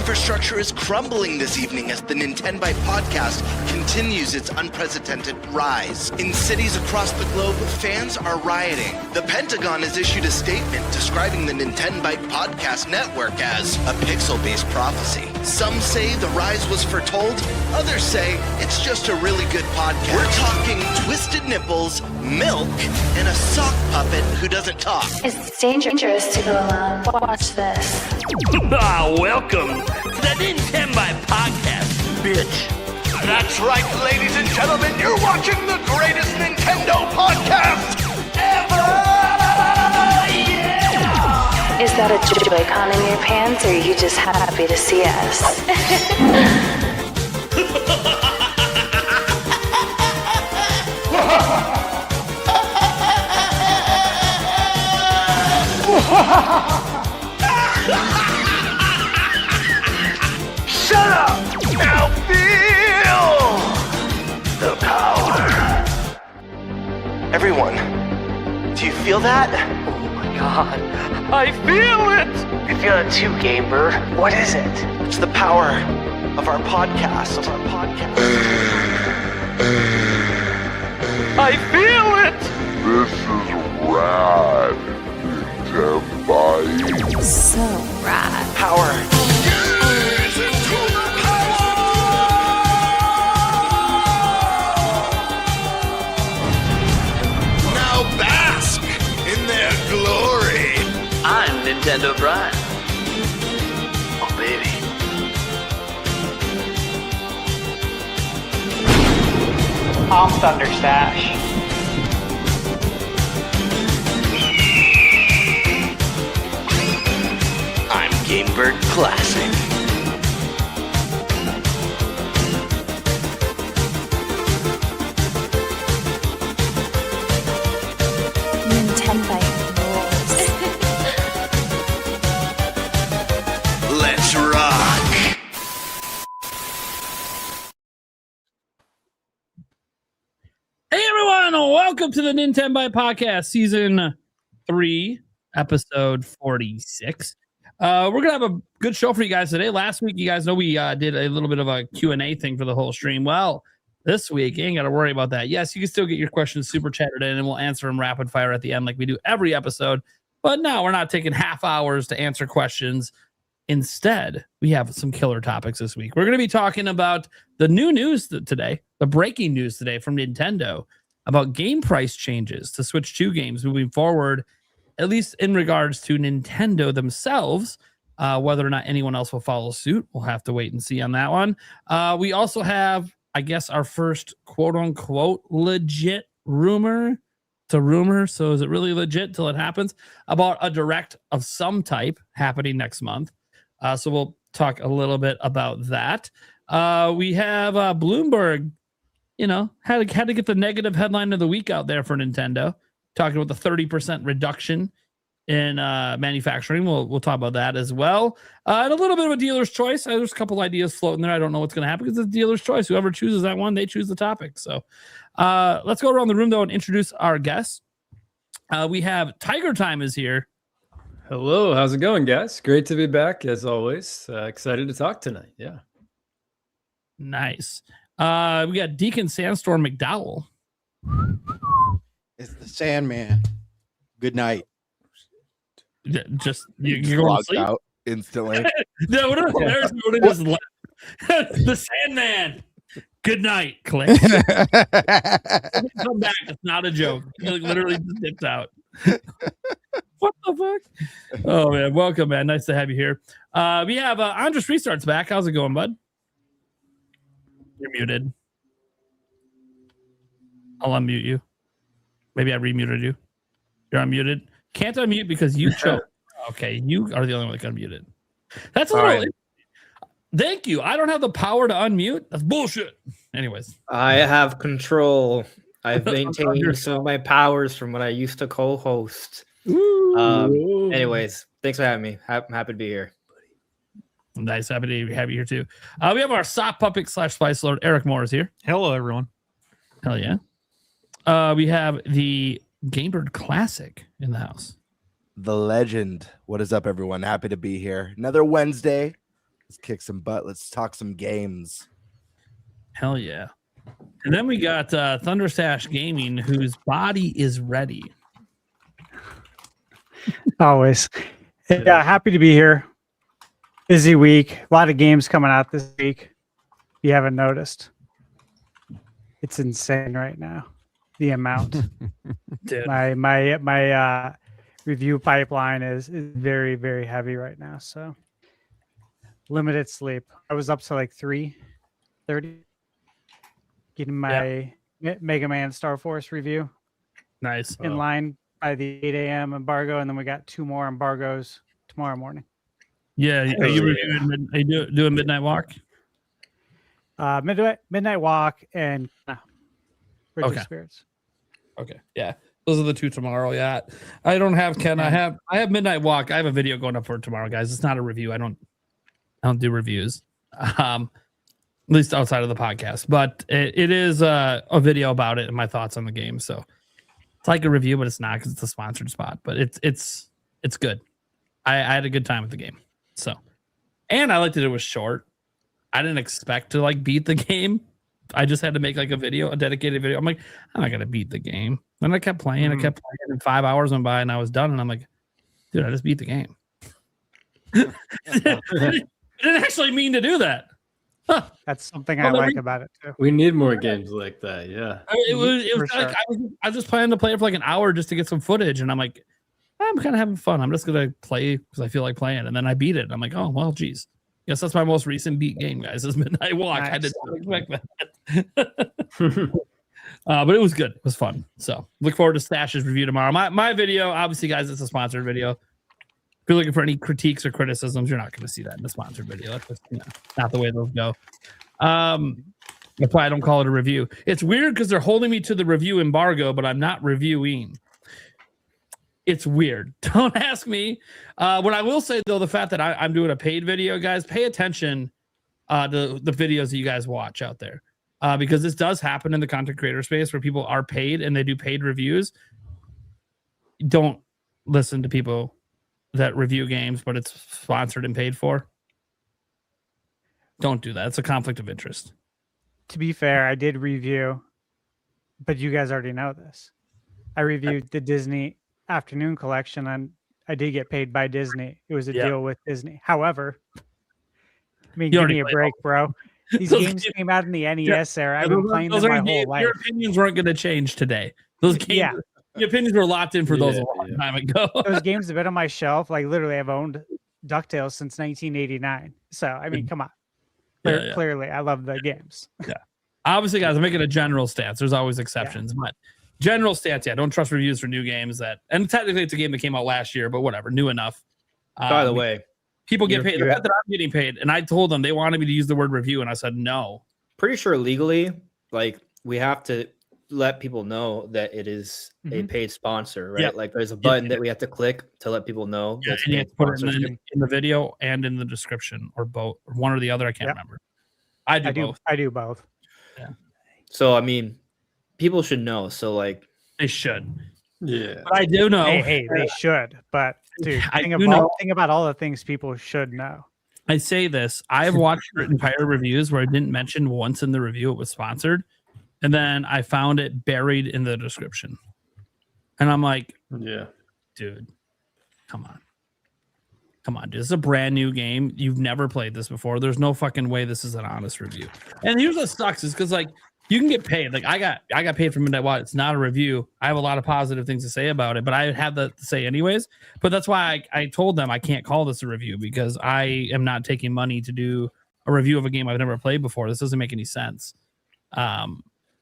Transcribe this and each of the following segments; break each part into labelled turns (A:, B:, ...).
A: infrastructure is crumbling this evening as the Nintenbyte Podcast continues its unprecedented rise. In cities across the globe, fans are rioting. The Pentagon has issued a statement describing the Nintenbyte Podcast network as a pixel-based prophecy. Some say the rise was foretold, others say it's just a really good podcast. We're talking twisted nipples, milk, and a sock puppet who doesn't talk.
B: It's dangerous to go alone. Watch this.
C: Welcome to the Nintenbyte Podcast, bitch.
A: That's right, ladies and gentlemen, you're watching the greatest Nintendo podcast ever! Yeah!
B: Is that a Joy-Con in your pants, or are you just happy to see us?
A: Shut up! Now feel the power. Everyone, do you feel that?
C: Oh my god, I feel it!
D: I feel it too, Gamer. What is it?
A: It's the power of our podcast.
C: I feel it!
E: This is rad, Nintenbyte.
B: So rad.
A: Power. Now bask in their glory.
C: I'm Nintendo Prime. Oh baby.
D: I'm ThunderStash.
C: I'm Gamebird Classic.
B: Nintenbyte rules.
A: Let's rock.
F: Hey everyone, welcome to the Nintenbyte Podcast, Season 3, Episode 46. We're going to have a good show for you guys today. Last week, you guys know we did a little bit of a Q&A thing for the whole stream. Well, this week, you ain't got to worry about that. Yes, you can still get your questions super chatted in, and we'll answer them rapid fire at the end like we do every episode. But no, we're not taking half hours to answer questions. Instead, we have some killer topics this week. We're going to be talking about the new news today, the breaking news today from Nintendo about game price changes to Switch 2 games moving forward, at least in regards to Nintendo themselves. Whether or not anyone else will follow suit, we'll have to wait and see on that one. We also have, I guess, our first quote-unquote legit rumor. It's a rumor, so is it really legit till it happens? About a direct of some type happening next month. So we'll talk a little bit about that. We have Bloomberg, had to get the negative headline of the week out there for Nintendo, talking about the 30% reduction in manufacturing. We'll talk about that as well. And a little bit of a dealer's choice. There's a couple ideas floating there. I don't know what's going to happen because it's a dealer's choice. Whoever chooses that one, they choose the topic. So let's go around the room, though, and introduce our guests. We have Tiger Time is here.
G: Hello, how's it going, guys? Great to be back, as always. Excited to talk tonight. Yeah.
F: Nice. We got Deacon Sandstorm McDowell.
H: It's the Sandman. Good night.
F: Just you're going to
E: Logged
F: sleep
E: out instantly.
F: No, what it is the Sandman. Good night. Click. Come back. It's not a joke. He literally just dipped out. What the fuck? Oh man, welcome, man. Nice to have you here. We have Andres Restart's back. How's it going, bud? You're muted. I'll unmute you. Maybe I remuted you. You're unmuted. Can't unmute because you choked. Okay, you are the only one that got muted. That's a little. Right. Thank you. I don't have the power to unmute. That's bullshit. Anyways,
D: I have control. I've maintained some of my powers from when I used to co-host. Anyways, thanks for having me. I'm happy to be here.
F: Nice. Happy to have you here too. We have our sock puppet / Spice Lord, Eric Moore is here.
I: Hello, everyone.
F: Hell yeah. We have the Gamebird Classic in the house.
E: The legend. What is up, everyone? Happy to be here. Another Wednesday. Let's kick some butt. Let's talk some games.
F: Hell yeah. And then we got ThunderStash Gaming, whose body is ready.
I: Always. Yeah, happy to be here. Busy week. A lot of games coming out this week. If you haven't noticed, it's insane right now. The amount.
F: Dude.
I: My review pipeline is very, very heavy right now. So limited sleep. I was up to like 3:30 getting my Mega Man Star Force review
F: Nice.
I: in line by the 8 a.m. embargo, and then we got 2 more embargoes tomorrow morning.
F: Yeah. Are you reviewing? Are you doing Midnight Walk?
I: Midnight Walk and Bridge
F: Okay.
I: of Spirits.
F: Okay. Yeah. Those are the 2 tomorrow. Yeah. I don't have Ken. I have Midnight Walk. I have a video going up for tomorrow, guys. It's not a review. I don't do reviews. At least outside of the podcast. But it is a video about it and my thoughts on the game. So it's like a review, but it's not because it's a sponsored spot. But it's good. I had a good time with the game. So, and I liked that it was short. I didn't expect to like beat the game. I just had to make like a dedicated video. I'm like, I'm not gonna beat the game. And I kept playing, and 5 hours went by and I was done. And I'm like, dude, I just beat the game. I didn't actually mean to do that. Huh.
I: That's something I like about it too.
G: We need more games like that. Yeah.
F: It was
I: For
F: like
I: sure.
F: I was just planning to play it for like an hour just to get some footage, and I'm like, I'm kind of having fun. I'm just gonna play because I feel like playing, and then I beat it. I'm like, oh well, geez. Yes, that's my most recent beat game, guys. Is Midnight Walk. I did not expect that. But it was good. It was fun. So look forward to Stash's review tomorrow. My video, obviously, guys, it's a sponsored video. If you're looking for any critiques or criticisms, you're not going to see that in the sponsored video. That's just, not the way those go. That's why I don't call it a review. It's weird because they're holding me to the review embargo, but I'm not reviewing. It's weird. Don't ask me. What I will say, though, the fact that I'm doing a paid video, guys, pay attention to the videos that you guys watch out there. Because this does happen in the content creator space where people are paid and they do paid reviews. Don't listen to people that review games, but it's sponsored and paid for. Don't do that. It's a conflict of interest.
I: To be fair, I did review, but you guys already know this. I reviewed the Disney Afternoon Collection, and I did get paid by Disney. It was a deal with Disney. However, I mean, give me a break, bro. These games came out in the NES era. I've been playing them my whole life.
F: Your opinions weren't going to change today. Those games, the opinions were locked in for those a long time ago.
I: Those games have been on my shelf. Like literally, I've owned DuckTales since 1989. So I mean, come on. Clearly, I love the games.
F: Yeah. Obviously, guys, I'm making a general stance. There's always exceptions, but general stance, don't trust reviews for new games and technically it's a game that came out last year, but whatever, new enough.
D: By the way,
F: people get paid. The fact that I'm getting paid, and I told them they wanted me to use the word review, and I said no.
D: Pretty sure legally, like we have to let people know that it is a paid sponsor, right?
F: Yep.
D: Like there's a button that we have to click to let people know.
F: Yeah, and you have to put it in the video and in the description, or both, or one or the other. I can't remember. I do both.
I: Yeah.
D: So I mean, people should know. So like
F: they should.
G: Yeah.
F: But I do know.
I: Hey, they should. But dude, think about all the things people should know.
F: I say this. I've watched entire reviews where I didn't mention once in the review it was sponsored, and then I found it buried in the description. And I'm like, dude, come on. Come on, dude. This is a brand new game. You've never played this before. There's no fucking way this is an honest review. And here's what sucks is because like you can get paid. Like I got paid for Midnight Watch. It's not a review. I have a lot of positive things to say about it, but I have that to say anyways. But that's why I told them I can't call this a review because I am not taking money to do a review of a game I've never played before. This doesn't make any sense.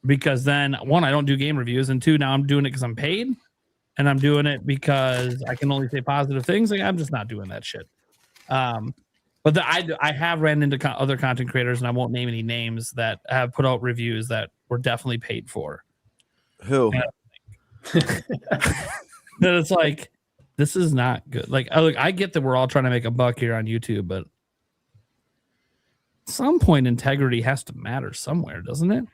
F: Because then one, I don't do game reviews, and two, now I'm doing it because I'm paid, and I'm doing it because I can only say positive things. Like I'm just not doing that shit. But I have ran into other content creators, and I won't name any names, that have put out reviews that were definitely paid for.
E: Who?
F: That it's like, this is not good. Like, I get that we're all trying to make a buck here on YouTube, but at some point integrity has to matter somewhere, doesn't it?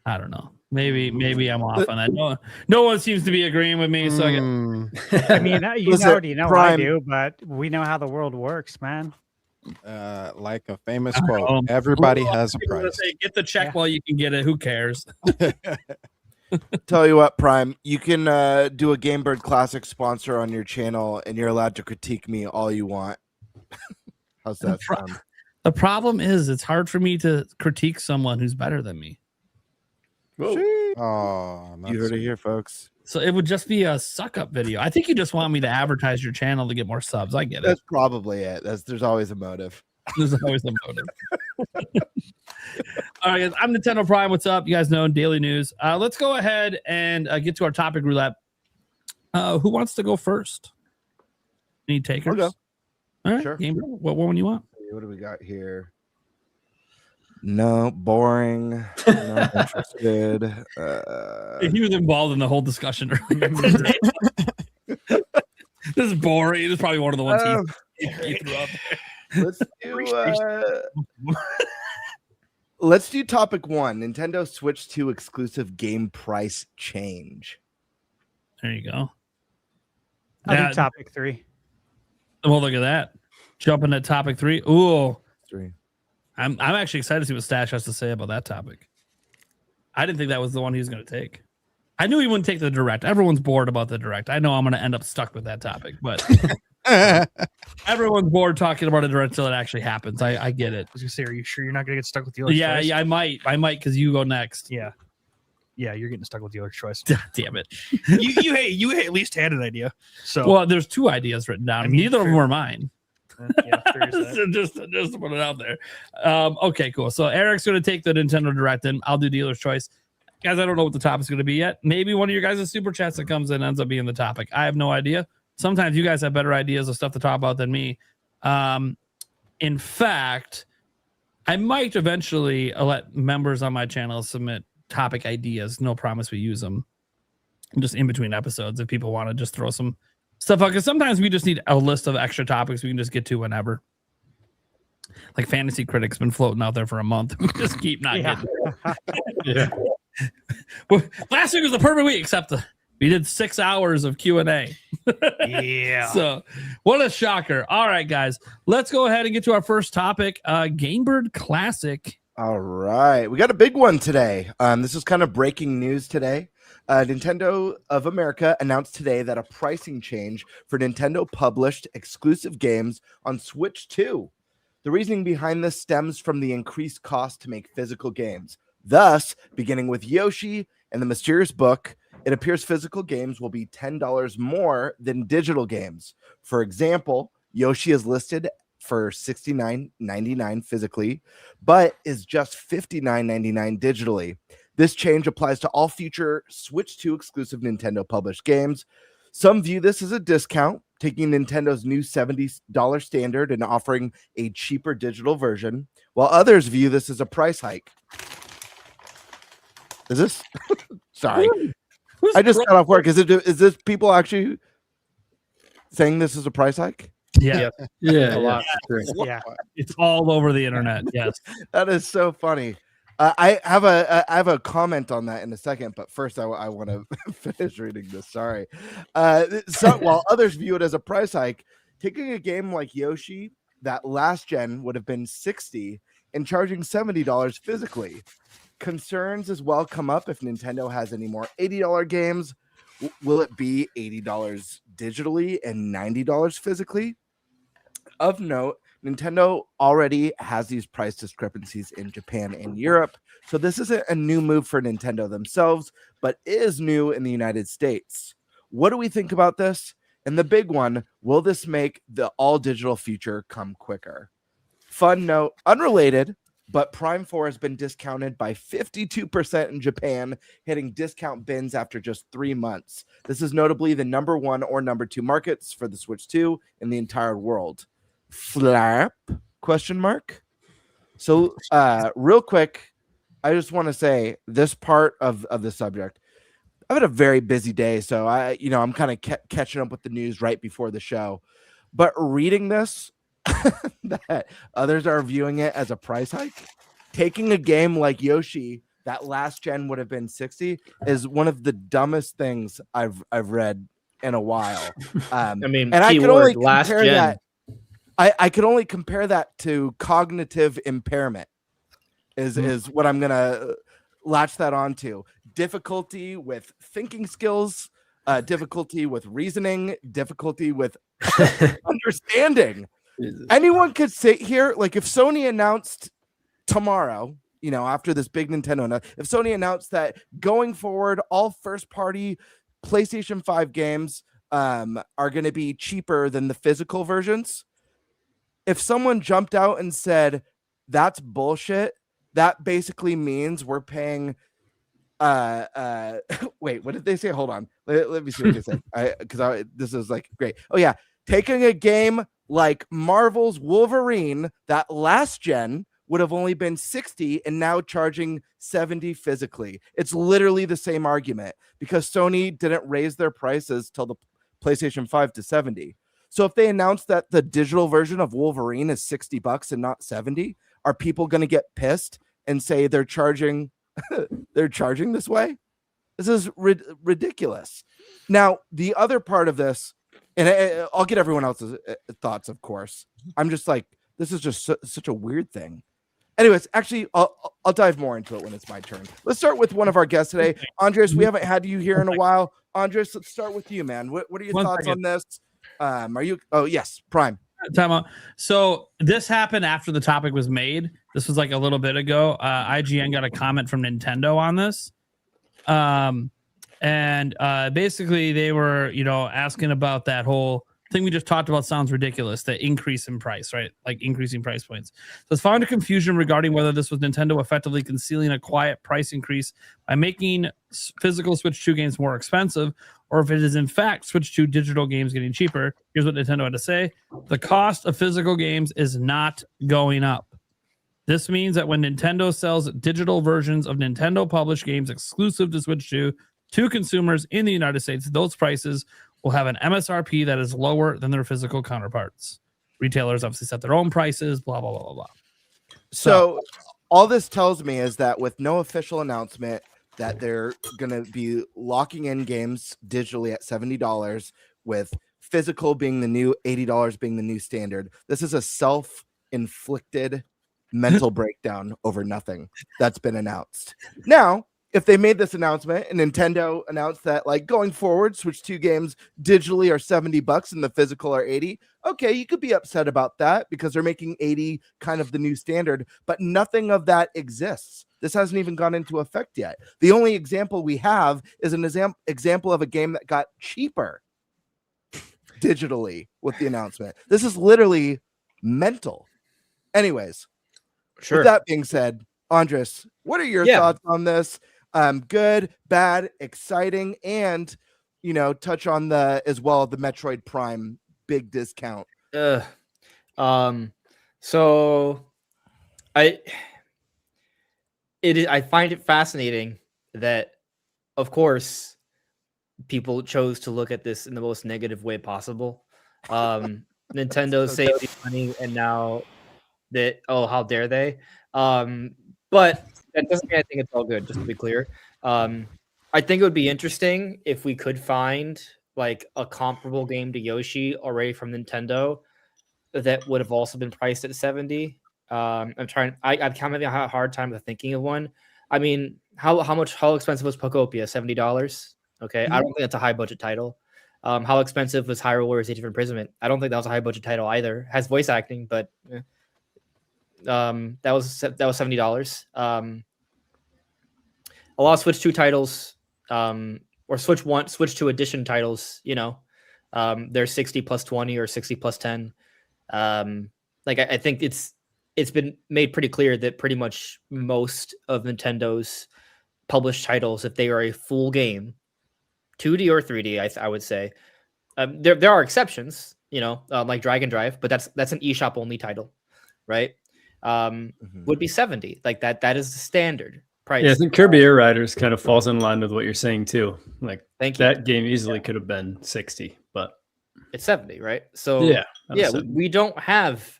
F: I don't know. Maybe I'm off on that. No one seems to be agreeing with me. So
I: I mean, you already know Prime. I do, but we know how the world works, man.
H: Like a famous quote, everybody has a price.
F: Say, get the check while you can get it. Who cares?
E: Tell you what, Prime, you can do a Gamebird Classic sponsor on your channel, and you're allowed to critique me all you want. How's that sound?
F: The problem is, it's hard for me to critique someone who's better than me.
H: Oh,
E: You heard it here, folks.
F: So it would just be a suck up video. I think you just want me to advertise your channel to get more subs. I get it.
E: That's probably it. There's always a motive.
F: There's always a motive. All right, guys, I'm Nintendo Prime. What's up? You guys know daily news. Let's go ahead and get to our topic roulette. Who wants to go first? Any takers?
E: I'll go.
F: All right,
E: Sure.
F: Gamer, what one you want?
E: What do we got here? No, boring. Not interested.
F: He was involved in the whole discussion earlier today. This is boring. This is probably one of the ones he threw out there.
E: Let's do topic 1. Nintendo Switch 2 exclusive game price change.
F: There you go.
I: I'll do topic 3.
F: Well, look at that. Jumping at topic 3. Ooh.
E: 3.
F: I'm actually excited to see what Stash has to say about that topic. I didn't think that was the one he was going to take. I knew he wouldn't take the direct. Everyone's bored about the direct. I know I'm going to end up stuck with that topic, but everyone's bored talking about a direct until it actually happens. I get it.
J: I was gonna say, are you sure you're not gonna get stuck with dealer's choice?
F: Yeah, I might because you go next.
J: Yeah, you're getting stuck with dealer's choice.
F: Damn it.
J: you at least had an idea. So
F: Well, there's 2 ideas written down.
J: I mean,
F: neither of them were mine.
J: yeah, there is that.
F: just to put it out there. Okay, cool. So Eric's going to take the Nintendo Direct, and I'll do dealer's choice. Guys, I don't know what the topic's going to be yet. Maybe one of your guys' super chats that comes in ends up being the topic. I have no idea. Sometimes you guys have better ideas of stuff to talk about than me. In fact, I might eventually let members on my channel submit topic ideas. No promise we use them. Just in between episodes if people want to just throw some stuff out, because sometimes we just need a list of extra topics we can just get to whenever. Like Fantasy Critic's been floating out there for a month. We just keep not getting it. Well, last week was the perfect week, except we did 6 hours of Q&A.
J: Yeah.
F: So what a shocker. All right, guys, let's go ahead and get to our first topic. Gamebird Classic.
E: All right. We got a big one today. This is kind of breaking news today. Nintendo of America announced today that a pricing change for Nintendo published exclusive games on Switch 2. The reasoning behind this stems from the increased cost to make physical games. Thus, beginning with Yoshi and the Mysterious Book, it appears physical games will be $10 more than digital games. For example, Yoshi is listed for $69.99 physically, but is just $59.99 digitally. This change applies to all future Switch 2 exclusive Nintendo published games. Some view this as a discount, taking Nintendo's new $70 standard and offering a cheaper digital version, while others view this as a price hike. Is this? Sorry. I just got off work. Is this people actually saying this is a price hike?
F: Yeah.
G: Yeah,
F: A lot.
I: Yeah.
F: It's all over the internet. Yes.
E: That is so funny. I have a comment on that in a second, but first I want to finish reading this. Sorry. So while others view it as a price hike, taking a game like Yoshi that last gen would have been $60 and charging $70 physically. Concerns as well come up if Nintendo has any more $80 games. Will it be $80 digitally and $90 physically? Of note, Nintendo already has these price discrepancies in Japan and Europe, so this isn't a new move for Nintendo themselves, but is new in the United States. What do we think about this? And the big one, will this make the all-digital future come quicker? Fun note, unrelated, but Prime 4 has been discounted by 52% in Japan, hitting discount bins after just 3 months. This is notably the number 1 or number 2 markets for the Switch 2 in the entire world. Flap? Question mark. So real quick, I just want to say this part of the subject. I've had a very busy day, so I'm kind of catching up with the news right before the show. But reading this, that others are viewing it as a price hike, taking a game like Yoshi that last gen would have been $60 is one of the dumbest things I've read in a while.
D: I mean,
E: and I can
D: keyword
E: only
D: last
E: compare
D: gen.
E: that. I could only compare that to cognitive impairment is what I'm gonna latch that onto. Difficulty with thinking skills, difficulty with reasoning, difficulty with understanding. Anyone could sit here, like if Sony announced tomorrow, after this big Nintendo, if Sony announced that going forward, all first-party PlayStation 5 games are going to be cheaper than the physical versions. If someone jumped out and said that's bullshit, that basically means we're paying wait, what did they say? Hold on. Let me see what they said. Because this is like great. Oh yeah, taking a game like Marvel's Wolverine that last gen would have only been 60 and now charging 70 physically. It's literally the same argument because Sony didn't raise their prices till the PlayStation 5 to 70. So if they announce that the digital version of Wolverine is $60 and not 70, are people going to get pissed and say they're charging this way? This is ridiculous. Now, the other part of this, and I'll get everyone else's thoughts, of course. I'm just like, this is just such a weird thing. Anyways, actually, I'll dive more into it when it's my turn. Let's start with one of our guests today. Andres, we haven't had you here in a while. Andres, let's start with you, man. What are your thoughts on this? Are you? Oh, yes, Prime.
F: Time out. So this happened after the topic was made. This was like a little bit ago. IGN got a comment from Nintendo on this. And basically they were, asking about that whole thing we just talked about. Sounds ridiculous, the increase in price, right? Like increasing price points. So it's found a confusion regarding whether this was Nintendo effectively concealing a quiet price increase by making physical Switch 2 games more expensive, or if it is in fact Switch 2 digital games getting cheaper. Here's what Nintendo had to say. The cost of physical games is not going up. This means that when Nintendo sells digital versions of Nintendo published games exclusive to Switch 2 to consumers in the United States, those prices will have an MSRP that is lower than their physical counterparts. Retailers obviously set their own prices, blah, blah, blah, blah, blah.
E: So all this tells me is that with no official announcement that they're going to be locking in games digitally at $70, with physical being the new $80 being the new standard, this is a self-inflicted mental breakdown over nothing that's been announced. Now, if they made this announcement and Nintendo announced that, like, going forward, Switch 2 games digitally are $70 and the physical are 80, okay, you could be upset about that because they're making 80 kind of the new standard, but nothing of that exists. This hasn't even gone into effect yet. The only example we have is an example of a game that got cheaper digitally with the announcement. This is literally mental. Anyways,
D: Sure.
E: with that being said, Andres, what are your thoughts on this? Good, bad, exciting, and touch on the Metroid Prime big discount.
D: So I find it fascinating that, of course, people chose to look at this in the most negative way possible. Nintendo saved money, and now that, how dare they? But that doesn't mean I think it's all good, just to be clear. I think it would be interesting if we could find like a comparable game to Yoshi already from Nintendo that would have also been priced at 70. I'm kind of having a hard time thinking of one. I mean, how expensive was Pokopia? $70. Okay. I don't think that's a high budget title. How expensive was Hyrule Warriors Age of Imprisonment? I don't think that was a high budget title either. Has voice acting, but that was $70. A lot of Switch 2 titles, or Switch 2 edition titles, they're 60 plus 20 or 60 plus 10. I think it's been made pretty clear that pretty much most of Nintendo's published titles, if they are a full game, 2D or 3D, I would say, there are exceptions, like Dragon Drive, but that's an eShop only title, right? Would be 70. Like that is the standard price.
G: Yeah, I think Kirby Air Riders kind of falls in line with what you're saying too. Like that game easily could have been 60, but
D: it's 70, right? So we don't have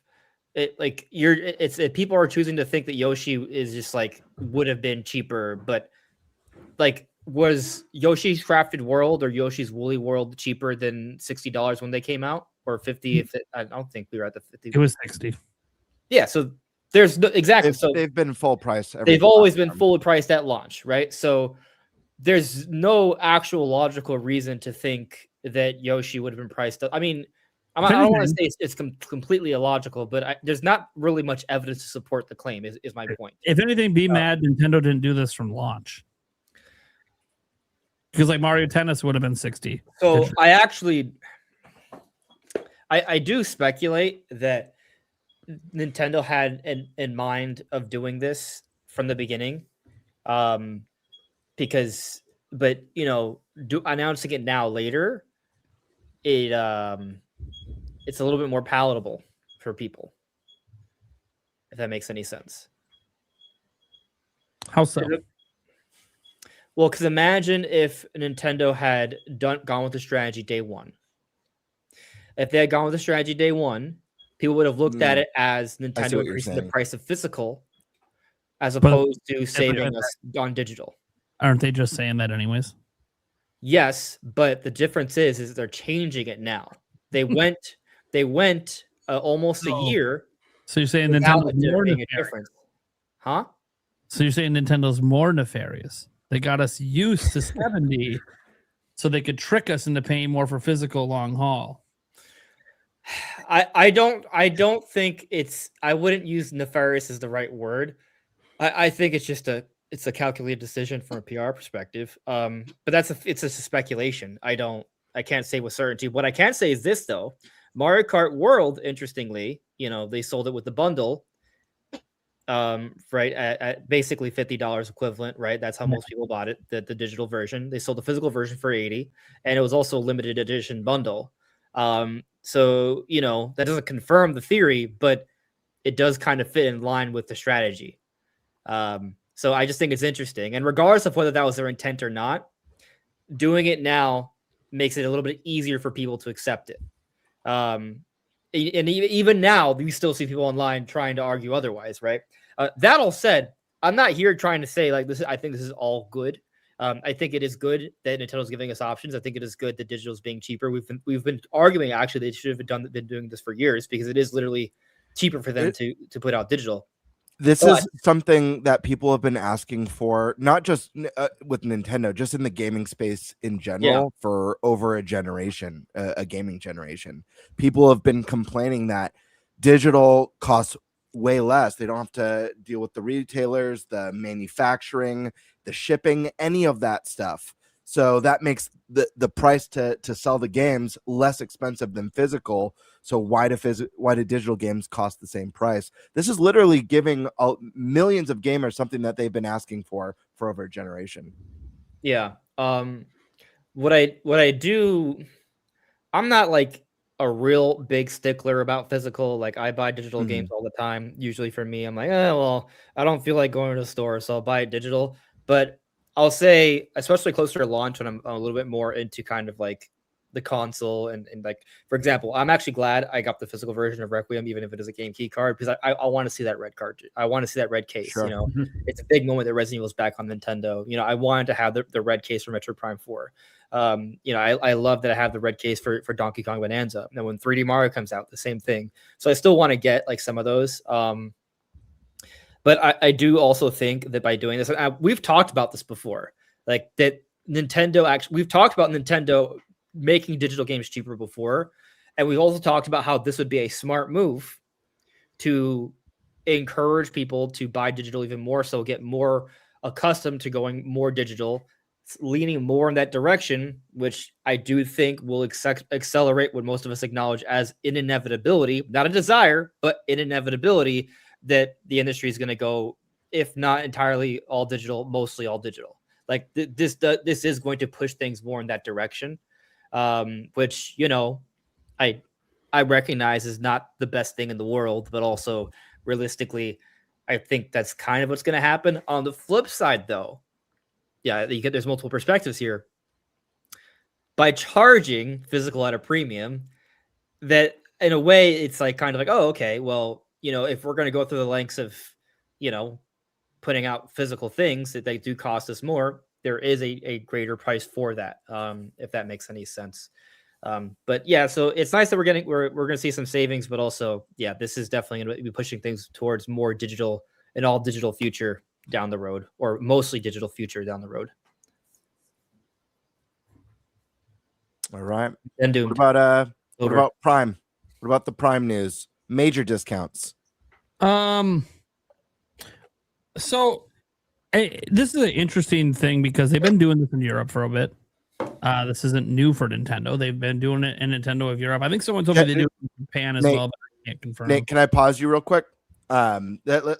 D: it. Like people are choosing to think that Yoshi is just like would have been cheaper, but like was Yoshi's Crafted World or Yoshi's Woolly World cheaper than $60 when they came out, or 50? I don't think we were at the 50.
F: It was 60.
D: Yeah, so there's exactly. So
E: they've been full price.
D: They've always been fully priced at launch, right? So there's no actual logical reason to think that Yoshi would have been priced up. I mean, I don't want to say it's completely illogical, but there's not really much evidence to support the claim. Is my point.
F: If anything, be mad Nintendo didn't do this from launch. Because like Mario Tennis would have been 60.
D: So I do speculate that Nintendo had in mind of doing this from the beginning, because, but announcing it now later, it's a little bit more palatable for people, if that makes any sense.
F: How so?
D: Well, because imagine if Nintendo had gone with the strategy day one. If they had gone with the strategy day one, people would have looked at it as Nintendo increasing the price of physical as opposed to saving us on digital.
F: Aren't they just saying that anyways?
D: Yes, but the difference is they're changing it now. They went almost a year.
F: So you're saying Nintendo's more
D: nefarious? Huh?
F: So you're saying Nintendo's more nefarious? They got us used to 70 so they could trick us into paying more for physical long haul.
D: I don't think I wouldn't use nefarious as the right word. I think it's just a calculated decision from a PR perspective. But it's a speculation. I can't say with certainty. What I can say is this though. Mario Kart World, interestingly, they sold it with the bundle. Right at basically $50 equivalent, right? That's how most people bought it, the digital version. They sold the physical version for $80, and it was also a limited edition bundle. So that doesn't confirm the theory, but it does kind of fit in line with the strategy. So I just think it's interesting, and regardless of whether that was their intent or not, doing it now makes it a little bit easier for people to accept it. And even now, we still see people online trying to argue otherwise, right? That all said, I'm not here trying to say like this. I think this is all good. I think it is good that Nintendo's giving us options. I think it is good that digital is being cheaper. We've been arguing actually they should have been doing this for years because it is literally cheaper for them to put out digital.
E: This is something that people have been asking for, not just with Nintendo, just in the gaming space in general for over a generation, a gaming generation. People have been complaining that digital costs way less. They don't have to deal with the retailers, the manufacturing, the shipping, any of that stuff. So that makes the price to sell the games less expensive than physical. So why do digital games cost the same price? This is literally giving millions of gamers something that they've been asking for over a generation.
D: Yeah. What I do, I'm not like a real big stickler about physical. Like I buy digital games all the time. Usually for me, I'm like, well, I don't feel like going to the store, so I'll buy it digital. But I'll say, especially closer to launch, when I'm a little bit more into kind of like the console and like, for example, I'm actually glad I got the physical version of Requiem, even if it is a game key card, because I want to see that red card. I want to see that red case.
E: Sure.
D: It's a big moment that Resident Evil's back on Nintendo. I wanted to have the red case for Metroid Prime 4. I love that I have the red case for Donkey Kong Bonanza. And when 3D Mario comes out, the same thing. So I still want to get like some of those. But I do also think that by doing this, we've talked about this before, like that we've talked about Nintendo making digital games cheaper before. And we've also talked about how this would be a smart move to encourage people to buy digital even more, so get more accustomed to going more digital, leaning more in that direction, which I do think will accelerate what most of us acknowledge as an inevitability, not a desire, but an inevitability that the industry is going to go, if not entirely all digital, mostly all digital. Like this is going to push things more in that direction, which, I recognize is not the best thing in the world, but also realistically, I think that's kind of what's going to happen. On the flip side, though, there's multiple perspectives here. By charging physical at a premium, that in a way, it's like kind of like, oh, okay, well, if we're going to go through the lengths of, putting out physical things that they do cost us more, there is a greater price for that, if that makes any sense. But yeah, so it's nice that we're going to see some savings, but also, yeah, this is definitely going to be pushing things towards more digital, an all digital future down the road, or mostly digital future down the road.
E: All right.
D: And
E: what about Prime? What about the Prime news? Major discounts.
F: So this is an interesting thing because they've been doing this in Europe for a bit. This isn't new for Nintendo. They've been doing it in Nintendo of Europe. I think someone told me they do it in Japan as well, but I can't confirm.
E: Nate, can I pause you real quick? Let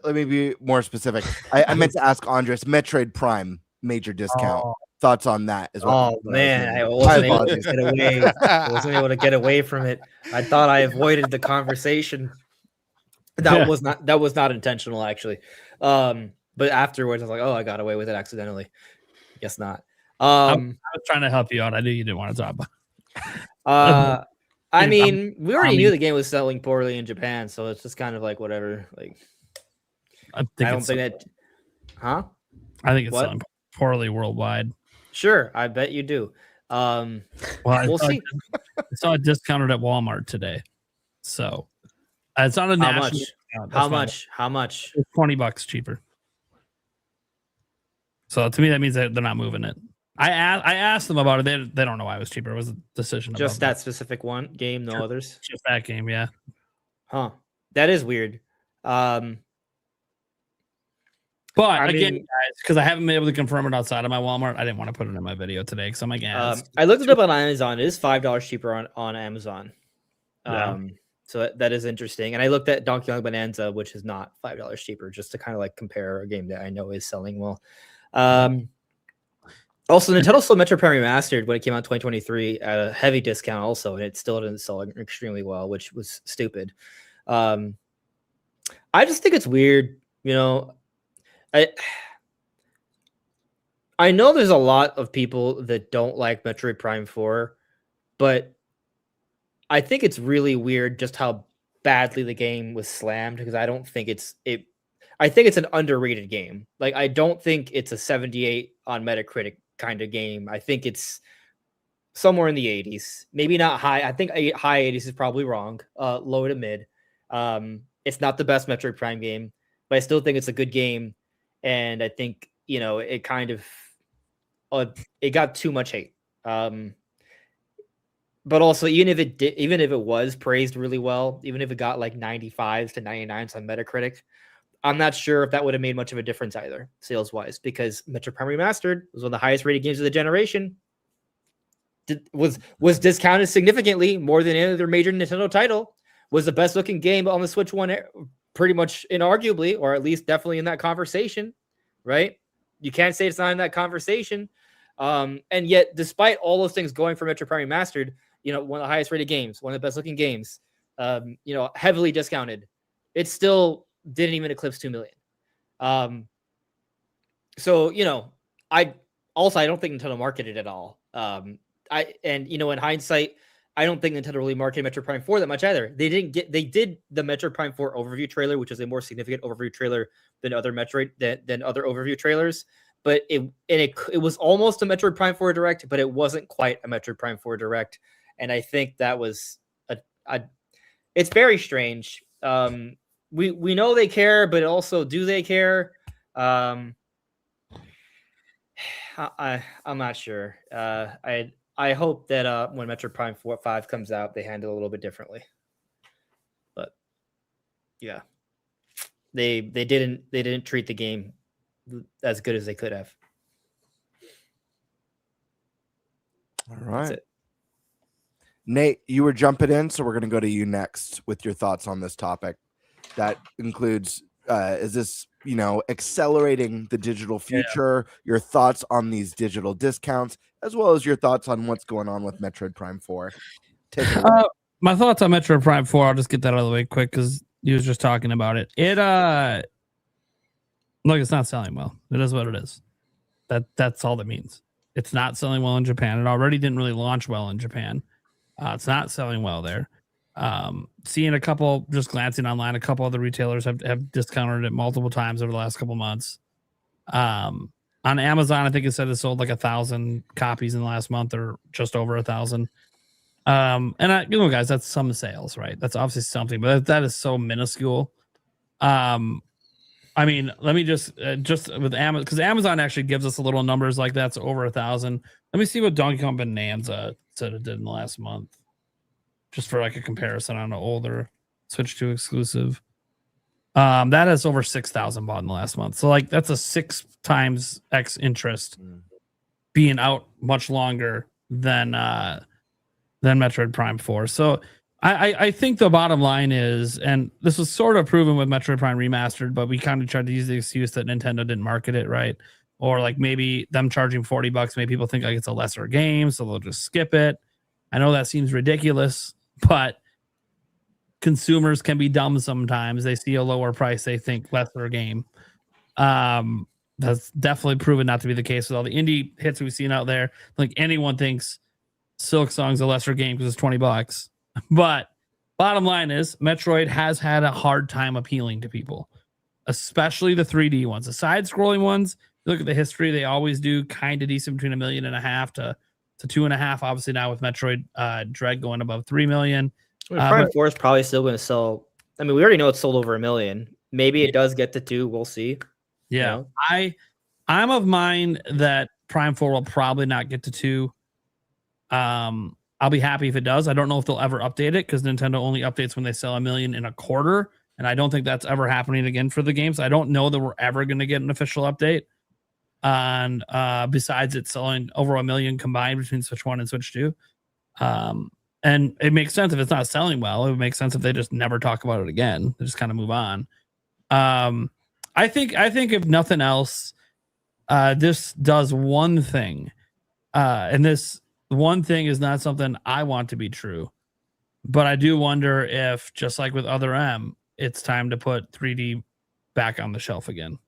E: me be more specific. I meant to ask Andres, Metroid Prime major discount. Thoughts on that as well?
D: Oh man, I wasn't able to get away. I wasn't able to get away from it. I thought I avoided the conversation. That was not intentional, actually. But afterwards, I was like, oh, I got away with it accidentally. Guess not.
F: I was trying to help you out. I knew you didn't want to talk
D: about. I mean, we already knew the game was selling poorly in Japan, so it's just kind of like whatever. Like, I don't think that. Huh?
F: I think it's selling poorly worldwide.
D: Sure, I bet you do. Well,
F: we'll see. I saw it discounted at Walmart today, so it's not a national discount.
D: How much?
F: It's $20 cheaper. So to me, that means that they're not moving it. I asked them about it. They don't know why it was cheaper. It was a decision.
D: Just that specific one game, no others.
F: Just that game, yeah.
D: Huh? That is weird.
F: But again, guys, because I haven't been able to confirm it outside of my Walmart, I didn't want to put it in my video today because I'm like,
D: I looked it up on Amazon. It is $5 cheaper on Amazon. So that is interesting. And I looked at Donkey Kong Bonanza, which is not $5 cheaper, just to kind of like compare a game that I know is selling well. Also, Nintendo sold Metroid Prime Remastered when it came out in 2023 at a heavy discount also, and it still didn't sell extremely well, which was stupid. I just think it's weird, you know. I know there's a lot of people that don't like Metroid Prime 4, but I think it's really weird just how badly the game was slammed, because I don't think I think it's an underrated game. Like, I don't think it's a 78 on Metacritic kind of game. I think it's somewhere in the 80s, maybe not high. I think high 80s is probably wrong. Low to mid. It's not the best Metroid Prime game, but I still think it's a good game. And I think, you know, it kind of it got too much hate. But also, even if it was praised really well, even if it got like 95s to 99s on Metacritic, I'm not sure if that would have made much of a difference either, sales-wise, because Metroid Prime Remastered was one of the highest-rated games of the generation. Was discounted significantly more than any other major Nintendo title. Was the best-looking game on the Switch One, pretty much inarguably, or at least definitely in that conversation, right? You can't say it's not in that conversation. And yet, despite all those things going for Metroid Prime Remastered, you know, one of the highest-rated games, one of the best-looking games, you know, heavily discounted, it still didn't even eclipse 2 million. So, you know, I don't think Nintendo marketed it at all. And you know, in hindsight, I don't think Nintendo really marketed Metroid Prime 4 that much either. They did the Metroid Prime 4 overview trailer, which is a more significant overview trailer than other other overview trailers. But it was almost a Metroid Prime 4 Direct, but it wasn't quite a Metroid Prime 4 Direct. And I think that was it's very strange. We know they care, but also, do they care? I'm not sure. I hope that when Metroid Prime 5 comes out, they handle it a little bit differently. But yeah, they didn't treat the game as good as they could have.
E: All right. Nate, you were jumping in, so we're going to go to you next with your thoughts on this topic. That includes, is this, you know, accelerating the digital future, your thoughts on these digital discounts, as well as your thoughts on what's going on with Metroid Prime 4.
F: My thoughts on Metroid Prime 4, I'll just get that out of the way quick because you was just talking about it. Look, it's not selling well. It is what it is. That's all that means. It's not selling well in Japan. It already didn't really launch well in Japan. It's not selling well there. Seeing a couple, just glancing online, a couple other retailers have discounted it multiple times over the last couple months. On Amazon, I think it said it sold like 1,000 copies in the last month, or just over 1,000. Guys, that's some sales, right? That's obviously something, but that is so minuscule. Let me just with Amazon, because Amazon actually gives us a little numbers like that's over 1,000. Let me see what Donkey Kong Bonanza said it did in the last month, just for like a comparison on an older Switch 2 exclusive. That has over 6,000 bought in the last month. So like that's a 6 times X interest being out much longer than Metroid Prime 4. So I think the bottom line is, and this was sort of proven with Metroid Prime Remastered, but we kind of tried to use the excuse that Nintendo didn't market it right. Or like maybe them charging $40 made people think like it's a lesser game, so they'll just skip it. I know that seems ridiculous, but consumers can be dumb sometimes. They see a lower price, they think lesser game. That's definitely proven not to be the case with all the indie hits we've seen out there. Like anyone thinks Silk Song's a lesser game because it's $20. But bottom line is Metroid has had a hard time appealing to people, especially the 3D ones. The side-scrolling ones, look at the history, they always do kind of decent between $1.5 million to 2.5 million. Obviously now with Metroid Dread going above 3 million.
D: Prime 4 is probably still going to sell. I mean, we already know it's sold over 1 million. Maybe it does get to 2. We'll see.
F: Yeah. You know? I'm of mind that Prime 4 will probably not get to 2. I'll be happy if it does. I don't know if they'll ever update it because Nintendo only updates when they sell 1 million in a quarter. And I don't think that's ever happening again for the games. I don't know that we're ever going to get an official update on besides it selling over 1 million combined between Switch 1 and Switch 2. And it makes sense if it's not selling well. It would make sense if they just never talk about it again. They just kind of move on. I think if nothing else, this does one thing. And this one thing is not something I want to be true. But I do wonder if, just like with Other M, it's time to put 3D back on the shelf again.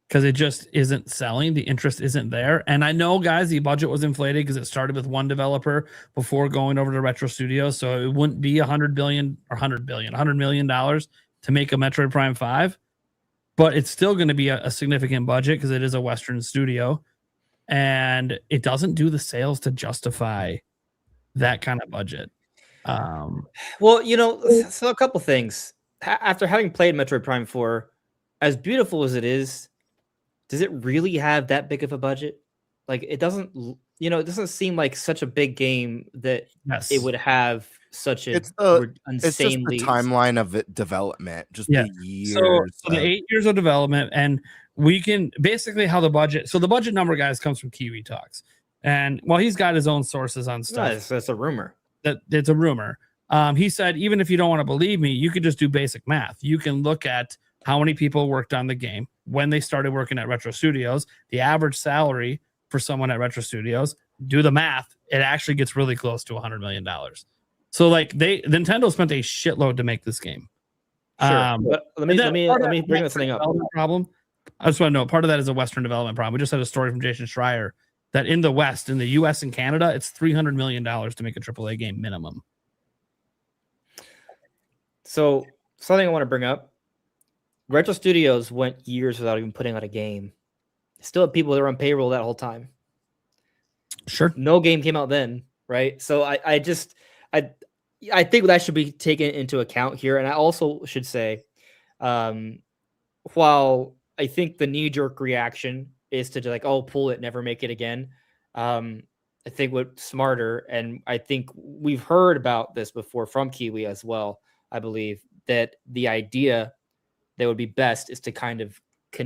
F: Because it just isn't selling. The interest isn't there. And I know, guys, the budget was inflated because it started with one developer before going over to Retro Studios. So it wouldn't be $100 million to make a Metroid Prime 5. But it's still going to be a significant budget because it is a Western studio. And it doesn't do the sales to justify that kind of budget.
D: Well, you know, so a couple things. After having played Metroid Prime 4, as beautiful as it is, does it really have that big of a budget? Like, it doesn't, you know, it doesn't seem like such a big game that it would have such a insanely...
E: It's just the timeline of it development, just the years.
F: So the 8 years of development, and we can basically how the budget. So the budget number, guys, comes from Kiwi Talks, and while he's got his own sources on stuff,
D: that's a rumor.
F: It's a rumor. He said, even if you don't want to believe me, you could just do basic math. You can look at how many people worked on the game when they started working at Retro Studios, the average salary for someone at Retro Studios. Do the math; it actually gets really close to $100 million. So, like, Nintendo spent a shitload to make this game.
D: Sure, but let me bring this thing up.
F: Problem. I just want to know, part of that is a Western development problem. We just had a story from Jason Schreier that in the West, in the US and Canada, it's $300 million to make a AAA game minimum.
D: So something I want to bring up, Retro Studios went years without even putting out a game. Still had people that were on payroll that whole time.
F: Sure.
D: No game came out then, right? So I think that should be taken into account here. And I also should say, while I think the knee-jerk reaction is to like, oh, pull it, never make it again. I think what's smarter, and I think we've heard about this before from Kiwi as well, I believe, that the idea that would be best is to kind of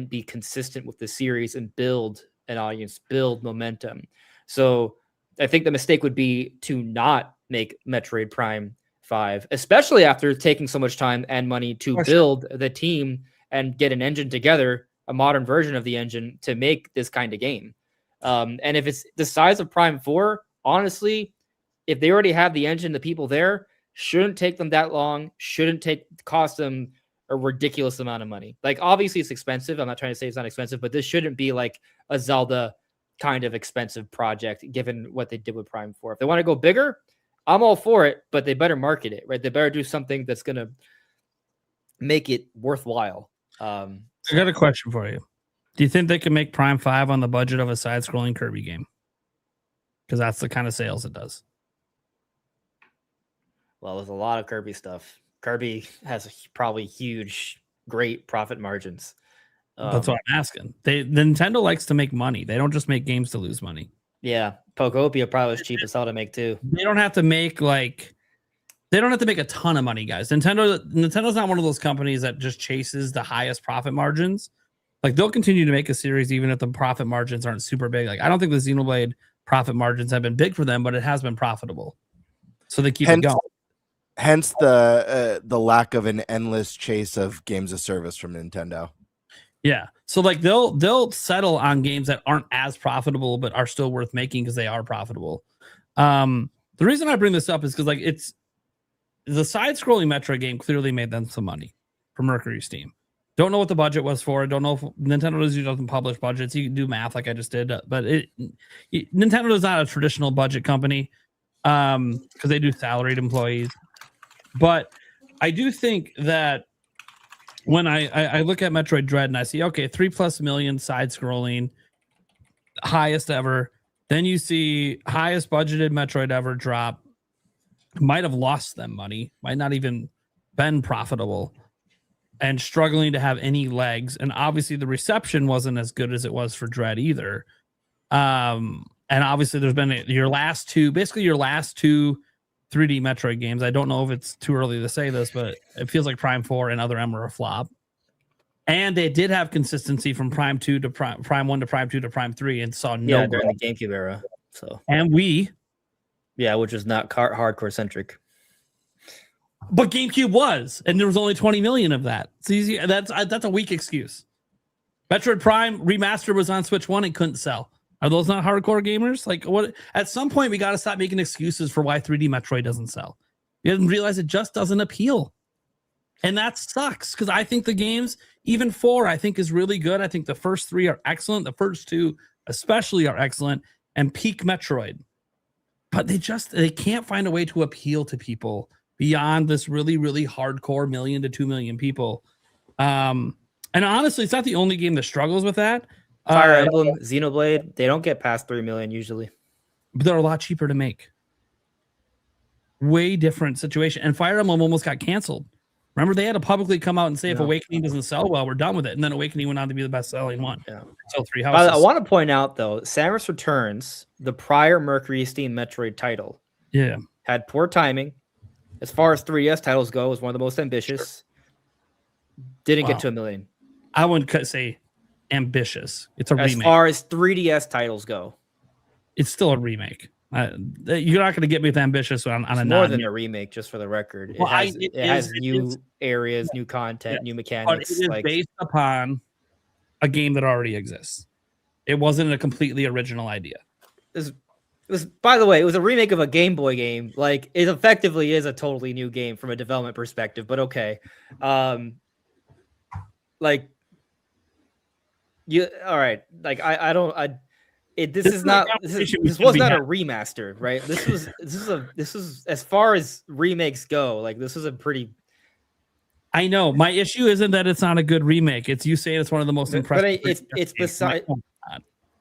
D: be consistent with the series and build an audience, build momentum. So I think the mistake would be to not make Metroid Prime 5, especially after taking so much time and money to build the team and get an engine together, a modern version of the engine to make this kind of game. And if it's the size of Prime 4, honestly, if they already have the engine, the people there, shouldn't take them that long, cost them a ridiculous amount of money. Like, obviously it's expensive. I'm not trying to say it's not expensive, but this shouldn't be like a Zelda kind of expensive project, given what they did with Prime 4. If they want to go bigger, I'm all for it, but they better market it, right? They better do something that's going to make it worthwhile.
F: I got a question for you. Do you think they can make Prime 5 on the budget of a side-scrolling Kirby game? Because that's the kind of sales it does.
D: Well, there's a lot of Kirby stuff. Kirby has probably huge, great profit margins.
F: That's what I'm asking. The Nintendo likes to make money. They don't just make games to lose money.
D: Yeah, Pokopia probably was cheap as hell to make too.
F: They don't have to make a ton of money, guys. Nintendo's not one of those companies that just chases the highest profit margins. Like they'll continue to make a series even if the profit margins aren't super big. Like I don't think the Xenoblade profit margins have been big for them, but it has been profitable. So they keep it going.
E: Hence the lack of an endless chase of games of service from Nintendo.
F: Yeah. So like they'll settle on games that aren't as profitable but are still worth making because they are profitable. The reason I bring this up is because like it's the side-scrolling Metroid game clearly made them some money for Mercury Steam. Don't know what the budget was for it. Don't know if Nintendo doesn't publish budgets. You can do math like I just did, but Nintendo is not a traditional budget company because they do salaried employees. But I do think that when I look at Metroid Dread and I see, okay, 3+ million side-scrolling, highest ever. Then you see highest budgeted Metroid ever drop. Might have lost them money. Might not even been profitable. And struggling to have any legs. And obviously the reception wasn't as good as it was for Dread either. And obviously there's been your last two 3D Metroid games. I don't know if it's too early to say this, but it feels like Prime 4 and Other M were a flop. And they did have consistency from Prime 2 to Prime 1 to Prime 2 to Prime 3 and saw no growth.
D: During the GameCube era. So
F: which is not
D: hardcore centric.
F: But GameCube was, and there was only 20 million of that. It's easy. That's a weak excuse. Metroid Prime Remaster was on Switch 1 and couldn't sell. Are those not hardcore gamers? Like what? At some point, we got to stop making excuses for why 3D Metroid doesn't sell. You didn't realize it just doesn't appeal. And that sucks because I think the games, even 4, I think is really good. I think the first 3 are excellent. The first 2 especially are excellent and peak Metroid. But they can't find a way to appeal to people beyond this really, really hardcore 1 million to 2 million people. And honestly, it's not the only game that struggles with that.
D: Fire Emblem, Xenoblade, they don't get past 3 million usually.
F: But they're a lot cheaper to make. Way different situation. And Fire Emblem almost got canceled. Remember, they had to publicly come out and say if Awakening doesn't sell well, we're done with it. And then Awakening went on to be the best-selling one.
D: Yeah.
F: So 3 houses.
D: I want to point out, though, Samus Returns, the prior Mercury Steam Metroid title, had poor timing. As far as 3DS titles go, it was one of the most ambitious. Didn't get to 1 million.
F: I wouldn't say ambitious. It's a remake.
D: As far as 3DS titles go,
F: it's still a remake. You're not going to get me with ambitious on a
D: more than a remake, just for the record.
F: Well,
D: it has new areas, new content, new mechanics.
F: But it is based upon a game that already exists. It wasn't a completely original idea.
D: It was, by the way, it was a remake of a Game Boy game. Like, it effectively is a totally new game from a development perspective, but okay. All right. Like, this was not a remaster, right? This was as far as remakes go, like this was a pretty.
F: I know my issue isn't that it's not a good remake. It's you saying it's one of the most impressive.
D: But it's beside.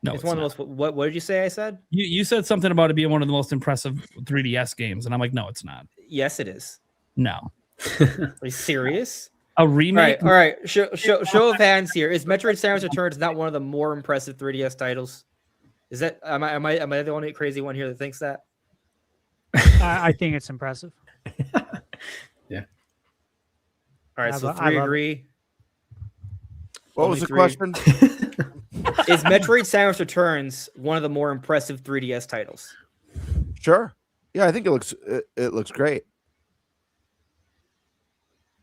F: No,
D: it's one of the most. What did you say? I said
F: you said something about it being one of the most impressive 3DS games, and I'm like, no, it's not.
D: Yes, it is.
F: No.
D: Are you serious?
F: A remake.
D: All right. Show of hands here. Is Metroid Samus Returns not one of the more impressive 3DS titles? Is that am I the only crazy one here that thinks that?
I: I think it's impressive.
G: Yeah.
D: All right, so 3 agree.
E: What was the question?
D: Is Metroid Samus Returns one of the more impressive 3DS titles?
E: Sure. Yeah, I think it looks great.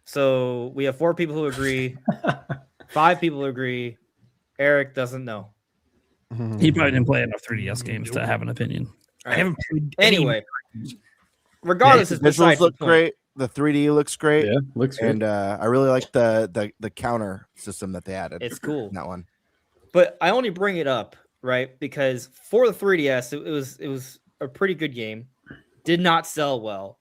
D: So we have 4 people who agree, 5 people who agree. Eric doesn't know.
F: He probably didn't play enough 3DS games to have an opinion.
D: Right. I haven't played anyway. Regardless,
E: the visuals look great. The 3D looks great.
G: Yeah, looks great.
E: And I really like the counter system that they added.
D: It's cool.
E: In that one.
D: But I only bring it up, right? Because for the 3DS, it was a pretty good game. Did not sell well.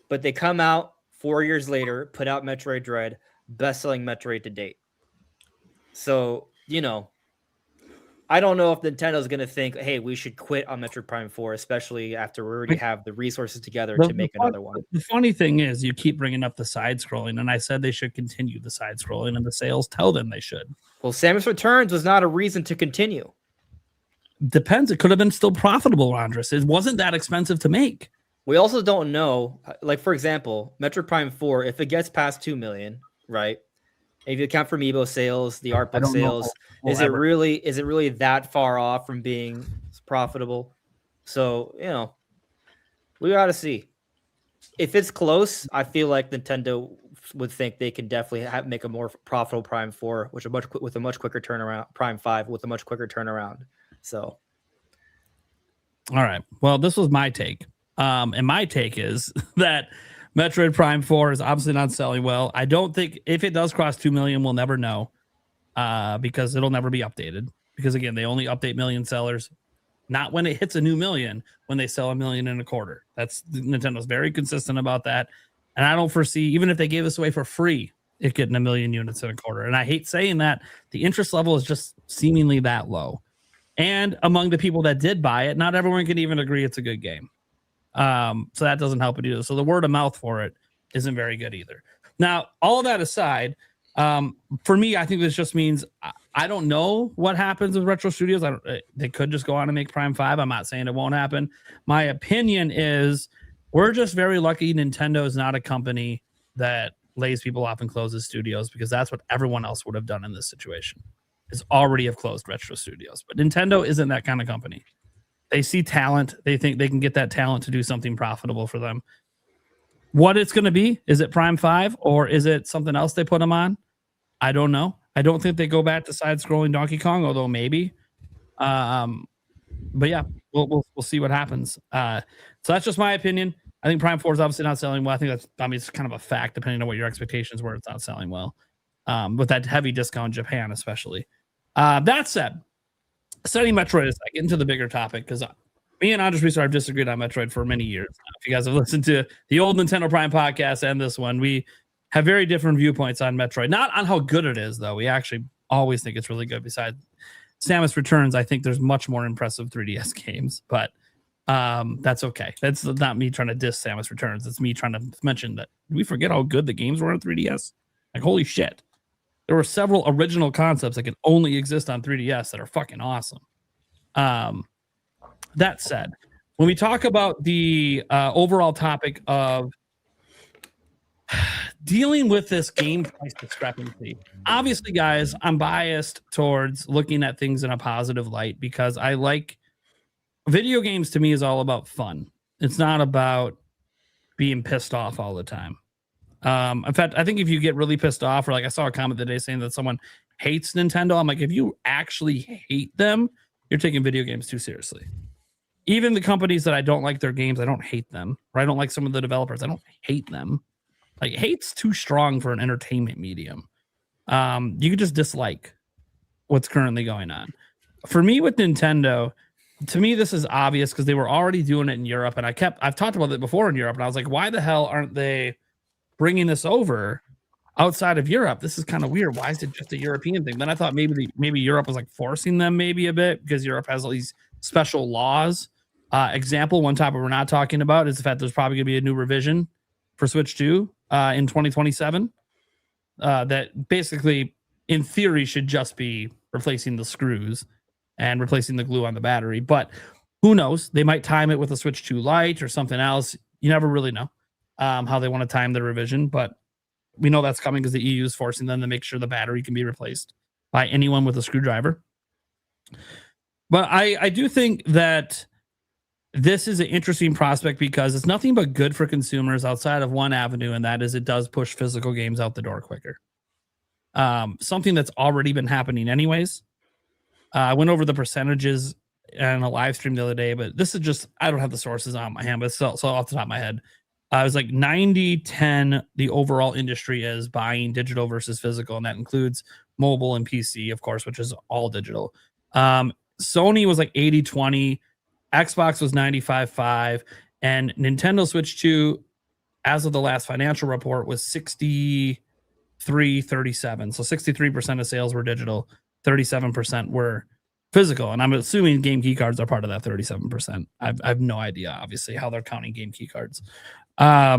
D: But they come out 4 years later, put out Metroid Dread, best-selling Metroid to date. So, I don't know if Nintendo's going to think, hey, we should quit on Metroid Prime 4, especially after we already have the resources together to make another one.
F: The funny thing is, you keep bringing up the side scrolling, and I said they should continue the side scrolling, and the sales tell them they should.
D: Well, Samus Returns was not a reason to continue.
F: Depends. It could have been still profitable, Andres. It wasn't that expensive to make.
D: We also don't know, like, for example, Metroid Prime 4, if it gets past 2 million, right? If you account for Amiibo sales, the art book sales, is it really that far off from being profitable? So, we got to see. If it's close, I feel like Nintendo would think they can definitely make a more profitable Prime 4, with a much quicker turnaround. Prime 5 with a much quicker turnaround. So,
F: all right. Well, this was my take, and my take is that Metroid Prime 4 is obviously not selling well. I don't think if it does cross 2 million, we'll never know, because it'll never be updated. Because again, they only update million sellers, not when it hits a new million, when they sell 1.25 million. That's Nintendo's very consistent about that. And I don't foresee, even if they gave this away for free, it getting 1 million units in a quarter. And I hate saying that. The interest level is just seemingly that low. And among the people that did buy it, not everyone can even agree it's a good game. So that doesn't help it either. So the word of mouth for it isn't very good either. Now, all of that aside, for me, I think this just means I don't know what happens with Retro Studios. They could just go on and make Prime 5. I'm not saying it won't happen. My opinion is we're just very lucky Nintendo is not a company that lays people off and closes studios, because that's what everyone else would have done in this situation, is already have closed Retro Studios. But Nintendo isn't that kind of company. They see talent. They think they can get that talent to do something profitable for them. What it's going to be, is it Prime 5 or is it something else they put them on? I don't know. I don't think they go back to side-scrolling Donkey Kong, although maybe. But yeah, we'll see what happens. So that's just my opinion. I think Prime 4 is obviously not selling well. I think it's kind of a fact, depending on what your expectations were. It's not selling well. With that heavy discount in Japan, especially. That said, setting Metroid aside, get into the bigger topic, because me and Andres Reeser have disagreed on Metroid for many years now. If you guys have listened to the old Nintendo Prime podcast and this one, we have very different viewpoints on Metroid. Not on how good it is, though. We actually always think it's really good. Besides Samus Returns, I think there's much more impressive 3DS games, but that's okay. That's not me trying to diss Samus Returns. It's me trying to mention that we forget how good the games were on 3DS. Like, holy shit. There were several original concepts that could only exist on 3DS that are fucking awesome. That said, when we talk about the overall topic of dealing with this game price discrepancy, obviously, guys, I'm biased towards looking at things in a positive light, because I like video games. To me, is all about fun. It's not about being pissed off all the time. In fact, I think if you get really pissed off, or like I saw a comment today saying that someone hates Nintendo, I'm like, if you actually hate them, you're taking video games too seriously. Even the companies that I don't like their games, I don't hate them. Or I don't like some of the developers, I don't hate them. Like, hate's too strong for an entertainment medium. You could just dislike what's currently going on. For me with Nintendo, to me, this is obvious because they were already doing it in Europe. And I've talked about it before in Europe. And I was like, why the hell aren't they bringing this over outside of Europe? This is kind of weird. Why is it just a European thing? Then I thought maybe Europe was like forcing them maybe a bit, because Europe has all these special laws. Example, one topic we're not talking about is the fact there's probably going to be a new revision for Switch 2 in 2027 that basically, in theory, should just be replacing the screws and replacing the glue on the battery. But who knows? They might time it with a Switch 2 Lite or something else. You never really know how they want to time the revision, but we know that's coming because the EU is forcing them to make sure the battery can be replaced by anyone with a screwdriver. But I do think that this is an interesting prospect, because it's nothing but good for consumers outside of one avenue, and that is it does push physical games out the door quicker. Something that's already been happening anyways. I went over the percentages in a live stream the other day, but this is just, I don't have the sources on my hand, but so off the top of my head, it was like 90-10, the overall industry is buying digital versus physical, and that includes mobile and PC, of course, which is all digital. Sony was like 80-20, Xbox was 95-5, and Nintendo Switch 2, as of the last financial report, was 63-37. So 63% of sales were digital, 37% were physical, and I'm assuming game key cards are part of that 37%. I have no idea, obviously, how they're counting game key cards. I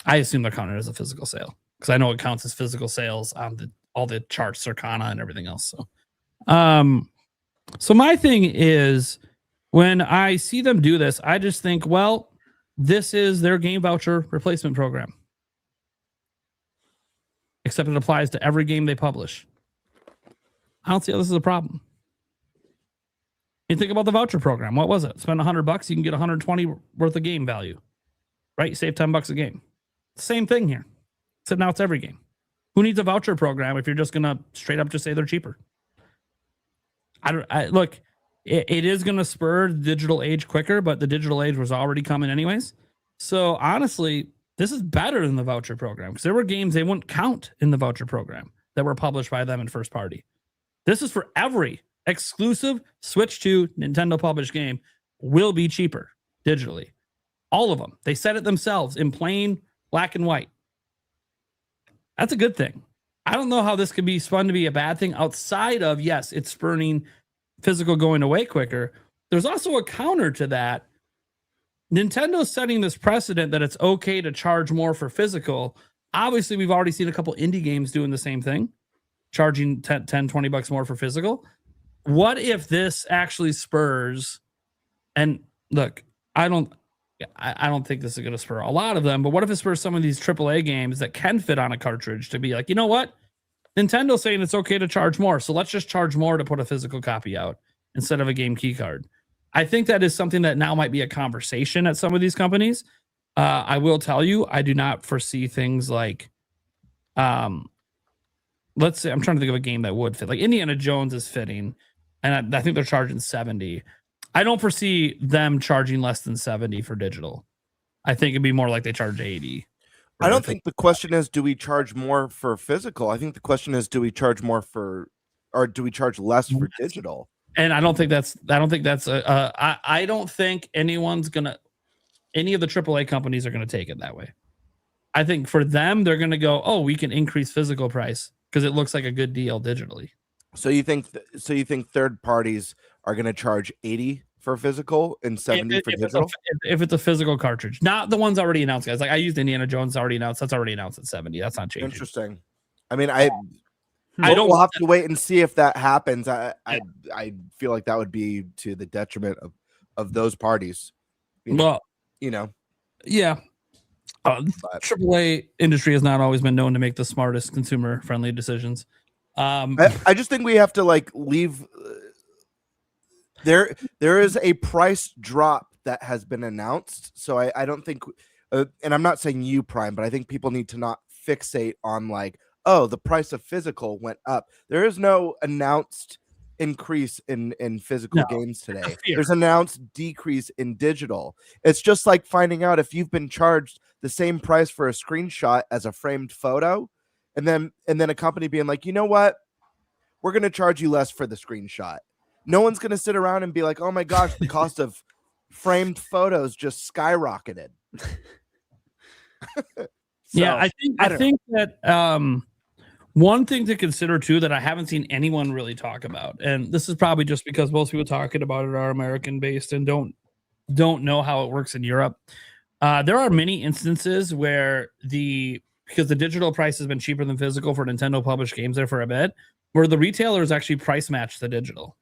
F: assume they're counted as a physical sale because I know it counts as physical sales on all the charts, Circana, and everything else. So my thing is, when I see them do this, I just think, well, this is their game voucher replacement program. Except it applies to every game they publish. I don't see how this is a problem. You think about the voucher program. What was it? Spend $100, you can get 120 worth of game value. Right? You save $10 a game. Same thing here. Except now it's every game. Who needs a voucher program if you're just going to straight up just say they're cheaper? Look, it is going to spur the digital age quicker, but the digital age was already coming anyways. So honestly, this is better than the voucher program because there were games they wouldn't count in the voucher program that were published by them in first party. This is for every exclusive Switch 2 Nintendo published game will be cheaper digitally. All of them. They said it themselves in plain black and white. That's a good thing. I don't know how this could be spun to be a bad thing outside of, yes, it's spurning physical going away quicker. There's also a counter to that. Nintendo's setting this precedent that it's okay to charge more for physical. Obviously, we've already seen a couple indie games doing the same thing, charging $10, $20 more for physical. What if this actually spurs, and look, I don't think this is going to spur a lot of them, but what if it spurs some of these AAA games that can fit on a cartridge to be like, you know what? Nintendo's saying it's okay to charge more, so let's just charge more to put a physical copy out instead of a game key card. I think that is something that now might be a conversation at some of these companies. I will tell you, I do not foresee things like, let's say, I'm trying to think of a game that would fit. Like Indiana Jones is fitting, and I think they're charging $70. I don't foresee them charging less than $70 for digital. I think it'd be more like they charge $80.
E: I don't think the question is, do we charge more for physical? I think the question is, do we charge more for, or do we charge less for digital?
F: And I don't think that's I don't think any of the AAA companies are going to take it that way. I think for them, they're going to go, oh, we can increase physical price because it looks like a good deal digitally.
E: So you think third parties are going to charge $80 for physical and $70 for digital?
F: If it's a physical cartridge, not the ones already announced, guys. Like I used Indiana Jones already announced. That's already announced at $70. That's not changing.
E: Interesting. I mean, we'll have to wait and see if that happens. I feel like that would be to the detriment of those parties.
F: Yeah. AAA industry has not always been known to make the smartest consumer friendly decisions.
E: I just think we have to leave. There is a price drop that has been announced. So I don't think, and I'm not saying you, Prime, but I think people need to not fixate on the price of physical went up. There is no announced increase in physical games today. There's announced decrease in digital. It's just like finding out if you've been charged the same price for a screenshot as a framed photo, and then a company being like, you know what, we're going to charge you less for the screenshot. No one's going to sit around and be like, oh my gosh, the cost of framed photos just skyrocketed.
F: I think that one thing to consider too that I haven't seen anyone really talk about, and this is probably just because most people talking about it are American based and don't know how it works in Europe. There are many instances where because the digital price has been cheaper than physical for Nintendo published games there for a bit, where the retailers actually price match the digital.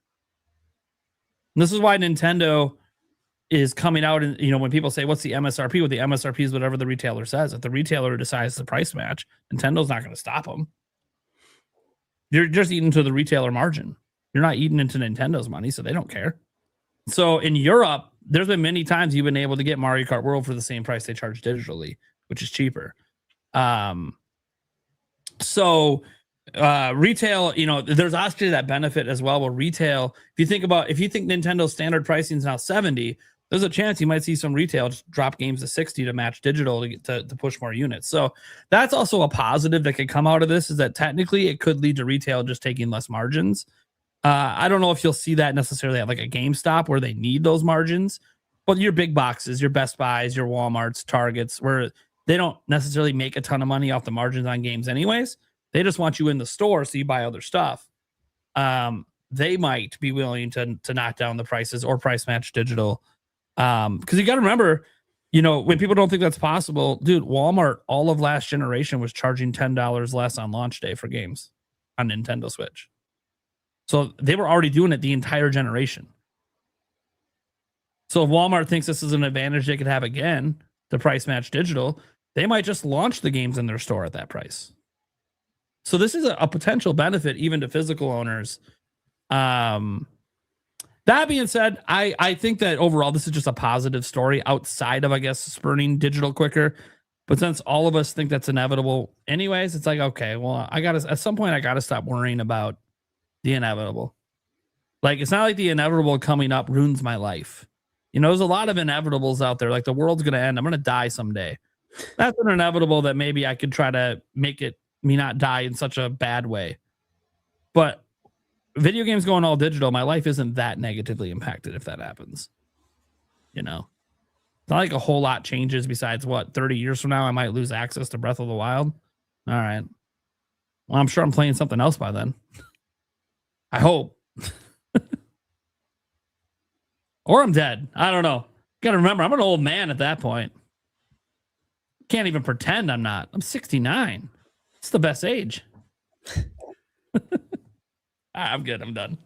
F: And this is why Nintendo is coming out, and when people say what's the MSRP, well, the MSRP is whatever the retailer says. If the retailer decides to price match, Nintendo's not going to stop them. You're just eating to the retailer margin. You're not eating into Nintendo's money, so they don't care. So in Europe, there's been many times you've been able to get Mario Kart World for the same price they charge digitally, which is cheaper. Retail, there's actually that benefit as well. Where retail, if you think Nintendo's standard pricing is now $70, there's a chance you might see some retail just drop games to $60 to match digital to push more units. So that's also a positive that could come out of this, is that technically it could lead to retail just taking less margins. I don't know if you'll see that necessarily at like a GameStop where they need those margins, but your big boxes, your Best Buys, your Walmarts, Targets, where they don't necessarily make a ton of money off the margins on games anyways. They just want you in the store so you buy other stuff. they might be willing to knock down the prices or price match digital. Because you got to remember, when people don't think that's possible, dude, Walmart all of last generation was charging $10 less on launch day for games on Nintendo Switch. So they were already doing it the entire generation. So if Walmart thinks this is an advantage they could have again to price match digital, they might just launch the games in their store at that price. So this is a potential benefit even to physical owners. That being said, I think that overall this is just a positive story outside of, I guess, spurning digital quicker. But since all of us think that's inevitable anyways, it's like, okay, well, at some point I gotta stop worrying about the inevitable. Like, it's not like the inevitable coming up ruins my life. There's a lot of inevitables out there. Like, the world's gonna end. I'm gonna die someday. That's an inevitable that maybe I could try to make it me not die in such a bad way. But video games going all digital, my life isn't that negatively impacted if that happens. It's not like a whole lot changes besides 30 years from now I might lose access to Breath of the Wild. All right. Well, I'm sure I'm playing something else by then. I hope. Or I'm dead. I don't know. Gotta remember, I'm an old man at that point. Can't even pretend I'm not. I'm 69. It's the best age. I'm good. I'm done.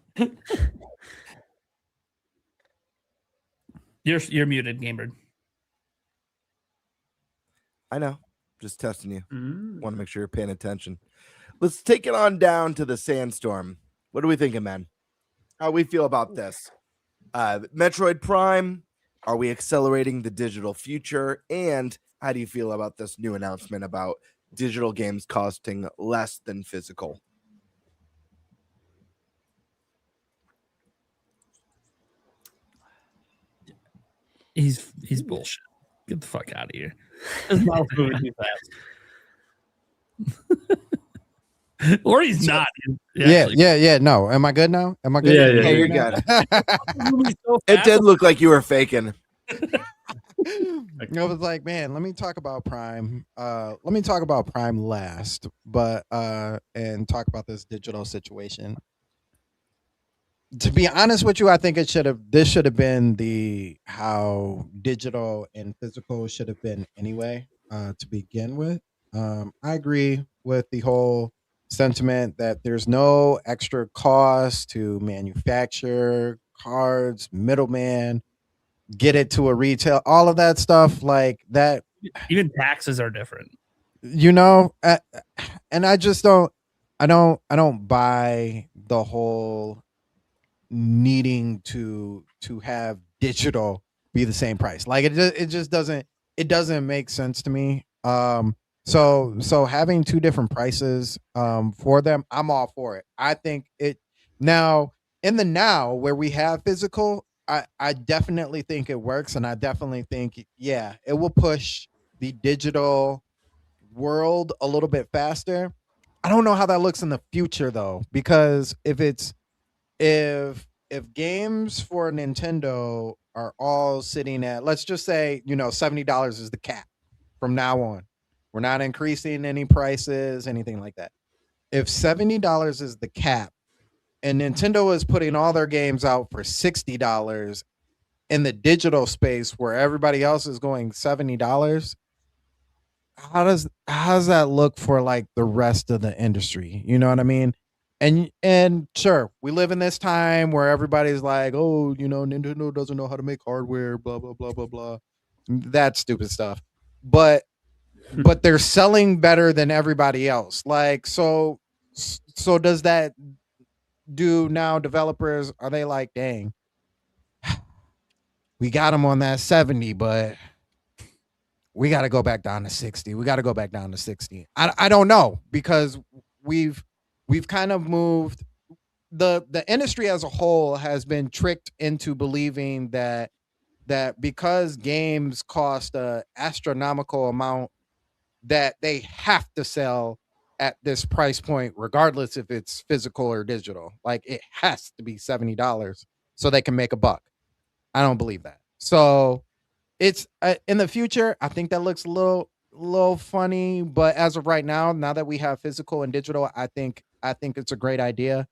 F: You're muted, Gamebird.
E: I know. Just testing you. Want to make sure you're paying attention. Let's take it on down to the sandstorm. What are we thinking, man? How we feel about this? Metroid Prime. Are we accelerating the digital future? And how do you feel about this new announcement about digital games costing less than physical?
F: He's bullshit. Get the fuck out of here. His mouth's moving too fast. Or he's not.
H: Yeah. No. Am I good now? Am I good?
E: Yeah, you're good. It did look like you were faking.
H: It was like, man, let me talk about Prime. Let me talk about Prime last, but and talk about this digital situation. To be honest with you, I think this should have been how digital and physical should have been anyway, to begin with. I agree with the whole sentiment that there's no extra cost to manufacture cards, middleman, get it to a retail, all of that stuff like that.
F: Even taxes are different.
H: And I just don't buy the whole needing to have digital be the same price. Like it just doesn't make sense to me. So having two different prices for them, I'm all for it. I think it now where we have physical, I definitely think it works, and I definitely think it will push the digital world a little bit faster. I don't know how that looks in the future though, because if games for Nintendo are all sitting at, let's just say, $70 is the cap from now on. We're not increasing any prices, anything like that. If $70 is the cap and Nintendo is putting all their games out for $60 in the digital space where everybody else is going $70, how does that look for like the rest of the industry? You know what I mean? And sure, we live in this time where everybody's like, oh, Nintendo doesn't know how to make hardware, blah, blah, blah, blah, blah. That stupid stuff. But they're selling better than everybody else. Like, so does that do now developers, are they like, dang, we got them on that 70, but we got to go back down to 60. We got to go back down to 60. I don't know, because we've kind of moved, the industry as a whole has been tricked into believing that because games cost an astronomical amount, that they have to sell at this price point, regardless if it's physical or digital. Like, it has to be $70 so they can make a buck. I don't believe that. So it's in the future, I think that looks a little funny, but as of right now that we have physical and digital, I think it's a great idea.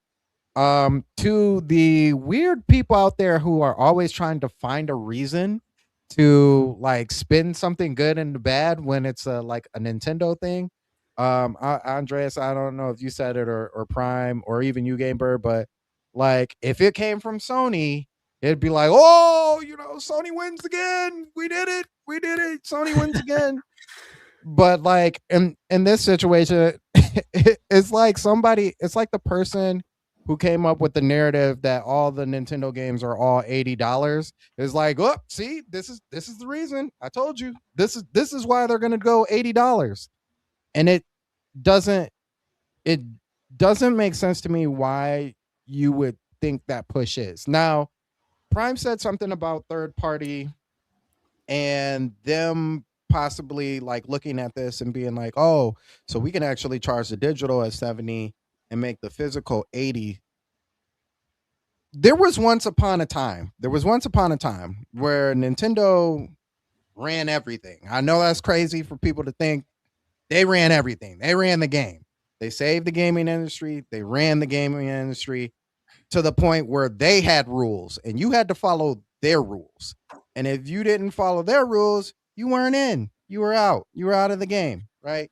H: To the weird people out there who are always trying to find a reason to like spin something good into bad when it's like a Nintendo thing. Andreas, I don't know if you said it or Prime or even you, Gamer, but like if it came from Sony, it'd be like, oh, Sony wins again. We did it. Sony wins again. But like in this situation, it's like the person who came up with the narrative that all the Nintendo games are all $80 is like, oh, see, this is the reason. I told you. This is why they're gonna go $80. And it doesn't make sense to me why you would think that push is. Now, Prime said something about third party and them possibly like looking at this and being like, oh, so we can actually charge the digital at 70 and make the physical 80. There was once upon a time where Nintendo ran everything. I know that's crazy for people to think. They ran everything. They ran the game. They saved the gaming industry. They ran the gaming industry to the point where they had rules and you had to follow their rules. And if you didn't follow their rules, you weren't in. You were out. You were out of the game, right?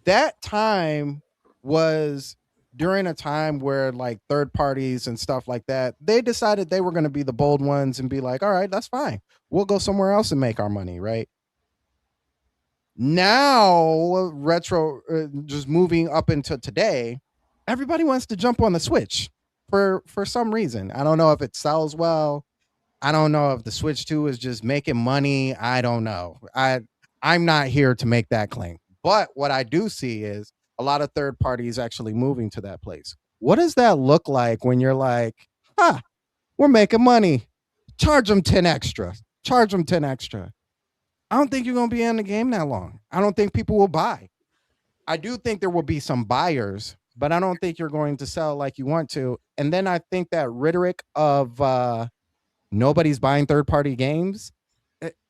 H: That time was during a time where like third parties and stuff like that, they decided they were going to be the bold ones and be like, all right, that's fine. We'll go somewhere else and make our money, right? Now, retro, just moving up into today, everybody wants to jump on the Switch for some reason. I don't know if it sells well. I don't know if the Switch 2 is just making money. I don't know. I'm not here to make that claim. But what I do see is a lot of third parties actually moving to that place. What does that look like when you're like, we're making money. Charge them 10 extra. I don't think you're going to be in the game that long. I don't think people will buy. I do think there will be some buyers, but I don't think you're going to sell like you want to. And then I think that rhetoric of nobody's buying third-party games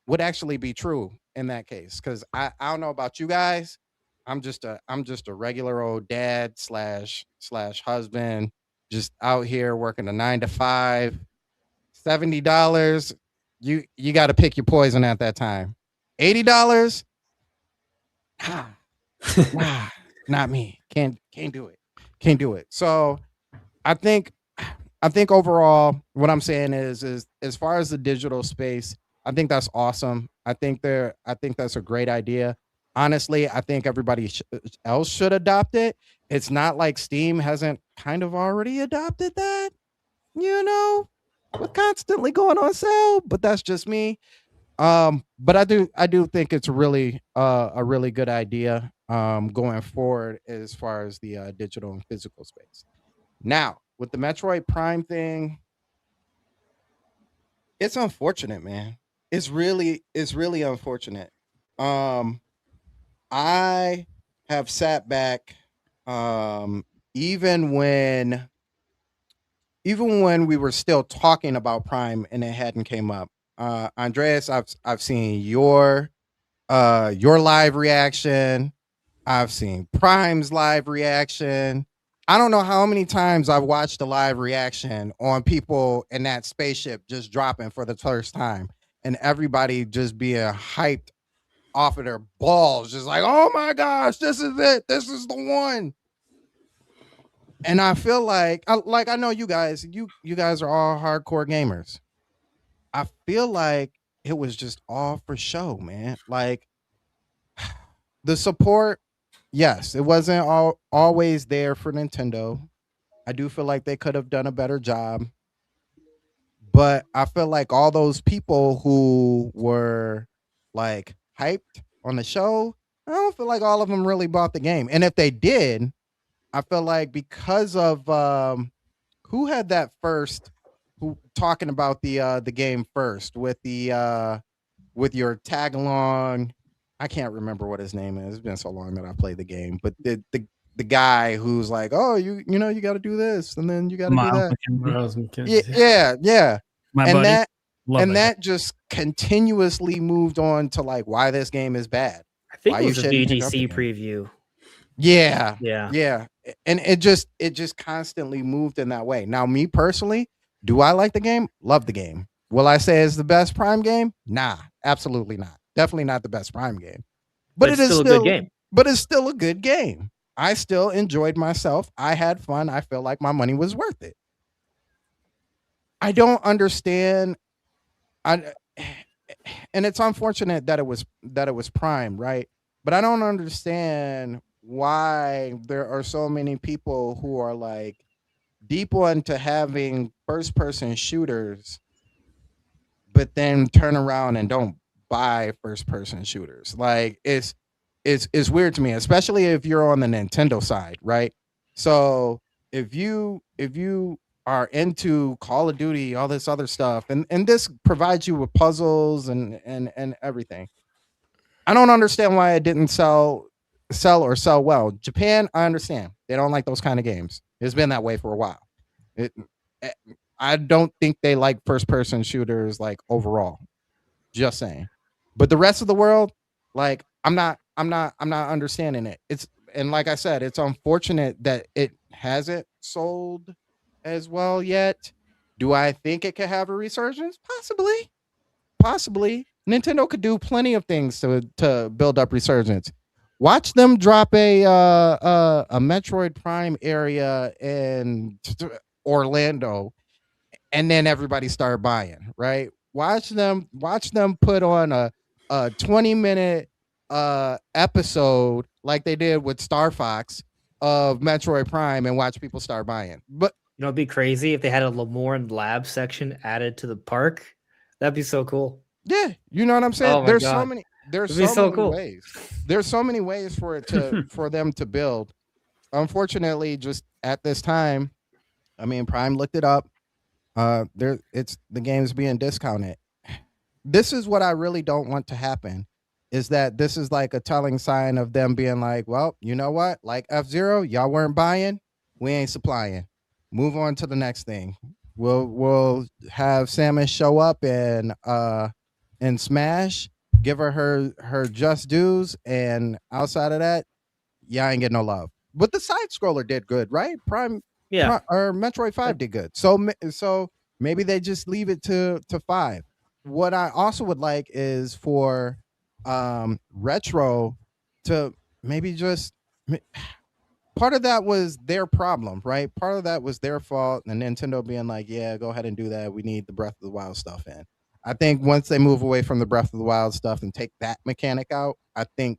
H: would actually be true in that case. Because I don't know about you guys. I'm just a regular old dad slash husband, just out here working a 9-to-5, $70. You got to pick your poison at that time. $80. Not me. Can't do it. So I think overall what I'm saying is as far as the digital space, I think that's awesome. I think that's a great idea. Honestly, I think everybody else should adopt it. It's not like Steam hasn't kind of already adopted that, we're constantly going on sale, but that's just me. But I do think it's really a really good idea going forward as far as the digital and physical space. Now, with the Metroid Prime thing, it's unfortunate, man. It's really unfortunate. I have sat back even when we were still talking about Prime and it hadn't came up. Andreas, I've seen your live reaction. I've seen Prime's live reaction. I don't know how many times I've watched a live reaction on people in that spaceship just dropping for the first time and everybody just being hyped off of their balls, just like, oh my gosh, this is it. This is the one. And I feel like I know you guys, you guys are all hardcore gamers. I feel like it was just all for show, man. Like the support, yes, it wasn't always there for Nintendo. I do feel like they could have done a better job. But I feel like all those people who were like hyped on the show, I don't feel like all of them really bought the game. And if they did, I feel like because of who had that first, who talking about the game first with with your tag along. I can't remember what his name is. It's been so long that I played the game, but the guy who's like, oh, you got to do this and then you got to do that. Yeah. That just continuously moved on to like why this game is bad.
D: I think it was a VGC preview.
H: Yeah.
D: Yeah.
H: Yeah. And it just constantly moved in that way. Now, me personally, do I like the game? Love the game. Will I say it's the best Prime game? Nah, absolutely not. Definitely not the best Prime game. But
D: it's
H: it is
D: still a good game.
H: But it's still a good game. I still enjoyed myself. I had fun. I feel like my money was worth it. I don't understand. And it's unfortunate that it was Prime, right? But I don't understand why there are so many people who are like deep into having first person shooters, but then turn around and don't buy first person shooters. Like it's weird to me, especially if you're on the Nintendo side, right? So if you are into Call of Duty, all this other stuff, and this provides you with puzzles and everything. I don't understand why it didn't sell well. Japan, I understand. They don't like those kind of games. It's been that way for a while. I don't think they like first person shooters like overall. Just saying. But the rest of the world, like I'm not understanding it. And like I said, it's unfortunate that it hasn't sold as well yet. Do I think it could have a resurgence? Possibly. Nintendo could do plenty of things to build up resurgence. Watch them drop a Metroid Prime area in Orlando, and then everybody start buying, right? Watch them put on a 20-minute episode like they did with Star Fox of Metroid Prime, and watch people start buying. But
D: it'd be crazy if they had a Lemoore Lab section added to the park. That'd be so cool.
H: Yeah, you know what I'm saying?
D: Oh
H: There's
D: God.
H: so many
D: Cool.
H: ways. There's so many ways for it to for them to build. Unfortunately, just at this time, I mean, Prime looked it up. The game's being discounted. This is what I really don't want to happen, is that this is like a telling sign of them being like, well, you know what? Like F-Zero, y'all weren't buying, we ain't supplying. Move on to the next thing. We'll have Samus show up and Smash, give her just dues, and outside of that, y'all ain't getting no love. But the side scroller did good, right? Or Metroid 5 did good. So maybe they just leave it to 5. What I also would like is for Retro to maybe just part of that was their problem, right? Part of that was their fault, and Nintendo being like, yeah, go ahead and do that. We need the Breath of the Wild stuff in. I think once they move away from the Breath of the Wild stuff and take that mechanic out, I think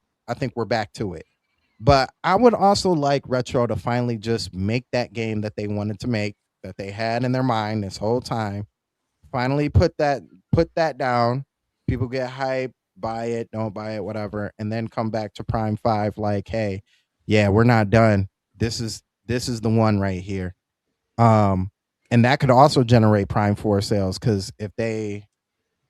H: we're back to it. But I would also like Retro to finally just make that game that they wanted to make, that they had in their mind this whole time. Finally put that down. People get hyped, buy it, don't buy it, whatever, and then come back to Prime 5 like, hey, yeah, we're not done. This is the one right here. And that could also generate Prime 4 sales, because if they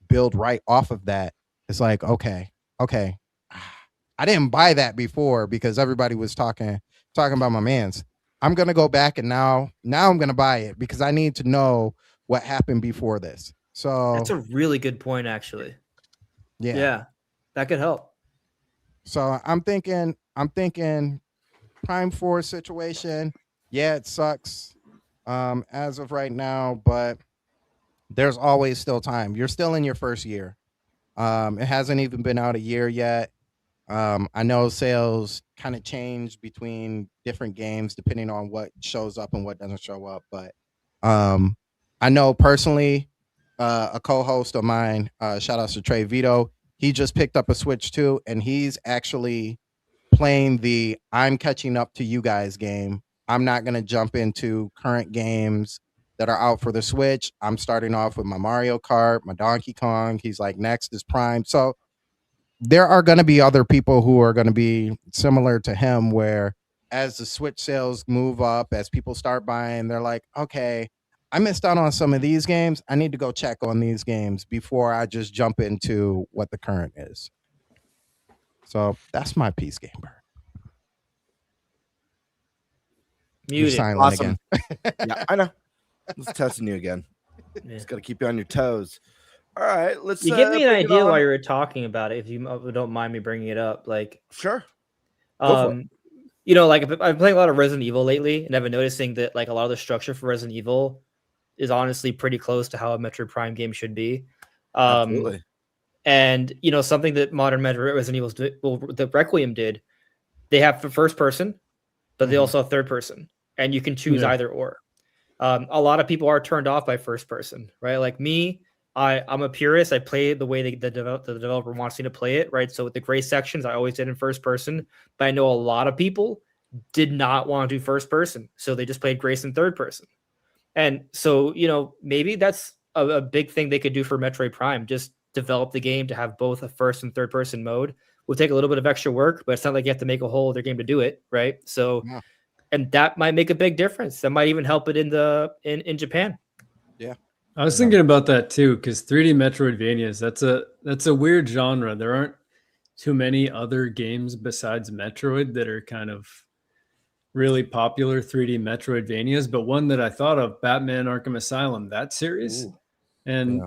H: build right off of that, it's like, okay. I didn't buy that before because everybody was talking about my mans. I'm gonna go back and now I'm gonna buy it because I need to know what happened before this. So
D: that's a really good point, actually. Yeah, that could help.
H: So I'm thinking Prime 4 situation. Yeah, it sucks as of right now, but there's always still time. You're still in your first year. It hasn't even been out a year yet. I know sales kind of change between different games depending on what shows up and what doesn't show up. But I know personally, a co-host of mine, shout out to Trey Vito, he just picked up a Switch 2, and he's actually playing the I'm catching up to you guys game. I'm not going to jump into current games that are out for the Switch. I'm starting off with my Mario Kart, my Donkey Kong. He's like, next is Prime. So there are going to be other people who are going to be similar to him, where as the Switch sales move up, as people start buying, they're like, okay, I missed out on some of these games. I need to go check on these games before I just jump into what the current is. So that's my piece, Gamer. You're silent
E: awesome.
H: again.
E: Yeah, I know. Just testing you again. Just got to keep you on your toes. All right, let's.
D: You give me an idea while you were talking about it, if you don't mind me bringing it up. Like,
E: sure. Go for it.
D: you know, like I've been playing a lot of Resident Evil lately, and I've been noticing that like a lot of the structure for Resident Evil is honestly pretty close to how a Metroid Prime game should be.
E: Absolutely.
D: And you know, something that modern Resident Evil the Requiem did, they have the first person, but they also have third person, and you can choose either or. A lot of people are turned off by first person, right? Like me, I'm a purist. I play it the way the developer wants me to play it, right? So with the gray sections, I always did in first person, but I know a lot of people did not want to do first person, so they just played Grace in third person. And so, you know, maybe that's a big thing they could do for Metroid Prime. Just develop the game to have both a first and third person mode. Will take a little bit of extra work, but it's not like you have to make a whole other game to do it, right? So, and that might make a big difference. That might even help it in Japan.
H: Yeah,
G: I was thinking about that too, because 3D Metroidvanias, that's a weird genre. There aren't too many other games besides Metroid that are kind of really popular 3D Metroidvanias, but one that I thought of, Batman Arkham Asylum, that series. And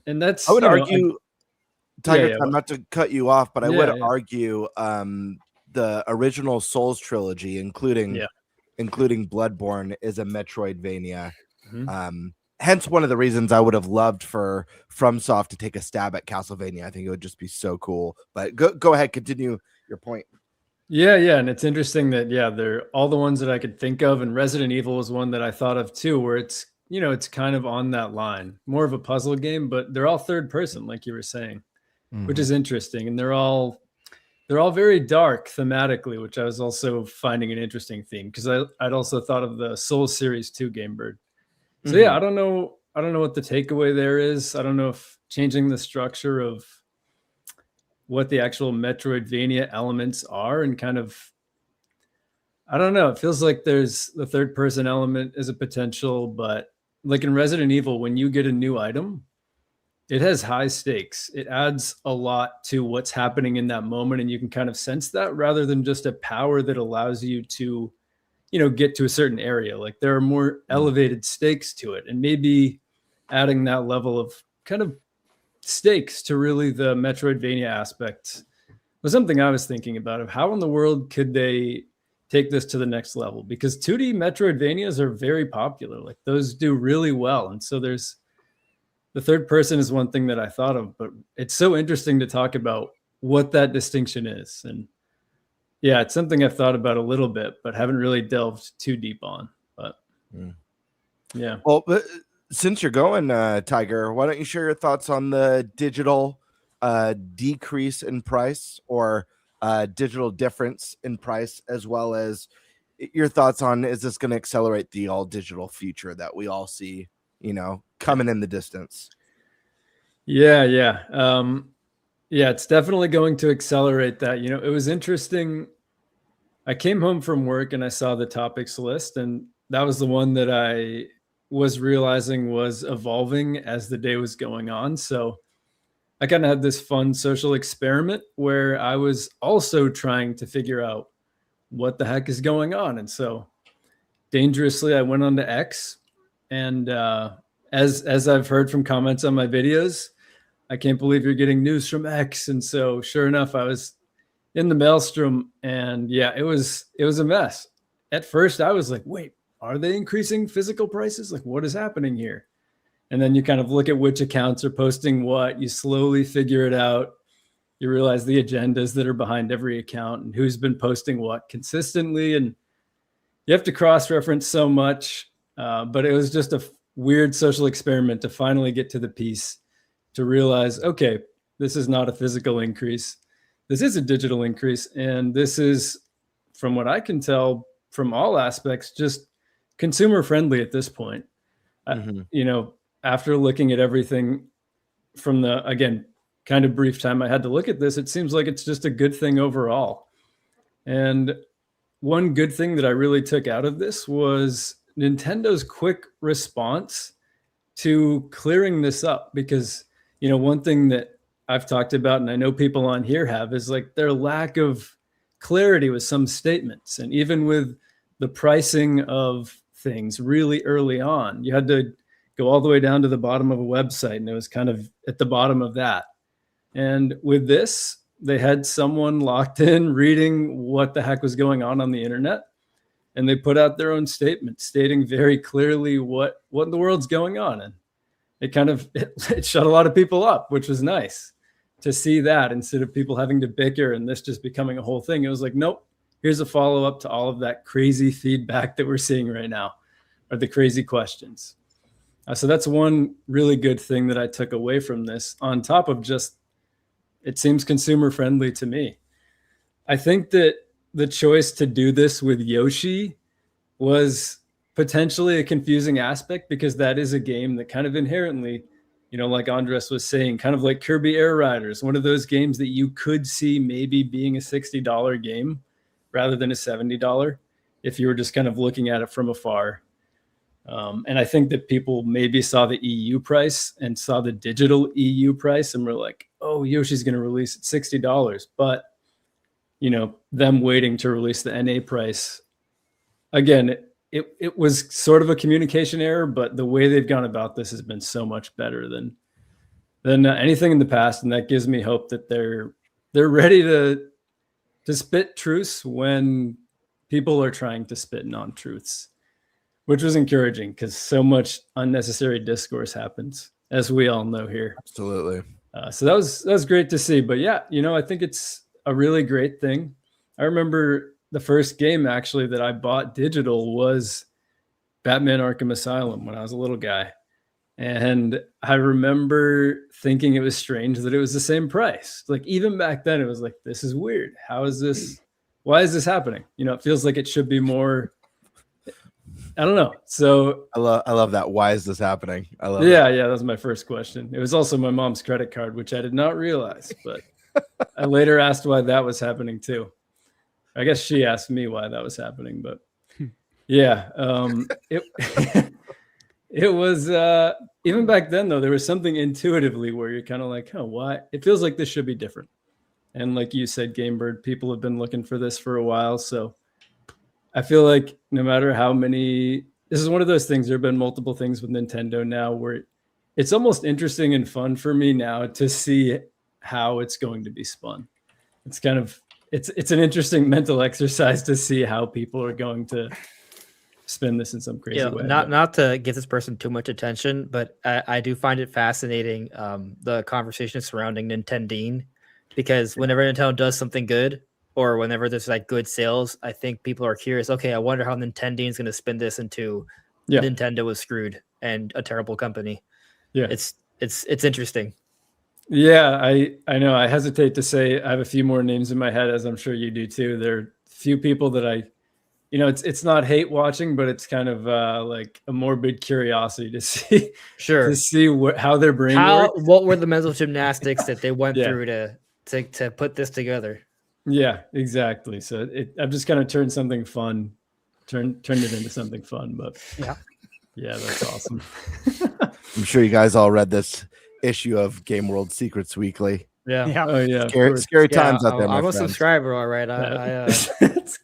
G: that's,
E: I would argue, Tiger,
G: I'm
E: not to cut you off, but I would argue the original Souls trilogy, including Bloodborne, is a Metroidvania. Hence one of the reasons I would have loved for FromSoft to take a stab at Castlevania. I think it would just be so cool. But go ahead, continue your point.
G: Yeah, and it's interesting that they're all the ones that I could think of, and Resident Evil was one that I thought of too, where it's, you know, it's kind of on that line, more of a puzzle game, but they're all third person, like you were saying, which is interesting, and they're all very dark thematically, which I was also finding an interesting theme, because I'd also thought of the Souls series too, Gamebird. So I don't know what the takeaway there is. I don't know if changing the structure of what the actual Metroidvania elements are, and kind of, I don't know, it feels like there's the third person element is a potential, but like in Resident Evil, when you get a new item, it has high stakes. It adds a lot to what's happening in that moment, and you can kind of sense that, rather than just a power that allows you to, you know, get to a certain area. Like there are more elevated stakes to it, and maybe adding that level of kind of stakes to really the Metroidvania aspect was something I was thinking about, of how in the world could they take this to the next level, because 2D Metroidvanias are very popular. Like those do really well. And so there's the third person is one thing that I thought of, but it's so interesting to talk about what that distinction is. And yeah, it's something I've thought about a little bit, but haven't really delved too deep on. But yeah.
E: Well, since you're going, Tiger, why don't you share your thoughts on the digital decrease in price, or digital difference in price, as well as your thoughts on, is this going to accelerate the all digital future that we all see, you know, coming in the distance?
G: Yeah, it's definitely going to accelerate that. You know, it was interesting. I came home from work and I saw the topics list, and that was the one that I was realizing was evolving as the day was going on. So I kind of had this fun social experiment where I was also trying to figure out what the heck is going on. And so dangerously, I went on to X, and as I've heard from comments on my videos, I can't believe you're getting news from X. And so sure enough, I was in the maelstrom, and it was a mess. At first I was like, wait, are they increasing physical prices? Like, what is happening here? And then you kind of look at which accounts are posting what, you slowly figure it out. You realize the agendas that are behind every account and who's been posting what consistently. And you have to cross-reference so much, but it was just a weird social experiment to finally get to the piece to realize, okay, this is not a physical increase. This is a digital increase. And this is, from what I can tell, from all aspects, just consumer friendly at this point. You know, after looking at everything from the, again, kind of brief time I had to look at this, it seems like it's just a good thing overall. And one good thing that I really took out of this was Nintendo's quick response to clearing this up, because, you know, one thing that I've talked about, and I know people on here have, is like their lack of clarity with some statements. And even with the pricing of things really early on, you had to go all the way down to the bottom of a website, and it was kind of at the bottom of that. And with this, they had someone locked in reading what the heck was going on the internet. And they put out their own statement stating very clearly what in the world's going on. And it kind of, it shut a lot of people up, which was nice to see that instead of people having to bicker and this just becoming a whole thing. It was like, nope, here's a follow-up to all of that crazy feedback that we're seeing right now, or the crazy questions. So that's one really good thing that I took away from this, on top of just, it seems consumer friendly to me. I think that the choice to do this with Yoshi was potentially a confusing aspect, because that is a game that kind of inherently, like Andres was saying, kind of like Kirby Air Riders, one of those games that you could see maybe being a $60 game rather than a $70 if you were just kind of looking at it from afar. And I think that people maybe saw the EU price and saw the digital EU price and were like, oh, Yoshi's going to release at $60. But, them waiting to release the NA price, again, it was sort of a communication error, but the way they've gone about this has been so much better than anything in the past. And that gives me hope that they're ready to spit truths when people are trying to spit non-truths, which was encouraging because so much unnecessary discourse happens, as we all know here.
E: Absolutely.
G: So that was great to see. But yeah, I think it's a really great thing. I remember the first game actually that I bought digital was Batman Arkham Asylum when I was a little guy. And I remember thinking it was strange that it was the same price. Like even back then it was like, this is weird. How is this? Why is this happening? It feels like it should be more. I don't know. So
E: I love that. Why is this happening? I love
G: Yeah, that was my first question. It was also my mom's credit card, which I did not realize, but I later asked why that was happening too. I guess she asked me why that was happening, but yeah, it was even back then though, there was something intuitively where you're kind of like, oh, why? It feels like this should be different. And like you said, GameBird, people have been looking for this for a while. So I feel like no matter how many, this is one of those things, there have been multiple things with Nintendo now where it's almost interesting and fun for me now to see how it's going to be spun. It's kind of, it's an interesting mental exercise to see how people are going to spin this in some crazy way.
D: Not to give this person too much attention, but I do find it fascinating, the conversation surrounding Nintendine, because whenever Nintendo does something good, or whenever there's like good sales, I think people are curious. Okay, I wonder how Nintendine is going to spin this into Nintendo was screwed and a terrible company. Yeah, it's interesting.
G: Yeah, I know. I hesitate to say I have a few more names in my head, as I'm sure you do too. There are few people that I, it's not hate watching, but it's kind of like a morbid curiosity to see, to see how their brain works.
D: What were the mental gymnastics that they went through to put this together?
G: Yeah, exactly. So I've just kind of turned something fun, turned it into something fun. But yeah, that's awesome.
E: I'm sure you guys all read this issue of Game World Secrets Weekly.
D: Yeah.
G: Oh yeah.
E: Scary times out there.
D: I'm a subscriber, all right. I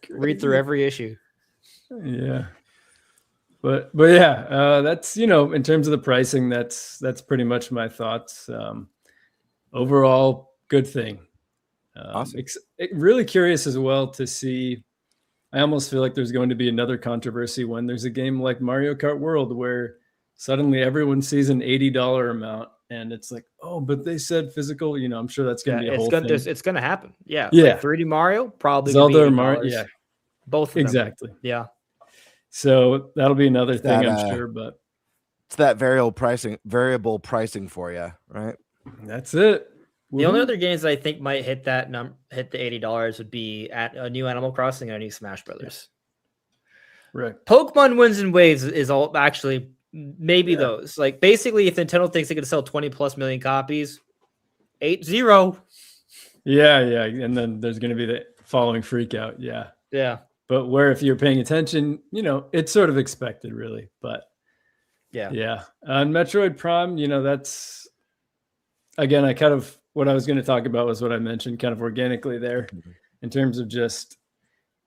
D: read through every issue.
G: Yeah. But yeah, that's in terms of the pricing, that's pretty much my thoughts. Overall, good thing.
E: Awesome.
G: Really curious as well to see. I almost feel like there's going to be another controversy when there's a game like Mario Kart World where suddenly everyone sees an $80 amount and it's like, oh, but they said physical. I'm sure that's going to be a whole thing.
D: It's going to happen. Yeah.
G: Yeah.
D: Like 3D Mario, probably.
G: Zelda or Mario. Yeah.
D: Both of them.
G: Exactly.
D: Yeah.
G: So that'll be another thing, I'm sure. But
E: it's that variable pricing for you, right?
G: That's it.
D: The only other games that I think might hit the $80 would be at a new Animal Crossing and a new Smash Brothers.
G: Right.
D: Pokemon Winds and Waves is all actually maybe those. Like basically, if Nintendo thinks they could sell 20+ million copies, 8-0.
G: Yeah, and then there's going to be the following freak out. Yeah. But where if you're paying attention, it's sort of expected, really. But yeah. On Metroid Prime, that's again, I kind of. What I was going to talk about was what I mentioned kind of organically there in terms of just,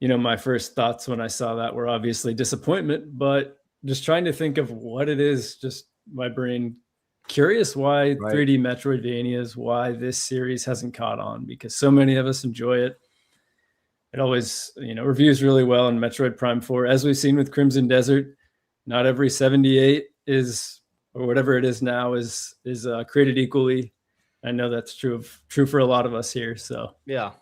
G: my first thoughts when I saw that were obviously disappointment, but just trying to think of what it is, just my brain curious why
E: Right.
G: 3D Metroidvanias, why this series hasn't caught on, because so many of us enjoy it. It always, reviews really well in Metroid Prime 4. As we've seen with Crimson Desert, not every 78 is, or whatever it is now, is created equally. I know that's true for a lot of us here. So
D: Yeah.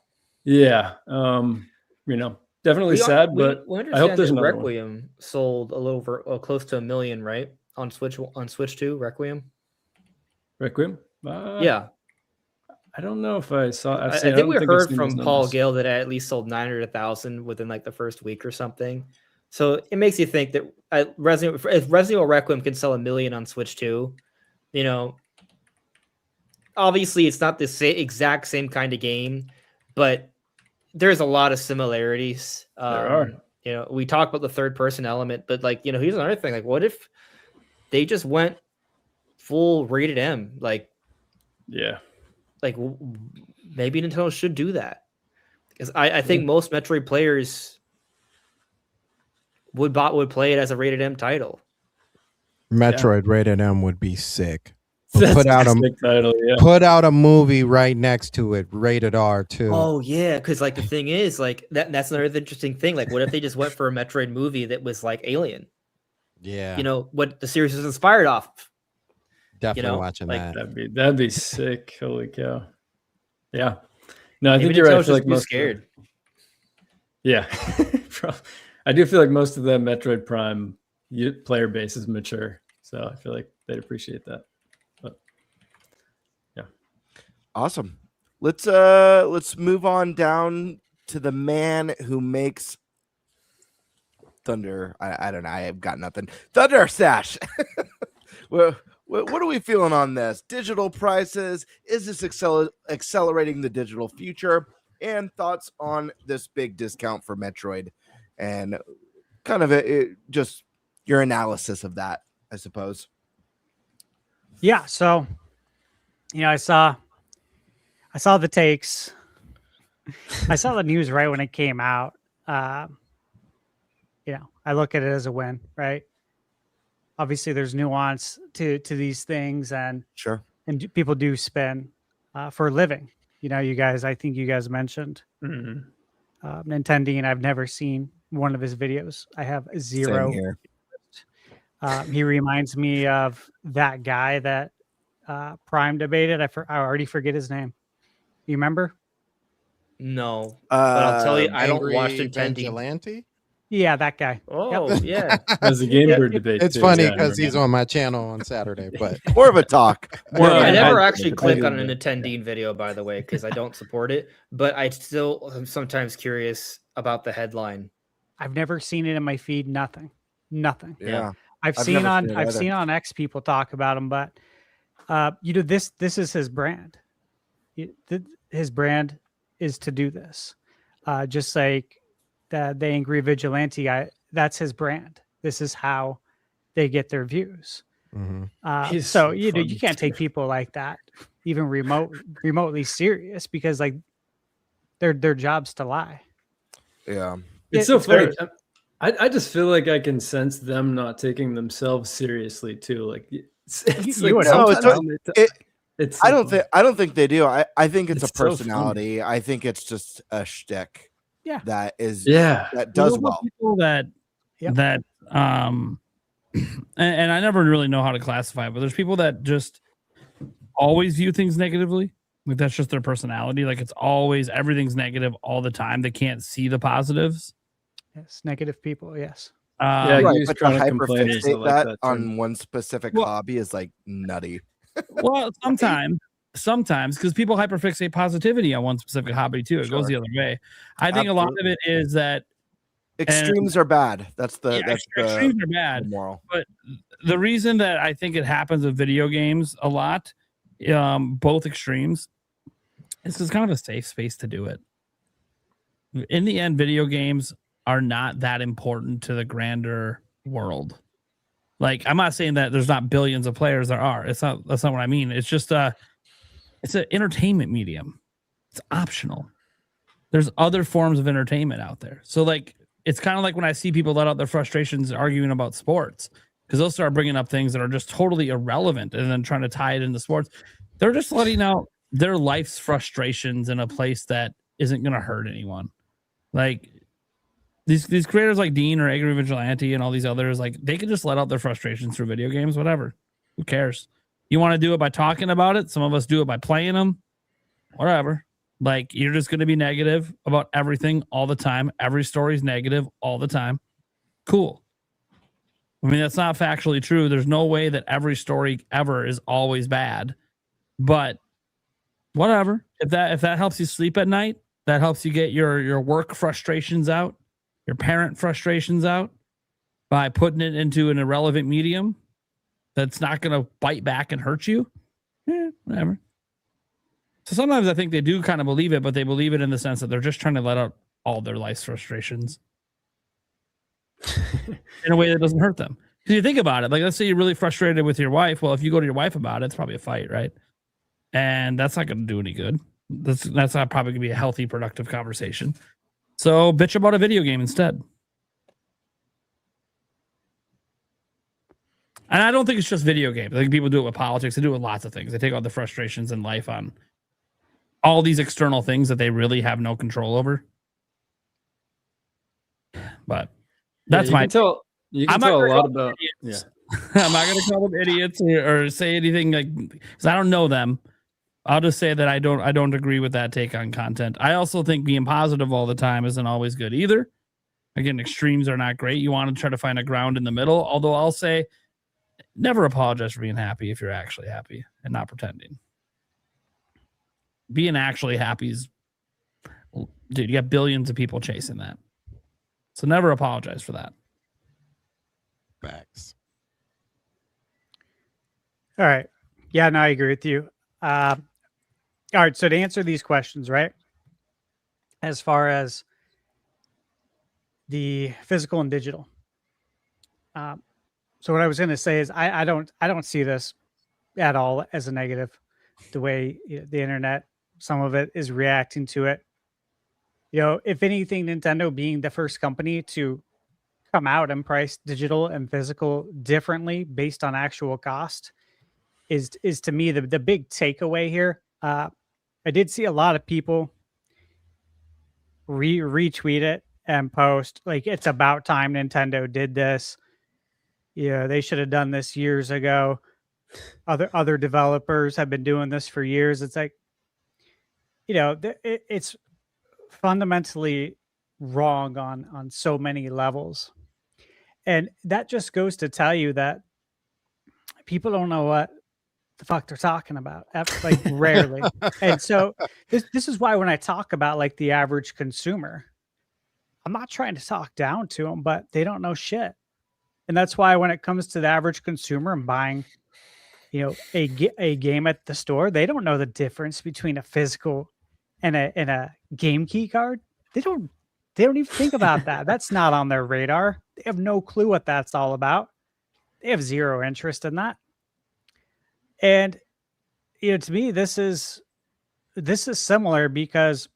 G: Definitely sad, but
D: we
G: I hope there's
D: that
G: another one.
D: Requiem sold a little over close to 1 million, right? On Switch 2, Requiem.
G: Requiem?
D: Yeah.
G: I don't know if I saw.
D: I think we heard from Paul Gale that it at least sold 900 to 1,000 within like the first week or something. So it makes you think that if Resident Evil Requiem can sell 1 million on Switch 2, obviously it's not the exact same kind of game, but there's a lot of similarities.
G: There are.
D: We talk about the third person element, but here's another thing. Like, what if they just went full rated M? Like, maybe Nintendo should do that, because I think most Metroid players would play it as a rated M title.
H: Metroid rated M would be sick.
G: That's
H: Put out
G: a
H: a
G: sick title, yeah.
H: Put out a movie right next to it, rated R too.
D: Oh yeah, because the thing is that's another interesting thing. Like, what if they just went for a Metroid movie that was like Alien?
H: Yeah,
D: what the series was inspired off of.
H: Definitely watching that.
G: That'd be sick. Holy cow! Yeah. No, I
D: Maybe
G: think you're right. I feel
D: Nintendo's
G: like most
D: scared.
G: Yeah, I do feel like most of the Metroid Prime player base is mature, so I feel like they'd appreciate that. But yeah,
E: Awesome. Let's move on down to the man who makes Thunder. I don't know. I have got nothing. ThunderStash. Well, what are we feeling on this? Digital prices? Is this accelerating the digital future? And thoughts on this big discount for Metroid, and kind of just your analysis of that, I suppose.
I: Yeah, so I saw the takes. I saw the news right when it came out. I look at it as a win, right? Obviously, there's nuance to these things, and
E: Sure.
I: And people do spend for a living. I think you guys mentioned Nintendo, and I've never seen one of his videos. I have zero.
E: Same here.
I: He reminds me of that guy that Prime debated. I already forget his name. You remember?
D: No, but I'll tell you, I don't watch Nintendo.
H: Vigilante?
I: Yeah, that guy.
D: Oh, yeah.
G: There's a Game Bird debate.
H: It's
G: too,
H: funny
G: yeah,
H: because he's on my channel on Saturday, but
E: More of a talk.
D: I never actually click on a Nintendo video, by the way, because I don't support it. But I still am sometimes curious about the headline.
I: I've never seen it in my feed. Nothing.
E: Yeah.
I: I've seen on X people talk about him, but this is his brand. His brand is to do this, just like the Angry Vigilante guy. That's his brand. This is how they get their views. So you can't take people like that even remotely serious, because their job's to lie.
E: Yeah.
G: It's so funny. I just feel like I can sense them not taking themselves seriously too. Like it's
I: You would
E: hope
G: it's
E: I don't think they do. I think it's a
G: It's so
E: personality. I think it's just a shtick.
I: Yeah.
E: That
F: You
E: does
F: know
E: well.
F: People that and I never really know how to classify it, but there's people that just always view things negatively. Like, that's just their personality. Like, it's always everything's negative all the time. They can't see the positives.
I: Yes, negative people. Yes.
G: Yeah,
E: Right,
G: use
E: but to
G: chronic complainers, I
E: hyperfixate
G: like
E: that
G: that
E: on
G: term.
E: one specific
F: Well-
E: hobby is like nutty.
F: Well, sometimes because people hyperfixate positivity on one specific hobby too. It goes the other way. I think a lot of it is that
E: Extremes are bad. That's the
F: extremes are bad.
E: moral.
F: But the reason that I think it happens with video games a lot, both extremes, is it's kind of a safe space to do it. In the end, video games are not that important to the grander world. Like, I'm not saying that there's not billions of players. There are. That's not what I mean. It's just it's an entertainment medium. It's optional. There's other forms of entertainment out there. So, like, it's kind of like when I see people let out their frustrations arguing about sports. because they'll start bringing up things that are just totally irrelevant and then trying to tie it into sports. They're just letting out their life's frustrations in a place that isn't going to hurt anyone. Like these creators like Dean or Angry Vigilante and all these others, like they can just let out their frustrations through video games, whatever. Who cares? You want to do it by talking about it? Some of us do it by playing them, whatever. Like you're just going to be negative about everything all the time. Every story is negative all the time. Cool. I mean, that's not factually true. There's no way that every story ever is always bad, but whatever. If that helps you sleep at night, that helps you get your work frustrations out, your parent frustrations out by putting it into an irrelevant medium that's not going to bite back and hurt you. Whatever. So sometimes I think they do kind of believe it, but they believe it in the sense that they're just trying to let out all their life's frustrations in a way that doesn't hurt them. Because you think about it, like let's say you're really frustrated with your wife. Well, if you go to your wife about it, it's probably a fight, right? And that's not going to do any good. That's not probably going to be a healthy, productive conversation. So bitch about a video game instead. And I don't think it's just video games. I think people do it with politics. They do it with lots of things. They take out the frustrations in life on all these external things that they really have no control over. But that's
G: you can tell a lot about. Yeah.
F: I'm not going to call them idiots or say anything like because I don't know them. I'll just say that I don't agree with that take on content. I also think being positive all the time isn't always good either. Again, extremes are not great. You want to try to find a ground in the middle. Although I'll say, never apologize for being happy if you're actually happy and not pretending. Being actually happy is, dude, you got billions of people chasing that. So never apologize for that.
H: Facts.
I: All right. Yeah, no, I agree with you. All right. So to answer these questions, right? As far as the physical and digital. So what I was going to say is I don't see this at all as a negative. The way the internet, some of it is reacting to it. If anything, Nintendo being the first company to come out and price digital and physical differently based on actual cost is to me the big takeaway here. I did see a lot of people retweet it and post like it's about time Nintendo did this. Yeah, they should have done this years ago. Other developers have been doing this for years. It's like, it's fundamentally wrong on so many levels. And that just goes to tell you that people don't know what the fuck they're talking about, like rarely. And so this is why when I talk about like the average consumer, I'm not trying to talk down to them, but they don't know shit. And that's why when it comes to the average consumer and buying, a game at the store, they don't know the difference between a physical and a game key card. They don't even think about that. That's not on their radar. They have no clue what that's all about. They have zero interest in that. And to me, this is similar because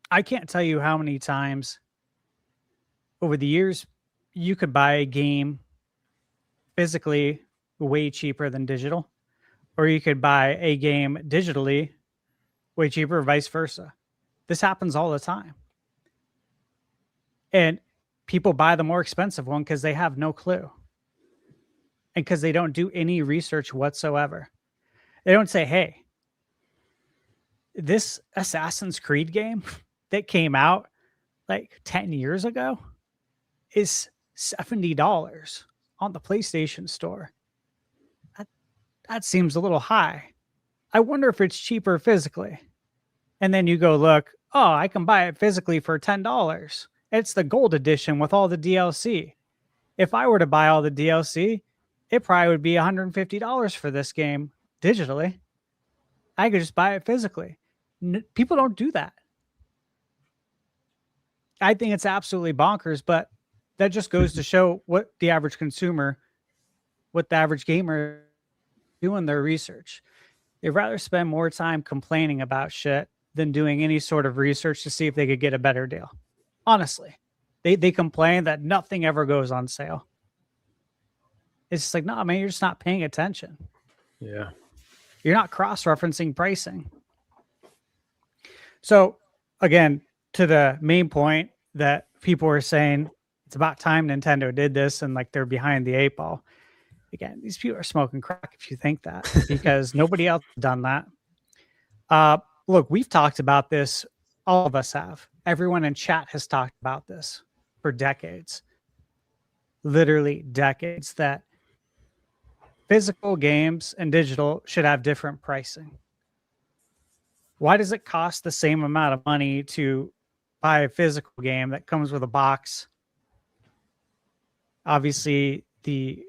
I: I can't tell you how many times over the years you could buy a game physically way cheaper than digital, or you could buy a game digitally way cheaper, vice versa. This happens all the time. And people buy the more expensive one because they have no clue. And because they don't do any research whatsoever. They don't say, hey, this Assassin's Creed game that came out like 10 years ago is $70 on the PlayStation Store. That seems a little high. I wonder if it's cheaper physically. And then you go look, oh, I can buy it physically for $10. It's the gold edition with all the DLC. If I were to buy all the DLC, it probably would be $150 for this game digitally. I could just buy it physically. People don't do that. I think it's absolutely bonkers, but that just goes to show what the average consumer, what the average gamer doing their research. They'd rather spend more time complaining about shit than doing any sort of research to see if they could get a better deal. Honestly, they complain that nothing ever goes on sale. It's just like, no, man, you're just not paying attention.
G: Yeah.
I: You're not cross-referencing pricing. So again, to the main point that people were saying, it's about time Nintendo did this and like they're behind the eight ball. Again, these people are smoking crack if you think that, because nobody else has done that. Look, we've talked about this. All of us have. Everyone in chat has talked about this for decades. Literally decades, that physical games and digital should have different pricing. Why does it cost the same amount of money to buy a physical game that comes with a box? Obviously, the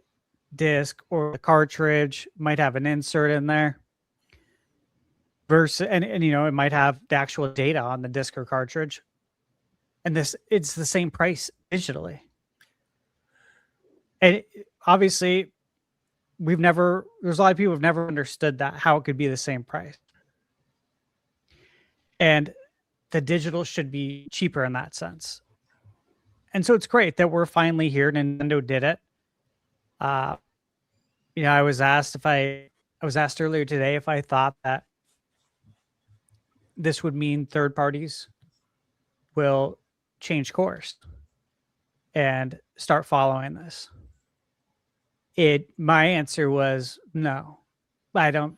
I: disc or the cartridge might have an insert in there. Versus, and you know, it might have the actual data on the disc or cartridge. And it's the same price digitally. And obviously, there's a lot of people who've never understood that, how it could be the same price. And the digital should be cheaper in that sense. And so it's great that we're finally here. Nintendo did it. You know, I was asked earlier today if I thought that this would mean third parties will change course and start following this. My answer was no. I don't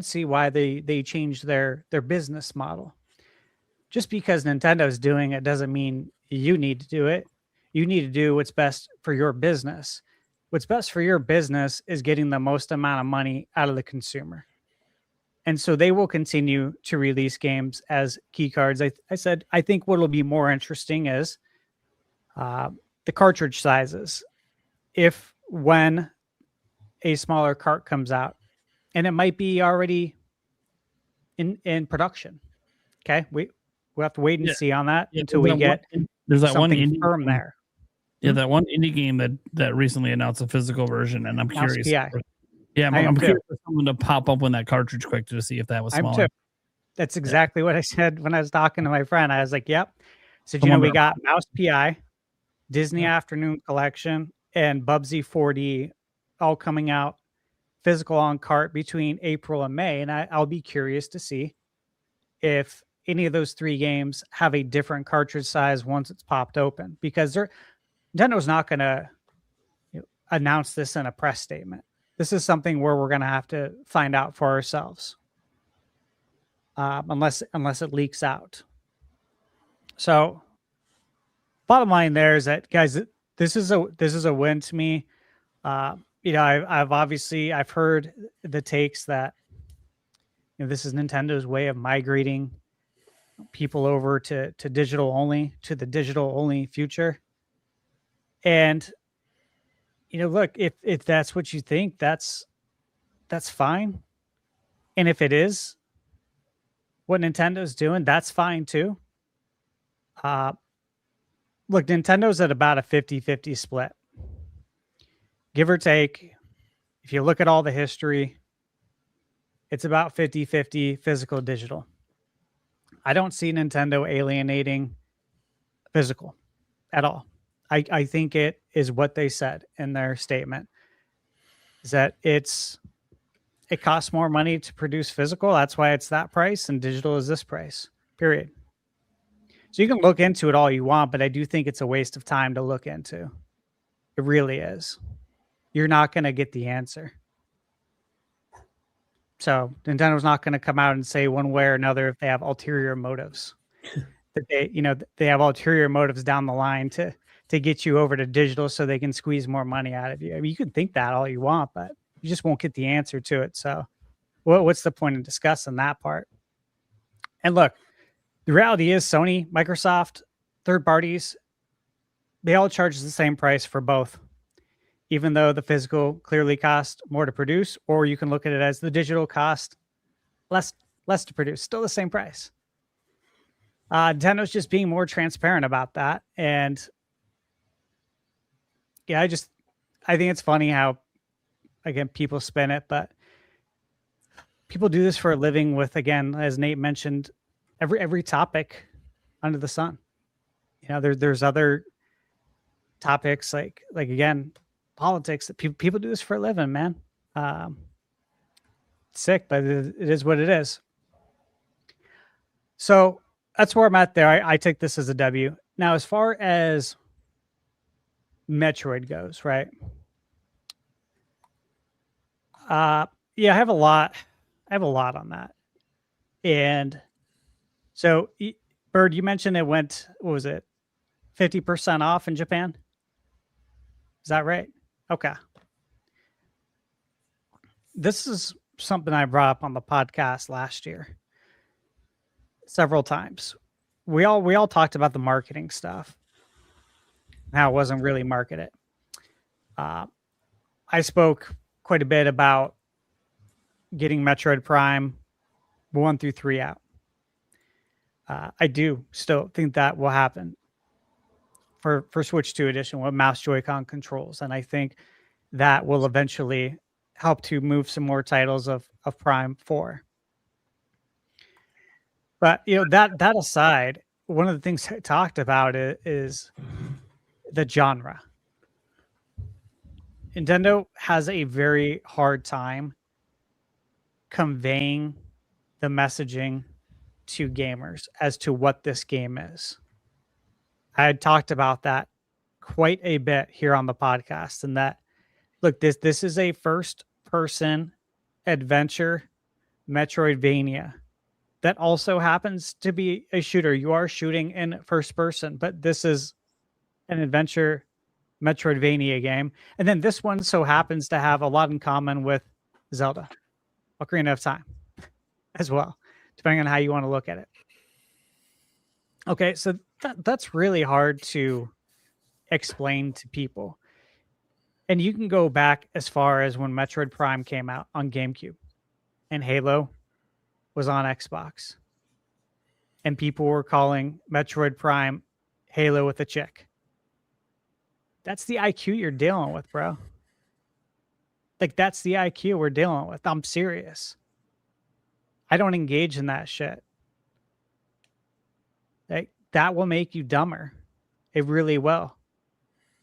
I: see why they changed their business model. Just because Nintendo's doing it doesn't mean you need to do it. You need to do what's best for your business. What's best for your business is getting the most amount of money out of the consumer. And so they will continue to release games as key cards. I said, I think what will be more interesting is the cartridge sizes. When a smaller cart comes out, and it might be already in production. Okay. We'll have to wait and see on that until we get
F: there's that one
I: something
F: indie
I: firm
F: game.
I: there.
F: Yeah, that one indie game that recently announced a physical version, and I'm curious.
I: PI.
F: Yeah, I'm
I: too.
F: curious for someone to pop up when that cartridge quick to see if that was
I: I'm
F: smaller.
I: too. That's exactly what I said when I was talking to my friend. I was like, yep. So,
F: I
I: you know, we
F: wonder-
I: got Mouse PI, Disney Afternoon Collection, and Bubsy 4D all coming out physical on cart between April and May. And I'll be curious to see if any of those three games have a different cartridge size once it's popped open, because Nintendo's not going to announce this in a press statement. This is something where we're going to have to find out for ourselves, unless it leaks out. So, bottom line there is that, guys, this is a win to me. You know, I've heard the takes that this is Nintendo's way of migrating people over to digital only, to the digital only future. And look, if that's what you think, that's fine. And if it is what Nintendo's doing, that's fine too. Look, Nintendo's at about a 50-50 split. Give or take. If you look at all the history, it's about 50-50 physical digital. I don't see Nintendo alienating physical at all. I think it is what they said in their statement, is that it costs more money to produce physical. That's why it's that price, and digital is this price, period. So you can look into it all you want, but I do think it's a waste of time to look into. It really is. You're not going to get the answer. So Nintendo's not going to come out and say one way or another if they have ulterior motives. That they have ulterior motives down the line to get you over to digital so they can squeeze more money out of you. I mean, you can think that all you want, but you just won't get the answer to it. So what's the point in discussing that part? And look, the reality is Sony, Microsoft, third parties, they all charge the same price for both, even though the physical clearly cost more to produce, or you can look at it as the digital cost less to produce, still the same price. Nintendo's just being more transparent about that. And yeah, I think it's funny how, again, people spin it, but people do this for a living with, again, as Nate mentioned, every topic under the sun. There's other topics like again, politics that people do this for a living, man. Sick, but it is what it is. So that's where I'm at there. I take this as a W. Now, as far as Metroid goes, right? Yeah, I have a lot on that. And so, Bird, you mentioned it went, what was it, 50% off in Japan? Is that right? Okay. This is something I brought up on the podcast last year several times. We all talked about the marketing stuff, how it wasn't really marketed. I spoke quite a bit about getting Metroid Prime 1 through 3 out. I do still think that will happen for Switch 2 edition with mouse Joy-Con controls, and I think that will eventually help to move some more titles of Prime 4. But that aside, one of the things I talked about is the genre. Nintendo has a very hard time conveying the messaging to gamers as to what this game is. I had talked about that quite a bit here on the podcast, and that, look, this is a first-person adventure Metroidvania that also happens to be a shooter. You are shooting in first person, but this is an adventure Metroidvania game. And then this one so happens to have a lot in common with Zelda, Ocarina of Time as well, depending on how you want to look at it. Okay, so that's really hard to explain to people. And you can go back as far as when Metroid Prime came out on GameCube and Halo was on Xbox. And people were calling Metroid Prime Halo with a chick. That's the IQ you're dealing with, bro. Like, that's the IQ we're dealing with. I'm serious. I don't engage in that shit. Like, that will make you dumber. It really will.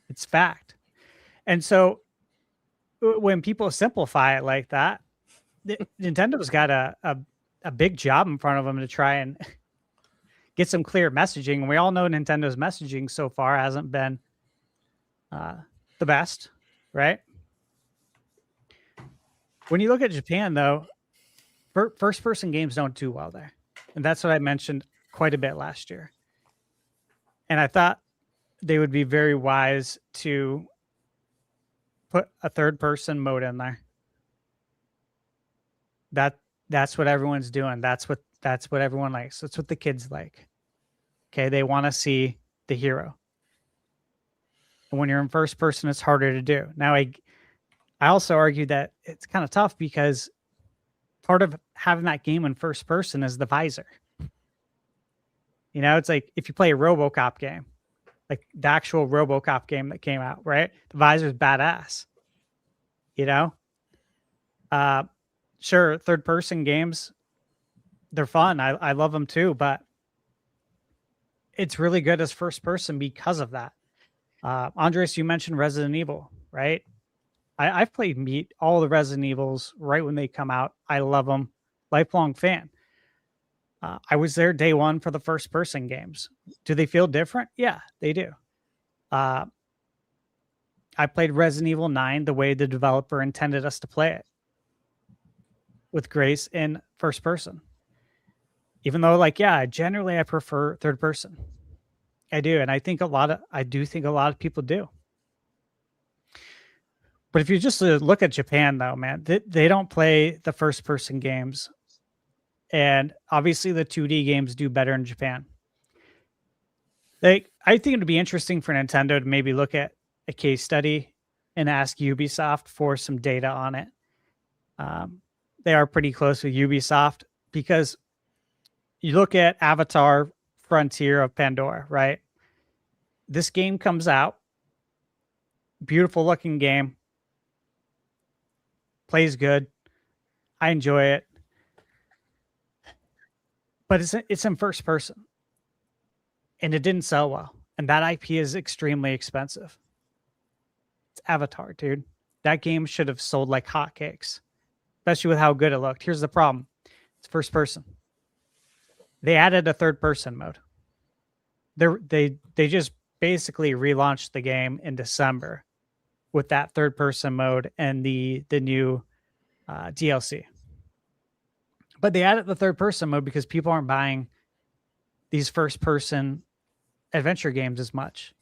I: It's fact. And so when people simplify it like that, Nintendo's got a big job in front of them to try and get some clear messaging. And we all know Nintendo's messaging so far hasn't been the best, right? When you look at Japan, though, first-person games don't do well there. And that's what I mentioned quite a bit last year. And I thought they would be very wise to put a third-person mode in there. That's what everyone's doing. That's what everyone likes. That's what the kids like. Okay, they want to see the hero. And when you're in first person, it's harder to do. Now, I also argue that it's kind of tough because part of having that game in first person is the visor. It's like if you play a RoboCop game, like the actual RoboCop game that came out, right? The visor's badass. Sure, third-person games, they're fun. I love them too, but it's really good as first-person because of that. Andres, you mentioned Resident Evil, right? I've played all the Resident Evils right when they come out. I love them. Lifelong fan. I was there day one for the first-person games. Do they feel different? Yeah, they do. I played Resident Evil 9 the way the developer intended us to play it, with grace in first person. Even though, generally I prefer third person. I do, and I think a lot of people do. But if you just look at Japan, though, man, they don't play the first person games, and obviously the 2D games do better in Japan. I think it'd be interesting for Nintendo to maybe look at a case study and ask Ubisoft for some data on it. They are pretty close with Ubisoft because you look at Avatar Frontier of Pandora, right? This game comes out, beautiful looking game, plays good. I enjoy it, but it's in first person, and it didn't sell well. And that IP is extremely expensive. It's Avatar, dude. That game should have sold like hotcakes, especially with how good it looked. Here's the problem. It's first person. They added a third person mode. They just basically relaunched the game in December with that third person mode and the new DLC. But they added the third person mode because people aren't buying these first person adventure games as much.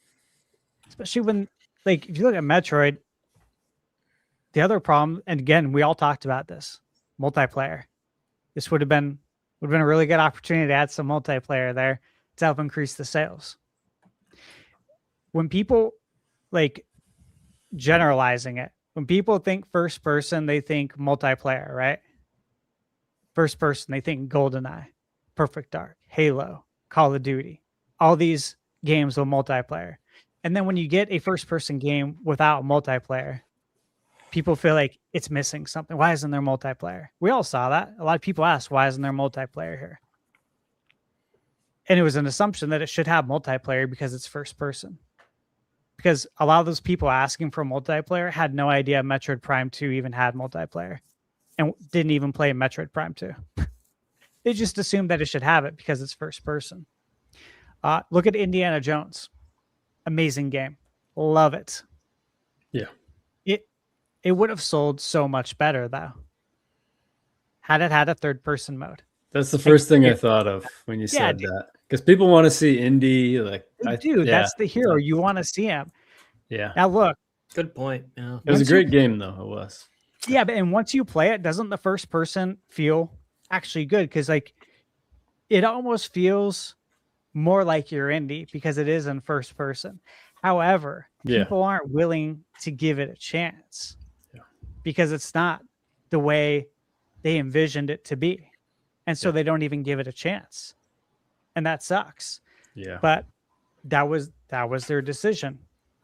I: Especially when, like, if you look at Metroid, the other problem, and again, we all talked about this, multiplayer. This would have been a really good opportunity to add some multiplayer there to help increase the sales. When people, like, generalizing it, when people think first person, they think multiplayer, right? First person, they think GoldenEye, Perfect Dark, Halo, Call of Duty, all these games with multiplayer. And then when you get a first person game without multiplayer, people feel like it's missing something. Why isn't there multiplayer? We all saw that. A lot of people asked, why isn't there multiplayer here? And it was an assumption that it should have multiplayer because it's first person. Because a lot of those people asking for multiplayer had no idea Metroid Prime 2 even had multiplayer and didn't even play Metroid Prime 2. They just assumed that it should have it because it's first person. Look at Indiana Jones. Amazing game. Love it.
G: Yeah.
I: It would have sold so much better, though, had it had a third person mode.
G: That's the first thing I thought of when you said that. Because people want to see Indy.
I: That's the hero. You want to see him.
G: Yeah.
I: Now, look.
D: Good point. Yeah.
G: It was a great game, though. It was.
I: Yeah, and once you play it, doesn't the first person feel actually good? Because, like, it almost feels more like you're Indy because it is in first person. However, people aren't willing to give it a chance because it's not the way they envisioned it to be. And so they don't even give it a chance. And that sucks.
G: Yeah.
I: But that was their decision.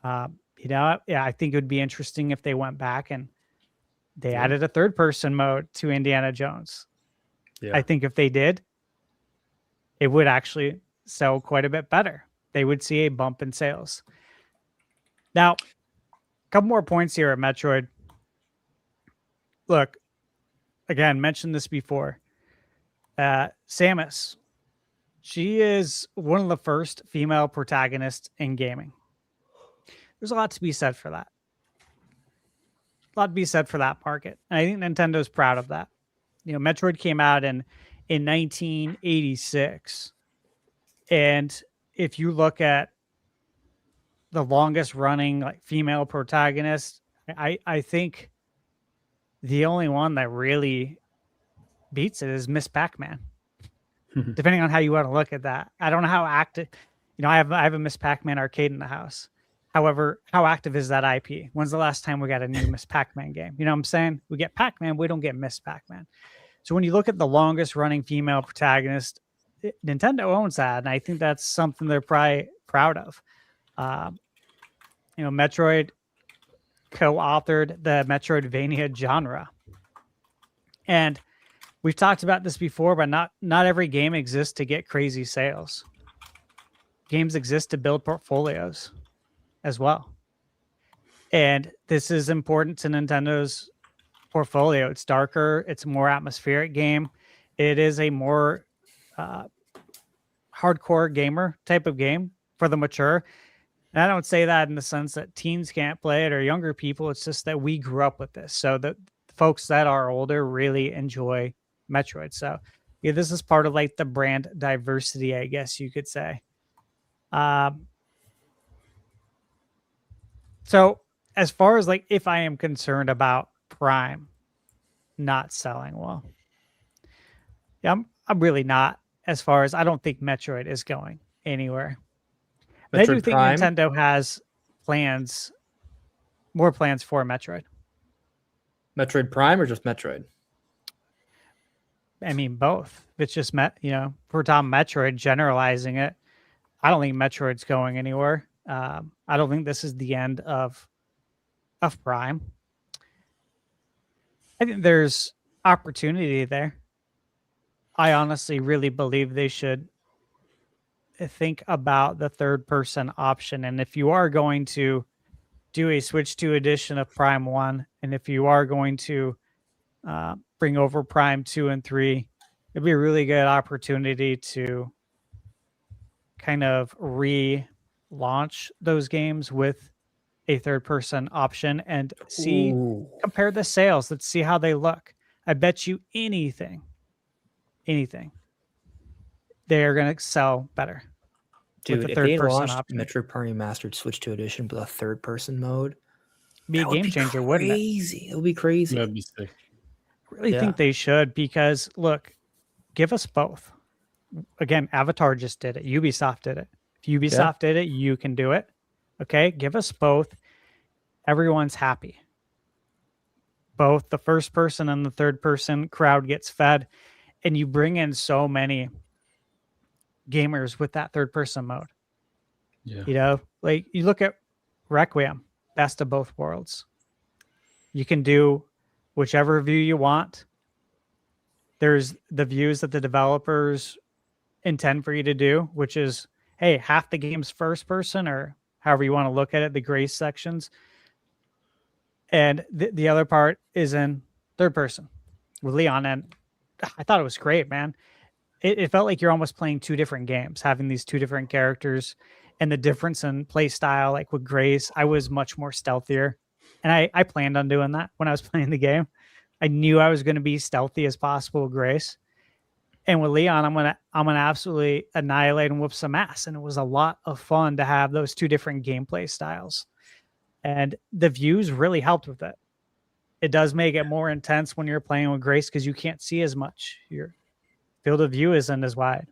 I: I think it would be interesting if they went back and they added a third person mode to Indiana Jones. Yeah. I think if they did, it would actually sell quite a bit better. They would see a bump in sales. Now, a couple more points here at Metroid. Look, again, mentioned this before. Samus, she is one of the first female protagonists in gaming. There's a lot to be said for that. A lot to be said for that market. And I think Nintendo's proud of that. You know, Metroid came out in 1986. And if you look at the longest running like female protagonist, I think the only one that really beats it is Miss Pac-Man. Depending on how you want to look at that. I don't know how active, I have a Miss Pac-Man arcade in the house. However, how active is that IP? When's the last time we got a new Miss Pac-Man game? You know what I'm saying? We get Pac-Man, we don't get Miss Pac-Man. So when you look at the longest running female protagonist, Nintendo owns that, and I think that's something they're probably proud of. Metroid co-authored the Metroidvania genre. And we've talked about this before, but not every game exists to get crazy sales. Games exist to build portfolios as well. And this is important to Nintendo's portfolio. It's darker. It's a more atmospheric game. It is a more hardcore gamer type of game for the mature. And I don't say that in the sense that teens can't play it or younger people. It's just that we grew up with this. So the folks that are older really enjoy Metroid. So yeah, this is part of like the brand diversity, I guess you could say. So as far as like, if I am concerned about Prime not selling well, yeah, I'm really not. As far as I don't think Metroid is going anywhere. But I do think Prime? Nintendo has more plans for Metroid.
D: Metroid Prime or just Metroid?
I: I mean, both. If it's just, if we're talking Metroid, generalizing it, I don't think Metroid's going anywhere. I don't think this is the end of Prime. I think there's opportunity there. I honestly really believe they should think about the third person option. And if you are going to do a Switch 2 edition of Prime 1, and if you are going to bring over Prime 2 and 3, it'd be a really good opportunity to kind of relaunch those games with a third-person option and compare the sales. Let's see how they look. I bet you anything, they're going to sell better.
D: Dude,
I: with the
D: if they
I: third-person
D: launched
I: option.
D: Metroid Prime Remastered Switch 2 edition with a third-person mode,
I: Be a
D: that would
I: game
D: be
I: changer, wouldn't it?
D: crazy. It would be crazy.
G: That'd be sick.
I: I really
D: Yeah.
I: think they should, because look, give us both. Again, Avatar just did it. Ubisoft did it. If Ubisoft did it, you can do it. Okay, give us both. Everyone's happy. Both the first person and the third person crowd gets fed, and you bring in so many gamers with that third person mode.
G: Yeah.
I: You know, like you look at Requiem, best of both worlds. You can do whichever view you want. There's the views that the developers intend for you to do, which is, hey, half the game's first person, or however you want to look at it, the gray sections. And the other part is in third person with Leon. And I thought it was great, man. It felt like you're almost playing two different games, having these two different characters, and the difference in play style. Like with Grace, I was much more stealthier, and I planned on doing that when I was playing the game. I knew I was going to be stealthy as possible with Grace, and with Leon, I'm gonna absolutely annihilate and whoop some ass. And it was a lot of fun to have those two different gameplay styles, and the views really helped with it. It does make it more intense when you're playing with Grace because you can't see as much. Your field of view isn't as wide.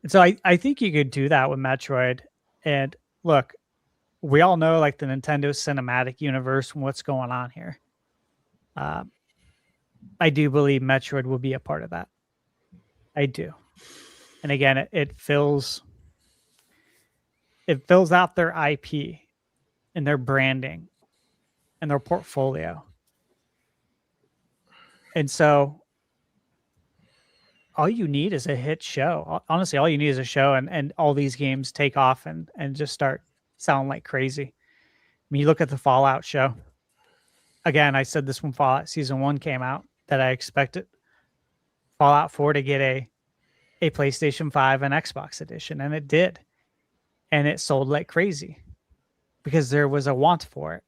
I: And so I think you could do that with Metroid. And look, we all know like the Nintendo cinematic universe and what's going on here. I do believe Metroid will be a part of that. I do. And again, it fills out their IP and their branding and their portfolio. And so all you need is a hit show. Honestly, all you need is a show, and all these games take off and just start selling like crazy. I mean, you look at the Fallout show. Again, I said this when Fallout Season 1 came out, that I expected Fallout 4 to get a PlayStation 5 and Xbox edition, and it did. And it sold like crazy because there was a want for it.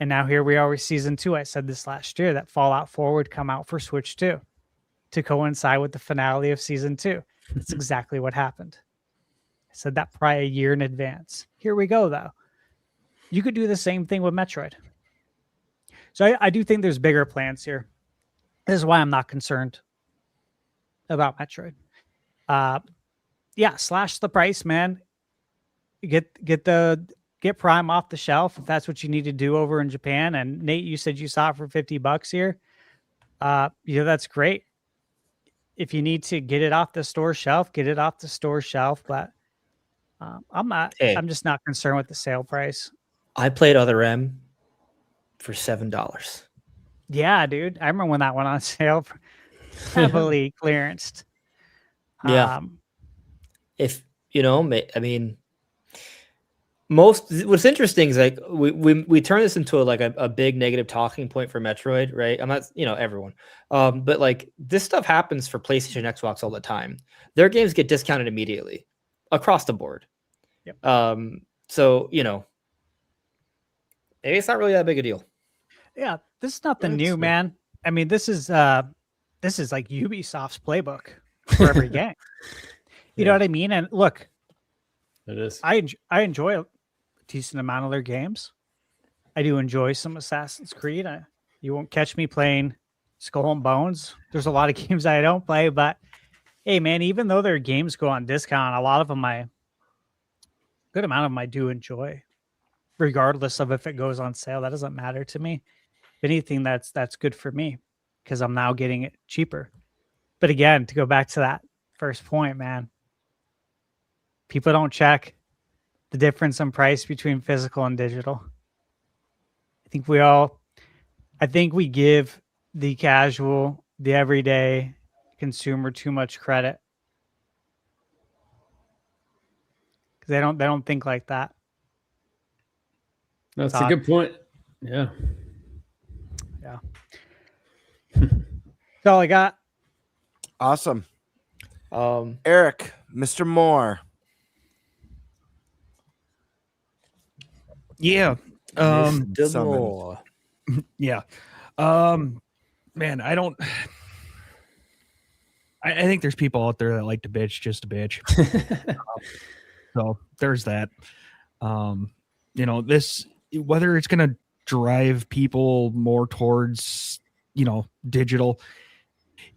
I: And now here we are with Season 2. I said this last year that Fallout 4 would come out for Switch 2 to coincide with the finale of Season 2. That's exactly what happened. I said that probably a year in advance. Here we go, though. You could do the same thing with Metroid. So I do think there's bigger plans here. This is why I'm not concerned about Metroid. Slash the price, man. Get Prime off the shelf if that's what you need to do over in Japan. And Nate, you said you saw it for $50 here. That's great. If you need to get it off the store shelf, get it off the store shelf. But I'm not.
D: Hey.
I: I'm just not concerned with the sale price.
D: I played Other M for $7.
I: Yeah, dude. I remember when that went on sale, heavily clearanced.
D: Yeah. If I mean, what's interesting is like we turn this into a big negative talking point for Metroid, right? I'm not, everyone, but like this stuff happens for PlayStation, Xbox all the time. Their games get discounted immediately across the board.
I: Yep.
D: So maybe it's not really that big a deal.
I: Yeah, this is nothing new, man. I mean, this is like Ubisoft's playbook for every game. You know what I mean? And look,
G: it is.
I: I enjoy a decent amount of their games. I do enjoy some Assassin's Creed. You won't catch me playing Skull and Bones. There's a lot of games I don't play, but hey, man, even though their games go on discount, a lot of them good amount of them I do enjoy, regardless of if it goes on sale. That doesn't matter to me. If anything, that's good for me because I'm now getting it cheaper. But again, to go back to that first point, man, people don't check the difference in price between physical and digital. I think we give the casual, the everyday consumer too much credit because they don't think like that.
G: That's a
I: Todd.
G: good point. Yeah.
I: That's all I got.
E: Awesome.
D: Um,
E: Eric, Mr. Moore.
J: Yeah.
D: Mr.
E: summoned.
D: Moore.
J: Yeah. Man, I don't. I think there's people out there that like to bitch just to bitch. So there's that. This, whether it's going to drive people more towards, digital,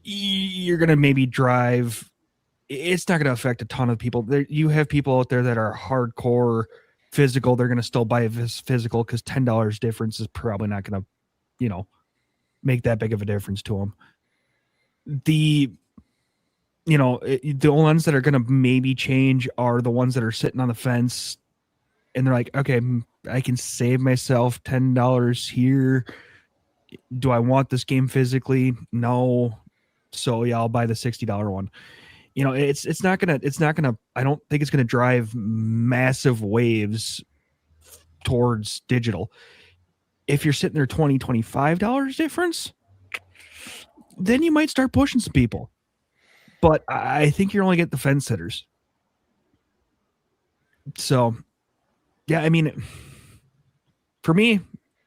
J: you're going to maybe drive. It's not going to affect a ton of people. You have people out there that are hardcore physical. They're going to still buy this physical because $10 difference is probably not going to, make that big of a difference to them. The ones that are going to maybe change are the ones that are sitting on the fence and they're like, okay, I can save myself $10 here. Do I want this game physically? No. So yeah, I'll buy the $60 one. It's not gonna, I don't think it's gonna drive massive waves towards digital. If you're sitting there $20, $25 difference, then you might start pushing some people. But I think you're only getting the fence sitters. So, yeah, I mean, for me,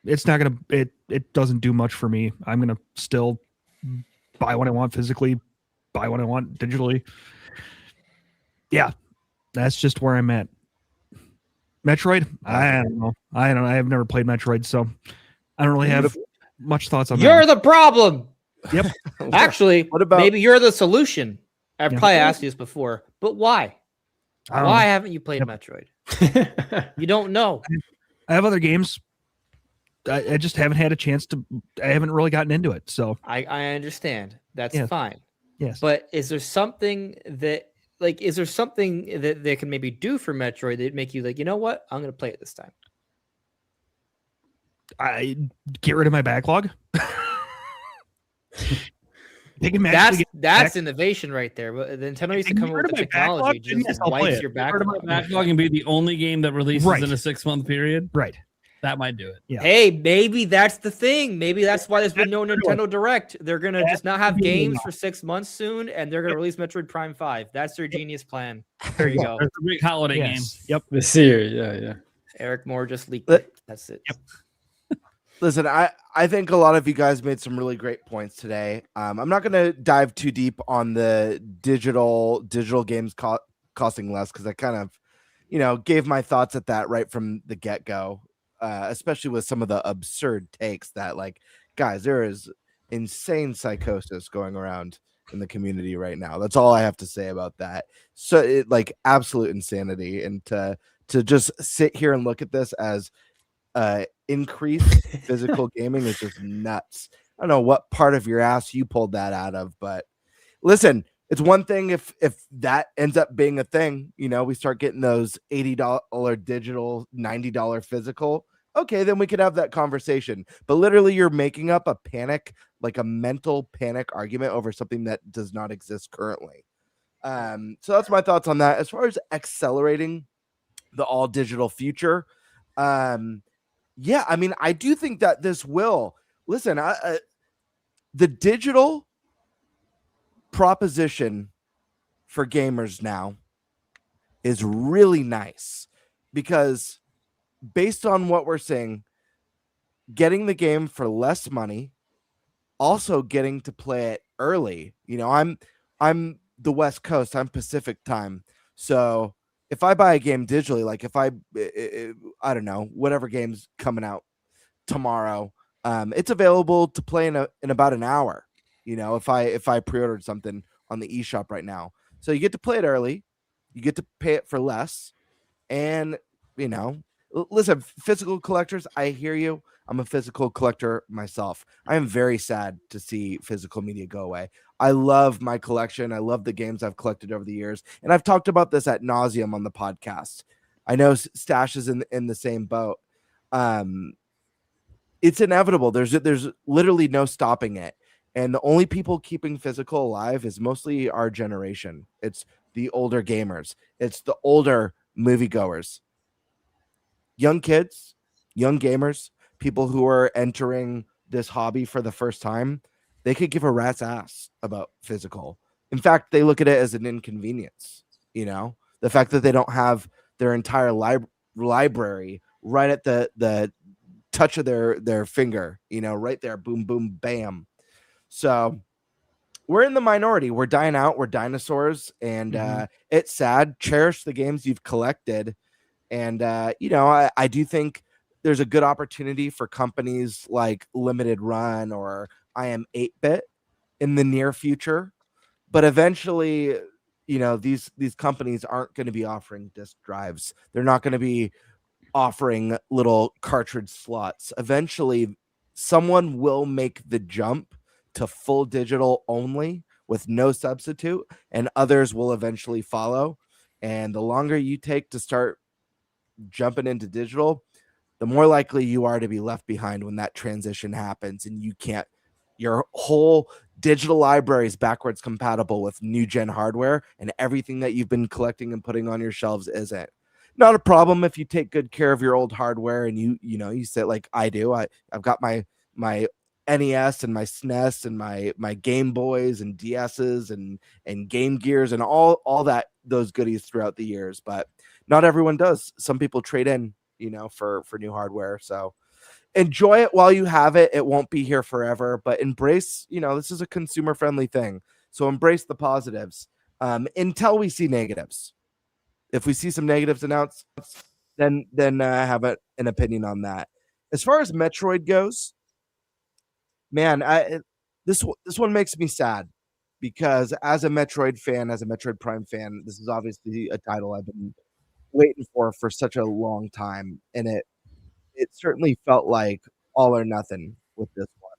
J: it's not going to, it doesn't do much for me. I'm going to still buy what I want physically, buy what I want digitally. Yeah, that's just where I'm at. Metroid? I don't know. I've never played Metroid, so I don't really have much thoughts on that.
D: You're the problem.
J: Yep.
D: Actually,
E: What about-
D: maybe you're the solution. I've
J: Yeah.
D: probably asked you this before, but why?
J: I don't
D: Why
J: know.
D: haven't you played Metroid? You don't know.
J: I have other games. I just haven't had a chance to. I haven't really gotten into it. So
D: I understand. That's
J: Yes.
D: fine.
J: yes,
D: But is there something that they can maybe do for Metroid that'd make you like, you know what? I'm gonna play it this time.
J: I get rid of my backlog. They can magically
D: That's
J: back-
D: innovation right there. But Nintendo used to
J: If you
D: come up
J: heard
D: with the
J: of my backlog,
D: technology,
J: then yes,
D: just
J: I'll play
D: wipes
J: it.
D: your
F: Part of my
D: backlog.
F: backlog and be the only game that releases
J: Right.
F: in a 6-month period.
J: right.
F: That might do it.
J: Yeah.
D: Hey, maybe that's the thing. Maybe that's why there's been no
J: That's a good
D: Nintendo Direct. They're gonna
J: That
D: just not have
J: could be
D: games
J: enough.
D: for 6 months soon, and they're gonna release Metroid Prime 5. That's their genius plan. There you go.
F: There's a big holiday
J: Yes.
F: game.
J: Yep.
G: This year, yeah.
D: Eric Moore just leaked
E: Let-
D: it. That's it.
E: Listen, I think a lot of you guys made some really great points today. I'm not going to dive too deep on the digital games costing less because I kind of, gave my thoughts at that right from the get go, especially with some of the absurd takes that, like, guys, there is insane psychosis going around in the community right now. That's all I have to say about that. So, absolute insanity, and to just sit here and look at this as increased physical gaming is just nuts. I don't know what part of your ass you pulled that out of, but listen, it's one thing if that ends up being a thing, we start getting those $80 digital, $90 physical. Okay, then we could have that conversation. But literally, you're making up a panic, like a mental panic argument over something that does not exist currently. So that's my thoughts on that. As far as accelerating the all digital future, yeah, I mean, I do think that this will. Listen, the digital proposition for gamers now is really nice because based on what we're seeing, getting the game for less money, also getting to play it early. I'm the West Coast, I'm Pacific time. So if I buy a game digitally, like if I don't know, whatever game's coming out tomorrow, it's available to play in about an hour. If I pre-ordered something on the eShop right now, so you get to play it early, you get to pay it for less, and listen, physical collectors, I hear you. I'm a physical collector myself. I am very sad to see physical media go away. I love my collection. I love the games I've collected over the years. And I've talked about this ad nauseum on the podcast. I know Stash is in the same boat. It's inevitable. There's literally no stopping it. And the only people keeping physical alive is mostly our generation. It's the older gamers. It's the older moviegoers. Young kids, young gamers, people who are entering this hobby for the first time, they could give a rat's ass about physical. In fact, they look at it as an inconvenience. The fact that they don't have their entire library right at the touch of their finger, right there, boom, boom, bam. So we're in the minority. We're dying out. We're dinosaurs, and it's sad. Cherish the games you've collected, and I do think there's a good opportunity for companies like Limited Run or I Am 8-Bit in the near future, but eventually, these companies aren't going to be offering disk drives. They're not going to be offering little cartridge slots. Eventually, someone will make the jump to full digital only with no substitute, and others will eventually follow. And the longer you take to start jumping into digital, the more likely you are to be left behind when that transition happens, and your whole digital library is backwards compatible with new gen hardware, and everything that you've been collecting and putting on your shelves isn't. Not a problem if you take good care of your old hardware and you sit like I do. I've got my NES and my SNES and my Game Boys and DSs and Game Gears and all those goodies throughout the years, but not everyone does. Some people trade in, for new hardware. So enjoy it while you have it. It won't be here forever, but embrace, this is a consumer friendly thing. So embrace the positives until we see negatives. If we see some negatives announced, then have an opinion on that. As far as Metroid goes, man, this one makes me sad because as a Metroid fan, as a Metroid Prime fan, this is obviously a title I've been waiting for such a long time, and it certainly felt like all or nothing with this one.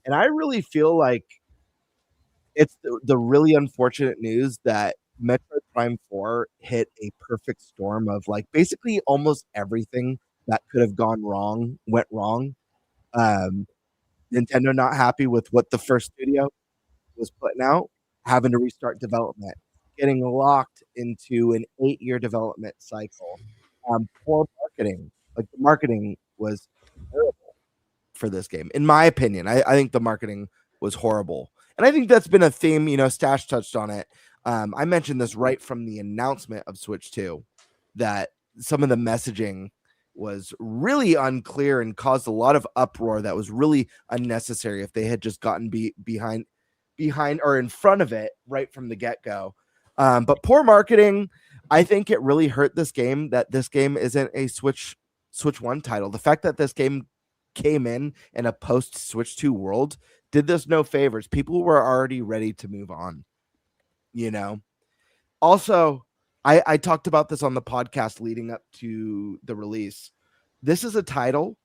E: And I really feel like it's the really unfortunate news that Metroid Prime 4 hit a perfect storm of basically almost everything that could have gone wrong went wrong. Nintendo not happy with what the first studio was putting out, having to restart development, getting locked into an 8-year development cycle. Poor marketing. The marketing was terrible for this game. In my opinion, I think the marketing was horrible. And I think that's been a theme, Stash touched on it. I mentioned this right from the announcement of Switch 2, that some of the messaging was really unclear and caused a lot of uproar that was really unnecessary if they had just gotten behind or in front of it right from the get-go. But poor marketing, I think it really hurt this game, that this game isn't a Switch 1 title. The fact that this game came in a post-Switch 2 world did this no favors. People were already ready to move on. Also, I talked about this on the podcast leading up to the release. This is a title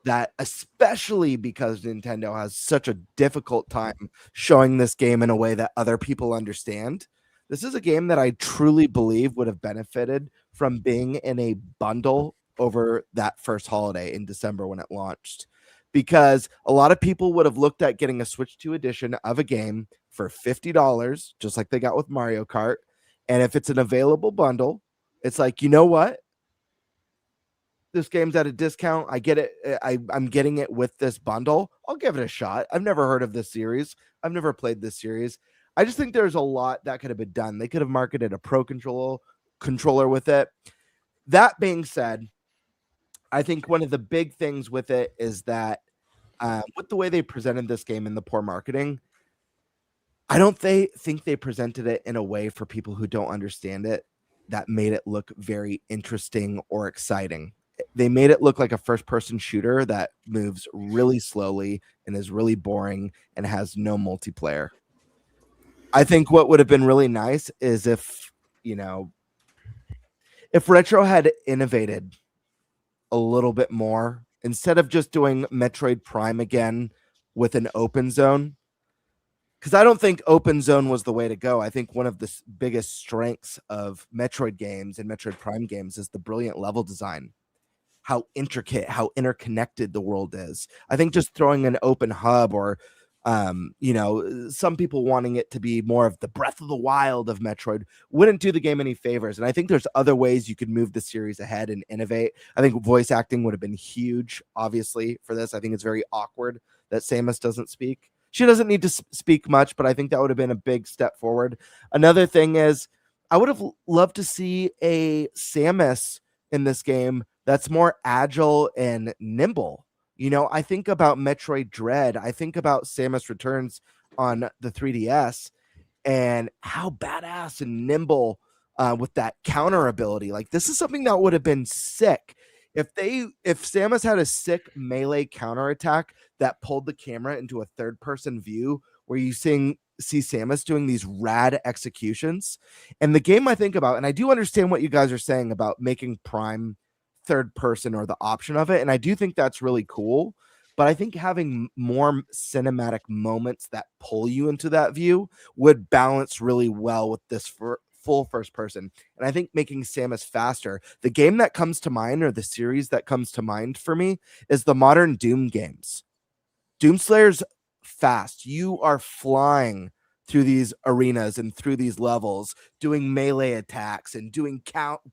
E: that, especially because Nintendo has such a difficult time showing this game in a way that other people understand, this is a game that I truly believe would have benefited from being in a bundle over that first holiday in December when it launched. Because a lot of people would have looked at getting a Switch 2 edition of a game for $50, just like they got with Mario Kart. And if it's an available bundle, it's like, you know what? This game's at a discount. I get it. I'm getting it with this bundle. I'll give it a shot. I've never heard of this series. I've never played this series. I just think there's a lot that could have been done. They could have marketed a Pro controller with it. That being said, I think one of the big things with it is that with the way they presented this game and the poor marketing, I don't think they presented it in a way for people who don't understand it that made it look very interesting or exciting. They made it look like a first-person shooter that moves really slowly and is really boring and has no multiplayer. I think what would have been really nice is if Retro had innovated a little bit more, instead of just doing Metroid Prime again with an open zone, because I don't think open zone was the way to go. I think one of the biggest strengths of Metroid games and Metroid Prime games is the brilliant level design, how intricate, how interconnected the world is. I think just throwing an open hub or Some people wanting it to be more of the Breath of the Wild of Metroid wouldn't do the game any favors. And I think there's other ways you could move the series ahead and innovate. I think voice acting would have been huge, obviously, for this. I think it's very awkward that Samus doesn't speak. She doesn't need to speak much, but I think that would have been a big step forward. Another thing is I would have loved to see a Samus in this game that's more agile and nimble. I think about Metroid Dread. I think about Samus Returns on the 3DS and how badass and nimble with that counter ability. Like, this is something that would have been sick. If Samus had a sick melee counterattack that pulled the camera into a third-person view where you see Samus doing these rad executions. And the game I think about, and I do understand what you guys are saying about making Prime third person or the option of it, and I do think that's really cool, but I think having more cinematic moments that pull you into that view would balance really well with this full first person. And I think making Samus faster, the game that comes to mind, or the series that comes to mind for me, is the modern Doom games. Doomslayer's fast. You are flying through these arenas and through these levels, doing melee attacks and doing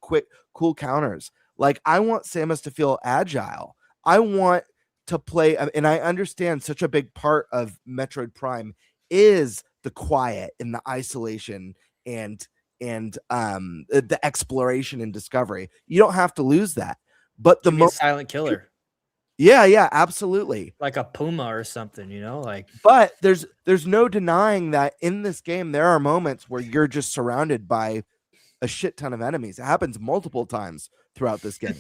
E: quick, cool counters. Like, I want Samus to feel agile. I want to play, and I understand such a big part of Metroid Prime is the quiet and the isolation and the exploration and discovery. You don't have to lose that. But the most
D: silent killer.
E: Yeah, absolutely.
D: Like a puma or something,
E: But there's no denying that in this game there are moments where you're just surrounded by a shit ton of enemies. It happens multiple times throughout this game.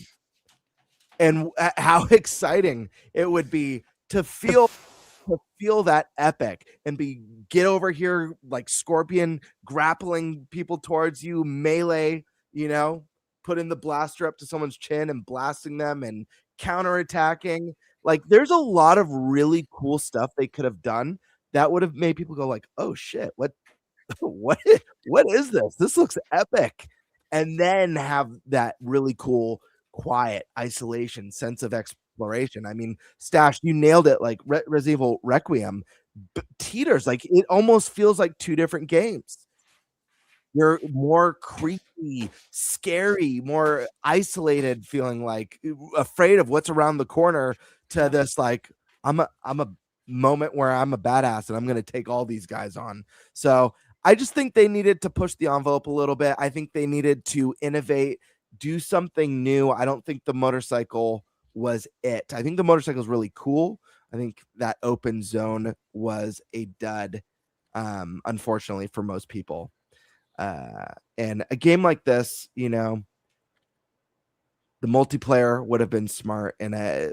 E: And how exciting it would be to feel that epic and get over here like Scorpion grappling people towards you, melee, putting the blaster up to someone's chin and blasting them and counterattacking. Like, there's a lot of really cool stuff they could have done that would have made people go like, oh shit, what is this? This looks epic. And then have that really cool, quiet isolation sense of exploration. I mean, Stash, you nailed it. Like Resident Evil Requiem teeters, like it almost feels like two different games. You're more creepy, scary, more isolated, feeling like afraid of what's around the corner, to this like I'm a moment where I'm a badass and I'm going to take all these guys on. So I just think they needed to push the envelope a little bit. I think they needed to innovate, do something new. I don't think the motorcycle was it. I think the motorcycle is really cool. I think that open zone was a dud, unfortunately, for most people. And a game like this, the multiplayer would have been smart, and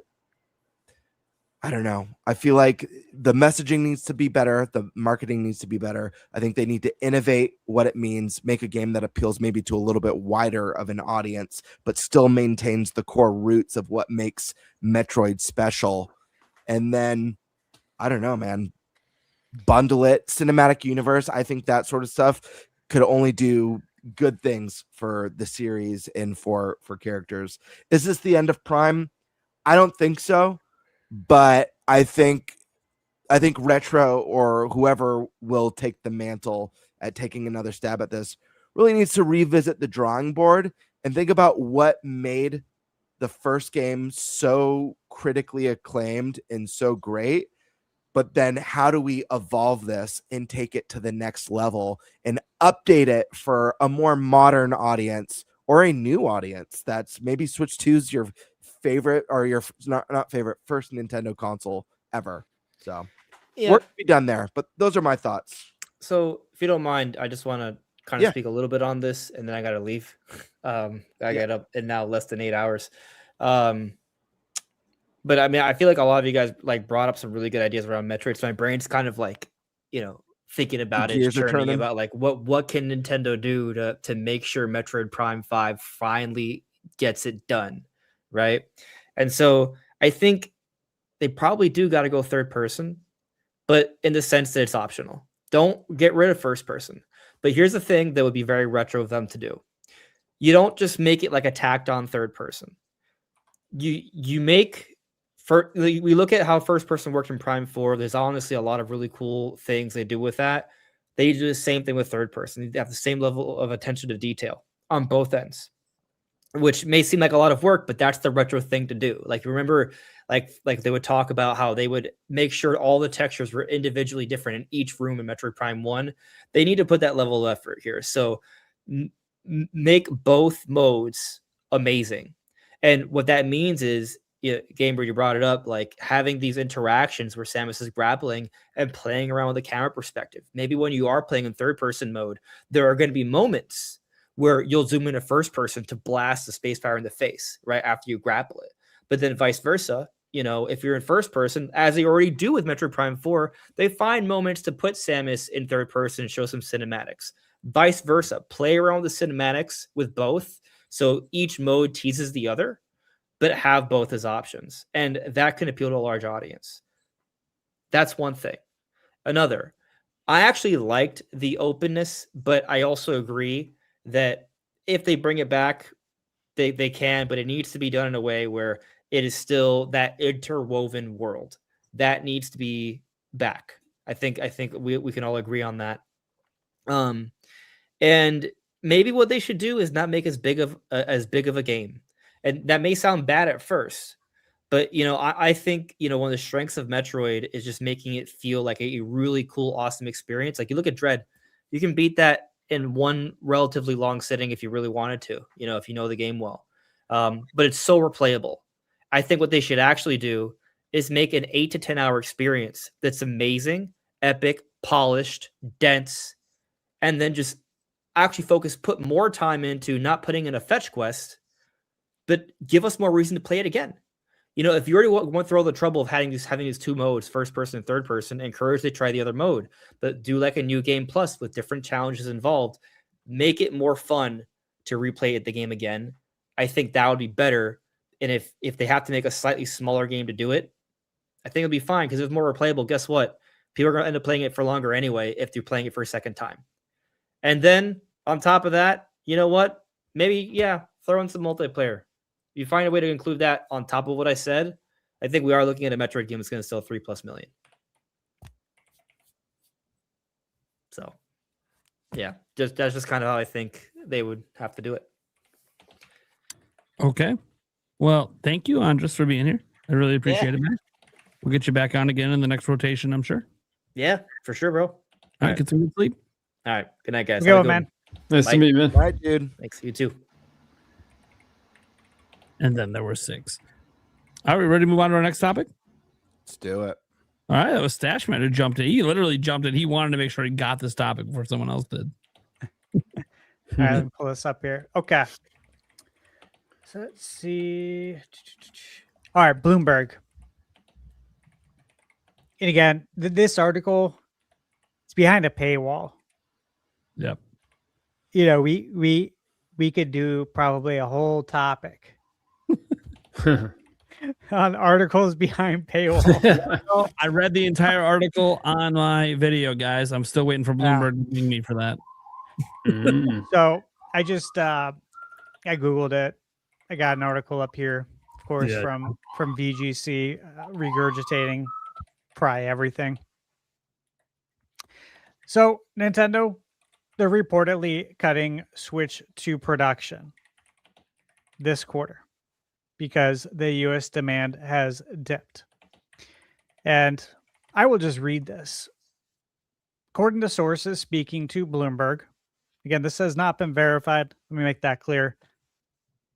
E: I don't know. I feel like the messaging needs to be better. The marketing needs to be better. I think they need to innovate what it means, make a game that appeals maybe to a little bit wider of an audience, but still maintains the core roots of what makes Metroid special. And then, I don't know, man, bundle it, cinematic universe. I think that sort of stuff could only do good things for the series and for characters. Is this the end of Prime? I don't think so. But I think Retro or whoever will take the mantle at taking another stab at this really needs to revisit the drawing board and think about what made the first game so critically acclaimed and so great. But then how do we evolve this and take it to the next level and update it for a more modern audience or a new audience that's maybe Switch 2's your favorite or your not favorite first Nintendo console ever. So work to be done there, but those are my thoughts.
D: So if you don't mind, I just want to kind of speak a little bit on this, and then I gotta leave. I get up in now less than 8 hours. But I mean, I feel like a lot of you guys like brought up some really good ideas around Metroid. So my brain's kind of like, thinking about it, churning about like what can Nintendo do to make sure Metroid Prime 5 finally gets it done. Right. And so I think they probably do got to go third person, but in the sense that it's optional. Don't get rid of first person. But here's the thing that would be very retro of them to do. You don't just make it like a tacked on third person. You make we look at how first person worked in Prime 4. There's honestly a lot of really cool things they do with that. They do the same thing with third person. They have the same level of attention to detail on both ends, which may seem like a lot of work, but that's the retro thing to do. Like, remember, like they would talk about how they would make sure all the textures were individually different in each room in Metroid Prime 1. They need to put that level of effort here. So make both modes amazing. And what that means is, Gamebird, you brought it up, like having these interactions where Samus is grappling and playing around with the camera perspective. Maybe when you are playing in third person mode, there are going to be moments where you'll zoom into first person to blast the spacebar in the face right after you grapple it. But then vice versa, if you're in first person, as they already do with Metroid Prime 4, they find moments to put Samus in third person and show some cinematics. Vice versa, play around with the cinematics with both, so each mode teases the other, but have both as options. And that can appeal to a large audience. That's one thing. Another, I actually liked the openness, but I also agree that if they bring it back, they can, but it needs to be done in a way where it is still that interwoven world. That needs to be back. I think we can all agree on that. And maybe what they should do is not make as big of a game. And that may sound bad at first, but I think one of the strengths of Metroid is just making it feel like a really cool, awesome experience. Like, you look at Dread, you can beat that in one relatively long sitting if you really wanted to, if you know the game well. But it's so replayable. I think what they should actually do is make an 8 to 10 hour experience that's amazing, epic, polished, dense, and then just actually put more time into not putting in a fetch quest, but give us more reason to play it again. If you already went through all the trouble of having these two modes, first person and third person, encourage to try the other mode, but do like a new game plus with different challenges involved. Make it more fun to replay the game again. I think that would be better. And if they have to make a slightly smaller game to do it, I think it'll be fine because it's more replayable. Guess what? People are going to end up playing it for longer anyway if they're playing it for a second time. And then on top of that, you know what? Maybe, throw in some multiplayer. You find a way to include that on top of what I said, I think we are looking at a Metroid game that's going to sell 3+ million. So, that's just kind of how I think they would have to do it.
F: Okay. Well, thank you, Andres, for being here. I really appreciate it, man. We'll get you back on again in the next rotation, I'm sure.
D: Yeah, for sure, bro.
F: All right, get some good sleep.
D: All right. Good night, guys.
I: Go, man.
G: Nice to meet you, man.
E: All right, dude.
D: Thanks. You too.
F: And then there were 6. All right, we ready to move on to our next topic?
E: Let's do it.
F: All right, that was Stashman who jumped in. He literally jumped in. He wanted to make sure he got this topic before someone else did.
I: All right, let me pull this up here. Okay. So let's see. All right, Bloomberg. And again, this article, it's behind a paywall.
F: Yep.
I: We could do probably a whole topic on articles behind paywall.
F: I read the entire article on my video, guys. I'm still waiting for Bloomberg to ping me for that.
I: So I just I Googled it. I got an article up here, of course, from VGC regurgitating probably everything. So Nintendo, they're reportedly cutting Switch 2 production this quarter because the US demand has dipped. And I will just read this. According to sources speaking to Bloomberg, again, this has not been verified. Let me make that clear.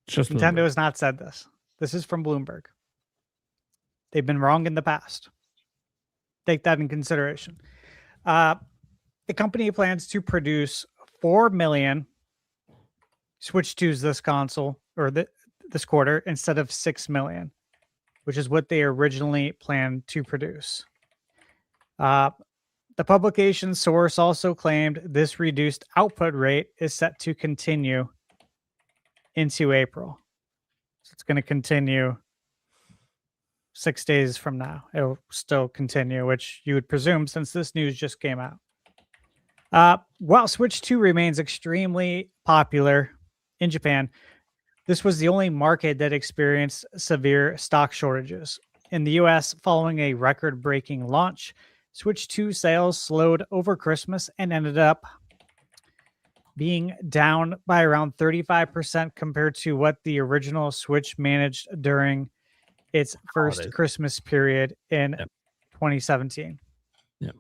F: Just
I: Nintendo
F: Bloomberg.
I: has not said this. This is from Bloomberg. They've been wrong in the past. Take that in consideration. The company plans to produce 4 million Switch 2s this console or this quarter instead of 6 million, which is what they originally planned to produce. The publication source also claimed this reduced output rate is set to continue into April. So it's going to continue 6 days from now. It'll still continue, which you would presume since this news just came out. While Switch 2 remains extremely popular in Japan, this was the only market that experienced severe stock shortages. In the US, following a record breaking launch, Switch 2 sales slowed over Christmas and ended up being down by around 35% compared to what the original Switch managed during its first
F: Holidays.
I: Christmas period in
F: Yep.
I: 2017.
F: Yep.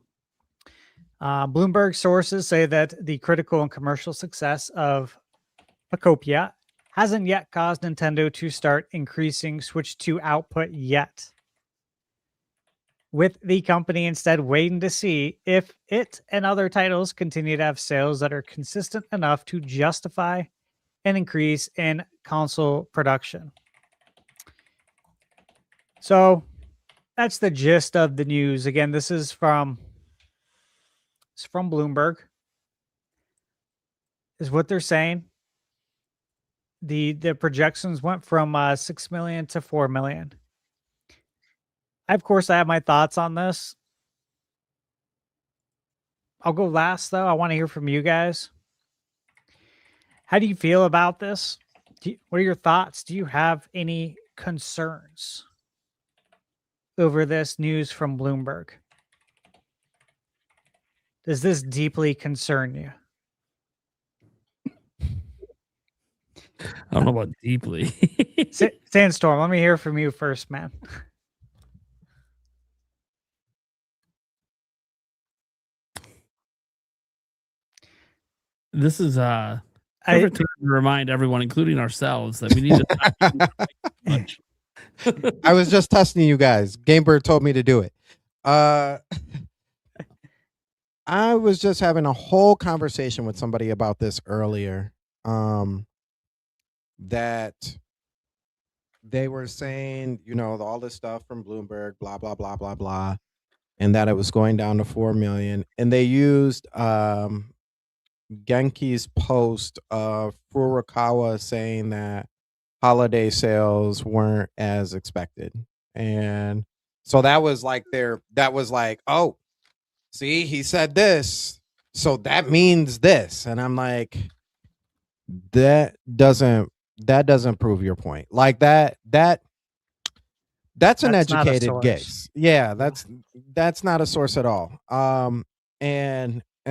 I: Bloomberg sources say that the critical and commercial success of Pacopia hasn't yet caused Nintendo to start increasing Switch 2 output yet, with the company instead waiting to see if it and other titles continue to have sales that are consistent enough to justify an increase in console production. So that's the gist of the news. Again, this is from Bloomberg, is what they're saying. The projections went from 6 million to 4 million. Of course, I have my thoughts on this. I'll go last, though. I want to hear from you guys. How do you feel about this? What are your thoughts? Do you have any concerns over this news from Bloomberg? Does this deeply concern you?
F: I don't know about deeply.
I: Sandstorm, let me hear from you first, man.
F: This is perfect time to remind everyone, including ourselves, that we need to much.
H: I was just testing you guys. Gamebird told me to do it. I was just having a whole conversation with somebody about this earlier. That they were saying, all this stuff from Bloomberg, blah, blah, blah, blah, blah, and that it was going down to 4 million. And they used Genki's post of Furukawa saying that holiday sales weren't as expected. And so that was like, oh, see, he said this, so that means this. And I'm like, that doesn't prove your point. Like that's an educated guess. Yeah, that's not a source at all. And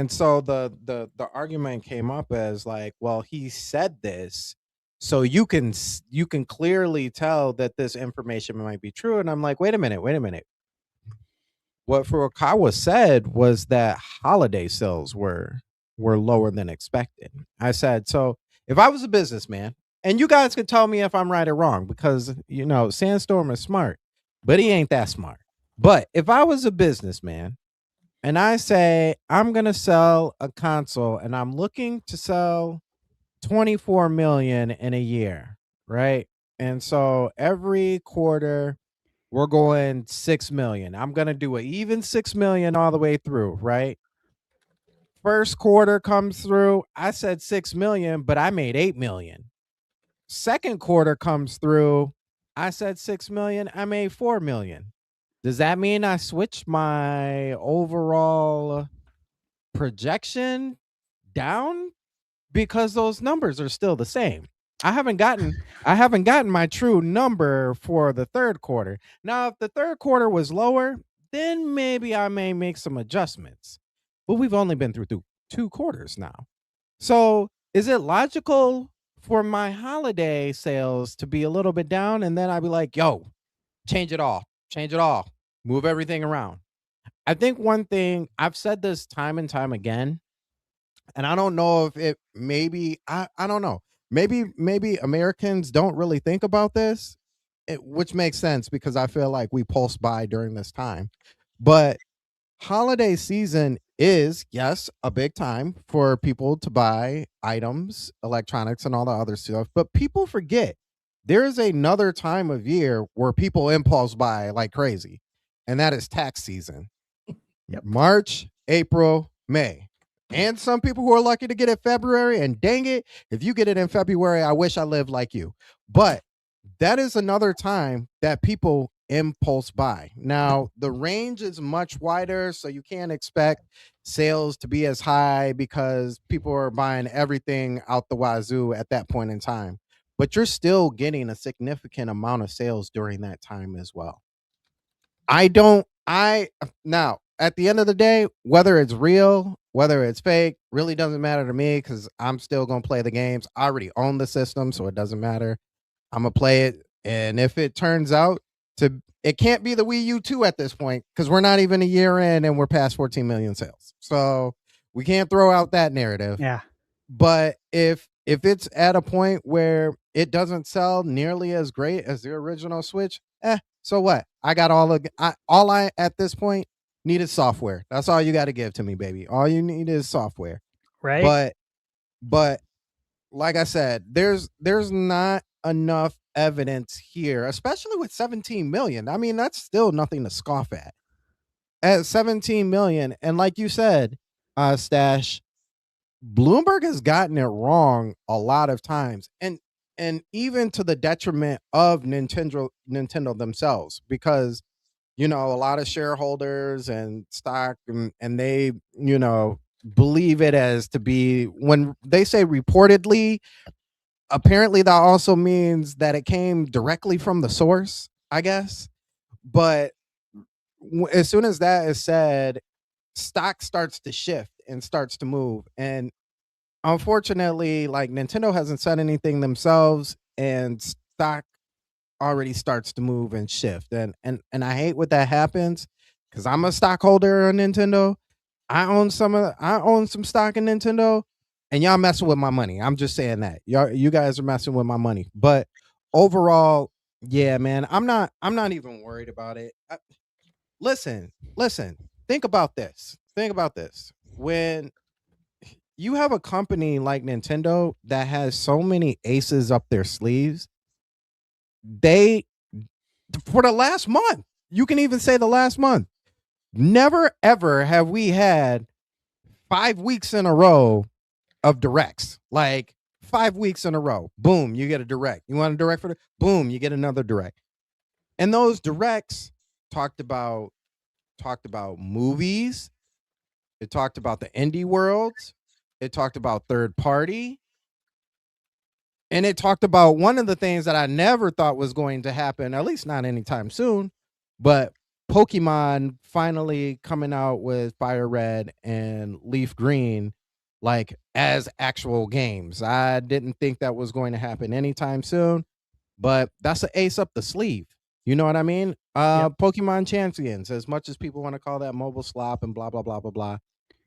H: so the argument came up as like, well, he said this, so you can clearly tell that this information might be true. And I'm like, wait a minute. What Furukawa said was that holiday sales were lower than expected. I said, so if I was a businessman, and you guys can tell me if I'm right or wrong, because Sandstorm is smart, but he ain't that smart. But if I was a businessman and I say I'm gonna sell a console and I'm looking to sell 24 million in a year, right? And so every quarter we're going 6 million. I'm gonna do an even 6 million all the way through, right? First quarter comes through, I said 6 million, but I made 8 million. Second quarter comes through, I said 6 million, I made 4 million. Does that mean I switched my overall projection down? Because those numbers are still the same. I haven't gotten my true number for the third quarter. Now, if the third quarter was lower, then maybe I may make some adjustments. But we've only been through 2 quarters now. So is it logical for my holiday sales to be a little bit down, and then I'd be like, yo, change it all, move everything around? I think one thing, I've said this time and time again, and I don't know if it maybe, I don't know, maybe Americans don't really think about this, which makes sense because I feel like we pulse by during this time. But holiday season is, yes, a big time for people to buy items, electronics, and all the other stuff. But people forget there is another time of year where people impulse buy like crazy, and that is tax season.
I: Yep.
H: March, April, May. And some people who are lucky to get it February, and dang it, if you get it in February, I wish I lived like you. But that is another time that people impulse buy. Now, the range is much wider, so you can't expect sales to be as high because people are buying everything out the wazoo at that point in time. But you're still getting a significant amount of sales during that time as well. now at the end of the day, whether it's real, whether it's fake, really doesn't matter to me because I'm still gonna play the games. I already own the system, so it doesn't matter. I'm gonna play it, and if it turns out it can't be the Wii U 2 at this point because we're not even a year in and we're past 14 million sales. So we can't throw out that narrative.
I: Yeah.
H: But if it's at a point where it doesn't sell nearly as great as the original Switch, so what? I got all I at this point need is software. That's all you got to give to me, baby. All you need is software.
I: Right.
H: But like I said, there's not enough evidence here, especially with 17 million. I mean, that's still nothing to scoff at. At 17 million, and like you said, Stash, Bloomberg has gotten it wrong a lot of times, and even to the detriment of Nintendo themselves, because a lot of shareholders and stock and they believe it as to be, when they say reportedly, apparently that also means that it came directly from the source, I guess. But as soon as that is said, stock starts to shift and starts to move. And unfortunately, like, Nintendo hasn't said anything themselves, and stock already starts to move and shift. And I hate when that happens because I'm a stockholder in Nintendo. I own some stock in Nintendo, and y'all messing with my money. I'm just saying that. You guys are messing with my money. But overall, yeah, man, I'm not even worried about it. Listen. Think about this. When you have a company like Nintendo that has so many aces up their sleeves, for the last month, you can even say the last month, never ever have we had 5 weeks in a row of directs. Like 5 weeks in a row, boom, you get a direct. You want a direct for boom, you get another direct. And those directs talked about movies. It talked about the indie worlds. It talked about third party. And it talked about one of the things that I never thought was going to happen, at least not anytime soon, but Pokemon finally coming out with Fire Red and Leaf Green, like, as actual games. I didn't think that was going to happen anytime soon, but that's an ace up the sleeve. You know what I mean?
I: Yep.
H: Pokemon Champions, as much as people want to call that mobile slop and blah, blah, blah, blah, blah,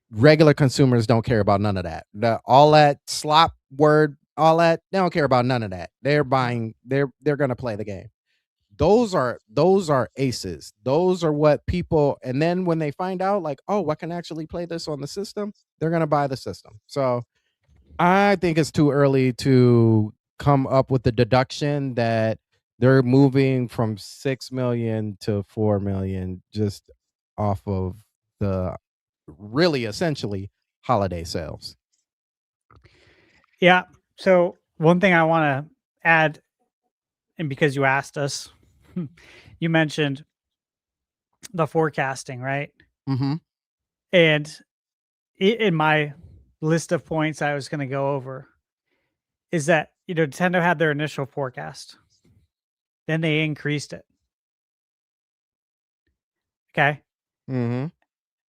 H: regular consumers don't care about none of that. All that slop word, all that, they don't care about none of that. They're buying, they're going to play the game. Those are aces. Those are what people, and then when they find out, like, oh, I can actually play this on the system, they're going to buy the system. So I think it's too early to come up with the deduction that they're moving from 6 million to 4 million just off of the really essentially holiday sales.
I: Yeah. So one thing I want to add, and because you asked us, you mentioned the forecasting, right?
H: Mm-hmm.
I: And in my list of points I was going to go over is that, Nintendo had their initial forecast. Then they increased it. Okay.
H: Mm-hmm.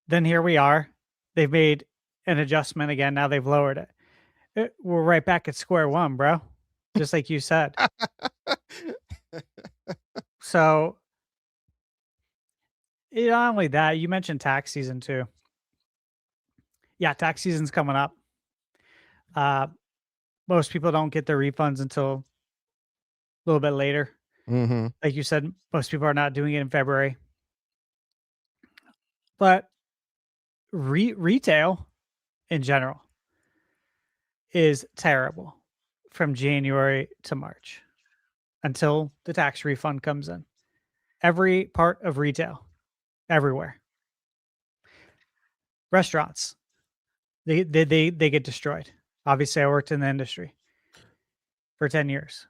I: Then here we are. They've made an adjustment again. Now they've lowered it. We're right back at square one, bro. Just like you said. So, not only that, you mentioned tax season too. Yeah, tax season's coming up. Most people don't get their refunds until a little bit later.
H: Mm-hmm.
I: Like you said, most people are not doing it in February. But retail in general is terrible from January to March until the tax refund comes in. Every part of retail, everywhere. Restaurants, they get destroyed. Obviously, I worked in the industry for 10 years.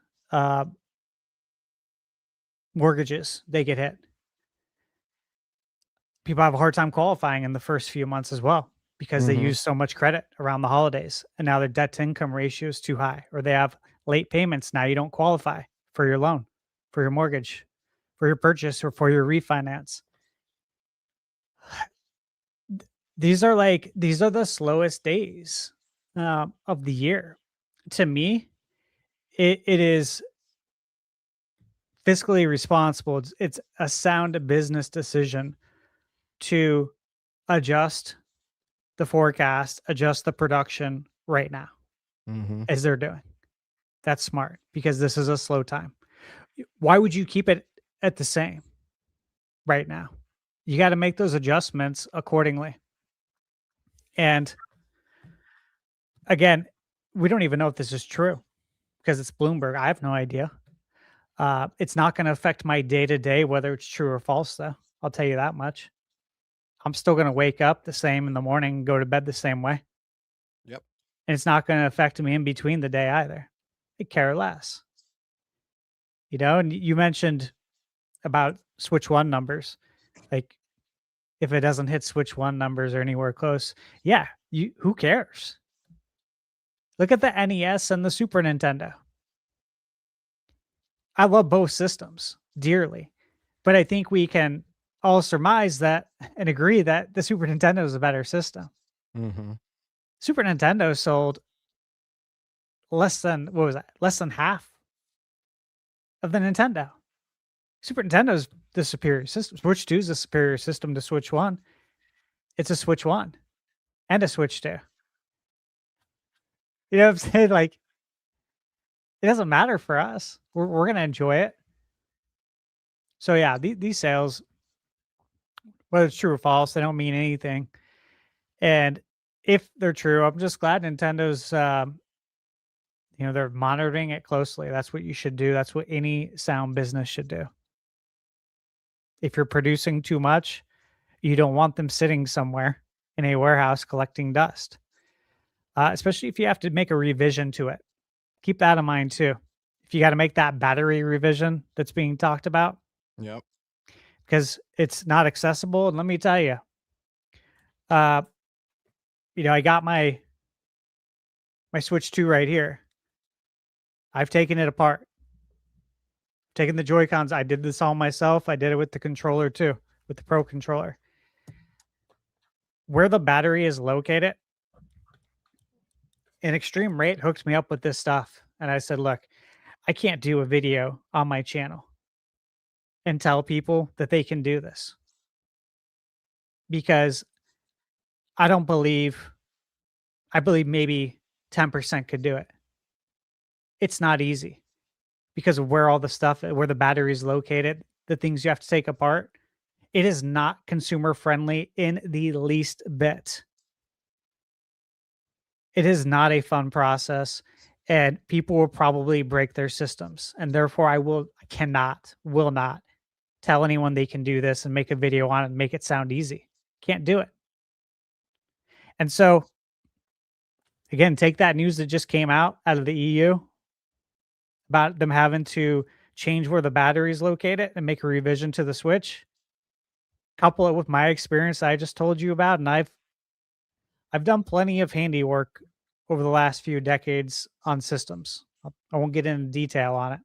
I: Mortgages, they get hit. People have a hard time qualifying in the first few months as well because they use so much credit around the holidays, and now their debt to income ratio is too high, or they have late payments. Now you don't qualify for your loan, for your mortgage, for your purchase, or for your refinance. these are the slowest days of the year. To me, it is fiscally responsible. It's a sound business decision to adjust the forecast, adjust the production right now, as they're doing. That's smart because this is a slow time. Why would you keep it at the same right now? You got to make those adjustments accordingly. And again, we don't even know if this is true because it's Bloomberg. I have no idea. It's not going to affect my day-to-day, whether it's true or false, though. I'll tell you that much. I'm still going to wake up the same in the morning and go to bed the same way.
H: Yep.
I: And it's not going to affect me in between the day either. I care less. You know, and you mentioned about Switch 1 numbers. Like, if it doesn't hit Switch 1 numbers or anywhere close, yeah, who cares? Look at the NES and the Super Nintendo. I love both systems dearly, but I think we can all surmise that and agree that the Super Nintendo is a better system. Super Nintendo sold less than half of the Nintendo. Super Nintendo is the superior system. Switch 2 is a superior system to Switch 1. It's a Switch 1 and a Switch 2. You know what I'm saying? Like, it doesn't matter for us. We're going to enjoy it. So yeah, these sales, whether it's true or false, they don't mean anything. And if they're true, I'm just glad Nintendo's, they're monitoring it closely. That's what you should do. That's what any sound business should do. If you're producing too much, you don't want them sitting somewhere in a warehouse collecting dust, especially if you have to make a revision to it. Keep that in mind too. If you got to make that battery revision that's being talked about,
H: Yep.
I: because it's not accessible. And let me tell you, I got my Switch 2 right here. I've taken it apart. Taking the Joy-Cons. I did this all myself. I did it with the controller too, with the Pro controller. Where the battery is located, an Extreme Rate hooked me up with this stuff. And I said, look, I can't do a video on my channel and tell people that they can do this, because I believe maybe 10% could do it. It's not easy because of where all the stuff, where the battery is located, the things you have to take apart. It is not consumer friendly in the least bit. It is not a fun process, and people will probably break their systems. And therefore will not tell anyone they can do this and make a video on it and make it sound easy. Can't do it. And so, again, take that news that just came out of the EU about them having to change where the battery is located and make a revision to the Switch. Couple it with my experience I just told you about, and I've done plenty of handiwork over the last few decades on systems. I won't get into detail on it,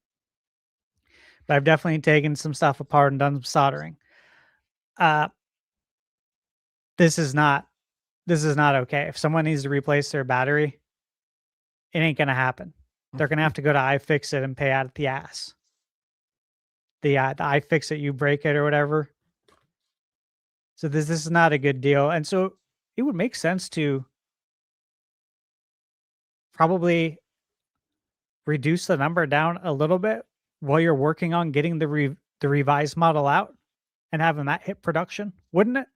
I: but I've definitely taken some stuff apart and done some soldering. This is not okay. If someone needs to replace their battery, it ain't gonna happen. They're gonna have to go to iFixit and pay out the ass. The iFixit, you break it or whatever. So this is not a good deal. And so it would make sense to probably reduce the number down a little bit while you're working on getting the revised model out and having that hit production, wouldn't it?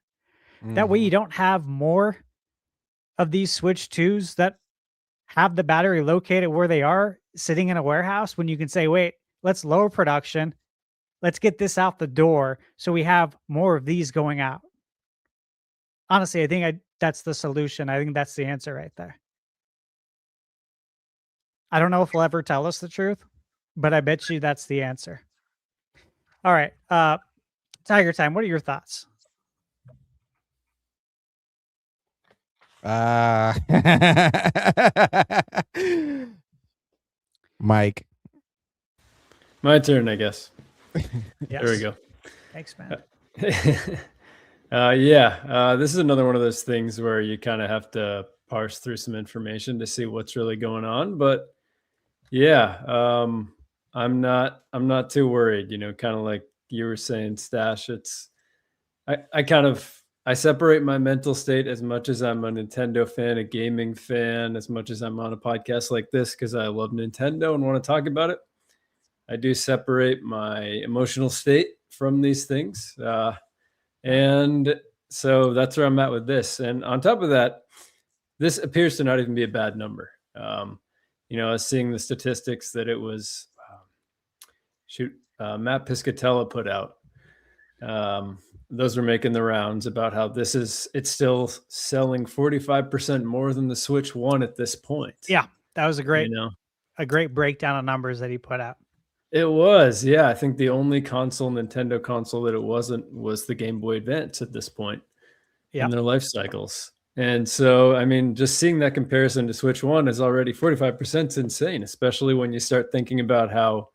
I: That way you don't have more of these Switch 2s that have the battery located where they are, sitting in a warehouse, when you can say, wait, let's lower production. Let's get this out the door so we have more of these going out. Honestly, I think that's the solution. I think that's the answer right there. I don't know if they'll ever tell us the truth, but I bet you that's the answer. All right. Tiger Time, what are your thoughts?
H: Mike.
G: My turn, I guess.
I: Yes.
G: There we go.
I: Thanks, man.
G: This is another one of those things where you kind of have to parse through some information to see what's really going on. But I'm not too worried. Kind of like you were saying, Stash. I separate my mental state as much as I'm a Nintendo fan, a gaming fan, as much as I'm on a podcast like this because I love Nintendo and want to talk about it. I do separate my emotional state from these things. And so that's where I'm at with this. And on top of that, this appears to not even be a bad number. I was seeing the statistics that it was, Matt Piscatella put out. Those were making the rounds about how it's still selling 45% more than the Switch 1 at this point.
I: Yeah, that was a great breakdown of numbers that he put out.
G: It was, yeah. I think the only Nintendo console that it wasn't was the Game Boy Advance at this point in their life cycles. And so, I mean, just seeing that comparison to Switch 1 is already 45% is insane, especially when you start thinking about how,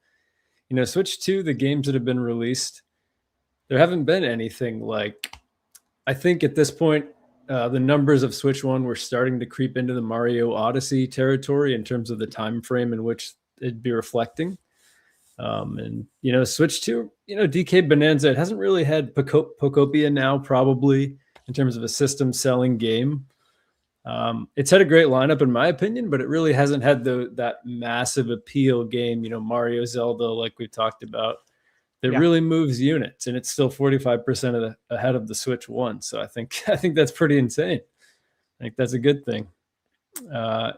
G: Switch 2, the games that have been released, there haven't been anything like, I think at this point, the numbers of Switch 1 were starting to creep into the Mario Odyssey territory in terms of the time frame in which it'd be reflecting. And Switch 2, DK Bonanza, it hasn't really had Pocopia now, probably in terms of a system selling game. It's had a great lineup in my opinion, but it really hasn't had that massive appeal game, Mario, Zelda, like we talked about, that really moves units, and it's still 45% ahead of the Switch 1. So I think that's pretty insane. I think that's a good thing. I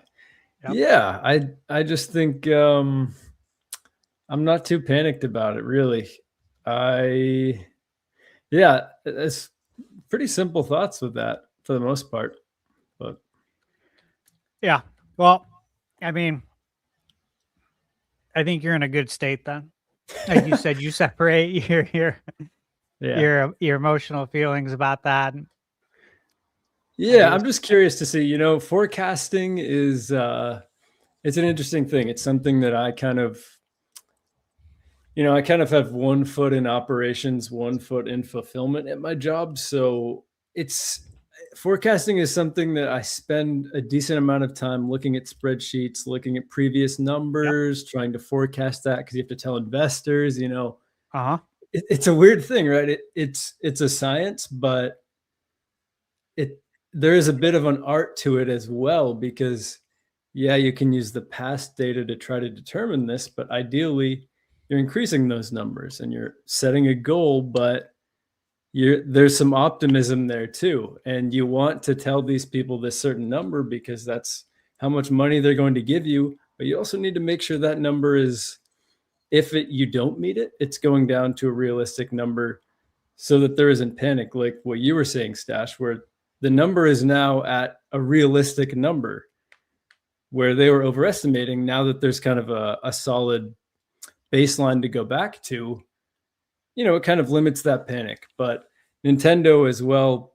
G: just think I'm not too panicked about it, really. It's pretty simple thoughts with that for the most part. But
I: yeah, well, I mean, I think you're in a good state then. Like you said, you separate your emotional feelings about that.
G: Yeah, I'm just curious to see, forecasting is it's an interesting thing. It's something that I kind of have one foot in operations, one foot in fulfillment at my job. So forecasting is something that I spend a decent amount of time looking at spreadsheets, looking at previous numbers, trying to forecast that because you have to tell investors, it's a weird thing, right? It's a science, but there is a bit of an art to it as well, because you can use the past data to try to determine this, but ideally you're increasing those numbers and you're setting a goal, but there's some optimism there too. And you want to tell these people this certain number because that's how much money they're going to give you. But you also need to make sure that number is, you don't meet it, it's going down to a realistic number so that there isn't panic. Like what you were saying, Stash, where the number is now at a realistic number where they were overestimating. Now that there's kind of a solid baseline to go back to, it kind of limits that panic. But Nintendo as well,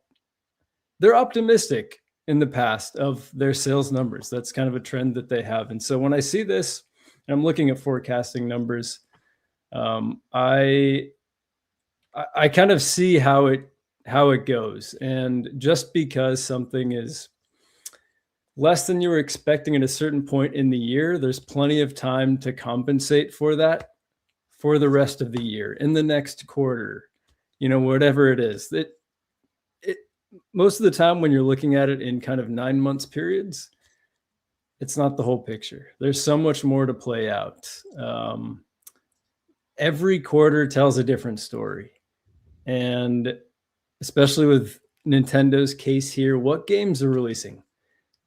G: they're optimistic in the past of their sales numbers. That's kind of a trend that they have. And so when I see this, and I'm looking at forecasting numbers, I kind of see how it goes. And just because something is less than you were expecting at a certain point in the year, there's plenty of time to compensate for that for the rest of the year, in the next quarter, whatever it is. It most of the time when you're looking at it in kind of 9 months periods, it's not the whole picture. There's so much more to play out. Every quarter tells a different story. And especially with Nintendo's case here, what games are releasing?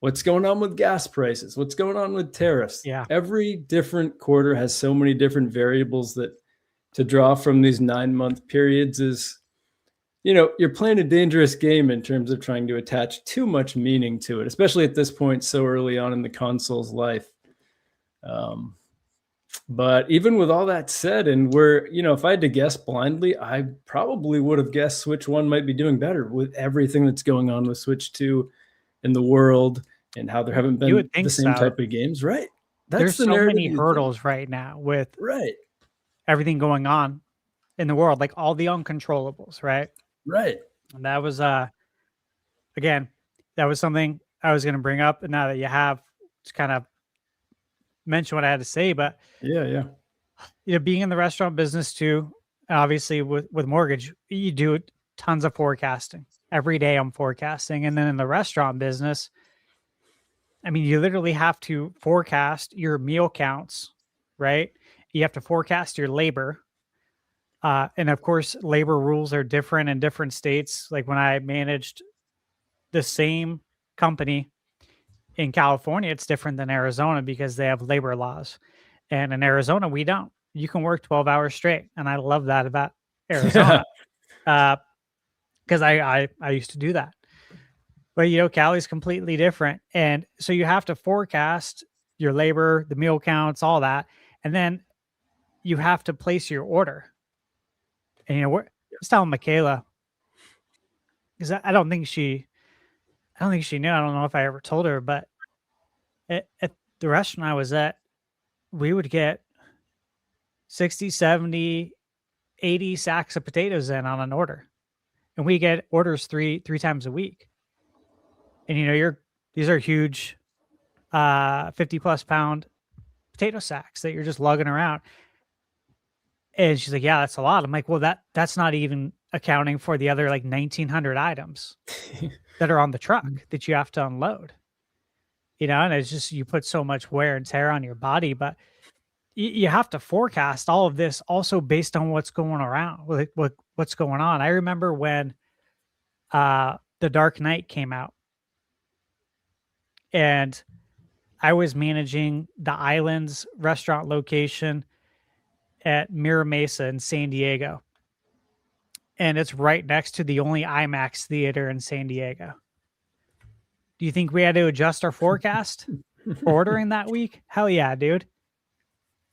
G: What's going on with gas prices? What's going on with tariffs?
I: Yeah.
G: Every different quarter has so many different variables that to draw from these 9 month periods is, you're playing a dangerous game in terms of trying to attach too much meaning to it, especially at this point so early on in the console's life. But even with all that said, and if I had to guess blindly, I probably would have guessed Switch 1 might be doing better with everything that's going on with Switch 2 in the world and how there haven't been the same type of games, right?
I: There's so many hurdles right now with everything going on in the world, like all the uncontrollables, right?
G: Right.
I: And that was again, that was something I was going to bring up. And now that you have just kind of mention what I had to say, but
G: Yeah.
I: being in the restaurant business too, obviously with mortgage, you do tons of forecasting. Every day I'm forecasting. And then in the restaurant business, I mean, you literally have to forecast your meal counts, right? You have to forecast your labor. And of course, labor rules are different in different states. Like when I managed the same company in California, it's different than Arizona because they have labor laws. And in Arizona, we don't. You can work 12 hours straight. And I love that about Arizona. Because I used to do that. But, Cali's completely different. And so you have to forecast your labor, the meal counts, all that. And then you have to place your order. And, I was telling Michaela, because I don't think she knew. I don't know if I ever told her, but at the restaurant I was at, we would get 60, 70, 80 sacks of potatoes in on an order. And we get orders three times a week. And these are huge 50 plus pound potato sacks that you're just lugging around. And she's like, yeah, that's a lot. I'm like, well, that's not even accounting for the other like 1,900 items that are on the truck that you have to unload. And it's just, you put so much wear and tear on your body, but you have to forecast all of this also based on what's going around, what's going on. I remember when The Dark Knight came out, and I was managing the Islands restaurant location at Mira Mesa in San Diego. And it's right next to the only IMAX theater in San Diego. Do you think we had to adjust our forecast for ordering that week? Hell yeah, dude.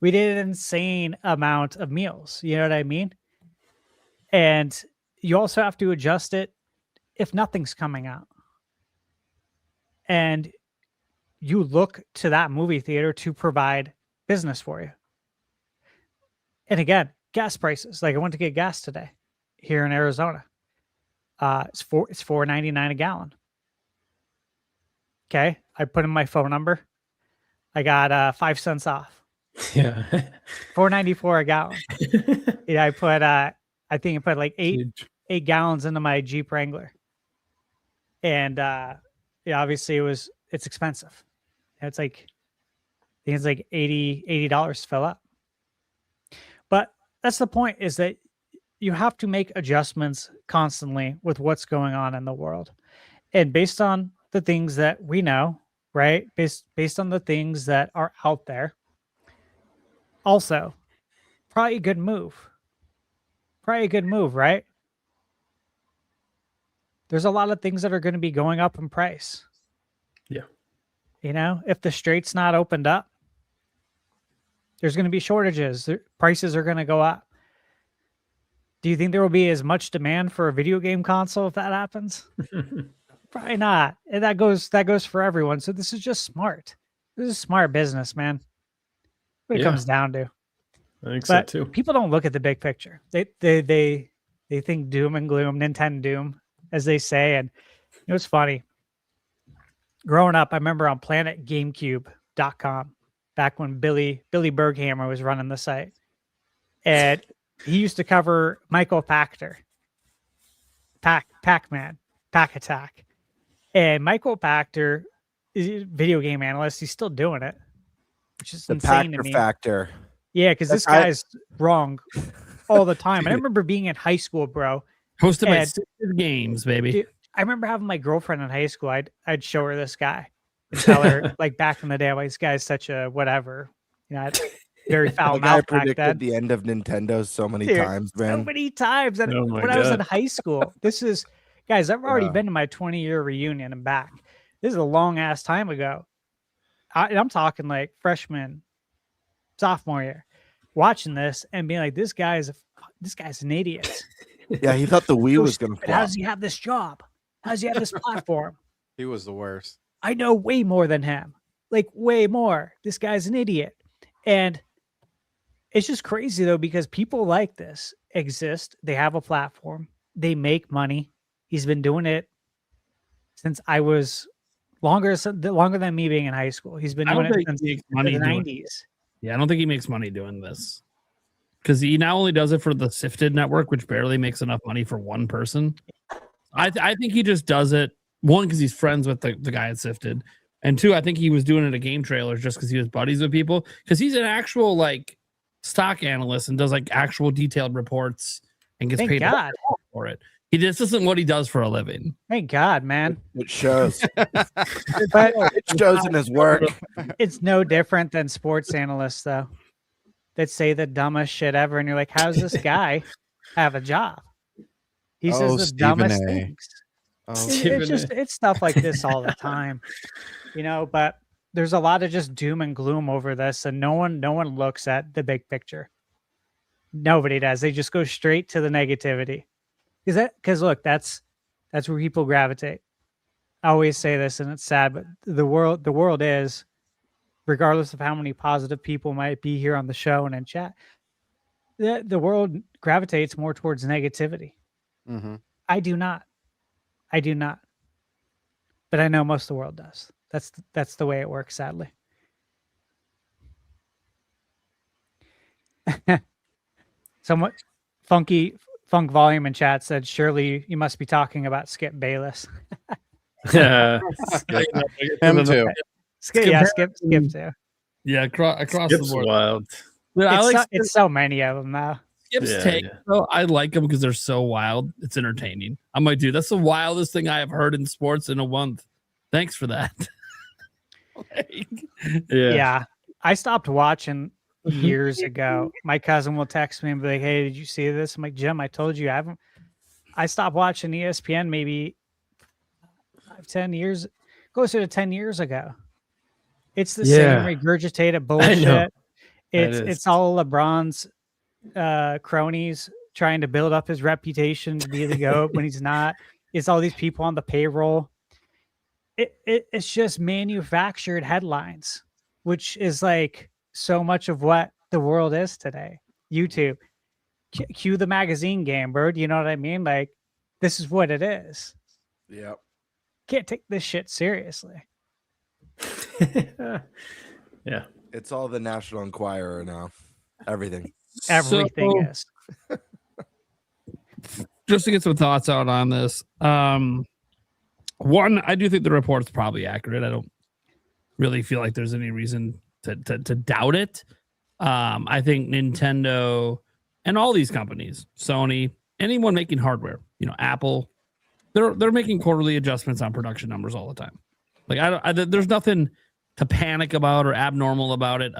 I: We did an insane amount of meals. You know what I mean? And you also have to adjust it if nothing's coming out. And you look to that movie theater to provide business for you. And again, gas prices. Like I went to get gas today here in Arizona. It's $4.99 a gallon. Okay. I put in my phone number. I got 5 cents off.
G: Yeah.
I: $4.94 a gallon. Yeah, I put I think I put like eight gallons into my Jeep Wrangler. And obviously it's expensive. It's like I think it's like $80 to fill up. But that's the point, is that you have to make adjustments constantly with what's going on in the world. And based on the things that we know, right? Based on the things that are out there. Also, probably a good move. Right? There's a lot of things that are going to be going up in price.
G: Yeah.
I: If the strait's not opened up, there's going to be shortages. Prices are going to go up. Do you think there will be as much demand for a video game console if that happens? Probably not. And that goes for everyone. So this is just smart. This is smart business, man. What it comes down to.
G: I think so too.
I: People don't look at the big picture. They think doom and gloom, Nintendo doom, as they say. And it's funny. Growing up, I remember on planetgamecube.com, back when Billy Berghammer was running the site. And he used to cover Michael Pachter, Pac-Man, Pack Attack. And Michael Pachter is a video game analyst. He's still doing it, which is insane to me.
E: Factor.
I: Yeah, because this guy's wrong all the time. And I remember being in high school, bro.
F: Hosted my sister's games, baby.
I: Dude, I remember having my girlfriend in high school. I'd show her this guy and tell her, like, back in the day, this guy's such a whatever. Very foul mouth.
E: I predicted the end of Nintendo so many times, man.
I: So many times. And when I was in high school, guys, I've already been to my 20-year reunion and back. This is a long ass time ago. I'm talking like freshman, sophomore year, watching this and being like, this guy's an idiot.
E: Yeah, he thought the Wii was going to flop.
I: How does he have this job? How does he have this platform?
H: He was the worst.
I: I know way more than him. Like way more. This guy's an idiot. And it's just crazy though, because people like this exist. They have a platform. They make money. He's been doing it since I was longer than me being in high school. He's been doing it since the 90s.
F: Yeah, I don't think he makes money doing this because he not only does it for the Sifted network, which barely makes enough money for one person. I think he just does it, one, because he's friends with the guy at Sifted, and two, I think he was doing it at game trailers just because he was buddies with people, because he's an actual like stock analyst and does like actual detailed reports and gets paid for it. This isn't what he does for a living.
I: Thank God, man.
E: It shows.
I: But
E: It shows in his work.
I: it's no different than sports analysts, though, that say the dumbest shit ever, and you're like, "How's this guy have a job?" He says the dumbest things. It's stuff like this all the time, you know. But there's a lot of just doom and gloom over this, and no one looks at the big picture. Nobody does. They just go straight to the negativity. Because look, that's where people gravitate. I always say this, and it's sad, but the world is, regardless of how many positive people might be here on the show and in chat, the world gravitates more towards negativity.
H: Mm-hmm.
I: I do not, but I know most of the world does. That's the way it works, sadly. Somewhat Funk Volume in chat said, "Surely you must be talking about Skip Bayless."
G: Yeah,
H: him too.
I: Skip too.
F: Yeah, across
G: Skip's
F: the board.
G: wild.
I: It's so many of them now.
F: Skip's take, though, I like them because they're so wild. It's entertaining. I'm like, dude, that's the wildest thing I have heard in sports in a month. Thanks for that.
I: Yeah, I stopped watching years ago. My cousin will text me and be like, "Hey, did you see this?" I'm like, "Jim, I told you I haven't." I stopped watching ESPN maybe 10 years, closer to 10 years ago. It's the same regurgitated bullshit. It's all LeBron's cronies trying to build up his reputation to be the GOAT when he's not. It's all these people on the payroll. It's just manufactured headlines, which is like so much of what the world is today. YouTube, cue the magazine game, bird. You know what I mean? Like, this is what it is.
E: Yep.
I: Can't take this shit seriously.
G: Yeah.
E: It's all the National Enquirer now. Everything
I: is.
F: Just to get some thoughts out on this. One, I do think the report's probably accurate. I don't really feel like there's any reason to doubt it. I think Nintendo and all these companies, Sony, anyone making hardware, Apple, they're making quarterly adjustments on production numbers all the time. Like there's nothing to panic about or abnormal about it.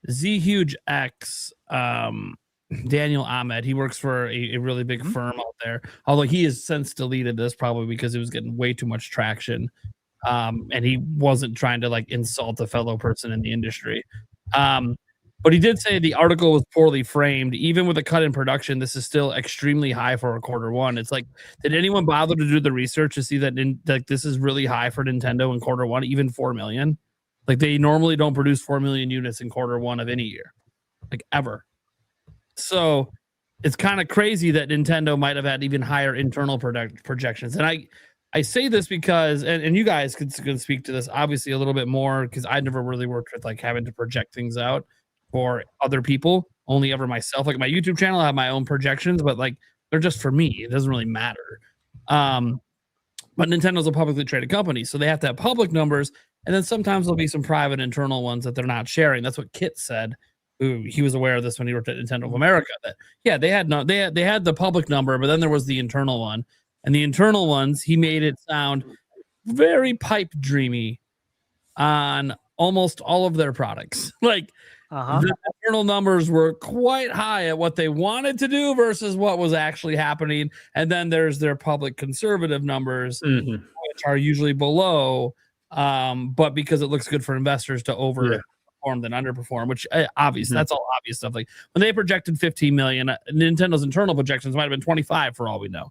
F: Z Huge X, Daniel Ahmed, he works for a really big firm out there. Although he has since deleted this probably because it was getting way too much traction. And he wasn't trying to like insult a fellow person in the industry. But he did say the article was poorly framed. Even with a cut in production, this is still extremely high for a quarter one. It's like, did anyone bother to do the research to see that this is really high for Nintendo in quarter one, even 4 million? Like, they normally don't produce 4 million units in quarter one of any year, like ever. So it's kind of crazy that Nintendo might have had even higher internal projections. And I say this because, and you guys can speak to this obviously a little bit more, because I never really worked with like having to project things out for other people, only ever myself. Like my YouTube channel, I have my own projections, but like they're just for me. It doesn't really matter. But Nintendo's a publicly traded company, so they have to have public numbers, and then sometimes there'll be some private internal ones that they're not sharing. That's what Kit said. He was aware of this when he worked at Nintendo of America. That they had the public number, but then there was the internal one, and the internal ones he made it sound very pipe dreamy on almost all of their products. Like the internal numbers were quite high at what they wanted to do versus what was actually happening, and then there's their public conservative numbers, which are usually below, but because it looks good for investors to overperform than underperform, which obviously that's all obvious stuff. Like when they projected 15 million, Nintendo's internal projections might have been 25 for all we know.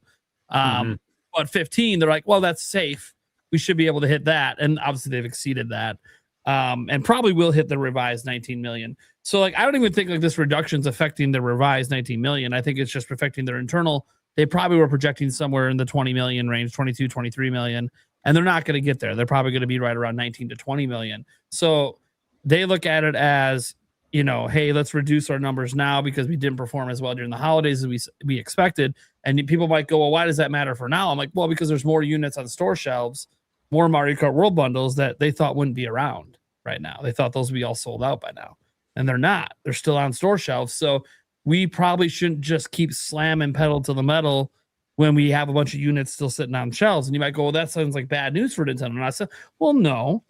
F: But 15, they're like, well, that's safe. We should be able to hit that. And obviously they've exceeded that. And probably will hit the revised 19 million. So like, I don't even think like this reduction's affecting the revised 19 million. I think it's just affecting their internal they probably were projecting somewhere in the 20 million range, 22, 23 million, and they're not going to get there. They're probably going to be right around 19 to 20 million. So they look at it as, hey, let's reduce our numbers now because we didn't perform as well during the holidays as we expected. And people might go, well, why does that matter for now? I'm like, well, because there's more units on store shelves, more Mario Kart World bundles that they thought wouldn't be around right now. They thought those would be all sold out by now. And they're not. They're still on store shelves. So we probably shouldn't just keep slamming pedal to the metal when we have a bunch of units still sitting on shelves. And you might go, well, that sounds like bad news for Nintendo. And I said, well, no.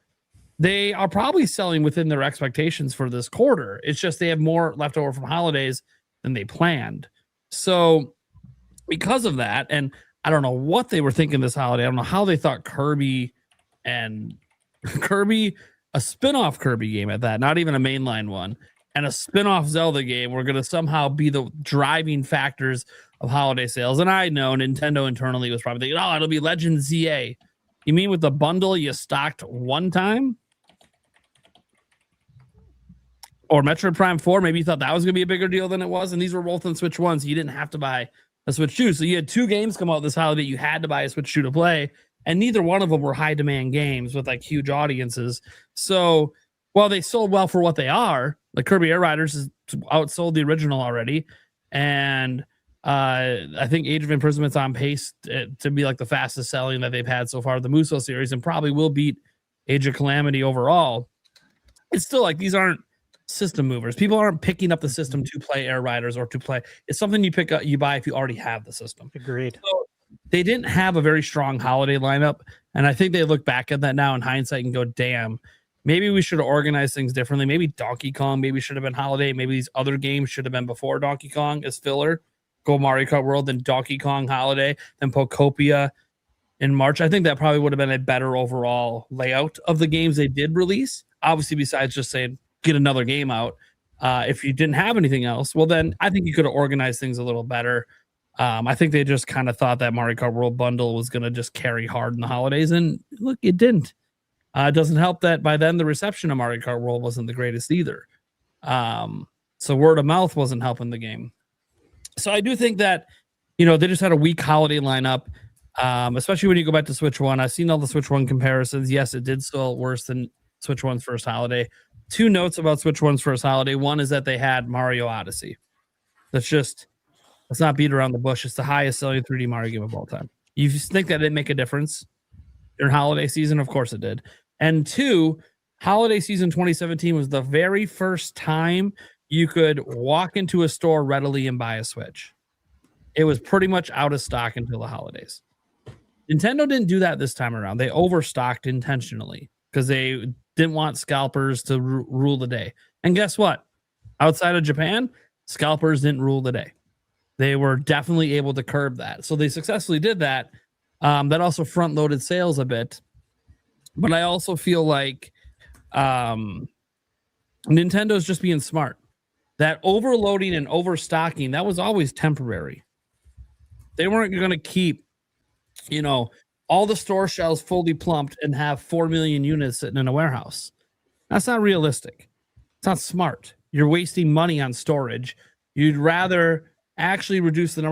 F: They are probably selling within their expectations for this quarter. It's just they have more left over from holidays than they planned. So because of that, and I don't know what they were thinking this holiday. I don't know how they thought Kirby, a spin-off Kirby game at that, not even a mainline one, and a spin-off Zelda game were going to somehow be the driving factors of holiday sales. And I know Nintendo internally was probably thinking, oh, it'll be Legend ZA. You mean with the bundle you stocked one time? Or Metroid Prime 4, maybe you thought that was going to be a bigger deal than it was, and these were both on Switch 1, so you didn't have to buy a Switch 2. So you had two games come out this holiday you had to buy a Switch 2 to play, and neither one of them were high-demand games with, like, huge audiences. So while they sold well for what they are, like Kirby Air Riders has outsold the original already, and I think Age of Imprisoment's on pace to be, like, the fastest selling that they've had so far, the Muso series, and probably will beat Age of Calamity overall. It's still, like, these aren't system movers. People aren't picking up the system to play Air Riders or to play. It's something you pick up, you buy if you already have the system.
I: Agreed.
F: So they didn't have a very strong holiday lineup, and I think they look back at that now in hindsight and go, damn, maybe we should have organized things differently. Maybe Donkey Kong maybe should have been holiday. Maybe these other games should have been before Donkey Kong as filler. Go Mario Kart World, then Donkey Kong holiday, then Pokopia in March. I think that probably would have been a better overall layout of the games they did release. Obviously, besides just saying, get another game out. If you didn't have anything else, well, then I think you could have organized things a little better. I think they just kind of thought that Mario Kart World bundle was going to just carry hard in the holidays, and look, it didn't. It doesn't help that by then the reception of Mario Kart World wasn't the greatest either. So word of mouth wasn't helping the game. So I do think that, they just had a weak holiday lineup, especially when you go back to Switch 1. I've seen all the Switch 1 comparisons. Yes, it did sell worse than Switch 1's first holiday. Two notes about Switch 1's first holiday. One is that they had Mario Odyssey. Let's not beat around the bush. It's the highest selling 3D Mario game of all time. You think that didn't make a difference during holiday season? Of course it did. And two, holiday season 2017 was the very first time you could walk into a store readily and buy a Switch. It was pretty much out of stock until the holidays. Nintendo didn't do that this time around. They overstocked intentionally because they didn't want scalpers to rule the day. And guess what? Outside of Japan, scalpers didn't rule the day. They were definitely able to curb that. So they successfully did that. That also front-loaded sales a bit. But I also feel like Nintendo's just being smart. That overloading and overstocking, that was always temporary. They weren't going to keep, all the store shelves fully plumped and have 4 million units sitting in a warehouse. That's not realistic. It's not smart. You're wasting money on storage. You'd rather actually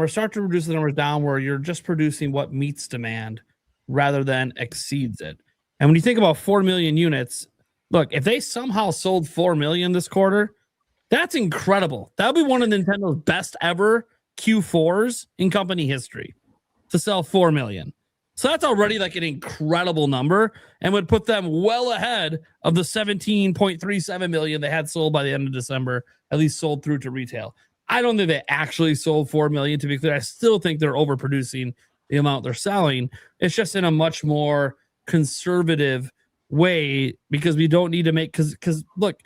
F: start to reduce the numbers down where you're just producing what meets demand rather than exceeds it. And when you think about 4 million units, look, if they somehow sold 4 million this quarter, that's incredible. That would be one of Nintendo's best ever Q4s in company history to sell 4 million. So that's already like an incredible number and would put them well ahead of the 17.37 million they had sold by the end of December, at least sold through to retail. I don't think they actually sold 4 million, to be clear. I still think they're overproducing the amount they're selling. It's just in a much more conservative way because we don't need to make, because look,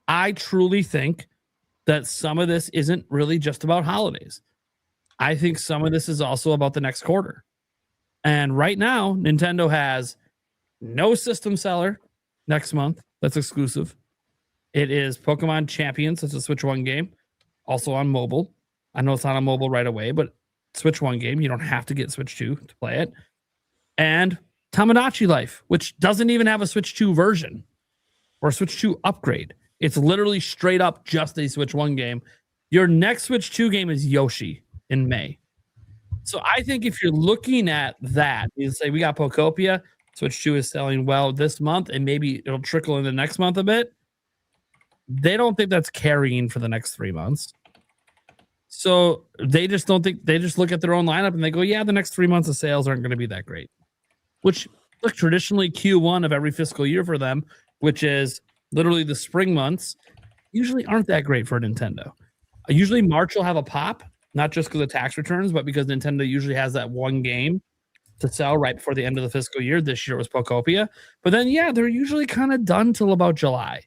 F: I truly think that some of this isn't really just about holidays. I think some of this is also about the next quarter. And right now, Nintendo has no system seller next month that's exclusive. It is Pokemon Champions. It's a Switch 1 game, also on mobile. I know it's not on mobile right away, but Switch 1 game. You don't have to get Switch 2 to play it. And Tamagotchi Life, which doesn't even have a Switch 2 version or a Switch 2 upgrade. It's literally straight up just a Switch 1 game. Your next Switch 2 game is Yoshi in May. So I think if you're looking at that, you say we got Pokopia, Switch 2 is selling well this month, and maybe it'll trickle in the next month a bit. They don't think that's carrying for the next 3 months. So they just don't think, they just look at their own lineup and they go, yeah, the next 3 months of sales aren't going to be that great. Which, look, traditionally Q1 of every fiscal year for them, which is literally the spring months, usually aren't that great for Nintendo. Usually March will have a pop, not just because of tax returns, but because Nintendo usually has that one game to sell right before the end of the fiscal year. This year it was Pokopia. But then, yeah, they're usually kind of done till about July,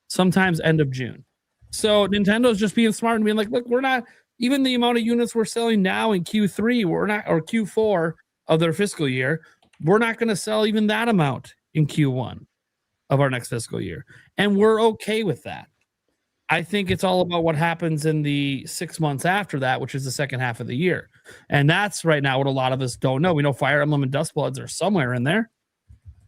F: sometimes end of June. So Nintendo's just being smart and being like, look, we're not, even the amount of units we're selling now in Q3, we're not, or Q4 of their fiscal year, we're not going to sell even that amount in Q1 of our next fiscal year. And we're okay with that. I think it's all about what happens in the 6 months after that, which is the second half of the year. And that's right now what a lot of us don't know. We know Fire Emblem and Dust Bloods are somewhere in there.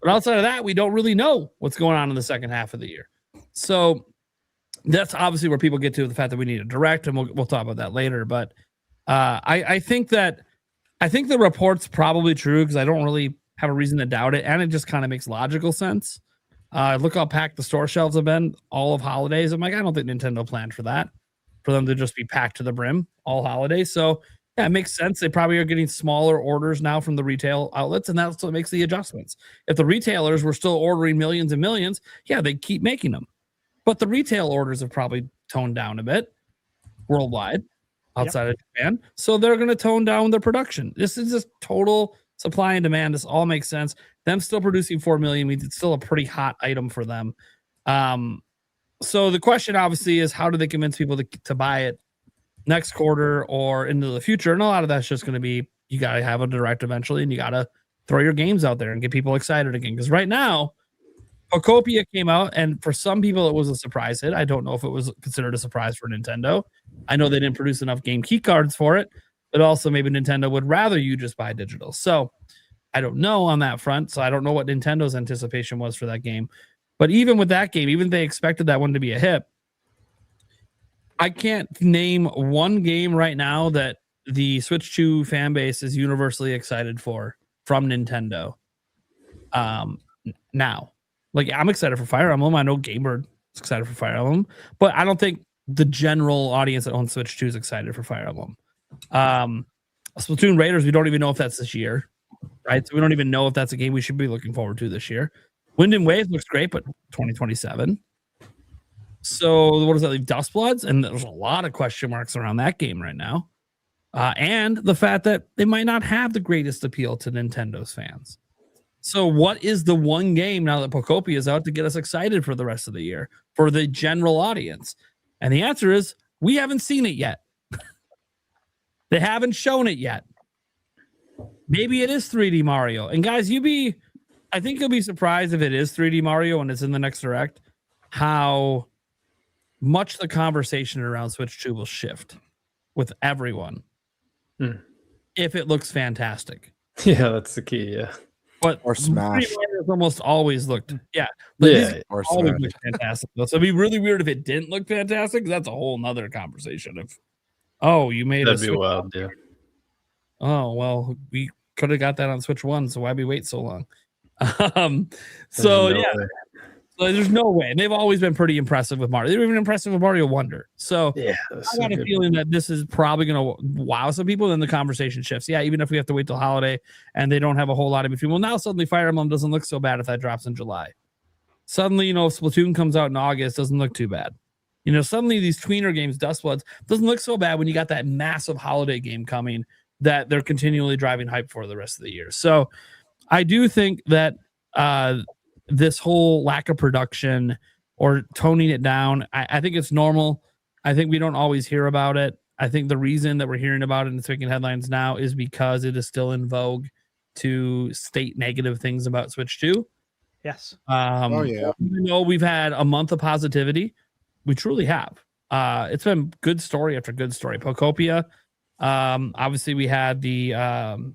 F: But outside of that, we don't really know what's going on in the second half of the year. So that's obviously where people get to the fact that we need a direct, and we'll talk about that later. But I think the report's probably true because I don't really have a reason to doubt it. And it just kind of makes logical sense. Look how packed the store shelves have been all of holidays. I'm like, I don't think Nintendo planned for that, for them to just be packed to the brim all holidays. So yeah, it makes sense. They probably are getting smaller orders now from the retail outlets, and that's what makes the adjustments. If the retailers were still ordering millions and millions, yeah, they keep making them. But the retail orders have probably toned down a bit worldwide outside of Japan. So they're going to tone down their production. This is just total supply and demand. This all makes sense. Them still producing 4 million means it's still a pretty hot item for them. So the question obviously is, how do they convince people to buy it next quarter or into the future? And a lot of that's just going to be, you got to have a direct eventually, and you got to throw your games out there and get people excited again. Because right now, Pokopia came out, and for some people it was a surprise hit. I don't know if it was considered a surprise for Nintendo. I know they didn't produce enough game key cards for it, but also maybe Nintendo would rather you just buy digital. So I don't know on that front. So I don't know what Nintendo's anticipation was for that game. But even with that game, even if they expected that one to be a hit, I can't name one game right now that the Switch 2 fan base is universally excited for from Nintendo. Now, like, I'm excited for Fire Emblem. I know Gamebird is excited for Fire Emblem, but I don't think the general audience that owns Switch 2 is excited for Fire Emblem. Splatoon Raiders, we don't even know if that's this year, right? So we don't even know if that's a game we should be looking forward to this year. Wind and Waves looks great, but 2027. So what does that leave? Dust Bloods? And there's a lot of question marks around that game right now. And the fact that they might not have the greatest appeal to Nintendo's fans. So what is the one game now that Pokopia is out to get us excited for the rest of the year for the general audience? And the answer is, we haven't seen it yet. They haven't shown it yet. Maybe it is 3D Mario. And guys, I think you'll be surprised if it is 3D Mario and it's in the next Direct, how much the conversation around Switch 2 will shift with everyone if it looks fantastic.
G: Yeah, that's the key. Yeah.
F: But
E: or Smash
F: almost always looked,
E: or
F: always looked fantastic. So it'd be really weird if it didn't look fantastic. That's a whole nother conversation. You made
G: that'd be wild, yeah.
F: Oh well, we could have got that on Switch 1, so why'd we wait so long? So there's no way. And they've always been pretty impressive with Mario. They were even impressive with Mario Wonder. So
G: yeah,
F: I got a feeling that this is probably going to wow some people. Then the conversation shifts. Yeah, even if we have to wait till holiday and they don't have a whole lot of between. Well, now suddenly Fire Emblem doesn't look so bad if that drops in July. Suddenly, if Splatoon comes out in August, doesn't look too bad. Suddenly these tweener games, Dust Bloods, doesn't look so bad when you got that massive holiday game coming that they're continually driving hype for the rest of the year. So I do think that this whole lack of production or toning it down, I think it's normal. I think we don't always hear about it. I think the reason that we're hearing about it and it's making headlines now is because it is still in vogue to state negative things about Switch 2.
I: Yes.
F: Even though we've had a month of positivity, we truly have. It's been good story after good story. Pokopia, obviously we had the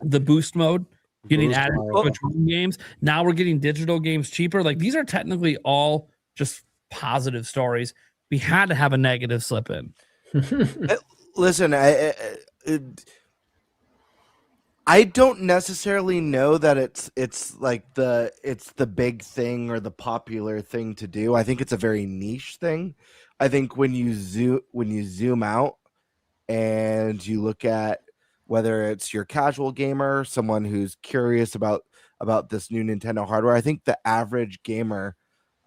F: boost mode getting added to Switch 1 games. Now we're getting digital games cheaper. Like, these are technically all just positive stories. We had to have a negative slip in.
E: Listen, I don't necessarily know that it's like it's the big thing or the popular thing to do. I think it's a very niche thing. I think when you zoom out and you look at whether it's your casual gamer, someone who's curious about this new Nintendo hardware, I think the average gamer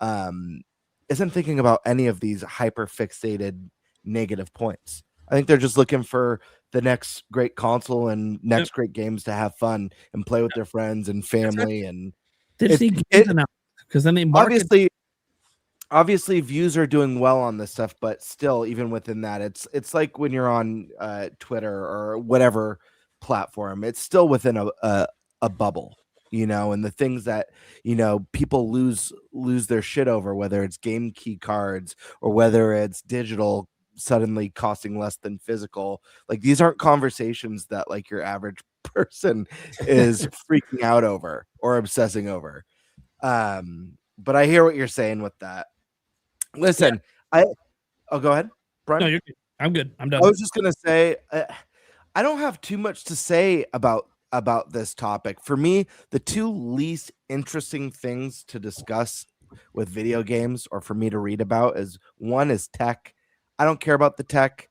E: isn't thinking about any of these hyper fixated negative points. I think they're just looking for the next great console and next great games to have fun and play with their friends and family. And
F: because then they market.
E: Obviously views are doing well on this stuff, but still, even within that, it's like when you're on Twitter or whatever platform, it's still within a bubble, and the things that people lose their shit over, whether it's game key cards or whether it's digital suddenly costing less than physical. Like, these aren't conversations that like your average person is freaking out over or obsessing over. But I hear what you're saying with that. Listen, go ahead, Brian.
F: No, you're good. I'm good. I'm done.
E: I was just gonna say, I don't have too much to say about this topic. For me, the two least interesting things to discuss with video games, or for me to read about, is one is tech. I don't care about the tech.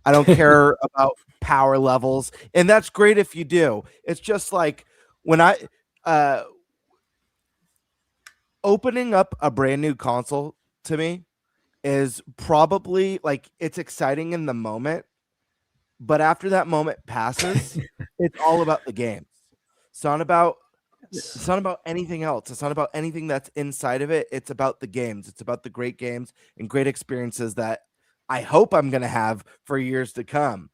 E: I don't care about power levels, and that's great if you do. It's just like when I opening up a brand new console to me is probably like, it's exciting in the moment, but after that moment passes, it's all about the games. It's not about anything else. It's not about anything that's inside of it. It's about the games. It's about the great games and great experiences that I hope I'm going to have for years to come.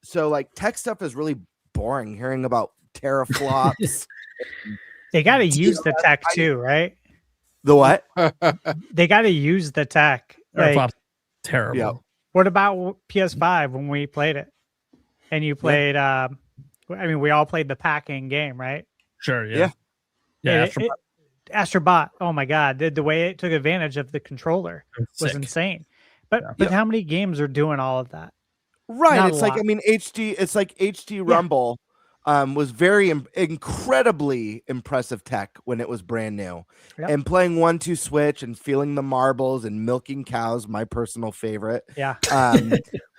E: So like, tech stuff is really boring, hearing about teraflops.
I: They got to use the tech too, right?
E: The what?
I: They got to use the tech. Like,
F: terrible.
E: Yeah.
I: what about PS5 when we played it? And you played, I mean, we all played the packing game, right?
F: Sure. Yeah.
I: Astrobot. Oh my God. The way it took advantage of the controller was insane. But how many games are doing all of that?
E: Right.
I: Not
E: It's
I: a
E: like,
I: lot.
E: I mean, HD Rumble was very incredibly impressive tech when it was brand new.
I: Yep.
E: And playing 1-2 Switch and feeling the marbles and milking cows, my personal favorite,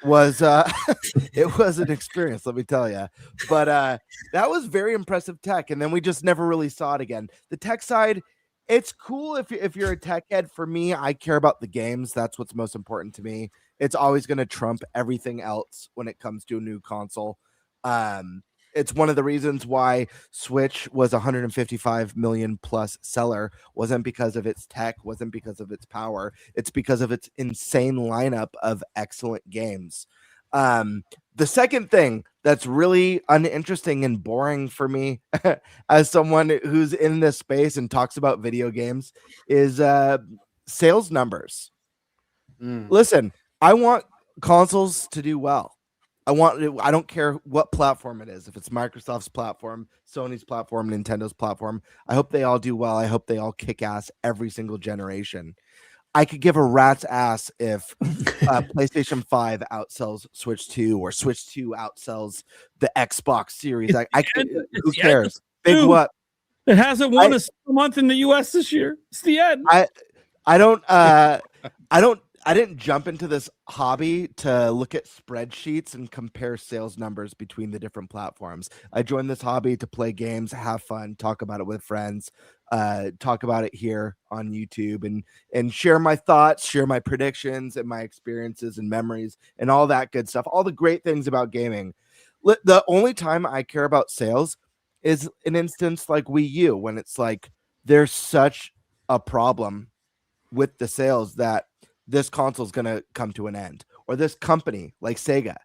E: was it was an experience, let me tell you. But that was very impressive tech, and then we just never really saw it again. The tech side, it's cool if you're a tech head. For me, I care about the games. That's what's most important to me. It's always going to trump everything else when it comes to a new console. It's one of the reasons why Switch was 155 million plus seller. Wasn't because of its tech, wasn't because of its power. It's because of its insane lineup of excellent games. The second thing that's really uninteresting and boring for me as someone who's in this space and talks about video games is sales numbers. Listen, I want consoles to do well. I don't care what platform it is. If it's Microsoft's platform, Sony's platform, Nintendo's platform, I hope they all do well. I hope they all kick ass every single generation. I could give a rat's ass if PlayStation 5 outsells Switch 2 or Switch 2 outsells the Xbox Series. Who cares? Big what?
F: It hasn't won a month in the US this year. It's the end.
E: I didn't jump into this hobby to look at spreadsheets and compare sales numbers between the different platforms. I joined this hobby to play games, have fun, talk about it with friends, talk about it here on YouTube, and share my thoughts, share my predictions and my experiences and memories and all that good stuff. All the great things about gaming. The only time I care about sales is an instance like Wii U, when it's like there's such a problem with the sales that this console is going to come to an end, or this company like Sega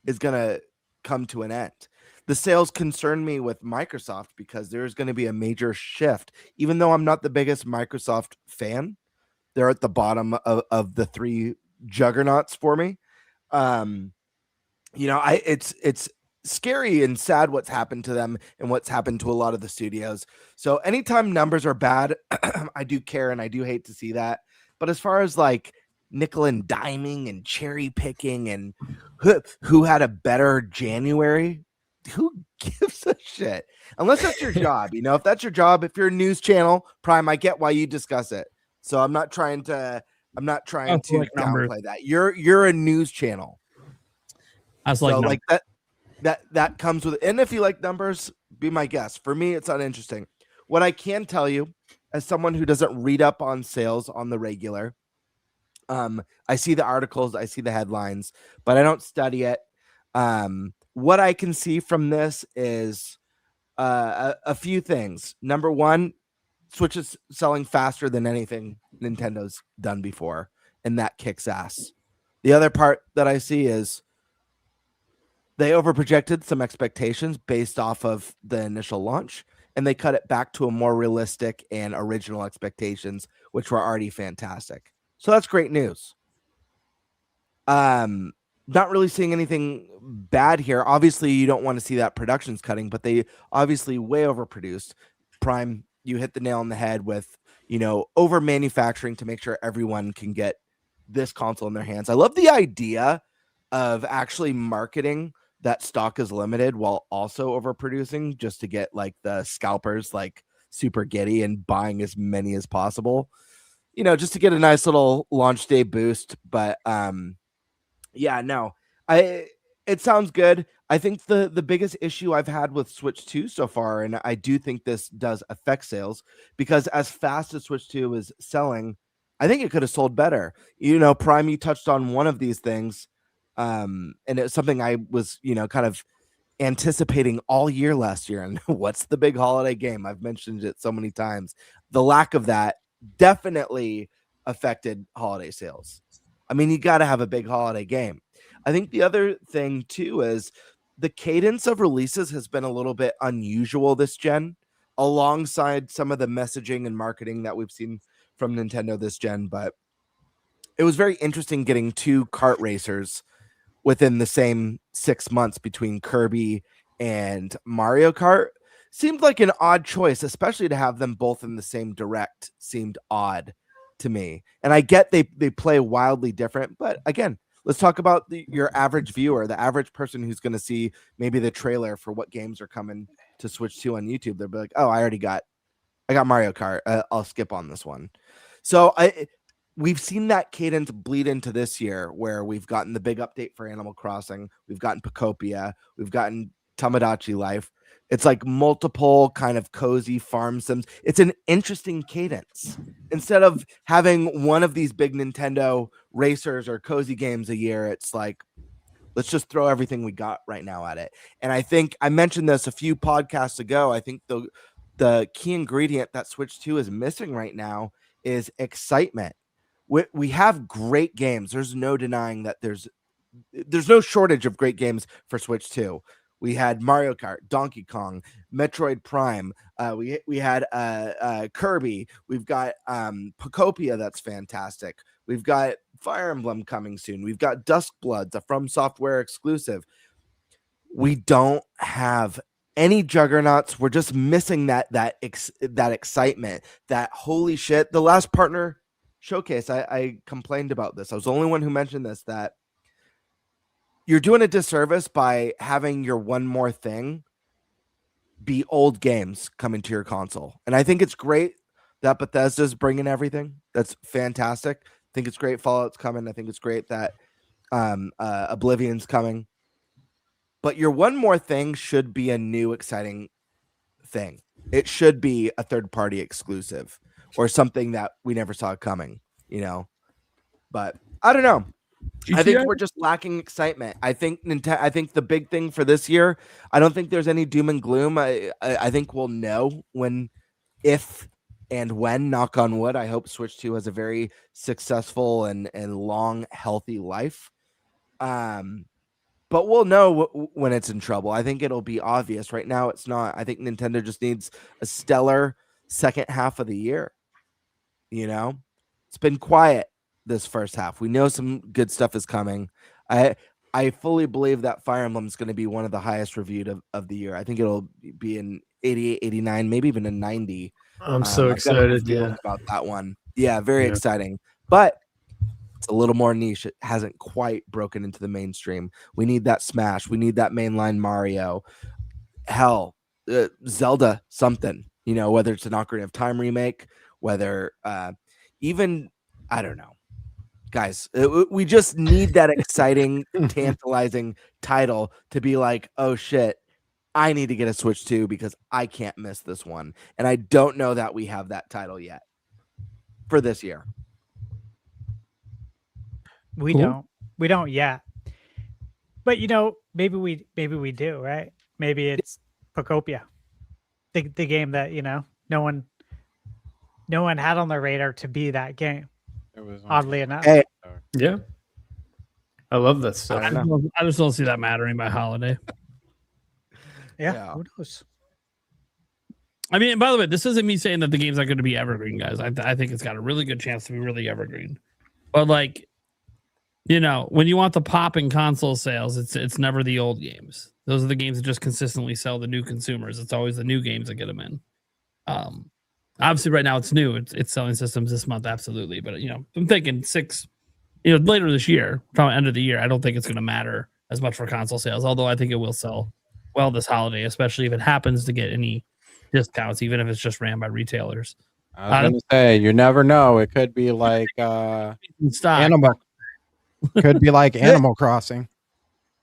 E: is going to come to an end. The sales concern me with Microsoft because there's going to be a major shift. Even though I'm not the biggest Microsoft fan, they're at the bottom of the three juggernauts for me. It's scary and sad what's happened to them and what's happened to a lot of the studios. So anytime numbers are bad, I do care and I do hate to see that. But as far as like nickel and diming and cherry picking and who had a better January, who gives a shit? Unless that's your job, if that's your job, if you're a news channel, Prime, I get why you discuss it. So I'm not trying to downplay that. You're a news channel. Like that comes with, and if you like numbers, be my guest. For me, it's uninteresting. What I can tell you, as someone who doesn't read up on sales on the regular, I see the articles, I see the headlines, but I don't study it. What I can see from this is a few things. Number one, Switch is selling faster than anything Nintendo's done before, and that kicks ass. The other part that I see is they overprojected some expectations based off of the initial launch, and they cut it back to a more realistic and original expectations, which were already fantastic. So that's great news. Not really seeing anything bad here. Obviously, you don't want to see that production's cutting, but they obviously way overproduced. Prime, you hit the nail on the head with, over manufacturing to make sure everyone can get this console in their hands. I love the idea of actually marketing that stock is limited while also overproducing just to get like the scalpers like super giddy and buying as many as possible, just to get a nice little launch day boost. But it sounds good. I think the biggest issue I've had with Switch 2 so far, and I do think this does affect sales, because as fast as Switch 2 is selling, I think it could have sold better. Prime, you touched on one of these things, and it's something I was, kind of anticipating all year last year. And what's the big holiday game? I've mentioned it so many times. The lack of that definitely affected holiday sales. I mean, you got to have a big holiday game. I think the other thing too is the cadence of releases has been a little bit unusual this gen, alongside some of the messaging and marketing that we've seen from Nintendo this gen. But it was very interesting getting 2 kart racers within the same 6 months between Kirby and Mario Kart. Seemed like an odd choice, especially to have them both in the same direct. Seemed odd to me. And I get they play wildly different, but again, let's talk about your average viewer, the average person who's going to see maybe the trailer for what games are coming to Switch 2 on YouTube. They'll be like, oh, I got Mario Kart. I'll skip on this one. So we've seen that cadence bleed into this year, where we've gotten the big update for Animal Crossing. We've gotten Pocopia. We've gotten Tamagotchi Life. It's like multiple kind of cozy farm sims. It's an interesting cadence. Instead of having one of these big Nintendo racers or cozy games a year, it's like, let's just throw everything we got right now at it. And I think I mentioned this a few podcasts ago. I think the key ingredient that Switch 2 is missing right now is excitement. We have great games. There's no denying that there's no shortage of great games for Switch 2. We had Mario Kart, Donkey Kong, Metroid Prime. We had Kirby. We've got Pocopia, that's fantastic. We've got Fire Emblem coming soon. We've got Duskbloods, a From Software exclusive. We don't have any juggernauts. We're just missing that excitement. That holy shit. The last partner showcase, I complained about this. I was the only one who mentioned this, that you're doing a disservice by having your one more thing be old games coming to your console. And I think it's great that Bethesda's bringing everything. That's fantastic. I think it's great Fallout's coming. I think it's great that Oblivion's coming. But your one more thing should be a new, exciting thing. It should be a third-party exclusive or something that we never saw coming, But I don't know. GTA? I think we're just lacking excitement. I think the big thing for this year, I don't think there's any doom and gloom. I think we'll know if and when, knock on wood. I hope Switch 2 has a very successful and long, healthy life. But we'll know when it's in trouble. I think it'll be obvious. Right now, it's not. I think Nintendo just needs a stellar second half of the year. It's been quiet this first half. We know some good stuff is coming. I fully believe that Fire Emblem is going to be one of the highest reviewed of the year. I think it'll be an 88, 89, maybe even a 90.
G: I'm so excited.
E: About that one. Yeah, very exciting. But it's a little more niche. It hasn't quite broken into the mainstream. We need that Smash. We need that mainline Mario. hell, Zelda something, whether it's an Ocarina of Time remake, whether even, I don't know. Guys, we just need that exciting, tantalizing title to be like, oh shit, I need to get a Switch 2 because I can't miss this one. And I don't know that we have that title yet for this year.
I: We don't yet. But maybe we do, right? Maybe it's Pocopia, the game that no one had on their radar to be that game.
H: It was
I: Oddly enough.
E: Hey,
G: Yeah. I love that stuff.
F: I just don't see that mattering by holiday.
I: Yeah. Who knows?
F: I mean, by the way, this isn't me saying that the game's not going to be evergreen, guys. I think it's got a really good chance to be really evergreen. But like, when you want the pop in console sales, it's never the old games. Those are the games that just consistently sell the new consumers. It's always the new games that get them in. Obviously, right now it's new. It's selling systems this month, absolutely. But I'm thinking later this year, probably end of the year. I don't think it's going to matter as much for console sales. Although I think it will sell well this holiday, especially if it happens to get any discounts, even if it's just ran by retailers.
H: I was going to say, you never know. It could be like Animal. Could be like Animal Crossing.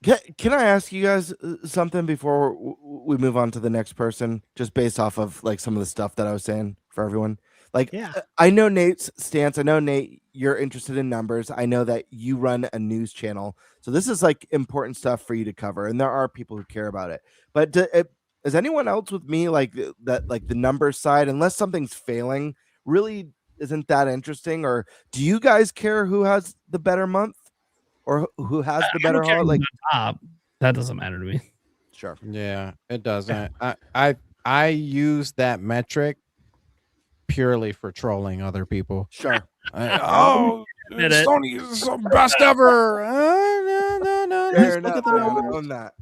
E: Can I ask you guys something before we move on to the next person, just based off of like some of the stuff that I was saying for everyone? Like, I know Nate's stance. I know, Nate, you're interested in numbers. I know that you run a news channel. So this is like important stuff for you to cover. And there are people who care about it. But is anyone else with me like that, like the numbers side, unless something's failing, really isn't that interesting? Or do you guys care who has the better month? Or who has the better haul? Like
F: that doesn't matter to me.
E: Sure.
H: Yeah, it doesn't. I use that metric purely for trolling other people.
E: Sure.
H: Sony is the best ever. No.
E: Fair enough. Own that.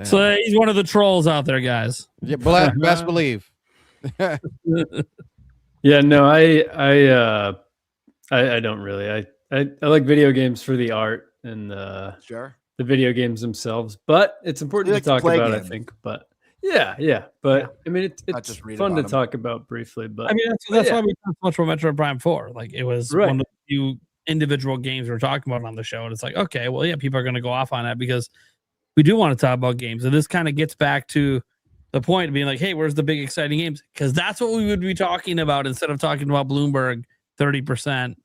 F: So he's one of the trolls out there, guys.
H: Yeah, best believe.
G: Yeah, no, I don't really. I like video games for the art and
E: sure
G: the video games themselves, but it's important to talk about, I think. But yeah. But I mean, it's fun to talk about briefly. But
F: I mean, that's why we talked so much about Metroid Prime 4. Like, it was one of the few individual games we're talking about on the show, and it's like, okay, well, yeah, people are going to go off on that because we do want to talk about games, and this kind of gets back to the point of being like, hey, where's the big exciting games? Because that's what we would be talking about instead of talking about Bloomberg 30%.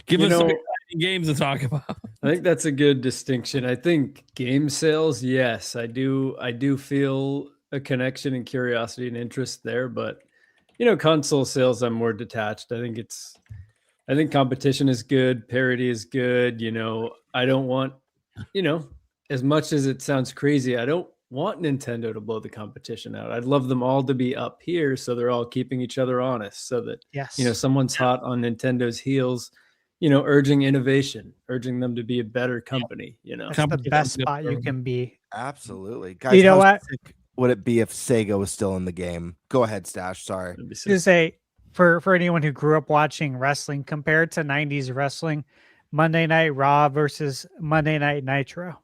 F: Give us some exciting games to talk about.
G: I think that's a good distinction. I think game sales, yes, I do feel a connection and curiosity and interest there, but console sales, I'm more detached. I think competition is good, parity is good. I don't want, as much as it sounds crazy, I don't want Nintendo to blow the competition out. I'd love them all to be up here so they're all keeping each other honest, so that someone's hot on Nintendo's heels, urging innovation, urging them to be a better company.
I: That's the best spot you can be.
E: Absolutely, guys. You know what? Would it be if Sega was still in the game? Go ahead, Stash. Sorry.
I: To say for anyone who grew up watching wrestling, compared to 90s wrestling, Monday Night Raw versus Monday Night Nitro,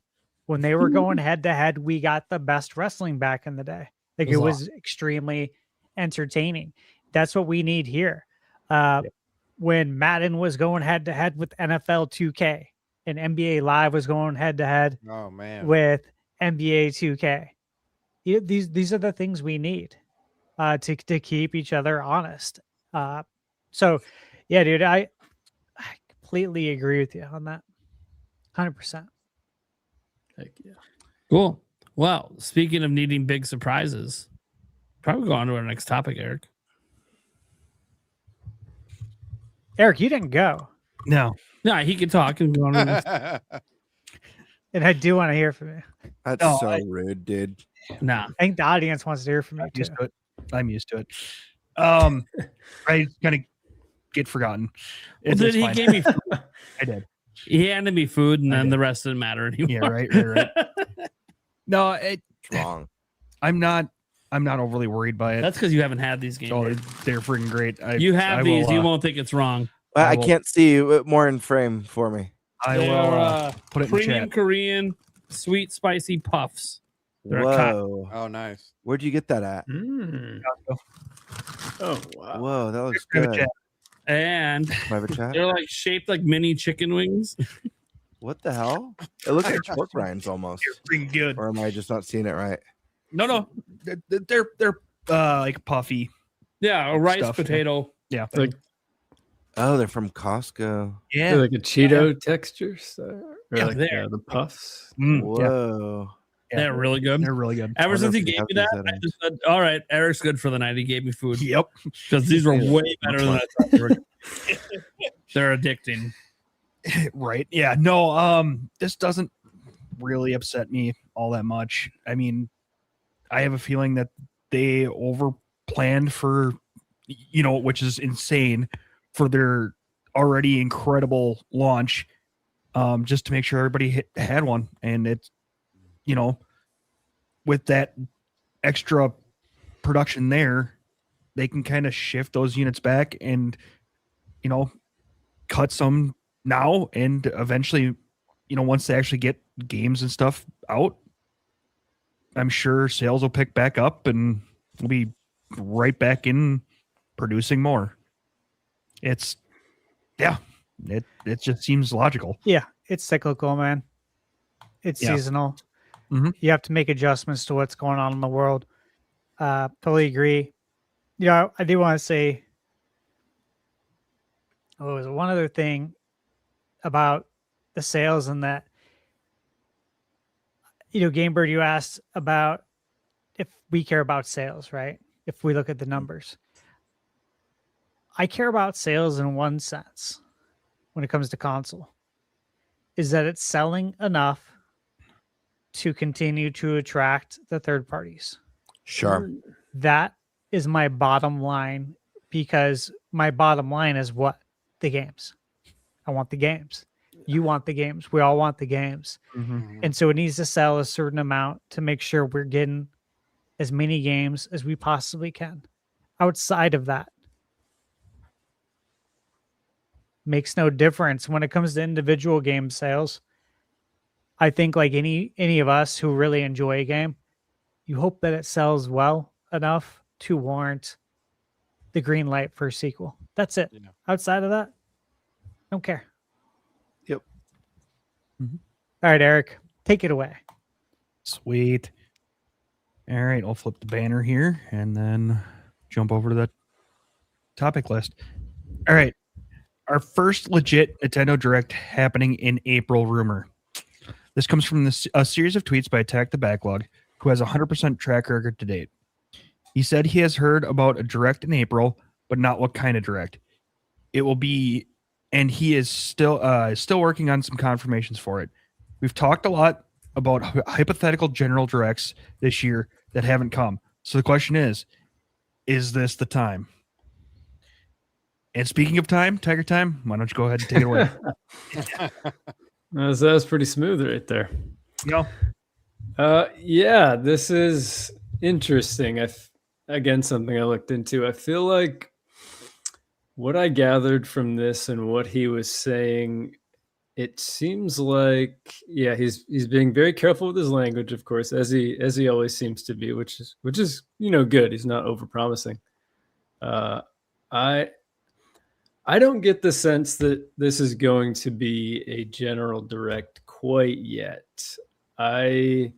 I: when they were going head to head, we got the best wrestling back in the day. Like, it was extremely entertaining. That's what we need here. When Madden was going head to head with NFL 2K and NBA Live was going head to head with NBA 2K. These are the things we need to keep each other honest. So yeah, dude, I completely agree with you on that. 100%.
G: Heck yeah.
F: Cool. Well, speaking of needing big surprises, probably go on to our next topic, Eric.
I: Eric, you didn't go.
J: No,
F: he can talk and go on.
I: And I do want to hear from you.
E: That's rude, dude.
F: Nah,
I: I think the audience wants to hear from you too.
J: I'm used to it. I kind of get forgotten.
F: Well, he gave me food.
J: I did.
F: He handed me food, and then the rest didn't matter anymore.
J: Yeah, right. No, it's
E: wrong.
J: I'm not overly worried by it.
F: That's because you haven't had these games.
J: Oh, they're freaking great.
F: You won't think it's wrong.
E: I can't see you more in frame for me.
J: I will put it in the
F: premium
J: chat.
F: Korean sweet spicy puffs. They're a cop.
E: Whoa.
H: Oh, nice.
E: Where'd you get that at?
G: Oh wow.
E: Whoa, that looks
J: Private
E: good.
J: chat.
F: And
E: Private chat?
F: they're like shaped like mini chicken wings.
E: What the hell? It looks like pork rinds almost.
J: Pretty good.
E: Or am I just not seeing it right?
J: No, they're like puffy.
F: Yeah, a rice
J: Stuff, yeah.
F: potato.
J: Yeah,
G: Like
E: Oh, they're from Costco.
J: yeah.
G: like a Cheeto texture. Or
F: Yeah,
G: like,
F: there.
G: the puffs.
J: Yeah.
E: Whoa.
F: They're really good.
J: They're really good.
F: Ever
E: wonder
F: since
E: if
F: he
E: we
F: gave
E: have
F: me
E: these
F: that, I
E: items.
F: just said, all right, Eric's good for the night. He gave me food
J: Yep.
F: because these were
E: Yeah,
F: way better than I thought they were. They're addicting.
J: Right. Yeah. No, this doesn't really upset me all that much. I mean, I have a feeling that they over planned for, which is insane for their already incredible launch, just to make sure everybody had one. And it's, with that extra production there, they can kind of shift those units back and, cut some now and eventually, once they actually get games and stuff out, I'm sure sales will pick back up and we'll be right back in producing more. It just seems logical.
I: Yeah, it's cyclical, man. It's
J: Yeah.
I: seasonal.
J: Mhm.
I: You have to make adjustments to what's going on in the world. Totally agree. I do want to say, there's one other thing about the sales and that, Gamebird, you asked about if we care about sales, right? If we look at the numbers. I care about sales in one sense when it comes to console, is that it's selling enough to continue to attract the third parties.
E: Sure.
I: That is my bottom line, because my bottom line is what? The games. I want the games. You want the games. We all want the games. And so it needs to sell a certain amount to make sure we're getting as many games as we possibly can. Outside of that, makes no difference when it comes to individual game sales. I think like any of us who really enjoy a game, you hope that it sells well enough to warrant the green light for a sequel. That's it.
H: Yeah.
I: Outside of that, don't care.
E: Yep.
I: All right, Eric, take it away.
J: Sweet. All right, I'll flip the banner here and then jump over to the topic list. All right. Our first legit Nintendo Direct happening in April rumor. This comes from a series of tweets by Attack the Backlog, who has a 100% track record to date. He said he has heard about a Direct in April, but not what kind of Direct. It will be, and he is still working on some confirmations for it. We've talked a lot about hypothetical general Directs this year that haven't come. So the question is this the time? And speaking of time, Tiger Time, why don't you go ahead and take it away?
G: That was pretty smooth right there.
J: No.
G: Yeah, this is interesting. Again, something I looked into. I feel like what I gathered from this and what he was saying, it seems like, yeah, he's being very careful with his language, of course, as he always seems to be, which is good. He's not overpromising. I don't get the sense that this is going to be a general direct quite yet. I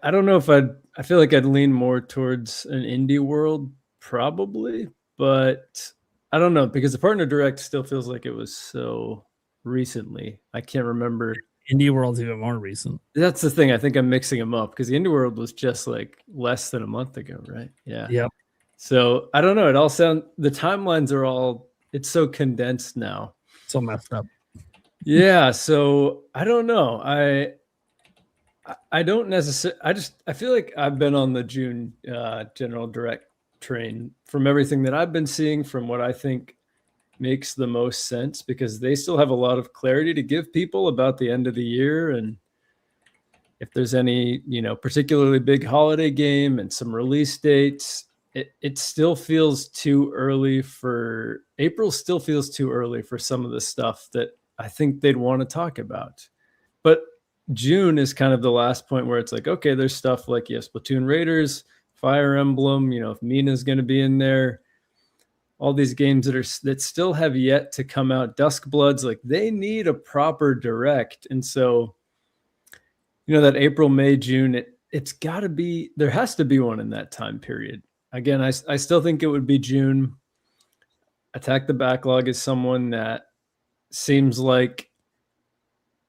G: don't know if I feel like I'd lean more towards an indie world probably, but I don't know, because the partner direct still feels like it was so recently. I can't remember.
F: Indie World's even more recent.
G: That's the thing. I think I'm mixing them up because the indie world was just like less than a month ago, right? Yeah.
F: Yep.
G: So I don't know. The timelines are all, it's so condensed now.
F: So messed up.
G: Yeah. So I don't know. I don't necessarily, I feel like I've been on the June general direct train from everything that I've been seeing, from what I think makes the most sense, because they still have a lot of clarity to give people about the end of the year. And if there's any, particularly big holiday game and some release dates, it still feels too early for April. Still feels too early for some of the stuff that I think they'd want to talk about. But June is kind of the last point where it's like, okay, there's stuff like Splatoon Raiders, Fire Emblem, if Mina's going to be in there, all these games that still have yet to come out. Duskbloods, like they need a proper direct. And so, that April, May, June, it's got to be, there has to be one in that time period. Again, I still think it would be June. Attack the Backlog is someone that seems like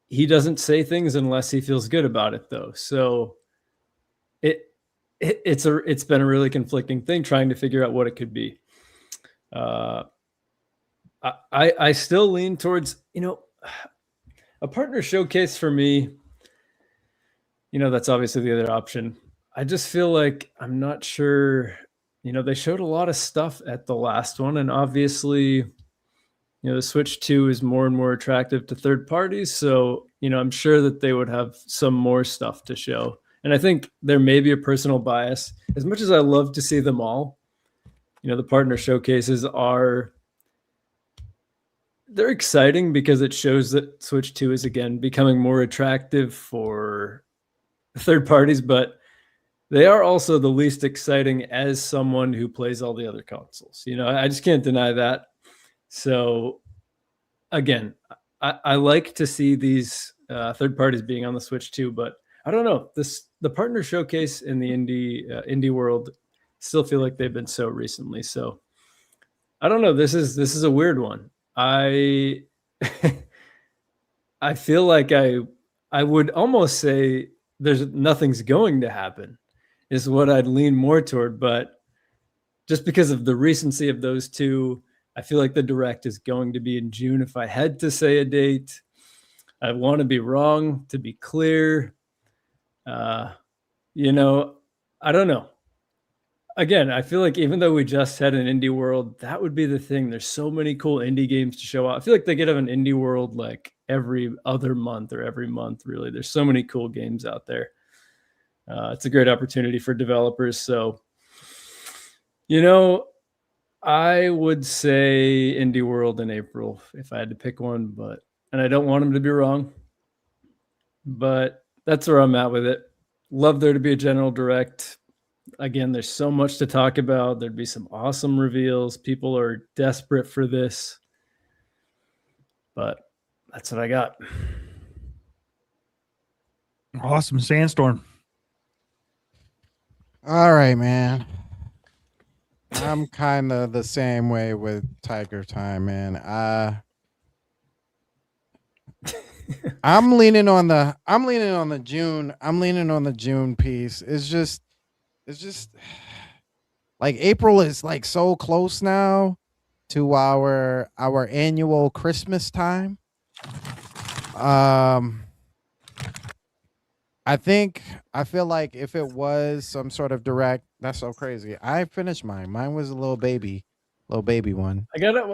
G: he doesn't say things unless he feels good about it, though. So it's been a really conflicting thing trying to figure out what it could be. I still lean towards, a partner showcase for me. That's obviously the other option. I just feel like I'm not sure. They showed a lot of stuff at the last one, and obviously, the Switch 2 is more and more attractive to third parties. So, I'm sure that they would have some more stuff to show. And I think there may be a personal bias. As much as I love to see them all, the partner showcases they're exciting because it shows that Switch 2 is, again, becoming more attractive for third parties, but they are also the least exciting as someone who plays all the other consoles. I just can't deny that. So again, I like to see these third parties being on the Switch too, but I don't know. The partner showcase in the indie world still feel like they've been so recently. So I don't know. This is a weird one. I feel like I would almost say nothing's going to happen is what I'd lean more toward, but just because of the recency of those two, I feel like the direct is going to be in June. If I had to say a date, I want to be wrong, to be clear. I don't know. Again, I feel like even though we just had an indie world, that would be the thing. There's so many cool indie games to show out. I feel like they could have an indie world like every other month or every month, really. There's so many cool games out there. It's a great opportunity for developers. So, I would say Indie World in April if I had to pick one, and I don't want them to be wrong, but that's where I'm at with it. Love there to be a general direct. Again, there's so much to talk about. There'd be some awesome reveals. People are desperate for this, but that's what I got.
J: Awesome. Sandstorm.
H: All right, man. I'm kind of the same way with Tiger Time, man. I'm leaning on the June piece. It's just like April is like so close now to our annual Christmas time. I feel like if it was some sort of direct, that's so crazy. I finished mine. Mine was a little baby one.
G: I got it.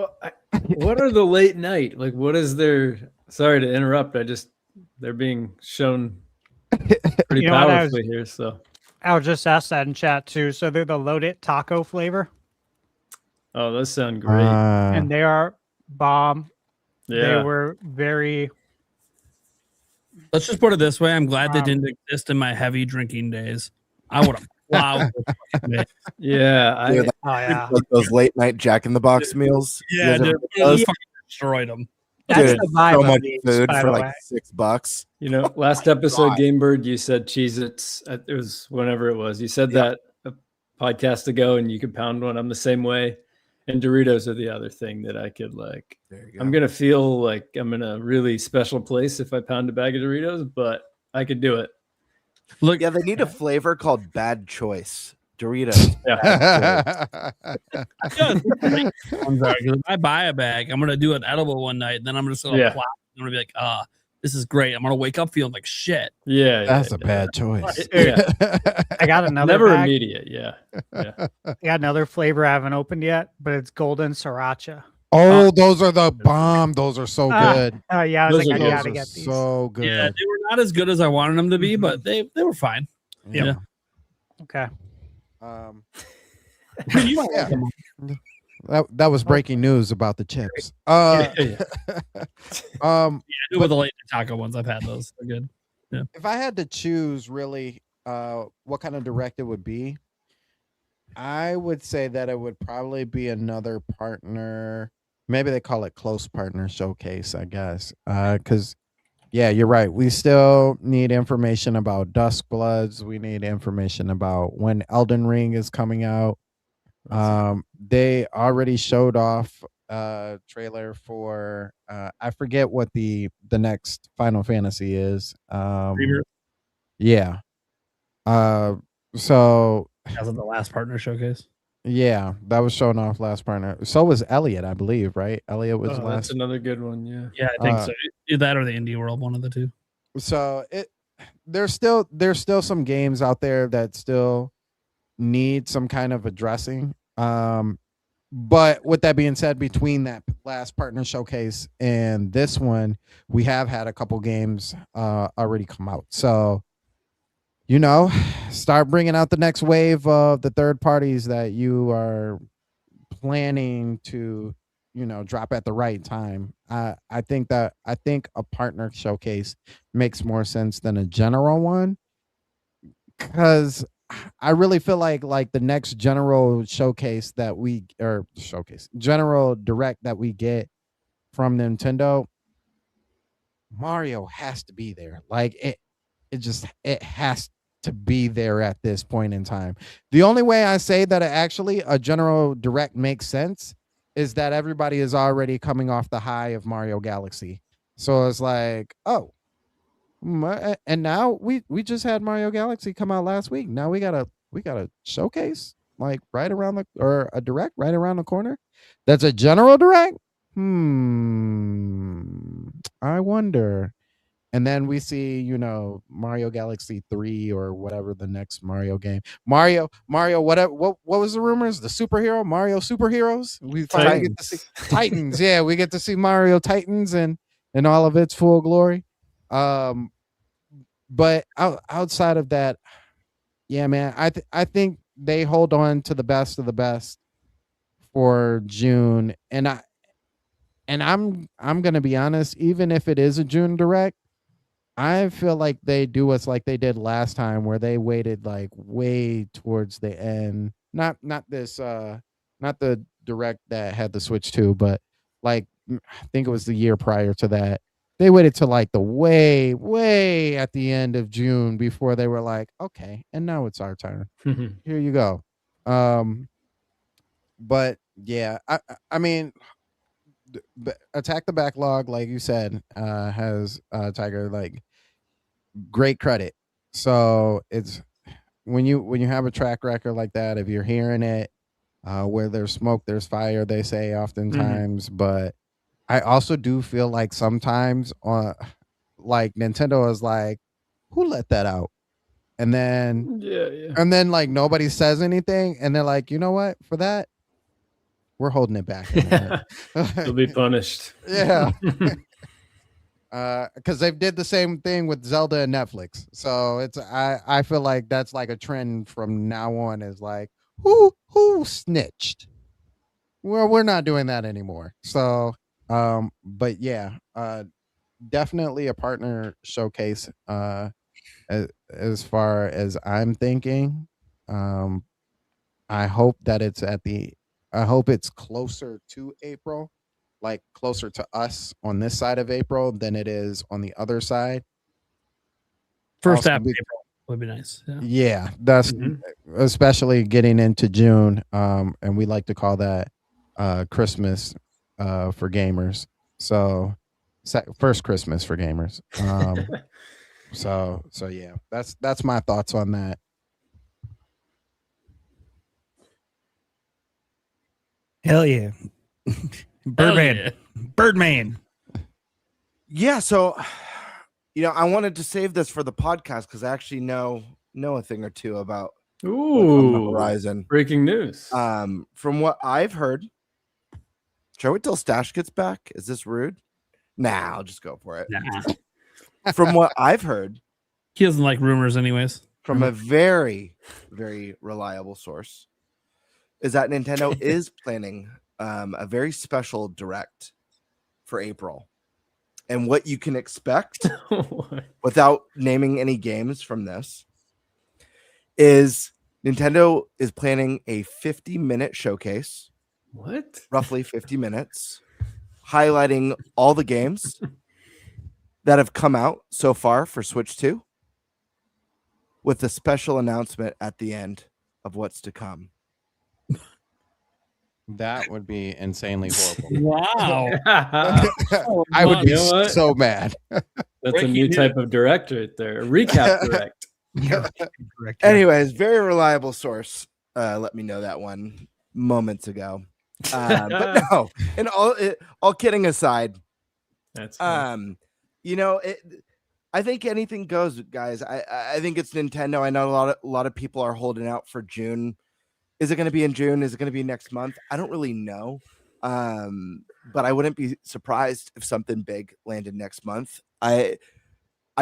G: What are the late night? Like, what is their? Sorry to interrupt. They're being shown pretty powerfully here. So
I: I'll just ask that in chat too. So they're the loaded taco flavor.
G: Oh, those sound great.
I: And they are bomb.
G: Yeah.
I: They were very.
F: Let's just put it this way. I'm glad they didn't exist in my heavy drinking days. I would have plowed.
G: Yeah.
E: Like those late night Jack in the Box meals.
F: Yeah, dude, fucking destroyed them.
I: That's
E: Dude,
I: the vibe
E: so
I: of
E: much
I: these,
E: food
I: by
E: for
I: the
E: like
I: way.
E: $6.
G: Last episode, Gamebird, you said Cheez-Its. It was whenever it was. You said that a podcast ago, and you could pound one. I'm the same way. And Doritos are the other thing that I could like. I'm going to feel like I'm in a really special place if I pound a bag of Doritos, but I could do it.
E: Look, yeah, they need a flavor called Bad Choice. Doritos.
F: If I buy a bag, I'm going to do an edible one night, then I'm just going to plop. I'm going to be like, this is great. I'm going to wake up feeling like shit.
G: Yeah.
H: That's a bad choice.
I: I got another
G: Never
I: bag.
G: immediate. Yeah.
I: I got another flavor I haven't opened yet, but it's golden sriracha.
H: Oh, those are the bomb. Those are so good.
I: Oh yeah, I was
H: Those
I: like, I
H: are
I: gotta get these.
H: so good.
F: Yeah, they were not as good as I wanted them to be, but they were fine. Yeah.
I: Okay.
H: Yeah. That was breaking news about the chips.
F: I do with the late taco ones. I've had those. They're good.
H: If I had to choose really what kind of direct it would be, I would say that it would probably be another partner. Maybe they call it close partner showcase, I guess. Because yeah, you're right. We still need information about Duskbloods. We need information about when Elden Ring is coming out. They already showed off a trailer for I forget what the next Final Fantasy is.
F: Rebirth.
H: Yeah. So
F: As of the last partner showcase.
H: yeah, that was shown off last partner. So was Elliot, I believe, right? Elliot was
G: Oh,
H: last.
G: that's another good one. Yeah.
F: Yeah, I think so. Either that or the Indie World, one of the two.
H: So there's still some games out there that still need some kind of addressing. But with that being said, between that last partner showcase and this one, we have had a couple games already come out. So, start bringing out the next wave of the third parties that you are planning to, drop at the right time. I think a partner showcase makes more sense than a general one, because I really feel like the next general showcase general direct that we get from Nintendo, Mario has to be there. Like it has to be there at this point in time. The only way I say that actually a general direct makes sense is that everybody is already coming off the high of Mario Galaxy. So it's like, oh, and now we just had Mario Galaxy come out last week. Now we got a showcase like right around or a direct right around the corner. That's a general direct. I wonder. And then we see, Mario Galaxy 3 or whatever the next Mario game. Mario, whatever. What was the rumors? The superhero Mario superheroes. We finally get to see Titans. Yeah, we get to see Mario Titans and all of its full glory. But outside of that, yeah, man, I think they hold on to the best of the best for June, and I'm gonna be honest, even if it is a June direct, I feel like they do us like they did last time, where they waited like way towards the end. Not this, not the direct that had the Switch 2, but like I think it was the year prior to that. They waited till like the way at the end of June before they were like, okay, and now it's our turn. Here you go. But yeah, I mean, Attack the Backlog, like you said, has Tiger like great credit. So it's when you have a track record like that, if you're hearing it, where there's smoke, there's fire, they say oftentimes. But I also do feel like sometimes like Nintendo is like, who let that out? And then and then like nobody says anything, and they're like, you know what? For that, we're holding it back.
G: You'll be punished.
H: Yeah. Because they did the same thing with Zelda and Netflix. So it's I feel like that's like a trend from now on, is like, who snitched? Well, we're not doing that anymore. So but yeah, definitely a partner showcase as far as I'm thinking. I hope that I hope it's closer to April, like closer to us on this side of April than it is on the other side.
F: First half of April would be nice.
H: Yeah, that's especially getting into June. And we like to call that Christmas for gamers. So first Christmas for gamers. So yeah, that's my thoughts on that.
J: Hell yeah. Birdman.
E: Yeah, so I wanted to save this for the podcast because I actually know a thing or two about what's on the horizon.
G: Breaking news.
E: From what I've heard, should I wait till Stash gets back? Is this rude? Nah, I'll just go for it.
F: Nah.
E: From what I've heard,
F: he doesn't like rumors anyways.
E: From a very, very reliable source, is that Nintendo is planning a very special direct for April. and what you can expect without naming any games from this is Nintendo is planning a 50-minute showcase.
G: What?
E: Roughly 50 minutes, highlighting all the games that have come out so far for Switch 2, with a special announcement at the end of what's to come.
H: That would be insanely horrible.
F: Wow.
H: I would be
G: You know what?
H: so mad.
G: That's a
F: Breaking
G: new
F: news.
G: type of direct right there. A recap direct.
J: Correct.
E: Anyways, very reliable source. Let me know that one moments ago. But no, and all kidding aside,
G: That's funny.
E: I think anything goes, guys. I think it's Nintendo. I know a lot of people are holding out for June. Is it going to be in June? Is it going to be next month? I don't really know. But I wouldn't be surprised if something big landed next month. I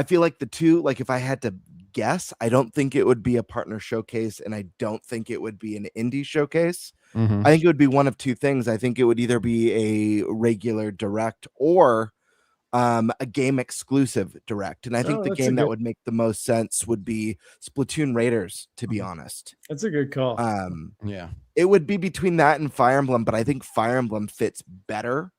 E: feel like the two, like if I had to guess, I don't think it would be a partner showcase, and I don't think it would be an indie showcase.
H: Mhm.
E: I think it would be one of two things. I think it would either be a regular direct or a game exclusive direct. And I think the
G: that's a
E: game that
G: good-
E: would make the most sense would be Splatoon Raiders, to be honest.
G: That's a good call.
H: Yeah.
E: It would be between that and Fire Emblem, but I think Fire Emblem fits better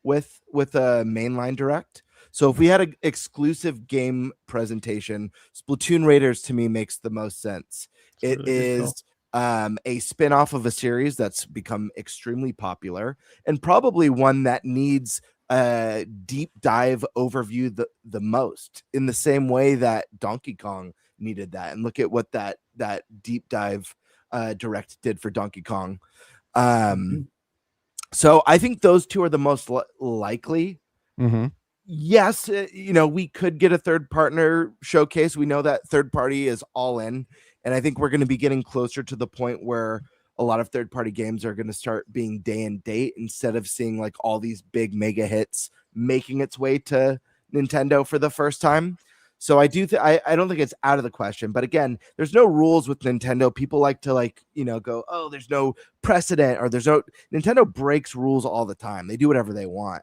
E: with a mainline direct. So if we had an exclusive game presentation, Splatoon Raiders to me makes the most sense.
G: That's a
E: It
G: really good
E: is a spin-off of a series that's become extremely popular, and probably one that needs a deep dive overview the most, in the same way that Donkey Kong needed that. And look at what that deep dive direct did for Donkey Kong. So I think those two are the most likely.
H: Mm-hmm.
E: Yes, we could get a third partner showcase. We know that third party is all in, and I think we're going to be getting closer to the point where a lot of third party games are going to start being day and date, instead of seeing like all these big mega hits making its way to Nintendo for the first time. So I do I don't think it's out of the question, but again, there's no rules with Nintendo. People like to go, oh, there's no precedent, or Nintendo breaks rules all the time. They do whatever they want.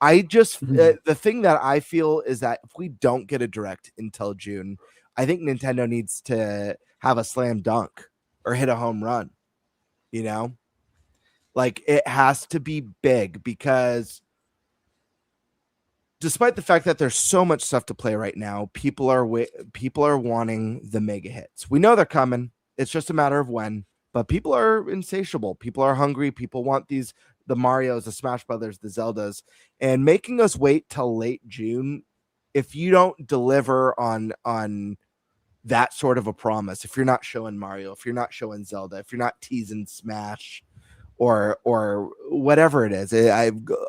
E: I just the thing that I feel is that if we don't get a direct until June, I think Nintendo needs to have a slam dunk or hit a home run. Like it has to be big, because despite the fact that there's so much stuff to play right now, people are wanting the mega hits. We know they're coming. It's just a matter of when. But people are insatiable. People are hungry. People want the Marios, the Smash Brothers, the Zeldas, and making us wait till late June. If you don't deliver on that sort of a promise, if you're not showing Mario, if you're not showing Zelda, if you're not teasing Smash, or whatever it is,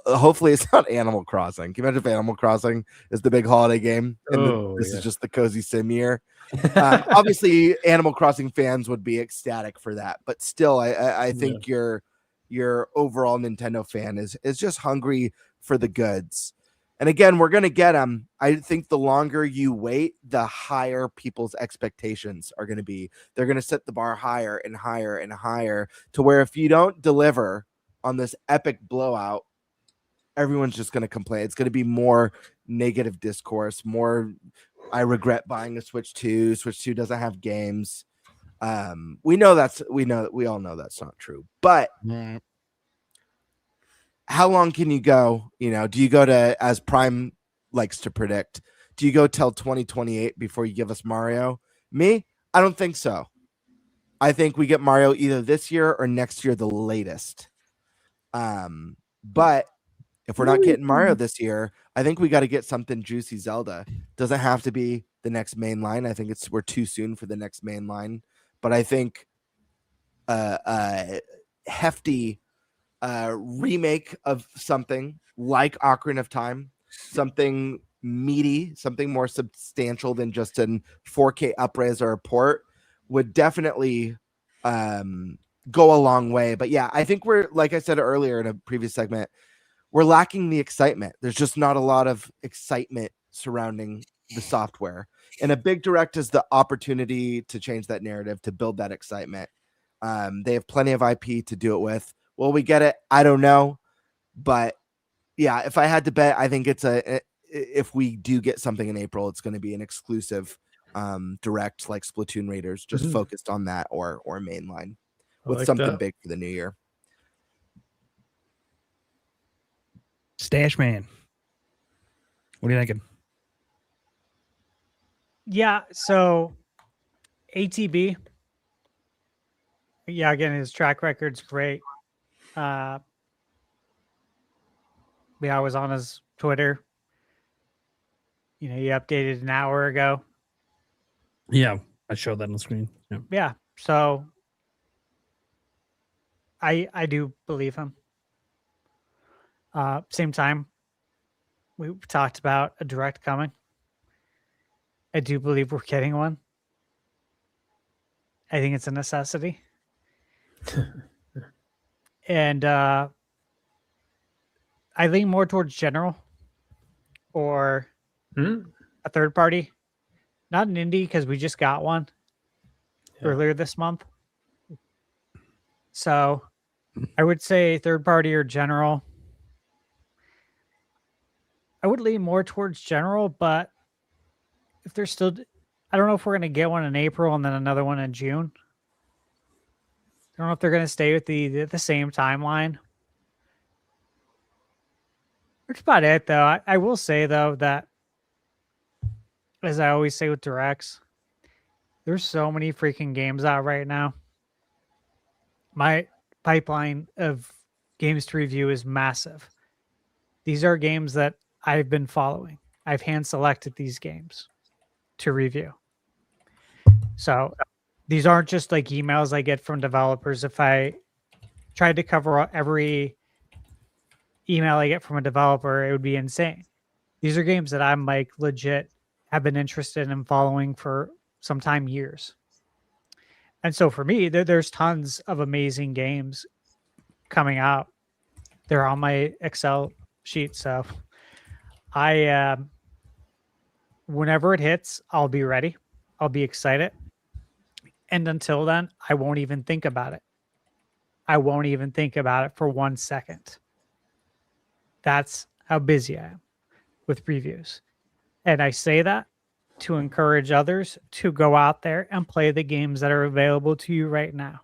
E: hopefully it's not Animal Crossing. Can you imagine if Animal Crossing is the big holiday game and this is just the cozy sim year? Obviously, Animal Crossing fans would be ecstatic for that, but still, I think your overall Nintendo fan is just hungry for the goods. And again, we're going to get them. I think the longer you wait, the higher people's expectations are going to be. They're going to set the bar higher and higher and higher, to where if you don't deliver on this epic blowout, everyone's just going to complain. It's going to be more negative discourse, more, I regret buying a Switch 2. Switch 2 doesn't have games. We all know that's not true. But how long can you go? Do you go to, as Prime likes to predict, do you go till 2028 before you give us Mario? Me, I don't think so. I think we get Mario either this year or next year, the latest. But if we're not getting Mario this year, I think we got to get something juicy Zelda. Doesn't have to be the next main line. I think we're too soon for the next main line. But I think hefty remake of something like Ocarina of Time, something meaty, something more substantial than just an 4K upres or a port, would definitely go a long way. But yeah, I think we're, like I said earlier in a previous segment, we're lacking the excitement. There's just not a lot of excitement surrounding the software, and a big direct is the opportunity to change that narrative, to build that excitement. They have plenty of IP to do it with. Will we get it? I don't know, but Yeah, if I had to bet, I think if we do get something in April, it's going to be an exclusive direct like Splatoon Raiders, just focused on that or mainline with
F: like
E: something
F: that.
E: big for the new year.
J: Stash Man. What are you thinking?
I: Yeah, so ATB. Yeah, again, his track record's great. Yeah, I was on his Twitter. He updated an hour ago.
F: Yeah, I showed that on the screen. Yeah.
I: Yeah, so I do believe him. Same time, we talked about a direct coming. I do believe we're getting one. I think it's a necessity. And I lean more towards general or a third party. Not an indie because we just got one earlier this month. So I would say third party or general. I would lean more towards general, but if there's still, I don't know if we're going to get one in April and then another one in June. I don't know if they're going to stay with the same timeline. That's about it, though. I will say, though, that as I always say with directs, there's so many freaking games out right now. My pipeline of games to review is massive. These are games that I've been following. I've hand selected these games to review. So these aren't just like emails I get from developers. If I tried to cover every email I get from a developer, it would be insane. These are games that I'm like legit have been interested in following for some time, years. And so for me, there's tons of amazing games coming out. They're on my Excel sheet. So whenever it hits, I'll be ready. I'll be excited. And until then, I won't even think about it. I won't even think about it for 1 second. That's how busy I am with previews. And I say that to encourage others to go out there and play the games that are available to you right now.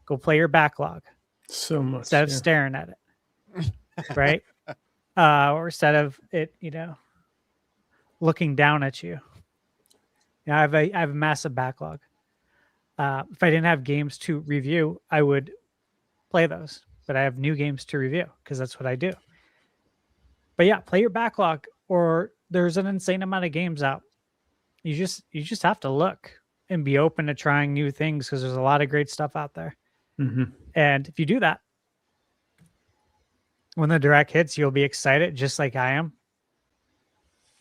I: Go play your backlog.
G: So much.
I: Instead of staring at it. Right? Or instead of it, looking down at you. I have a massive backlog. If I didn't have games to review, I would play those. But I have new games to review because that's what I do. But yeah, play your backlog, or there's an insane amount of games out. You just have to look and be open to trying new things because there's a lot of great stuff out there.
G: Mm-hmm.
I: And if you do that, when the direct hits, you'll be excited just like I am.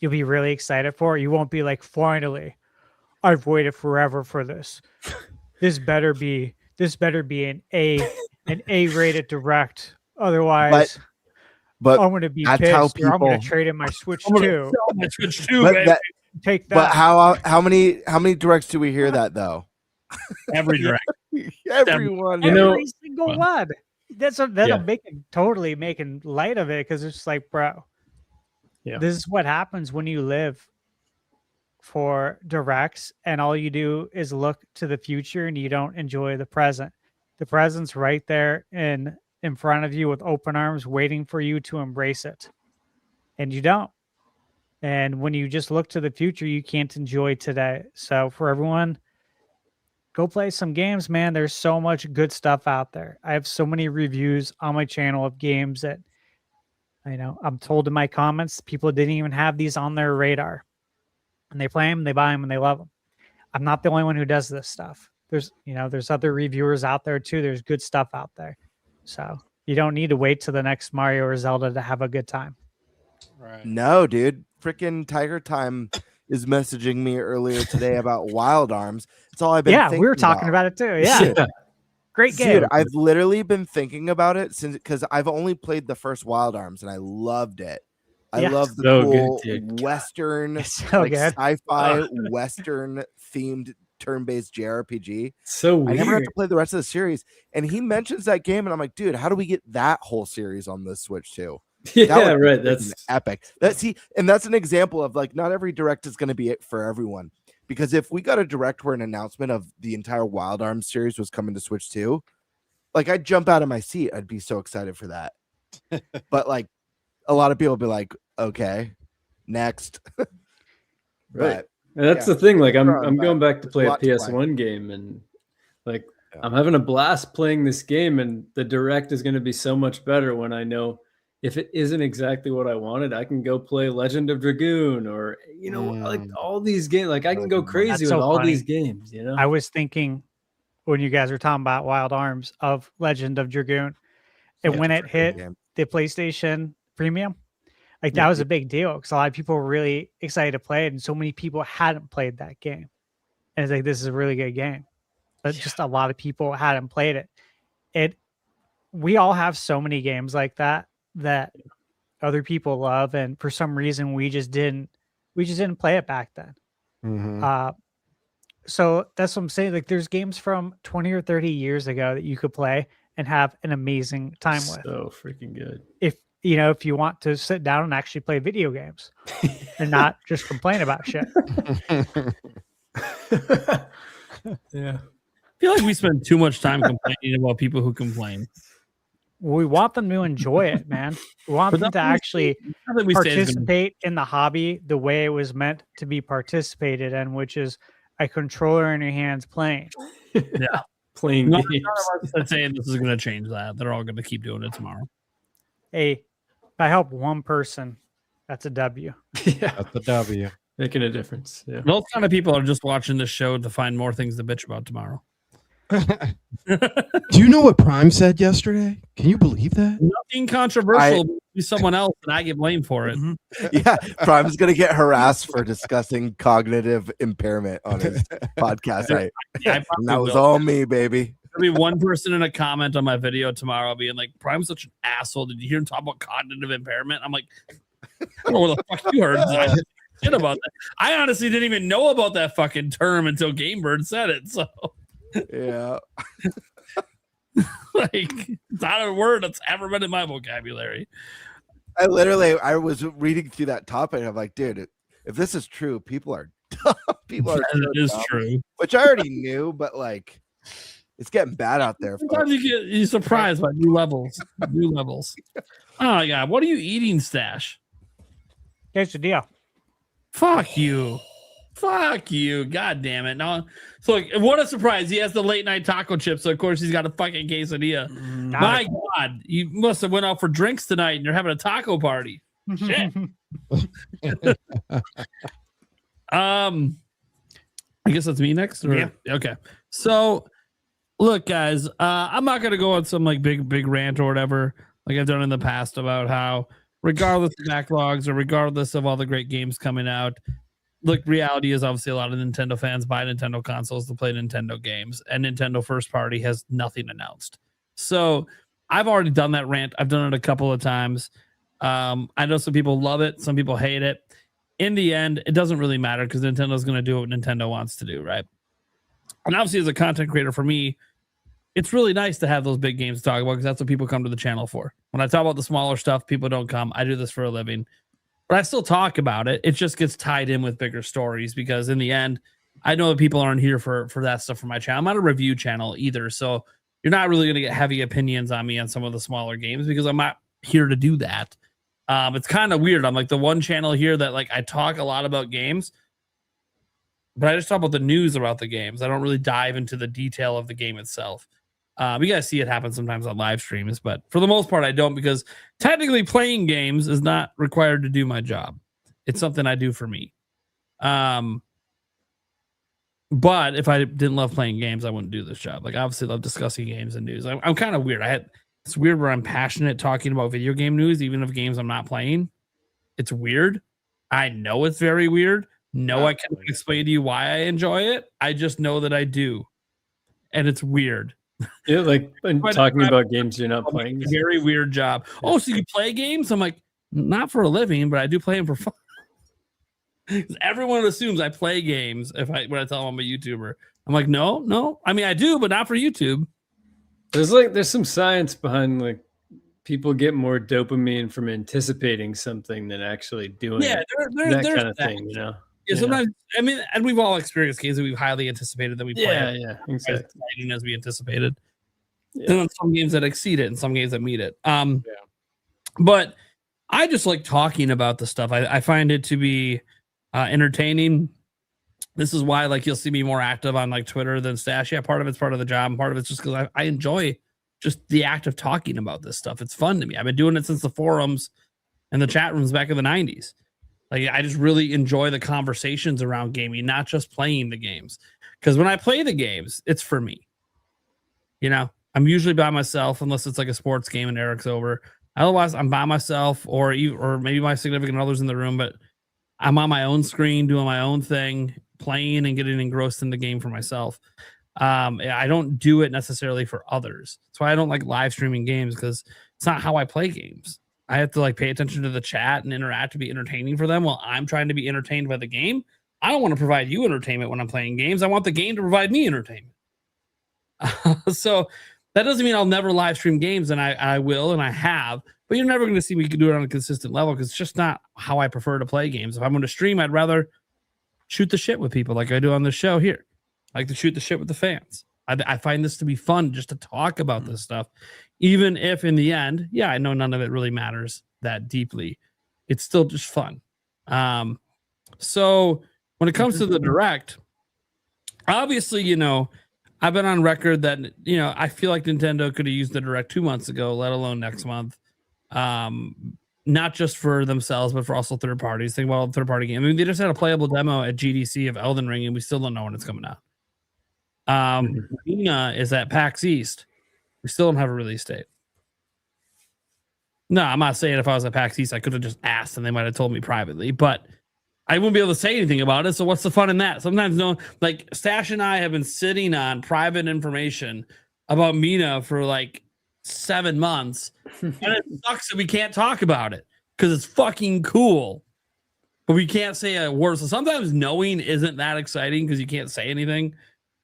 I: You'll be really excited for it. You won't be like, finally, I've waited forever for this. This better be an A-rated direct. Otherwise,
E: but
I: I'm going to be
E: that's
I: pissed.
E: how
I: Or I'm going
E: people-
I: to trade in my Switch 2.
F: My Switch 2,
E: But
F: baby.
E: that-
I: Take that.
E: But how many directs do we hear that though?
F: Every direct.
E: Everyone.
I: Every single one.
F: Yeah.
I: I'm totally making light of it because it's just like, bro, this is what happens when you live for directs and all you do is look to the future and you don't enjoy the present. The present's right there in front of you with open arms waiting for you to embrace it. And you don't. And when you just look to the future, you can't enjoy today. So for everyone, go play some games, man. There's so much good stuff out there. I have so many reviews on my channel of games that I'm told in my comments, people didn't even have these on their radar. And they play them, they buy them, and they love them. I'm not the only one who does this stuff. There's other reviewers out there too. There's good stuff out there. So you don't need to wait till the next Mario or Zelda to have a good time.
H: Right.
E: No, dude. Freaking Tiger Time is messaging me earlier today about Wild Arms. It's all I've been thinking
I: we were talking about it too. Yeah. Great game.
E: Dude, I've literally been thinking about it because I've only played the first Wild Arms and I loved it. I love the
G: So
E: cool
G: good, dude.
E: Western,
I: So
E: like
I: good.
E: sci-fi Western themed turn-based JRPG.
G: So
E: I
G: weird.
E: never have to play the rest of the series. And he mentions that game, and I'm like, dude, how do we get that whole series on the Switch too?
G: Yeah,
E: would be
G: right.
E: freaking
G: That's
E: epic. And that's an example of like not every direct is going to be it for everyone. Because if we got a direct where an announcement of the entire Wild Arms series was coming to Switch 2, like I'd jump out of my seat. I'd be so excited for that. But like a lot of people would be like, okay, next.
G: right.
E: But,
G: And that's
E: yeah,
G: the thing. Like
E: it's
G: I'm
E: fun,
G: going
E: but
G: back to play a
E: there's a lot to
G: PS1 game, and like
E: Yeah.
G: I'm having a blast playing this game, and the direct is going to be so much better when I know if it isn't exactly what I wanted, I can go play Legend of Dragoon or like all these games. Like I can go crazy
I: That's
G: with
I: so
G: all
I: funny.
G: these games. You know,
I: I was thinking when you guys were talking about Wild Arms of Legend of Dragoon, and
E: Yeah,
I: when
E: it's
I: it
E: a great
I: hit
E: game.
I: the PlayStation Premium, like that was a big deal because a lot of people were really excited to play it, and so many people hadn't played that game. And it's like, this is a really good game, but just a lot of people hadn't played it. We all have so many games like that other people love, and for some reason we just didn't play it back then. So that's what I'm saying. Like there's games from 20 or 30 years ago that you could play and have an amazing time with.
G: so freaking good.
I: If you want to sit down and actually play video games and not just complain about shit.
G: Yeah.
F: I feel like we spend too much time complaining about people who complain.
I: We want them to enjoy it, man. We want
F: But
I: them to
F: nothing we
I: actually
F: say- nothing we say is gonna-
I: participate in the hobby the way it was meant to be participated in, which is a controller in your hands playing.
F: Yeah.
G: Playing
F: None
G: games.
F: of us are saying this is going to change that. They're all going to keep doing it tomorrow.
I: Hey, if I help one person, that's a W.
G: Yeah,
H: That's the W.
G: making a difference. Yeah.
F: Those kind of people are just watching this show to find more things to bitch about tomorrow.
K: Do you know what Prime said yesterday? Can you believe that?
F: Nothing controversial. Be someone else, and I get blamed for it.
E: Yeah, Prime's gonna get harassed for discussing cognitive impairment on his podcast.
F: I
E: And that
F: probably
E: was
F: will.
E: all me, baby.
F: There'll be one person in a comment on my video tomorrow being like, "Prime's such an asshole. Did you hear him talk about cognitive impairment?" I'm like, I don't know what the fuck you heard. I didn't shit about that. I honestly didn't even know about that fucking term until Gamebird said it. So,
E: Yeah.
F: like, it's not a word that's ever been in my vocabulary.
E: I was reading through that topic. And I'm like, dude, if this is true, people are dumb. People are
F: It
E: so
F: is
E: dumb.
F: true.
E: Which I already knew, but like, it's getting bad out there.
F: Sometimes you're surprised by new levels. New levels. Oh my god, what are you eating, Stash?
I: Here's the deal.
F: Fuck you. Fuck you. God damn it. No. So like, what a surprise. He has the late night taco chips, so of course he's got a fucking quesadilla. My God. You must have went out for drinks tonight and you're having a taco party. Shit. I guess that's me next. Or?
I: Yeah.
F: Okay. So look, guys, I'm not gonna go on some like big rant or whatever, like I've done in the past about how regardless of backlogs or regardless of all the great games coming out, look, reality is obviously a lot of Nintendo fans buy Nintendo consoles to play Nintendo games, and Nintendo first party has nothing announced. So I've already done that rant. I've done it a couple of times. I know some people love it, some people hate it. In the end, it doesn't really matter because Nintendo's going to do what Nintendo wants to do, right? And obviously, as a content creator, for me, it's really nice to have those big games to talk about because that's what people come to the channel for. When I talk about the smaller stuff, people don't come. I do this for a living. But I still talk about it. It just gets tied in with bigger stories because in the end, I know that people aren't here for that stuff for my channel. I'm not a review channel either. So you're not really going to get heavy opinions on me on some of the smaller games because I'm not here to do that. It's kind of weird. I'm like the one channel here that like I talk a lot about games, but I just talk about the news about the games. I don't really dive into the detail of the game itself. You guys see it happen sometimes on live streams, but for the most part, I don't because technically playing games is not required to do my job. It's something I do for me. But if I didn't love playing games, I wouldn't do this job. Like, I obviously love discussing games and news. I'm kind of weird. It's weird where I'm passionate talking about video game news, even of games I'm not playing. It's weird. I know it's very weird. No, I can't explain to you why I enjoy it. I just know that I do. And it's weird.
G: Yeah, like talking about games you're not playing.
F: Very weird job. Oh, so you play games? I'm like, not for a living, but I do play them for fun. Everyone assumes I play games when I tell them I'm a YouTuber. I'm like, no. I mean, I do, but not for YouTube.
G: There's some science behind like people get more dopamine from anticipating something than actually doing
F: Yeah,
G: it.
F: there's
G: That kind of
F: that.
G: thing, you know.
F: Yeah, sometimes I mean, and we've all experienced games that we've highly anticipated that we play.
G: Yeah, exactly.
F: As exciting as we anticipated.
G: Yeah.
F: And then some games that exceed it and some games that meet it. But I just like talking about the stuff. I find it to be entertaining. This is why like you'll see me more active on like Twitter than Stash. Yeah, part of it's part of the job, and part of it's just because I enjoy just the act of talking about this stuff. It's fun to me. I've been doing it since the forums and the chat rooms back in the 90s. Like I just really enjoy the conversations around gaming, not just playing the games. Because when I play the games, it's for me. You know, I'm usually by myself unless it's like a sports game and Eric's over. Otherwise, I'm by myself or maybe my significant other's in the room, but I'm on my own screen doing my own thing, playing and getting engrossed in the game for myself. I don't do it necessarily for others. That's why I don't like live streaming games, because it's not how I play games. I have to like pay attention to the chat and interact to be entertaining for them while I'm trying to be entertained by the game. I don't want to provide you entertainment when I'm playing games. I want the game to provide me entertainment. So that doesn't mean I'll never live stream games, and I will, and I have, but you're never going to see me do it on a consistent level because it's just not how I prefer to play games. If I'm going to stream, I'd rather shoot the shit with people like I do on this show here. I like to shoot the shit with the fans. I find this to be fun just to talk about this stuff, even if in the end, yeah, I know none of it really matters that deeply. It's still just fun. So when it comes to the direct, obviously, you know, I've been on record that, you know, I feel like Nintendo could have used the direct 2 months ago, let alone next month. Not just for themselves, but for also third parties. Think about all the third party games. I mean, they just had a playable demo at GDC of Elden Ring, and we still don't know when it's coming out. Mina is at PAX East. We still don't have a release date. No, I'm not saying if I was at PAX East, I could have just asked and they might have told me privately, but I wouldn't be able to say anything about it. So what's the fun in that? Sometimes like Stash and I have been sitting on private information about Mina for like 7 months, and it sucks that we can't talk about it because it's fucking cool, but we can't say a word. So sometimes knowing isn't that exciting because you can't say anything.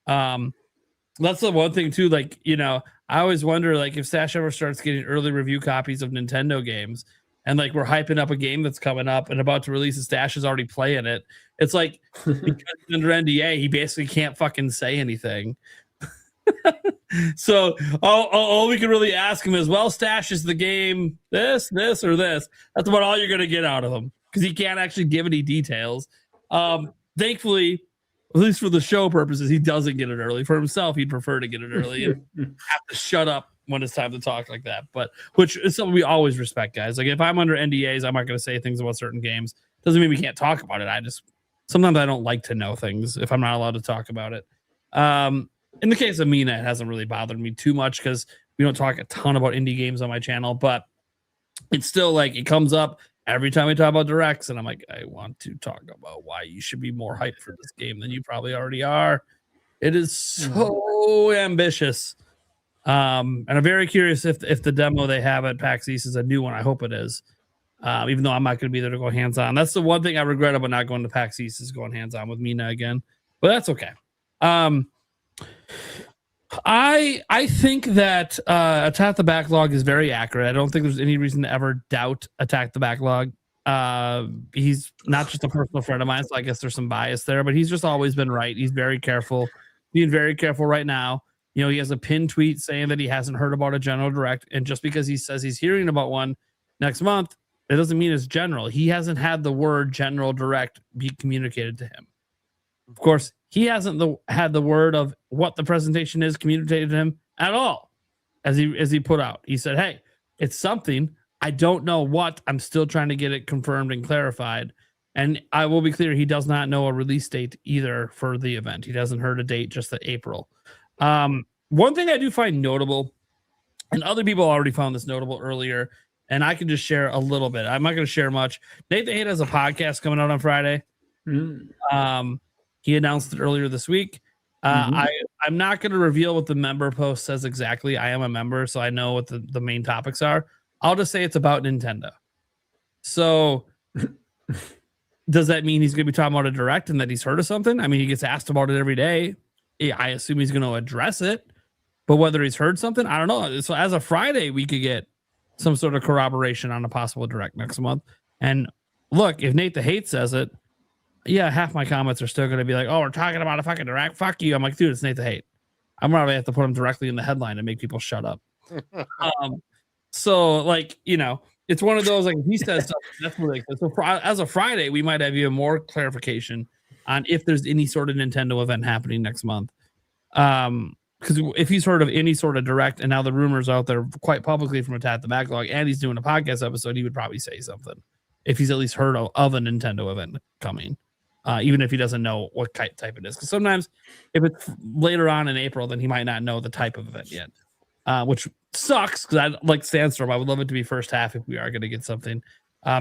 F: That's the one thing too. Like, you know, I always wonder like if Stash ever starts getting early review copies of Nintendo games, and like we're hyping up a game that's coming up and about to release, and Stash is already playing it. It's like because he's under NDA, he basically can't fucking say anything. So all we can really ask him is, well, Stash, is the game this, or this? That's about all you're gonna get out of him because he can't actually give any details. Thankfully, at least for the show purposes, he doesn't get it early. For himself, he'd prefer to get it early and have to shut up when it's time to talk like that. But which is something we always respect, guys. Like if I'm under NDAs, I'm not going to say things about certain games. Doesn't mean we can't talk about it. Sometimes I don't like to know things if I'm not allowed to talk about it. In the case of Mina, it hasn't really bothered me too much because we don't talk a ton about indie games on my channel, but it's still like it comes up every time we talk about directs, and I'm like, I want to talk about why you should be more hyped for this game than you probably already are. It is so ambitious. And I'm very curious if the demo they have at PAX East is a new one. I hope it is. Even though I'm not going to be there to go hands-on. That's the one thing I regret about not going to PAX East is going hands-on with Mina again. But that's okay. I think that Attack the Backlog is very accurate. I don't think there's any reason to ever doubt Attack the Backlog. He's not just a personal friend of mine, so I guess there's some bias there, but he's just always been right. He's very careful. Being very careful right now. You know, he has a pinned tweet saying that he hasn't heard about a general direct, and just because he says he's hearing about one next month, it doesn't mean it's general. He hasn't had the word general direct be communicated to him. Of course, he hasn't had the word of what the presentation is communicated to him at all. As he put out, he said, "Hey, it's something. I don't know what. I'm still trying to get it confirmed and clarified." And I will be clear, he does not know a release date either for the event. He hasn't heard a date, just the April. One thing I do find notable, and other people already found this notable earlier, and I can just share a little bit. I'm not going to share much. Nate the Hate has a podcast coming out on Friday. He announced it earlier this week. I'm not going to reveal what the member post says exactly. I am a member, so I know what the main topics are. I'll just say it's about Nintendo. So does that mean he's going to be talking about a direct and that he's heard of something? I mean, he gets asked about it every day. I assume he's going to address it, but whether he's heard something, I don't know. So as of Friday, we could get some sort of corroboration on a possible direct next month. And look, if Nate the Hate says it, yeah, half my comments are still going to be like, oh, we're talking about a fucking direct. Fuck you. I'm like, dude, it's Nate the Hate. I'm probably have to put him directly in the headline and make people shut up. So, like, you know, it's one of those, like, if he says something, that's what they. So, as of Friday, we might have even more clarification on if there's any sort of Nintendo event happening next month. Because if he's heard of any sort of direct, and now the rumors out there quite publicly from Attack the Backlog, and he's doing a podcast episode, he would probably say something if he's at least heard of a Nintendo event coming. Even if he doesn't know what type it is. Because sometimes if it's later on in April, then he might not know the type of event yet, which sucks because I like Sandstorm. I would love it to be first half if we are going to get something.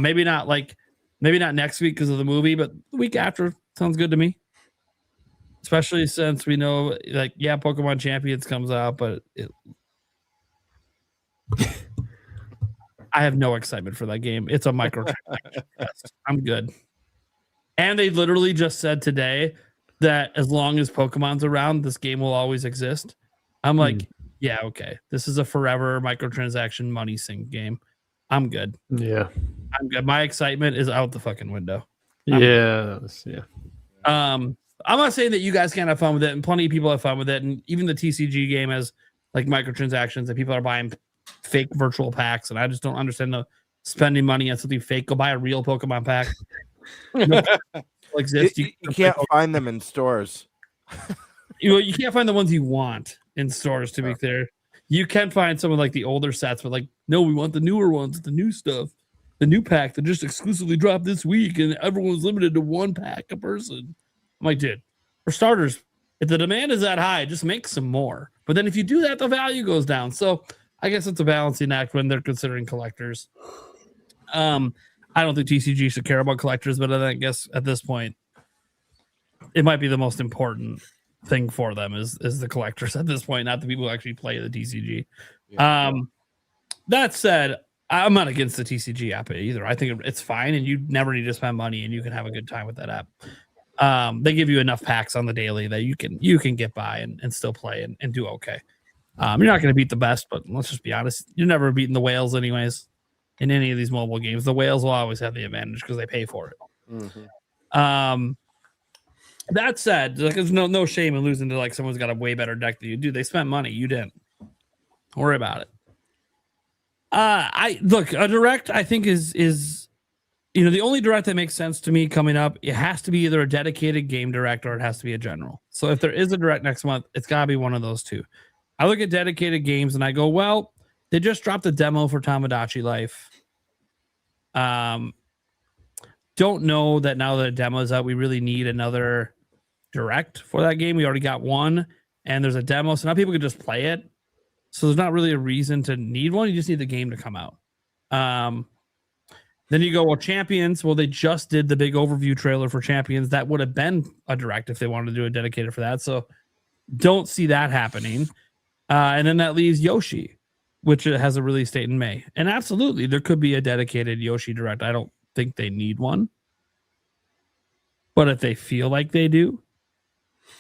F: Maybe not next week because of the movie, but the week after sounds good to me. Especially since we know, like, yeah, Pokemon Champions comes out, but I have no excitement for that game. It's a microtransaction fest. I'm good. And they literally just said today that as long as Pokemon's around, this game will always exist. I'm like, yeah, okay. This is a forever microtransaction money sink game. I'm good.
G: Yeah.
F: I'm good. My excitement is out the fucking window. I'm not saying that you guys can't have fun with it, and plenty of people have fun with it, and even the TCG game has like microtransactions, and people are buying fake virtual packs, and I just don't understand the spending money on something fake. Go buy a real Pokemon pack. Exist.
E: You can't find them in stores.
F: You can't find the ones you want in stores, to be clear. You can find some of like the older sets, but like, no, we want the newer ones, the new stuff, the new pack that just exclusively dropped this week, and everyone's limited to one pack a person. I'm like, dude, for starters, if the demand is that high, just make some more. But then if you do that, the value goes down. So I guess it's a balancing act when they're considering collectors. I don't think TCG should care about collectors, but I guess at this point, it might be the most important thing for them is the collectors at this point, not the people who actually play the TCG. Yeah. That said, I'm not against the TCG app either. I think it's fine, and you never need to spend money, and you can have a good time with that app. They give you enough packs on the daily that you can get by and still play and do okay. You're not going to beat the best, but let's just be honest, you're never beating the whales anyways. In any of these mobile games, the whales will always have the advantage because they pay for it. Mm-hmm. That said, like, there's no shame in losing to like someone's got a way better deck than you do. They spent money, you didn't. Don't worry about it. I look, a direct I think is the only direct that makes sense to me coming up. It has to be either a dedicated game direct or it has to be a general. So if there is a direct next month, it's got to be one of those two. I look at dedicated games and I go, well, they just dropped a demo for Tamagotchi Life. Don't know that now that the demo's out, we really need another direct for that game. We already got one, and there's a demo, so now people can just play it. So there's not really a reason to need one. You just need the game to come out. Then you go, well, Champions. Well, they just did the big overview trailer for Champions. That would have been a direct if they wanted to do a dedicated for that. So don't see that happening. And then that leaves Yoshi, which has a release date in May. And absolutely, there could be a dedicated Yoshi direct. I don't think they need one. But if they feel like they do,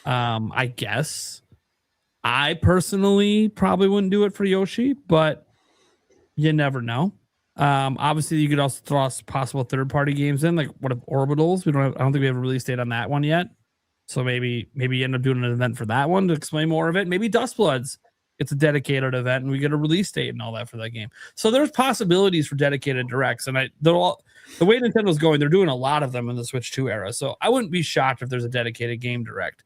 F: I guess. I personally probably wouldn't do it for Yoshi, but you never know. Obviously, you could also throw possible third-party games in, like what if Orbitals? I don't think we have a release date on that one yet. So maybe you end up doing an event for that one to explain more of it. Maybe Dustbloods. It's a dedicated event, and we get a release date and all that for that game. So there's possibilities for dedicated directs, and the way Nintendo's going, they're doing a lot of them in the Switch 2 era. So I wouldn't be shocked if there's a dedicated game direct.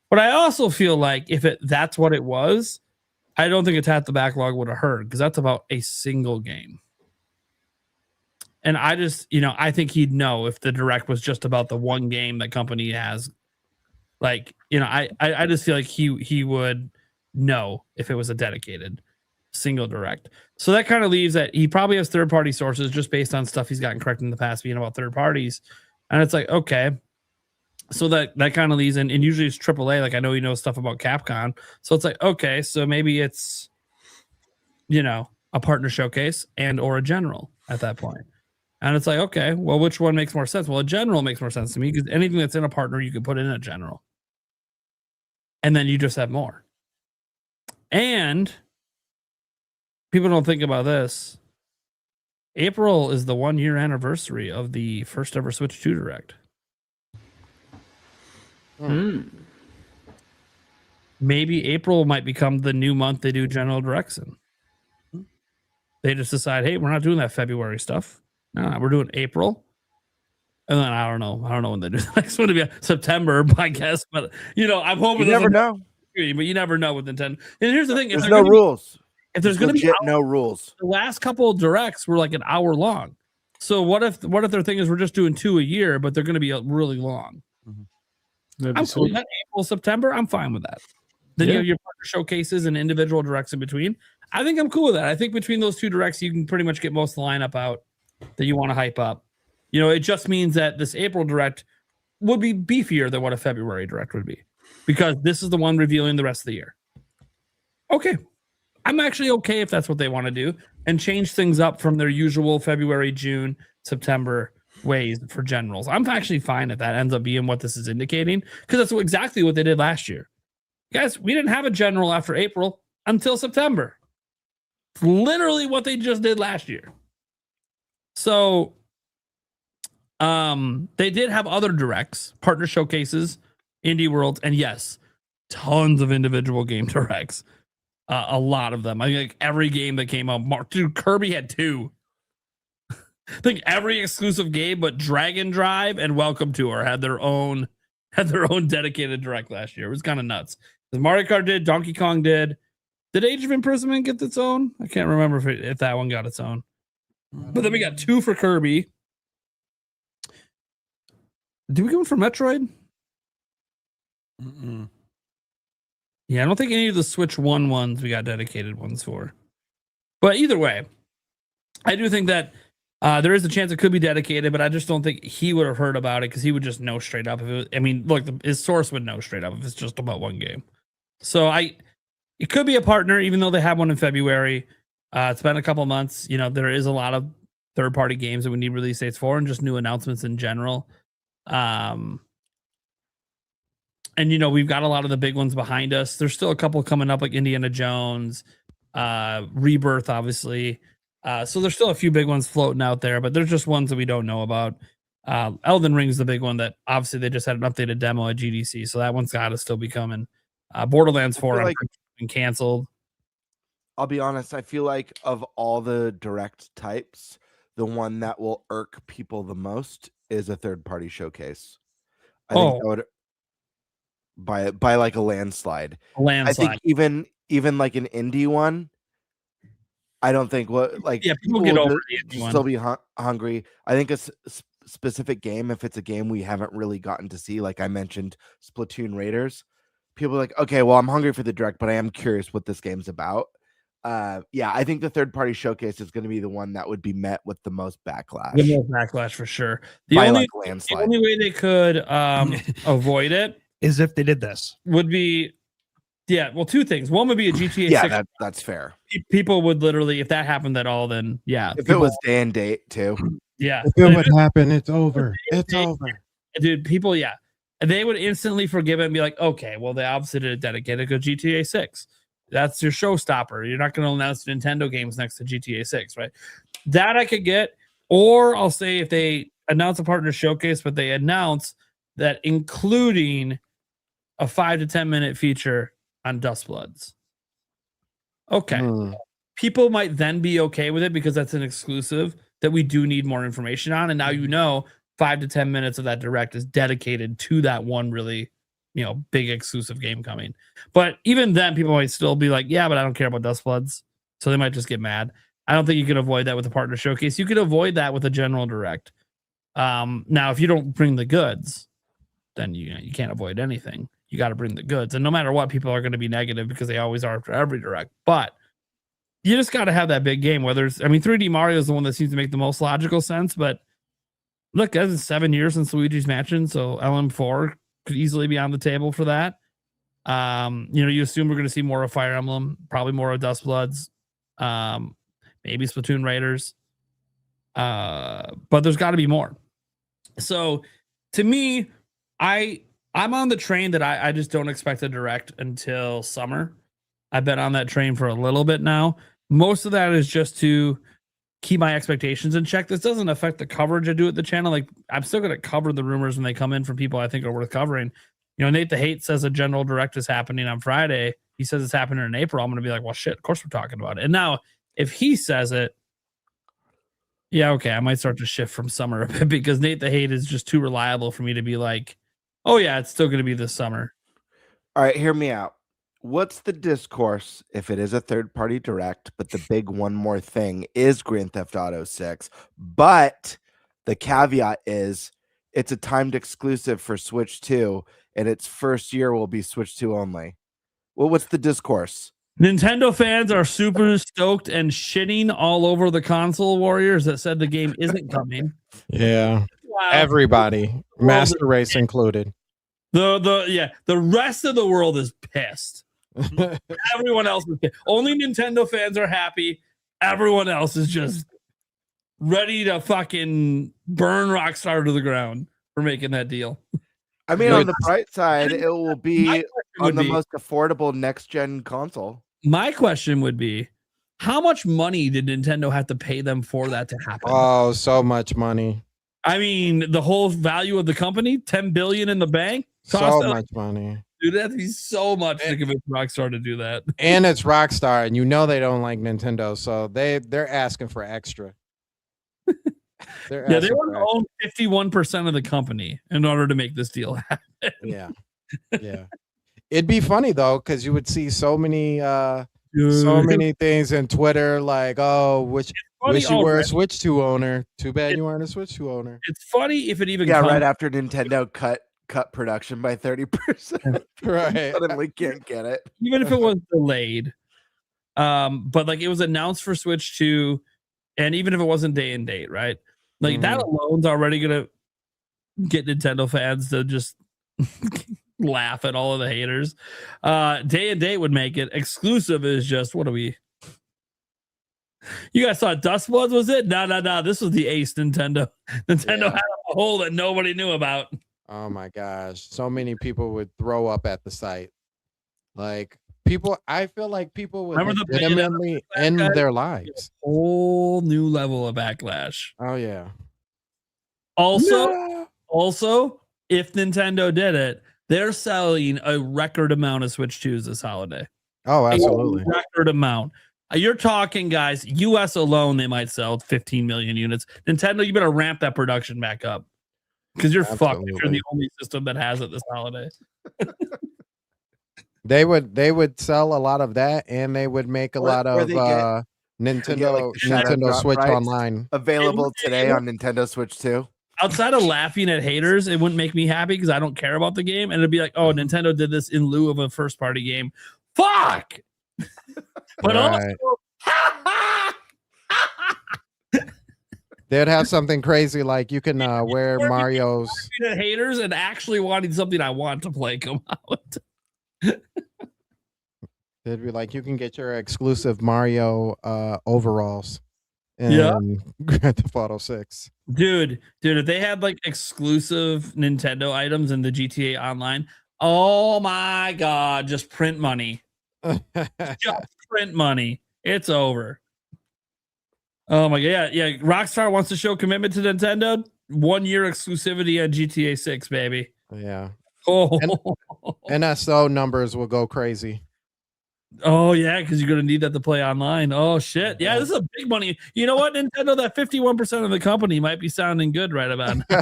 F: But I also feel like if that's what it was, I don't think Attack the Backlog would have heard, because that's about a single game. And I just, I think he'd know if the direct was just about the one game that company has. Like, I just feel like he would know if it was a dedicated single direct. So that kind of leaves that he probably has third-party sources just based on stuff he's gotten correct in the past being about third parties. And it's like, okay. So that kind of leaves and usually it's AAA. Like, I know he knows stuff about Capcom. So it's like, okay, so maybe it's, a partner showcase and or a general at that point. And it's like, okay, well, which one makes more sense? Well, a general makes more sense to me because anything that's in a partner, you can put in a general. And then you just have more. And people don't think about this. April is the 1-year anniversary of the first ever Switch 2 Direct. Maybe April might become the new month they do General Directs in. They just decide, hey, we're not doing that February stuff. No, we're doing April. And then I don't know when they do the next one to be September, I guess. But I'm hoping
E: You never know.
F: But you never know with Nintendo. And here's the thing:
E: There's no rules.
F: If there's going to be
E: no rules,
F: the last couple of directs were like an hour long. So what if their thing is we're just doing 2 a year, but they're going to be really long? I'm cool with that. April, September, I'm fine with that. Then you have your partner showcases and individual directs in between. I think I'm cool with that. I think between those 2 directs, you can pretty much get most of the lineup out that you want to hype up. It just means that this April direct would be beefier than what a February direct would be, because this is the one revealing the rest of the year. Okay. I'm actually okay if that's what they want to do and change things up from their usual February, June, September ways for generals. I'm actually fine if that ends up being what this is indicating, because that's exactly what they did last year. Guys, we didn't have a general after April until September. It's literally what they just did last year. So they did have other directs, partner showcases, indie worlds, and yes, tons of individual game directs. A lot of them. I think every game that came out. Dude, Kirby had 2. I think every exclusive game but Dragon Drive and Welcome Tour had their own dedicated direct last year. It was kind of nuts. Mario Kart did, Donkey Kong did. Did Age of Imprisonment get its own? I can't remember if that one got its own. But then we got 2 for Kirby. Did we go for Metroid? Yeah, I don't think any of the Switch 1 ones we got dedicated ones for. But either way, I do think that there is a chance it could be dedicated, but I just don't think he would have heard about it, because he would just know straight up. If it was, look, his source would know straight up if it's just about one game. So it could be a partner, even though they have one in February. It's been a couple months. There is a lot of third-party games that we need release dates for, and just new announcements in general. And we've got a lot of the big ones behind us. There's still a couple coming up, like Indiana Jones, Rebirth, obviously. So there's still a few big ones floating out there, but there's just ones that we don't know about. Elden Ring's the big one that obviously they just had an updated demo at GDC, so that one's got to still be coming. Borderlands 4 has been canceled.
E: I'll be honest, I feel like of all the direct types, the one that will irk people the most is a third-party showcase. I think that would by like a landslide. I think even like an indie one, I don't think
F: people get over
E: still be hungry. I think a specific game, if it's a game we haven't really gotten to see, like I mentioned, Splatoon Raiders, people are like, okay, well, I'm hungry for the direct, but I am curious what this game's about. I think the third-party showcase is going to be the one that would be met with the most backlash.
F: The most backlash for sure. The only way they could avoid it
J: is if they did this.
F: Would be, well, 2 things. One would be a GTA 6.
E: That's fair.
F: People would literally, if that happened at all, then
E: If it was day and date too.
F: Yeah.
K: If it would happen, it's over. It's over.
F: Dude, people, they would instantly forgive it and be like, okay, well, they obviously did it dedicated to GTA 6. That's your showstopper. You're not going to announce Nintendo games next to GTA 6, right? That I could get. Or I'll say if they announce a partner showcase, but they announce that including a 5 to 10 minute feature on Dust Bloods. Okay. People might then be okay with it because that's an exclusive that we do need more information on. And now 5 to 10 minutes of that direct is dedicated to that one really, big exclusive game coming. But even then, people might still be like, yeah, but I don't care about Dust Bloods. So they might just get mad. I don't think you can avoid that with a partner showcase. You could avoid that with a general direct. Now, if you don't bring the goods, then you can't avoid anything. You got to bring the goods. And no matter what, people are going to be negative because they always are after every direct. But you just got to have that big game. 3D Mario is the one that seems to make the most logical sense. But look, that's 7 years since Luigi's Mansion. So LM4 could easily be on the table for that. You assume we're going to see more of Fire Emblem, probably more of Dust Bloods, maybe Splatoon Raiders. But there's got to be more. So to me, I'm on the train that I just don't expect a direct until summer. I've been on that train for a little bit now. Most of that is just to keep my expectations in check. This doesn't affect the coverage I do at the channel. Like, I'm still going to cover the rumors when they come in from people I think are worth covering. You know, Nate the Hate says a general direct is happening on Friday. He says it's happening in April. I'm going to be like, well, shit, of course we're talking about it. And now, if he says it, yeah, okay, I might start to shift from summer a bit because Nate the Hate is just too reliable for me to be like, oh, yeah, it's still going to be this summer.
E: All right, hear me out. What's the discourse if it is a third-party direct, but the big one more thing is Grand Theft Auto 6, but the caveat is it's a timed exclusive for Switch 2, and its first year will be Switch 2 only. Well, what's the discourse?
F: Nintendo fans are super stoked and shitting all over the console warriors that said the game isn't coming.
H: Yeah.
F: Wow.
H: Everybody, Master Race included.
F: The rest of the world is pissed. Everyone else is pissed. Only Nintendo fans are happy. Everyone else is just ready to fucking burn Rockstar to the ground for making that deal.
E: I mean, on the bright side, it will be on the most affordable next-gen console.
F: My question would be, how much money did Nintendo have to pay them for that to happen?
H: Oh, so much money.
F: I mean, the whole value of the company, $10 billion in the bank.
H: So much money.
F: Dude, that'd be so much to convince Rockstar to do that.
H: And it's Rockstar, and you know they don't like Nintendo, so they're asking for extra.
F: They want to own 51% of the company in order to make this deal happen.
H: Yeah. It'd be funny though, because you would see so many things in Twitter like, "Oh, wish you were a Switch 2 owner. Too bad you weren't a Switch 2 owner."
F: It's funny if it even
E: right after Nintendo cut production by 30%.
H: Right.
E: Suddenly can't get it.
F: Even if it was delayed. But like it was announced for Switch 2, and even if it wasn't day and date, right? Like that alone's already gonna get Nintendo fans to just laugh at all of the haters. Day and date would make it. Exclusive is just, what are we? You guys thought Dust Bloods was it? No. This was the ace Nintendo. Nintendo had a hole that nobody knew about.
H: Oh my gosh. So many people would throw up at the site. Like I feel like people would legitimately end their lives.
F: Whole new level of backlash.
H: Oh yeah.
F: Also, if Nintendo did it, they're selling a record amount of Switch 2s this holiday.
H: Oh, absolutely.
F: A record amount. You're talking, guys, US alone, they might sell 15 million units. Nintendo, you better ramp that production back up because you're fucked if you're the only system that has it this holiday.
H: They would sell a lot of that, and they would make a lot of Nintendo Switch Online
E: available today on Nintendo Switch 2.
F: Outside of laughing at haters, it wouldn't make me happy because I don't care about the game, and it'd be like, oh, Nintendo did this in lieu of a first-party game. Fuck. But also,
H: they'd have something crazy like you can wear Mario's
F: haters and actually wanting something I want to play come out.
H: They'd be like, you can get your exclusive Mario overalls in Grand Theft Auto 6.
F: Dude, if they had like exclusive Nintendo items in the GTA Online, oh my god, just print money. Just print money. It's over. Oh my god, yeah. Rockstar wants to show commitment to Nintendo. 1 year exclusivity on GTA 6, baby.
H: Yeah.
F: Oh,
H: NSO numbers will go crazy.
F: Oh yeah, because you're gonna need that to play online. Oh shit, yeah, this is a big money. You know what, Nintendo? That 51% of the company might be sounding good right about now.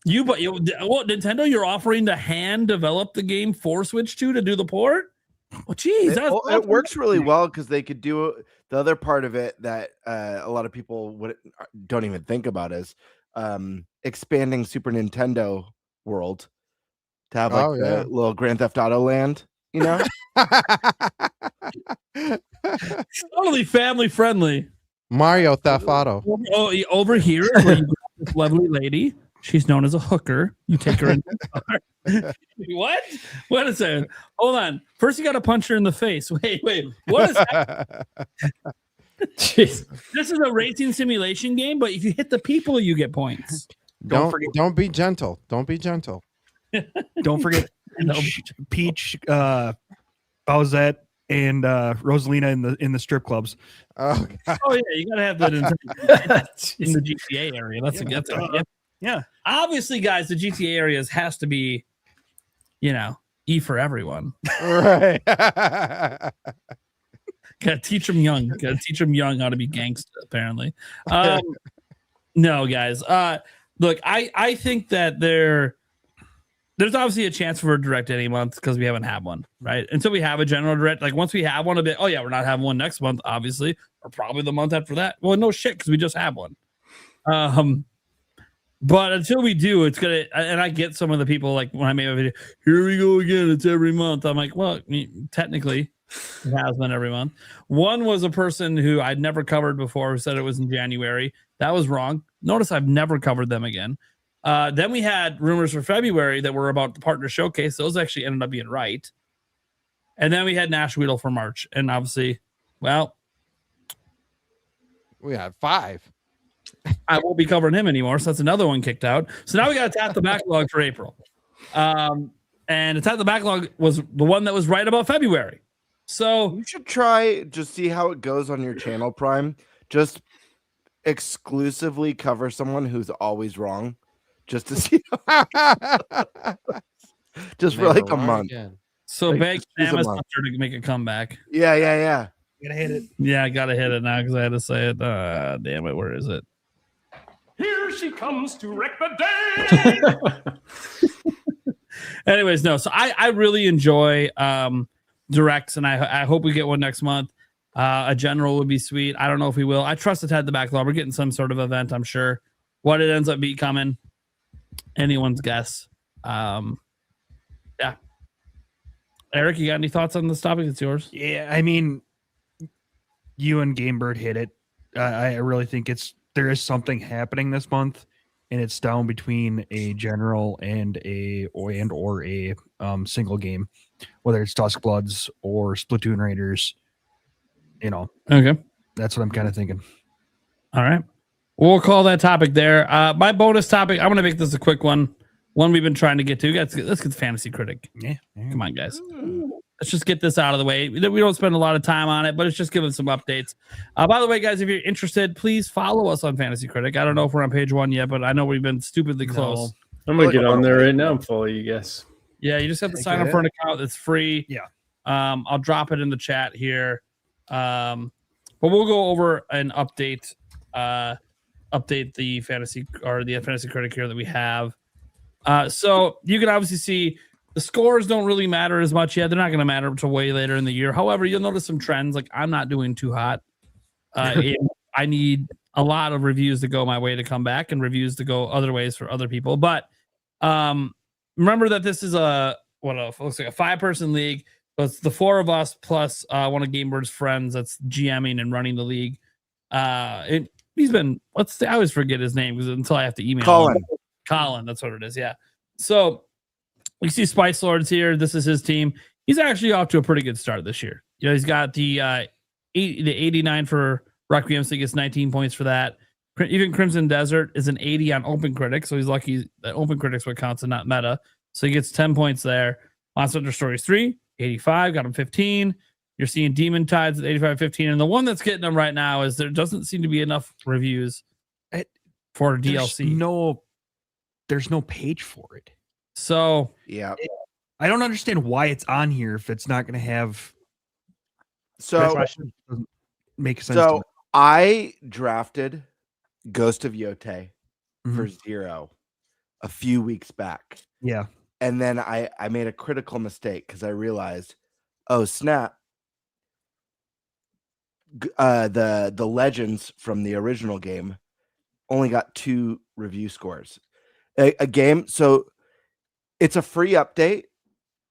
F: What Nintendo? You're offering to hand develop the game for Switch 2 to do the port? Oh, geez,
E: it works really well because they could do the other part of it that a lot of people don't even think about is expanding Super Nintendo World to have like a little Grand Theft Auto land, you know?
F: Totally family friendly.
H: Mario Theft Auto.
F: Over here, where you got this lovely lady. She's known as a hooker. You take her in the car. What? Wait a second. Hold on. First, you got to punch her in the face. Wait. What is that? Jeez. This is a racing simulation game, but if you hit the people, you get points.
H: Don't be gentle. Don't be gentle.
J: Don't forget Peach, Bowsette, and Rosalina in the strip clubs.
H: Oh, God.
F: Oh yeah, you gotta have that in the GTA area. Yeah. Obviously, guys, the GTA areas has to be, E for everyone.
H: Right.
F: Gotta teach them young. Gotta teach them young how to be gangsta. Apparently, no, guys. Look, I think that there's obviously a chance for a direct any month because we haven't had one, right? Until we have a general direct, like once we have one, a bit. Oh yeah, we're not having one next month, obviously, or probably the month after that. Well, no shit, because we just have one. But until we do, it's gonna. And I get some of the people like when I made a video. Here we go again. It's every month. I'm like, well, technically. It has been every month. One was a person who I'd never covered before who said it was in January. That was wrong. Notice I've never covered them again. Then we had rumors for February that were about the partner showcase. Those actually ended up being right. And then we had Nash Weedle for March. And obviously, well,
H: We had 5.
F: I won't be covering him anymore. So that's another one kicked out. So now we got to tap the backlog for April. And the tap the backlog was the one that was right about February. So
E: you should try just see how it goes on your channel, Prime. Just exclusively cover someone who's always wrong, just to see. Just for like a month.
F: So
E: like,
F: beg
E: just a
F: Amazon
E: month.
F: to make a comeback.
E: Yeah.
J: You gotta hit it.
F: Yeah, I gotta hit it now because I had to say it. Damn it, where is it?
L: Here she comes to wreck the day.
F: Anyways, no. So I really enjoy directs, and I hope we get one next month. A general would be sweet. I don't know if we will. I trust it had the backlog. We're getting some sort of event, I'm sure. What it ends up be coming, anyone's guess. Yeah. Eric, you got any thoughts on this topic? It's yours.
J: Yeah, I mean, you and Gamebird hit it. I really think there is something happening this month, and it's down between a general and a single game, whether it's Duskbloods or Splatoon Raiders.
F: Okay,
J: that's what I'm kind of thinking.
F: All right, we'll call that topic there. My bonus topic. I'm going to make this a quick one. One we've been trying to get to. Let's get the Fantasy Critic.
J: Yeah.
F: Come on, guys. Let's just get this out of the way. We don't spend a lot of time on it, but it's just giving some updates. By the way, guys, if you're interested, please follow us on Fantasy Critic. I don't know if we're on page 1 yet, but I know we've been stupidly close.
G: I'm going to get on there right now and follow you guys.
F: Yeah, you just have to sign up for an account that's free.
J: Yeah.
F: I'll drop it in the chat here. But we'll go over and update the Fantasy Critic here that we have. So you can obviously see the scores don't really matter as much yet. They're not going to matter until way later in the year. However, you'll notice some trends. Like I'm not doing too hot. I need a lot of reviews to go my way to come back and reviews to go other ways for other people. But remember that this is looks like a 5-person league. So it's the 4 of us plus one of Gamebird's friends that's GMing and running the league. He's been I always forget his name until I have to email him. Colin, that's what it is. Yeah. So you see Spice Lords here. This is his team. He's actually off to a pretty good start this year. He's got the 89 for Requiem, so he gets 19 points for that. Even Crimson Desert is an 80 on Open Critic, so he's lucky that Open Critic's what counts and not meta. So he gets 10 points there. Monster Hunter Stories 3, 85, got him 15. You're seeing Demon Tides at 85, 15. And the one that's getting them right now is there doesn't seem to be enough reviews for DLC.
J: There's no page for it.
F: So
E: yeah,
J: I don't understand why it's on here if it's not going to have.
E: So
J: doesn't make sense.
E: So I drafted Ghost of Yote for 0 a few weeks back.
J: Yeah,
E: and then I made a critical mistake because I realized, oh snap, the legends from the original game only got 2 review scores. A game, so it's a free update.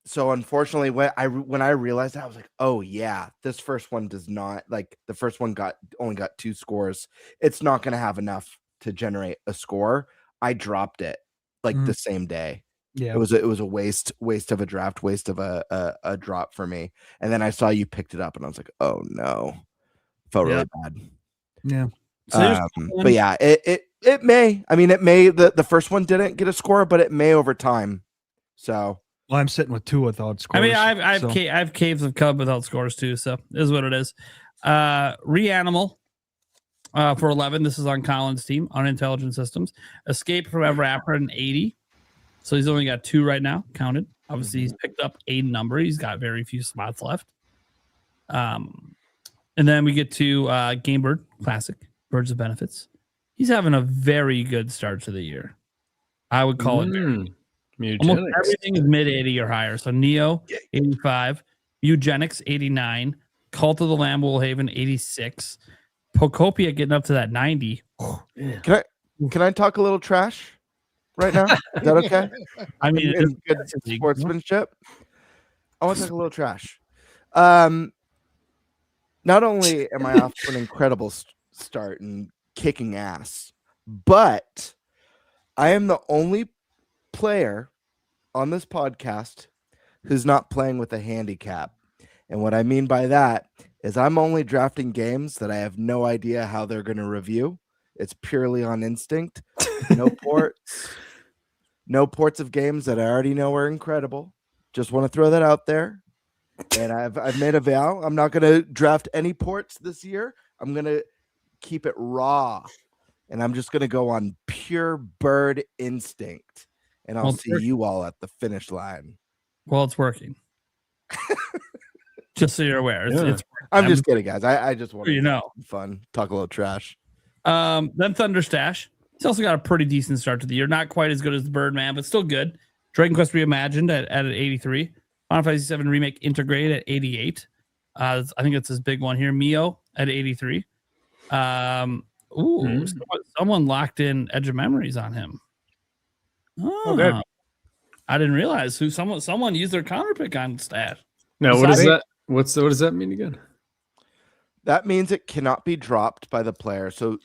E: So unfortunately, when I realized that, I was like, oh yeah, this first one does not, like the first one only got 2 scores. It's not going to have enough to generate a score. I dropped it like the same day.
J: Yeah,
E: it was a waste of a draft, waste of a drop for me. And then I saw you picked it up, and I was like, oh no, felt really bad.
J: Yeah.
E: But yeah, it may. I mean, it may. The first one didn't get a score, but it may over time. So
J: Well, I'm sitting with 2 without scores.
F: I mean, I
J: so.
F: have Caves of Cub without scores too, so it is what it is. Reanimal for 11. This is on Colin's team on Intelligent Systems. Escape from Ever After an 80. So he's only got 2 right now, counted. Obviously, he's picked up a number. He's got very few spots left. And then we get to Gamebird Classic, Birds of Benefits. He's having a very good start to the year. I would call it very good. Almost everything is mid 80 or higher. So Neo, 85. Eugenics, 89. Cult of the Lamblehaven, 86. Pocopia getting up to that 90.
E: Can I talk a little trash right now? Is that okay?
F: I mean,
E: it's good sportsmanship. I want to talk a little trash. Not only am I off to an incredible start and kicking ass, but I am the only player on this podcast who's not playing with a handicap. And what I mean by that is I'm only drafting games that I have no idea how they're going to review. It's purely on instinct. No ports of games that I already know are incredible. Just want to throw that out there. And I've made a vow. I'm not going to draft any ports this year. I'm going to keep it raw. And I'm just going to go on pure bird instinct. And I'll see you all at the finish line.
F: Well, it's working. Just so you're aware. It's
E: I'm just kidding, guys. I just want
F: to
E: have fun. Talk a little trash.
F: Then ThunderStash. He's also got a pretty decent start to the year. Not quite as good as the Birdman, but still good. Dragon Quest Reimagined at 83. Final Fantasy VII Remake Integrated at 88. I think it's his big one here. Mio at 83. Someone locked in Edge of Memories on him. Oh, good. I didn't realize someone used their counter pick on Stash.
G: No, what is that? What does that mean again?
E: That means it cannot be dropped by the player. So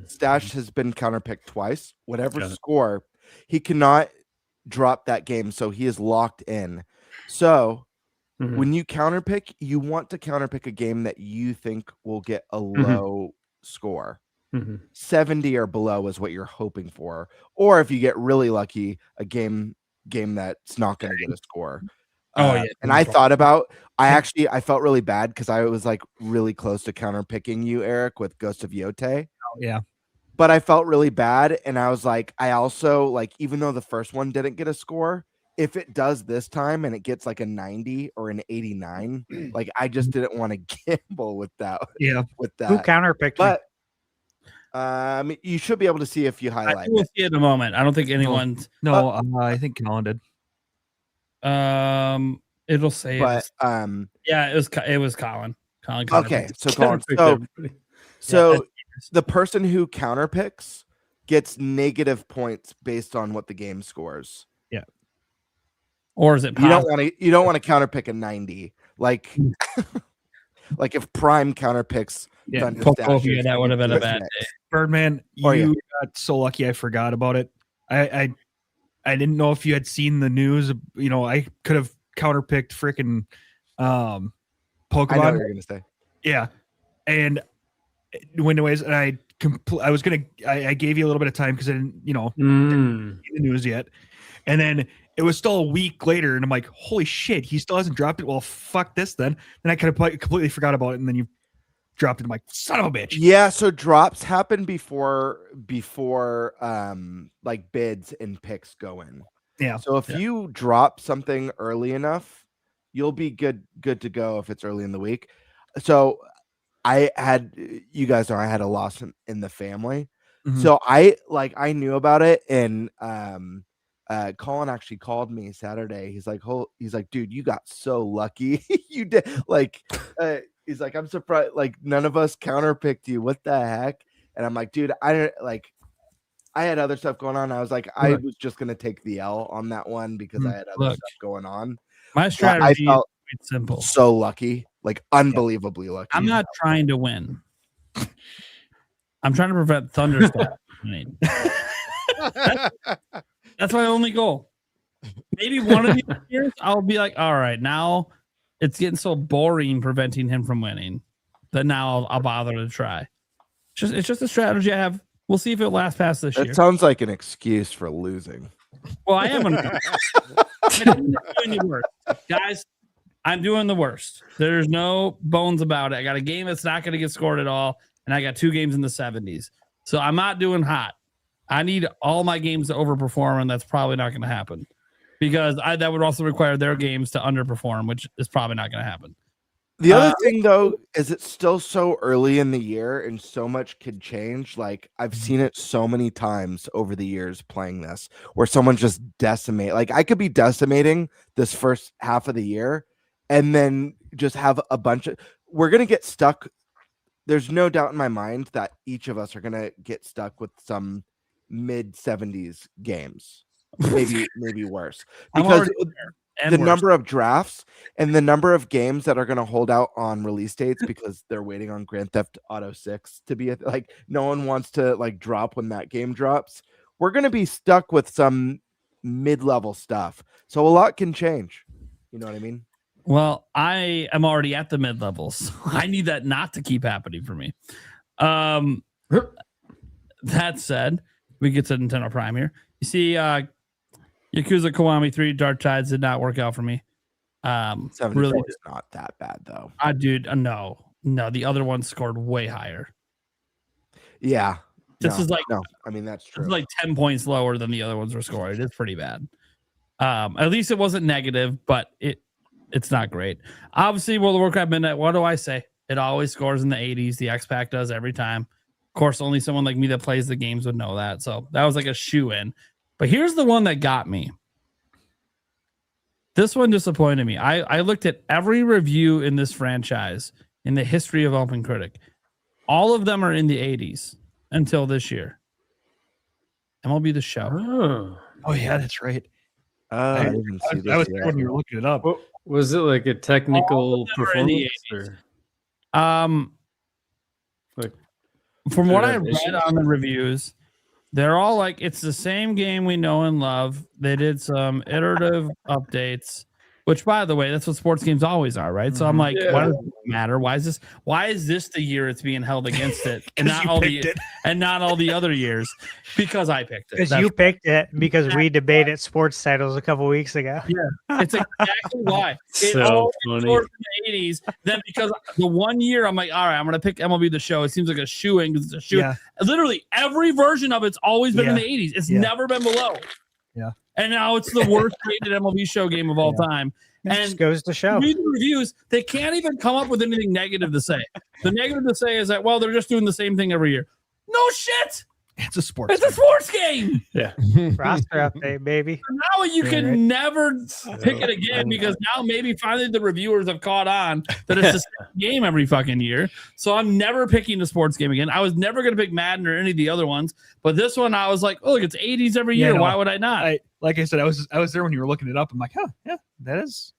E: Stash has been counterpicked twice. Whatever score, he cannot drop that game. So he is locked in. So when you counterpick, you want to counterpick a game that you think will get a low score. 70 or below is what you're hoping for. Or if you get really lucky, a game that's not going to get a score. And I thought about, I felt really bad because I was like really close to counterpicking you, Eric, with Ghost of Yote.
J: Oh, yeah.
E: But I felt really bad. And I was like, I also like, even though the first one didn't get a score, if it does this time and it gets like a 90 or an 89, like I just didn't want to gamble with that.
J: Yeah.
E: With that.
I: Who counterpicked me?
E: But you should be able to see if you highlight
F: We'll see in a moment. I don't think anyone's.
J: No, I think Colin did.
F: It'll say.
E: But
F: yeah, it was Colin.
E: Okay, so Colin. So the person who counterpicks gets negative points based on what the game scores.
J: Yeah.
F: Or is it possible?
E: You don't want to counterpick a 90. Like like if Prime counterpicks
F: ThunderStash, that would have been a bad day.
J: Birdman, you got so lucky I forgot about it. I didn't know if you had seen the news. You know, I could have counterpicked freaking Pokemon.
E: I know what you're gonna say.
J: Yeah. And anyways, and I gave you a little bit of time because I didn't, didn't see the news yet. And then it was still a week later, and I'm like, holy shit, he still hasn't dropped it. Well, fuck this then. Then I could have completely forgot about it, and then you dropped it. I'm like, son of a bitch.
E: Yeah, so drops happen before like bids and picks go in.
J: Yeah.
E: So if you drop something early enough, you'll be good to go if it's early in the week. So I had a loss in the family. So I knew about it, and Colin actually called me Saturday. He's like, dude, you got so lucky. You did he's like, I'm surprised, like none of us counterpicked you. What the heck? And I'm like, dude, I had other stuff going on. I was like, I was just gonna take the L on that one because I had other stuff going on.
F: My strategy is simple.
E: So lucky, like unbelievably lucky.
F: I'm not trying to win. I'm trying to prevent ThunderStash winning. That's my only goal. Maybe one of these years I'll be like, all right, now it's getting so boring preventing him from winning that now I'll bother to try. It's just a strategy I have. We'll see if it lasts past this year.
E: It sounds like an excuse for losing.
F: Well, I am. I'm doing the worst. Guys, I'm doing the worst. There's no bones about it. I got a game that's not going to get scored at all, and I got 2 games in the 70s. So I'm not doing hot. I need all my games to overperform, and that's probably not going to happen because that would also require their games to underperform, which is probably not going to happen.
E: The other thing, though, is it's still so early in the year and so much could change. Like, I've seen it so many times over the years playing this where someone just decimate. Like, I could be decimating this first half of the year and then just have a bunch of... We're going to get stuck. There's no doubt in my mind that each of us are going to get stuck with some mid-70s games. Maybe worse. Because... the number of drafts and the number of games that are going to hold out on release dates because they're waiting on Grand Theft Auto 6 to be like, no one wants to like drop when that game drops. We're going to be stuck with some mid-level stuff. So a lot can change. You know what I mean?
F: Well, I am already at the mid-levels. I need that not to keep happening for me. That said, we get to Nintendo Prime here. You see, Yakuza Kiwami 3 Dark Tides did not work out for me.
E: 74 really is not that bad though.
F: Dude, no, the other one scored way higher.
E: Yeah,
F: this is like
E: I mean that's true.
F: It's like 10 points lower than the other ones were scored. It's pretty bad. At least it wasn't negative, but it's not great. Obviously, World of Warcraft Midnight. What do I say? It always scores in the 80s. The X-Pack does every time. Of course, only someone like me that plays the games would know that. So that was like a shoe-in. But here's the one that got me. This one disappointed me. I looked at every review in this franchise in the history of Open Critic. All of them are in the 80s until this year. MLB The Show.
J: Oh yeah, that's right.
E: I didn't see this
J: was
E: yet.
J: when you were looking it up.
G: Was it like a technical performance? Like,
F: from what I read on the reviews, they're all like, it's the same game we know and love. They did some iterative updates, which, by the way, that's what sports games always are, right? So I'm like, why does it matter? Why is this the year it's being held against it, and not all the other years? Because I picked it.
I: Because you picked it. Because we debated sports titles a couple weeks ago.
F: Yeah, it's exactly why. It
G: So
F: all
G: funny.
F: scored in the 80s. Then because the one year I'm like, all right, I'm gonna pick MLB The Show. It seems like a shoe-in because it's a shoe.
I: Yeah.
F: Literally every version of it's always been in the 80s. It's never been below.
I: Yeah.
F: And now it's the worst rated MLB Show game of all time.
I: It
F: And
I: just goes to show.
F: read the reviews, they can't even come up with anything negative to say. The negative to say is that, well, they're just doing the same thing every year. No shit.
J: It's a sports.
F: It's a sports game.
G: yeah.
I: Roster update, baby.
F: Now you can never pick it again because now maybe finally the reviewers have caught on that it's the same game every fucking year. So I'm never picking a sports game again. I was never going to pick Madden or any of the other ones, but this one I was like, oh, look, it's 80s every year.
J: no,
F: Why would I not?
J: Like I said, I was there when you were looking it up. I'm like, yeah, that is.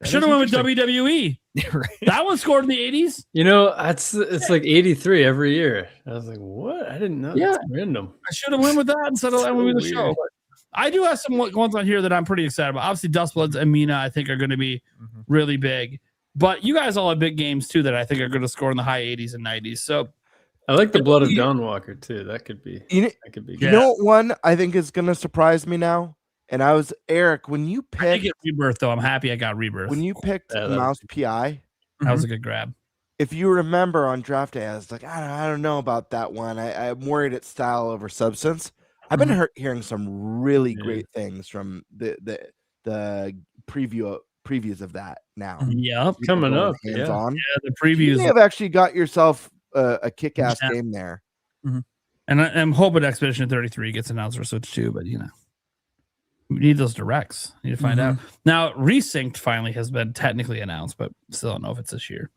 F: Should have went with WWE.
J: Right.
F: That one scored in the 80s.
G: You know, it's like 83 every year. I was like, what? I didn't know.
F: Yeah.
G: That's random.
F: I should have went with that instead of MLB The Show. I do have some ones on here that I'm pretty excited about. Obviously, Dustbloods and Mina, I think, are going to be really big. But you guys all have big games, too, that I think are going to score in the high 80s and 90s. So
G: I like the Blood of Dawn Walker, too. That could be. That could be good.
E: You know what one I think is going to surprise me now? And I was Eric when you picked.
F: I get Rebirth though. I'm happy I got Rebirth.
E: When you picked Mouse PI,
F: that was a good grab.
E: If you remember on draft day, I was like, I don't know about that one. I'm worried it's style over substance. I've been hearing some really great things from the previews of that now.
F: Yep,
G: coming up.
E: Hands on.
F: Yeah, the previews.
E: You may have actually got yourself a kick-ass game there.
F: And I'm hoping Expedition 33 gets announced for Switch 2, but you know. We need those directs. Need to find out. Now, Resynced finally has been technically announced, but still don't know if it's this year.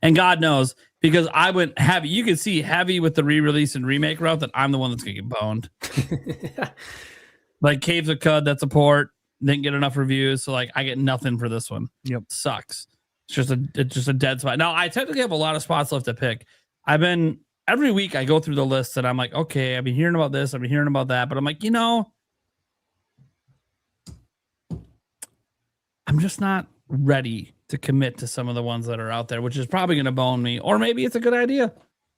F: And God knows, because I went heavy. You can see heavy with the re-release and remake route that I'm the one that's going to get boned. Like Caves of Cud, that's a port. Didn't get enough reviews, so like I get nothing for this one.
J: Yep,
F: sucks. It's just a dead spot. Now I technically have a lot of spots left to pick. Every week I go through the list and I'm like, okay, I've been hearing about this, I've been hearing about that, but I'm like, I'm just not ready to commit to some of the ones that are out there, which is probably going to bone me. Or maybe it's a good idea.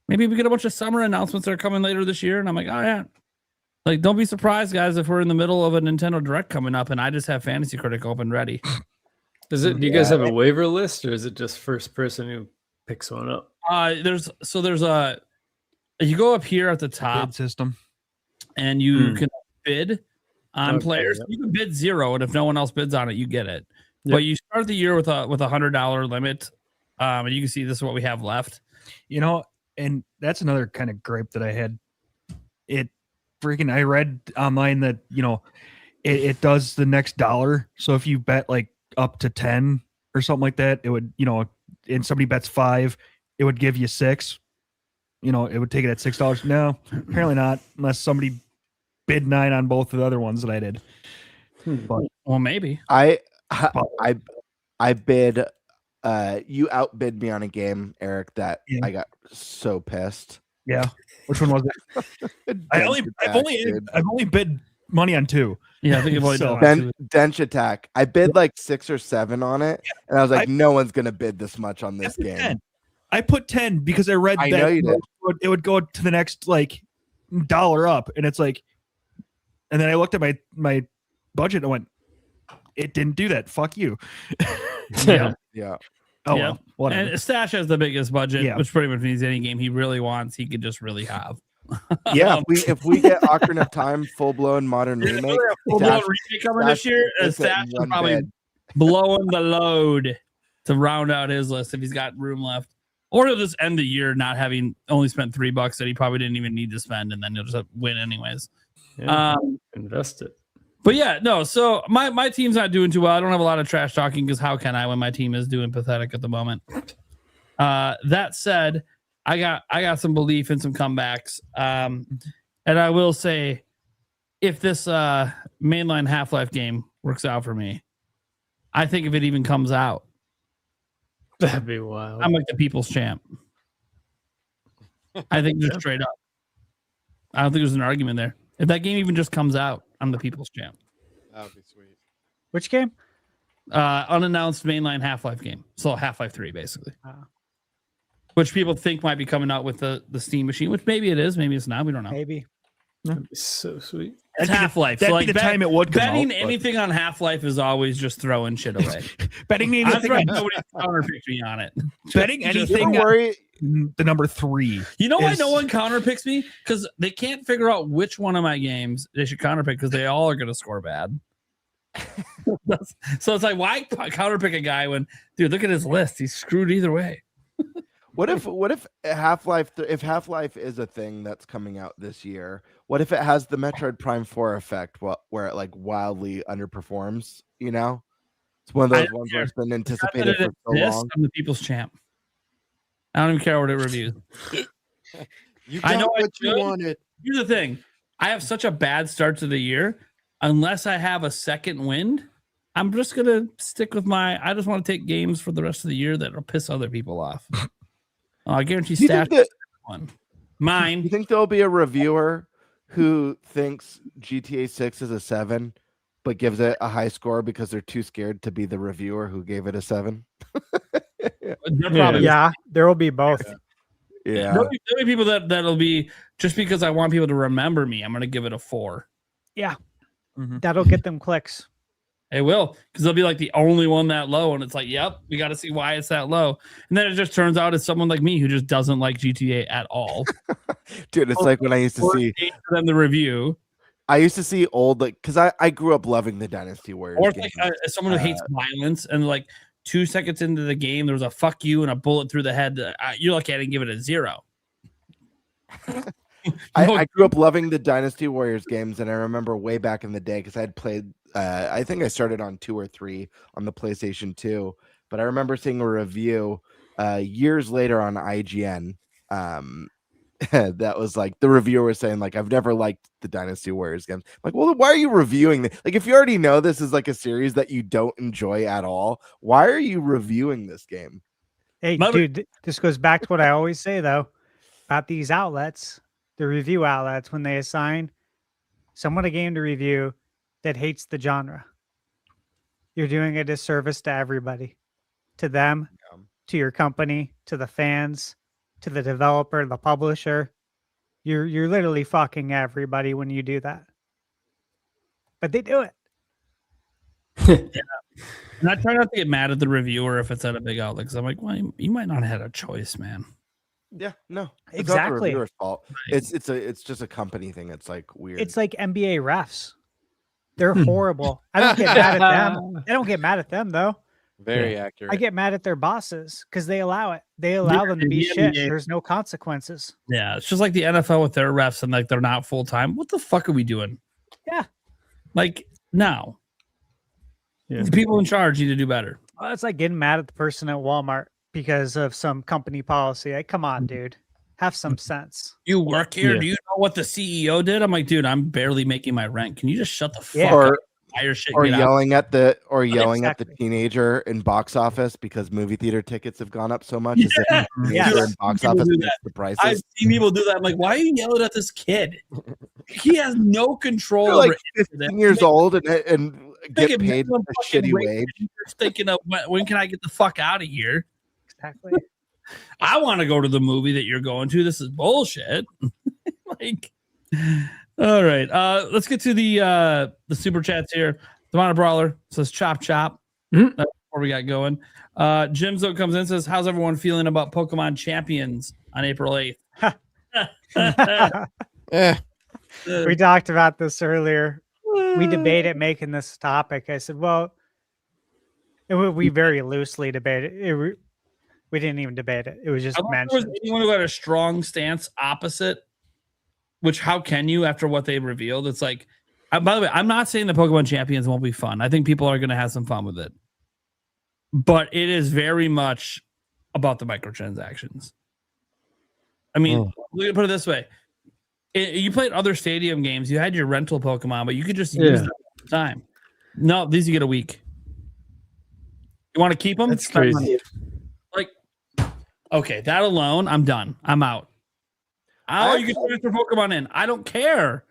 F: Maybe we get a bunch of summer announcements that are coming later this year, and I'm like, oh yeah, Like, don't be surprised, guys, if we're in the middle of a Nintendo Direct coming up and I just have Fantasy Critic open ready.
G: Do you guys have a waiver list, or is it just first person who picks one up?
F: There's a you go up here at the top
J: Bid system,
F: and you can bid on
G: Okay,
F: players.
G: yep.
F: You can bid 0, and if no one else bids on it, you get it.
G: Yep.
F: But you start the year with a $100 limit, and you can see this is what we have left.
J: and that's another kind of gripe that I had. I read online that it does the next dollar. So if you bet like up to 10 or something like that, it would and somebody bets 5, it would give you 6. It would take it at $6. No, apparently not, unless somebody bid 9 on both of the other ones that I did. But
F: Well, maybe.
E: I bid. You outbid me on a game, Eric. That
J: Yeah.
E: I got so pissed.
J: yeah, which one was it? I've only bid money on 2.
F: Yeah, I think you've only
J: So-
F: done it.
E: Dench Attack. I bid like 6 or 7 on it, and I was like, no one's gonna bid this much on this game.
J: I put 10 because I read
E: I
J: that
E: know you did.
J: it would go to the next like dollar up, and it's like, and then I looked at my budget and went, it didn't do that. Fuck you.
F: Yeah.
E: Yeah.
J: Oh
F: Yeah.
J: well, whatever.
F: And Stash has the biggest budget,
J: Yeah.
F: which pretty much means any game he really wants, he could just really have.
E: Yeah, if we get Ocarina of Time full blown modern remake,
F: Full-blown
E: Stash-
F: remake coming this
E: Stash
F: year,
E: gets it
F: Stash
E: in
F: is
E: one
F: probably
E: bid.
F: blowing the load to round out his list if he's got room left. Or he'll just end the year not having only spent $3 that he probably didn't even need to spend, and then he'll just win anyways.
G: Yeah, invest it.
F: But yeah, no. So my team's not doing too well. I don't have a lot of trash talking because how can I when my team is doing pathetic at the moment? That said, I got some belief in some comebacks, and I will say, if this mainline Half-Life game works out for me, I think if it even comes out,
G: That'd be wild.
F: I'm like the people's champ. I think just straight up. I don't think there's an argument there. If that game even just comes out, I'm the people's champ.
H: That would be sweet.
I: Which game?
F: Unannounced mainline Half-Life game. So Half-Life 3, basically. Which people think might be coming out with the Steam machine, which maybe it is, maybe it's not. We don't know.
I: Maybe.
G: That'd be so sweet.
F: It's Half-Life.
J: That'd
F: So
J: be
F: like
J: the time it would come
F: betting
J: out, but-
F: anything on Half-Life is always just throwing shit away.
J: Betting
F: I'm
J: anything,
F: surprised nobody counterpicked me on it.
J: betting
F: Just-
J: anything.
E: Don't worry.
J: The number 3.
F: You know why
J: is-
F: no one counterpicks me? Because they can't figure out which one of my games they should counterpick because they all are going to score bad. So it's like, why counterpick a guy when, dude, look at his list. He's screwed either way.
E: What if Half-Life if Half-Life is a thing that's coming out this year? What if it has the Metroid Prime 4 effect where it like wildly underperforms, It's one of
F: I
E: those
F: don't
E: ones
F: care.
E: where it's been
F: The fact that
E: anticipated for
F: it
E: so
F: exists,
E: long.
F: I'm the people's champ. I don't even care what it reviews.
H: You
F: I
H: got
F: know I
H: what you
F: should.
H: wanted.
F: Here's the thing. I have such a bad start to the year. Unless I have a second wind, I'm just going to stick with I just want to take games for the rest of the year that'll piss other people off. I guarantee
E: Do you
F: Stash
E: think
F: one.
E: you
F: Mine.
E: think there'll be a reviewer who thinks GTA 6 is a 7, but gives it a high score because they're too scared to be the reviewer who gave it a 7?
F: They're probably
I: Yeah, there will be both.
E: Yeah.
F: There'll be people that'll be just because I want people to remember me. I'm going to give it a 4.
I: Yeah.
J: Mm-hmm.
I: That'll get them clicks.
F: It will, because they'll be like the only one that low, and it's like, yep, we got to see why it's that low. And then it just turns out it's someone like me who just doesn't like GTA at all.
E: Dude, it's like when I used to see
F: for them the review,
E: old because I grew up loving the Dynasty Warriors.
F: or it's like
E: games.
F: someone who hates violence, and like 2 seconds into the game, there was a fuck you and a bullet through the head. You're lucky I didn't give it a 0.
E: I grew up loving the Dynasty Warriors games, and I remember way back in the day because I had played. I think I started on 2 or 3 on the PlayStation 2, but I remember seeing a review years later on IGN. That was like the reviewer was saying like, I've never liked the Dynasty Warriors games. I'm like, well, why are you reviewing this? Like, if you already know this is like a series that you don't enjoy at all, why are you reviewing this game?
I: Hey, dude, this goes back to what I always say, though, about these outlets, the review outlets, when they assign someone a game to review that hates the genre. You're doing a disservice to everybody, to them, to your company, to the fans, to the developer, the publisher. You're literally fucking everybody when you do that. But they do it.
F: And I try not to get mad at the reviewer if it's at a big outlet because I'm like, well, you might not have had a choice, man.
E: Yeah, no, it's not the
I: Exactly.
E: reviewer's fault.
F: Right.
E: It's just a company thing. It's like weird.
I: It's like NBA refs. They're horrible. I don't get mad at them. I don't get mad at them though.
H: Very accurate.
I: I get mad at their bosses because they allow it. They allow them to be
F: the
I: shit.
F: NBA
I: There's no consequences.
F: Yeah, it's just like the NFL with their refs and like they're not full time. What the fuck are we doing?
I: Yeah.
F: Like, no.
G: Yeah.
F: The people in charge need to do better.
I: Well, it's like getting mad at the person at Walmart because of some company policy. Like, come on, dude. Have some sense.
F: You work here?
G: Yeah.
F: Do you know what the CEO did? I'm like, dude, I'm barely making my rent. Can you just shut the fuck
I: Yeah.
F: up? Hire shit,
E: or
F: get out.
E: yelling at the
I: Exactly.
E: teenager in box office because movie theater tickets have gone up so much. Is that the teenager
I: Yes.
E: in box
F: People
E: office
F: do
E: makes
F: that.
E: the prices?
F: I've seen people do that. I'm like, why are you yelling at this kid? He has no control
E: You're
F: over
E: like
F: any of
E: 15
F: this.
E: years old and get
F: Making
E: paid
F: minimum
E: a
F: fucking
E: shitty
F: wage.
E: wage.
F: You're just thinking of when can I get the fuck out of here?
I: Exactly.
F: I want to go to the movie that you're going to. This is bullshit. Like, all right. Let's get to the super chats here. The Mono Brawler says chop chop.
G: Mhm.
F: That's before we got going. Jimzo comes in and says, how's everyone feeling about Pokemon Champions on April 8th?
H: Eh,
I: We talked about this earlier. We debated making this topic. I said, well, we very loosely debated it. We didn't even debate it. It was just
F: I don't think there was
I: mentioned.
F: anyone who had a strong stance opposite, which how can you after what they revealed? It's like, by the way, I'm not saying the Pokemon Champions won't be fun. I think people are going to have some fun with it. But it is very much about the microtransactions. I mean, let me put it this way. You played other stadium games. You had your rental Pokemon, but you could just use them all the time. No, these you get a week. You want to keep them?
G: That's crazy.
F: Money. Like, okay, that alone, I'm done. I'm out. Oh, you can transfer Pokemon in. I don't care.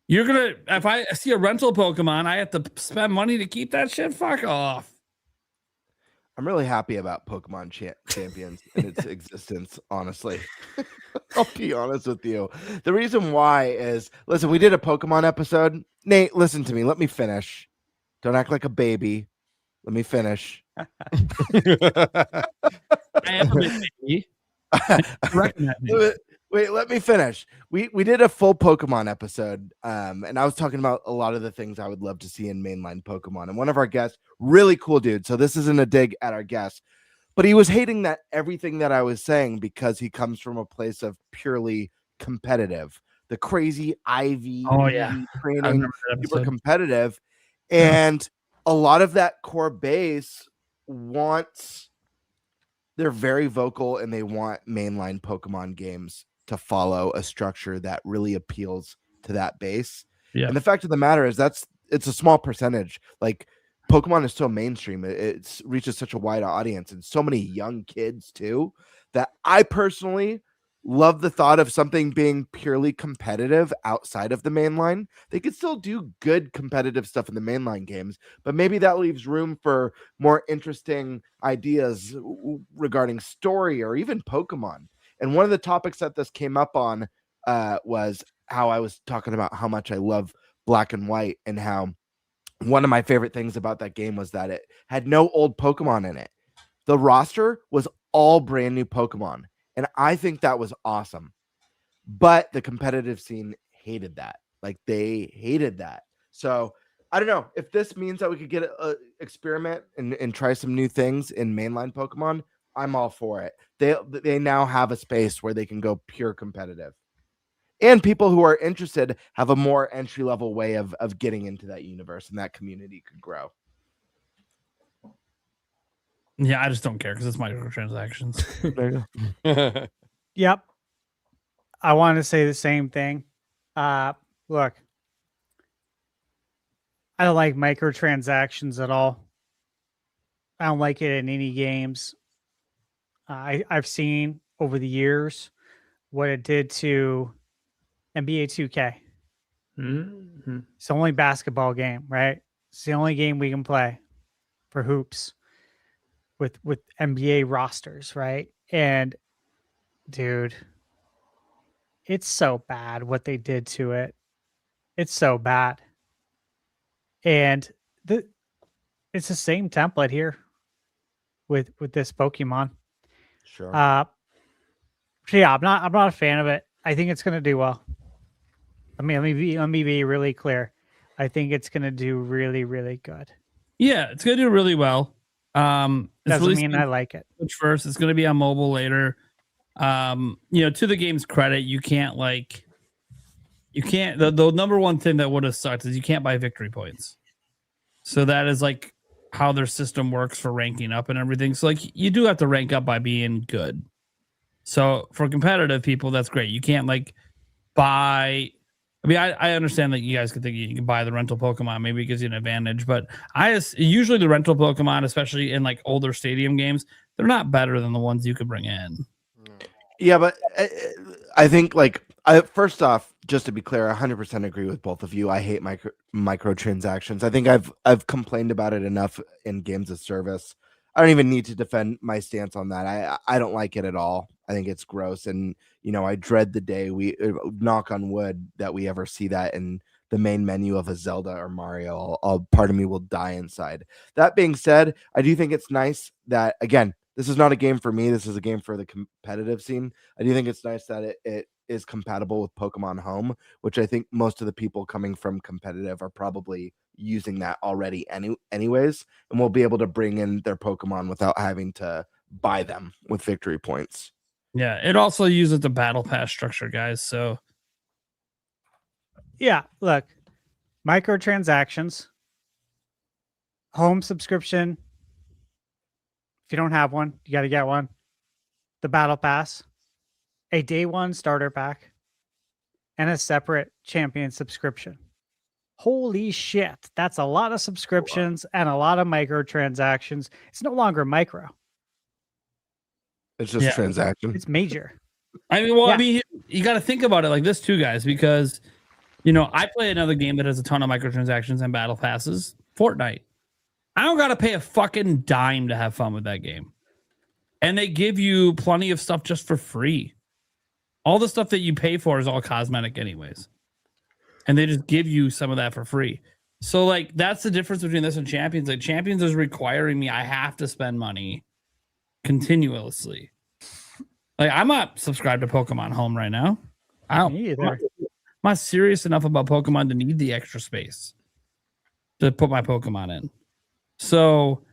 F: You're gonna if I see a rental Pokemon, I have to spend money to keep that shit. Fuck off.
E: I'm really happy about Pokemon Champions and its existence, honestly. I'll be honest with you. The reason why is, listen, we did a Pokemon episode. Nate, listen to me. Let me finish. Don't act like a baby. Let me finish.
F: I am a big baby. Recognize me.
E: Wait, let me finish. We did a full Pokemon episode, and I was talking about a lot of the things I would love to see in mainline Pokemon. And one of our guests, really cool dude. So this isn't a dig at our guest, but he was hating that everything that I was saying because he comes from a place of purely competitive. The crazy IV training, super competitive, and a lot of that core base wants. They're very vocal and they want mainline Pokemon games to follow a structure that really appeals to that base.
F: Yeah.
E: And the fact of the matter is it's a small percentage. Like Pokemon is so mainstream. It reaches such a wide audience and so many young kids too, that I personally love the thought of something being purely competitive outside of the mainline. They could still do good competitive stuff in the mainline games, but maybe that leaves room for more interesting ideas regarding story or even Pokemon. And one of the topics that this came up on was how I was talking about how much I love Black and White and how one of my favorite things about that game was that it had no old Pokemon in it. The roster was all brand new Pokemon. And I think that was awesome. But the competitive scene hated that. Like they hated that. So I don't know if this means that we could get a experiment and try some new things in mainline Pokemon. I'm all for it. They now have a space where they can go pure competitive. And people who are interested have a more entry-level way of getting into that universe, and that community could grow.
F: Yeah, I just don't care because it's microtransactions.
I: Yep. I want to say the same thing. Look, I don't like microtransactions at all. I don't like it in any games. I've seen over the years what it did to NBA 2K.
G: Mm-hmm.
I: It's the only basketball game, right? It's the only game we can play for hoops with NBA rosters, right? And dude, It's so bad what they did to it. It's so bad. And it's the same template here with this Pokemon.
E: Sure.
I: So yeah, I'm not a fan of it. I think it's gonna do well. Let me be really clear. I think it's gonna do really, really good.
F: Yeah, it's gonna do really well. It's
I: Doesn't mean I like it.
F: Switch first. It's gonna be on mobile later. To the game's credit, you can't the number one thing that would have sucked is you can't buy victory points. So that is like how their system works for ranking up and everything. So like you do have to rank up by being good. So for competitive people, that's great. You can't like buy. I mean, I understand that you guys could think you can buy the rental Pokemon. Maybe it gives you an advantage, but usually the rental Pokemon, especially in like older stadium games, they're not better than the ones you could bring in.
E: Yeah, but I think first off, just to be clear, I 100% agree with both of you. I hate microtransactions. I think I've complained about it enough in games of service. I don't even need to defend my stance on that. I don't like it at all. I think it's gross, and I dread the day we knock on wood that we ever see that in the main menu of a Zelda or Mario. Part of me will die inside. That being said, I do think it's nice that, again, this is not a game for me. This is a game for the competitive scene. I do think it's nice that it is compatible with Pokemon Home, which I think most of the people coming from competitive are probably using that already anyways, and will be able to bring in their Pokemon without having to buy them with victory points.
F: Yeah, it also uses the battle pass structure, guys. So
I: yeah, look, microtransactions, home subscription. If you don't have one, you got to get one. The battle pass, a day one starter pack, and a separate champion subscription. Holy shit. That's a lot of subscriptions and a lot of microtransactions. It's no longer micro.
E: It's just transaction.
I: It's major.
F: I mean, you got to think about it like this too, guys, because, I play another game that has a ton of microtransactions and battle passes, Fortnite. I don't got to pay a fucking dime to have fun with that game. And they give you plenty of stuff just for free. All the stuff that you pay for is all cosmetic anyways. And they just give you some of that for free. So like that's the difference between this and Champions. Like Champions is requiring me, I have to spend money continuously. Like I'm not subscribed to Pokemon Home right now. I don't either. I'm not serious enough about Pokemon to need the extra space to put my Pokemon in. So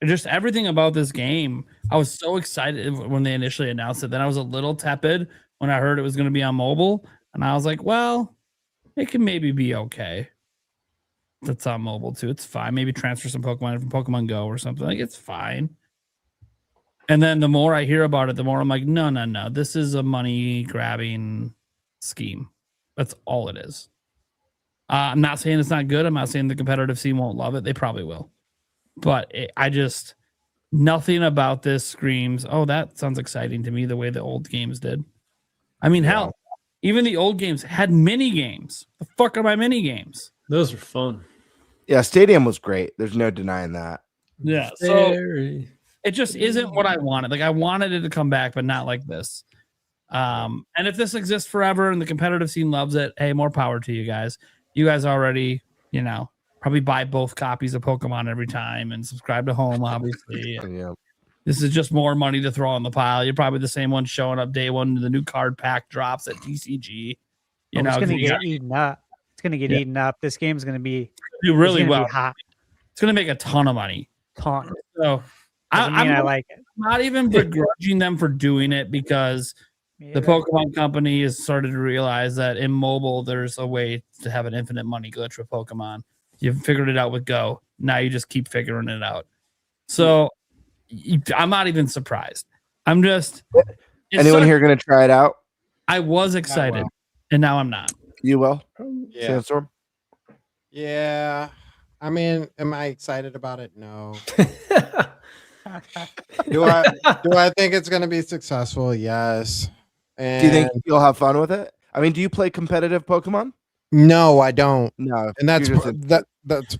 F: just everything about this game, I was so excited when they initially announced it. Then I was a little tepid when I heard it was going to be on mobile. And I was like, well, it can maybe be okay. If it's on mobile too. It's fine. Maybe transfer some Pokemon from Pokemon Go or something. Like it's fine. And then the more I hear about it, the more I'm like, no. This is a money grabbing scheme. That's all it is. I'm not saying it's not good. I'm not saying the competitive scene won't love it. They probably will. But nothing about this screams, oh, that sounds exciting to me the way the old games did. I mean, hell, even the old games had mini games. The fuck are my mini games?
G: Those are fun.
E: Yeah, Stadium was great. There's no denying that.
F: Yeah, so it just isn't what I wanted. Like I wanted it to come back, but not like this. And if this exists forever and the competitive scene loves it, hey, more power to you guys. You guys already, probably buy both copies of Pokemon every time and subscribe to Home, obviously.
E: Yeah.
F: This is just more money to throw on the pile. You're probably the same one showing up day one. The new card pack drops at TCG.
I: It's going to get eaten up. It's going to get eaten up. This game's going to be
F: do really well.
I: Hot.
F: It's going to make a ton of money.
I: Ton.
F: So
I: I like it.
F: I'm not even begrudging them for doing it because the Pokemon company has started to realize that in mobile, there's a way to have an infinite money glitch with Pokemon. You've figured it out with Go. Now you just keep figuring it out. So I'm not even surprised. I'm just.
E: Anyone here going to try it out?
F: I was excited, and now I'm not.
E: You will?
H: Yeah.
E: Sandstorm?
H: Yeah. I mean, am I excited about it? No. Do I think it's going to be successful? Yes. And
E: do you think you'll have fun with it? I mean, do you play competitive Pokemon?
H: No, I don't.
E: No,
H: and that's that's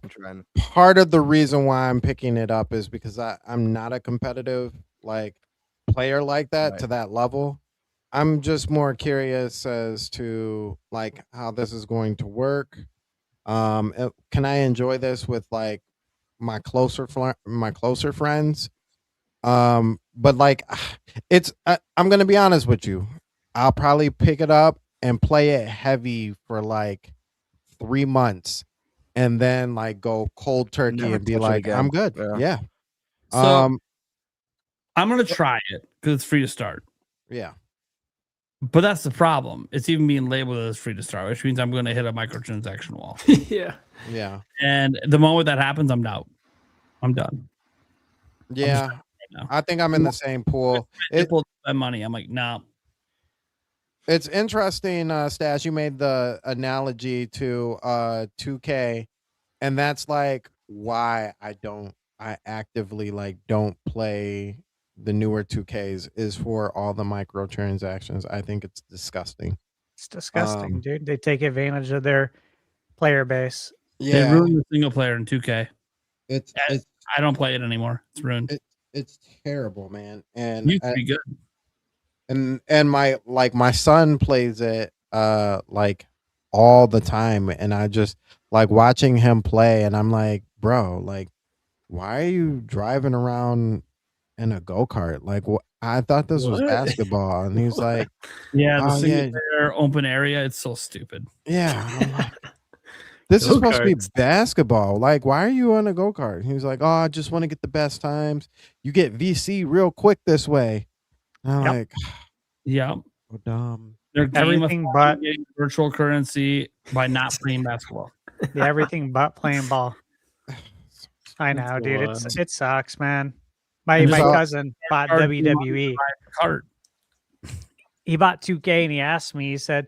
H: part of the reason why I'm picking it up is because I'm not a competitive player like that to that level. I'm just more curious as to like how this is going to work. Can I enjoy this with like my closer friends? But like, I'm gonna be honest with you. I'll probably pick it up and play it heavy for like 3 months, and then like go cold turkey
E: Never
H: and be
E: touch it
H: like,
E: again.
H: I'm good.
E: Yeah.
H: Yeah.
F: So I'm gonna try it because it's free to start.
H: Yeah.
F: But that's the problem. It's even being labeled as free to start, which means I'm going to hit a microtransaction wall.
G: Yeah.
H: Yeah.
F: And the moment that happens, I'm out. I'm done.
H: Yeah.
F: right now.
H: I think I'm in the same pool.
F: People spend money. I'm like, no.
H: It's interesting, Stash. You made the analogy to 2K, and that's like why I actively like don't play the newer 2Ks is for all the microtransactions. I think it's disgusting.
I: It's disgusting, dude. They take advantage of their player base.
F: They ruined the single player in 2K.
H: It's
F: I don't play it anymore. It's ruined.
H: It's terrible, man. And
F: It used to be good.
H: and my son plays it like all the time, and I just like watching him play, and I'm like, bro, like, why are you driving around in a go-kart? Like, I thought this was
F: What?
H: basketball, and he's like,
F: Yeah, the
H: "Oh,
F: single player open area. It's so stupid.
H: yeah, I'm like, this is supposed to be
G: Go-karts.
H: basketball. Like, why are you on a go-kart?" He was like, "Oh, I just want to get the best times. You get VC real quick this way." And I'm
I: Yep.
H: like,
F: Yeah.
H: oh, dumb.
F: They're
I: Everything but
F: getting virtual currency by not playing basketball.
I: yeah, everything but playing ball. I know, dude. It sucks, man. My
F: And just-
I: cousin bought
F: Hard to
I: WWE.
F: Cart.
I: He bought 2K and he asked me, he said,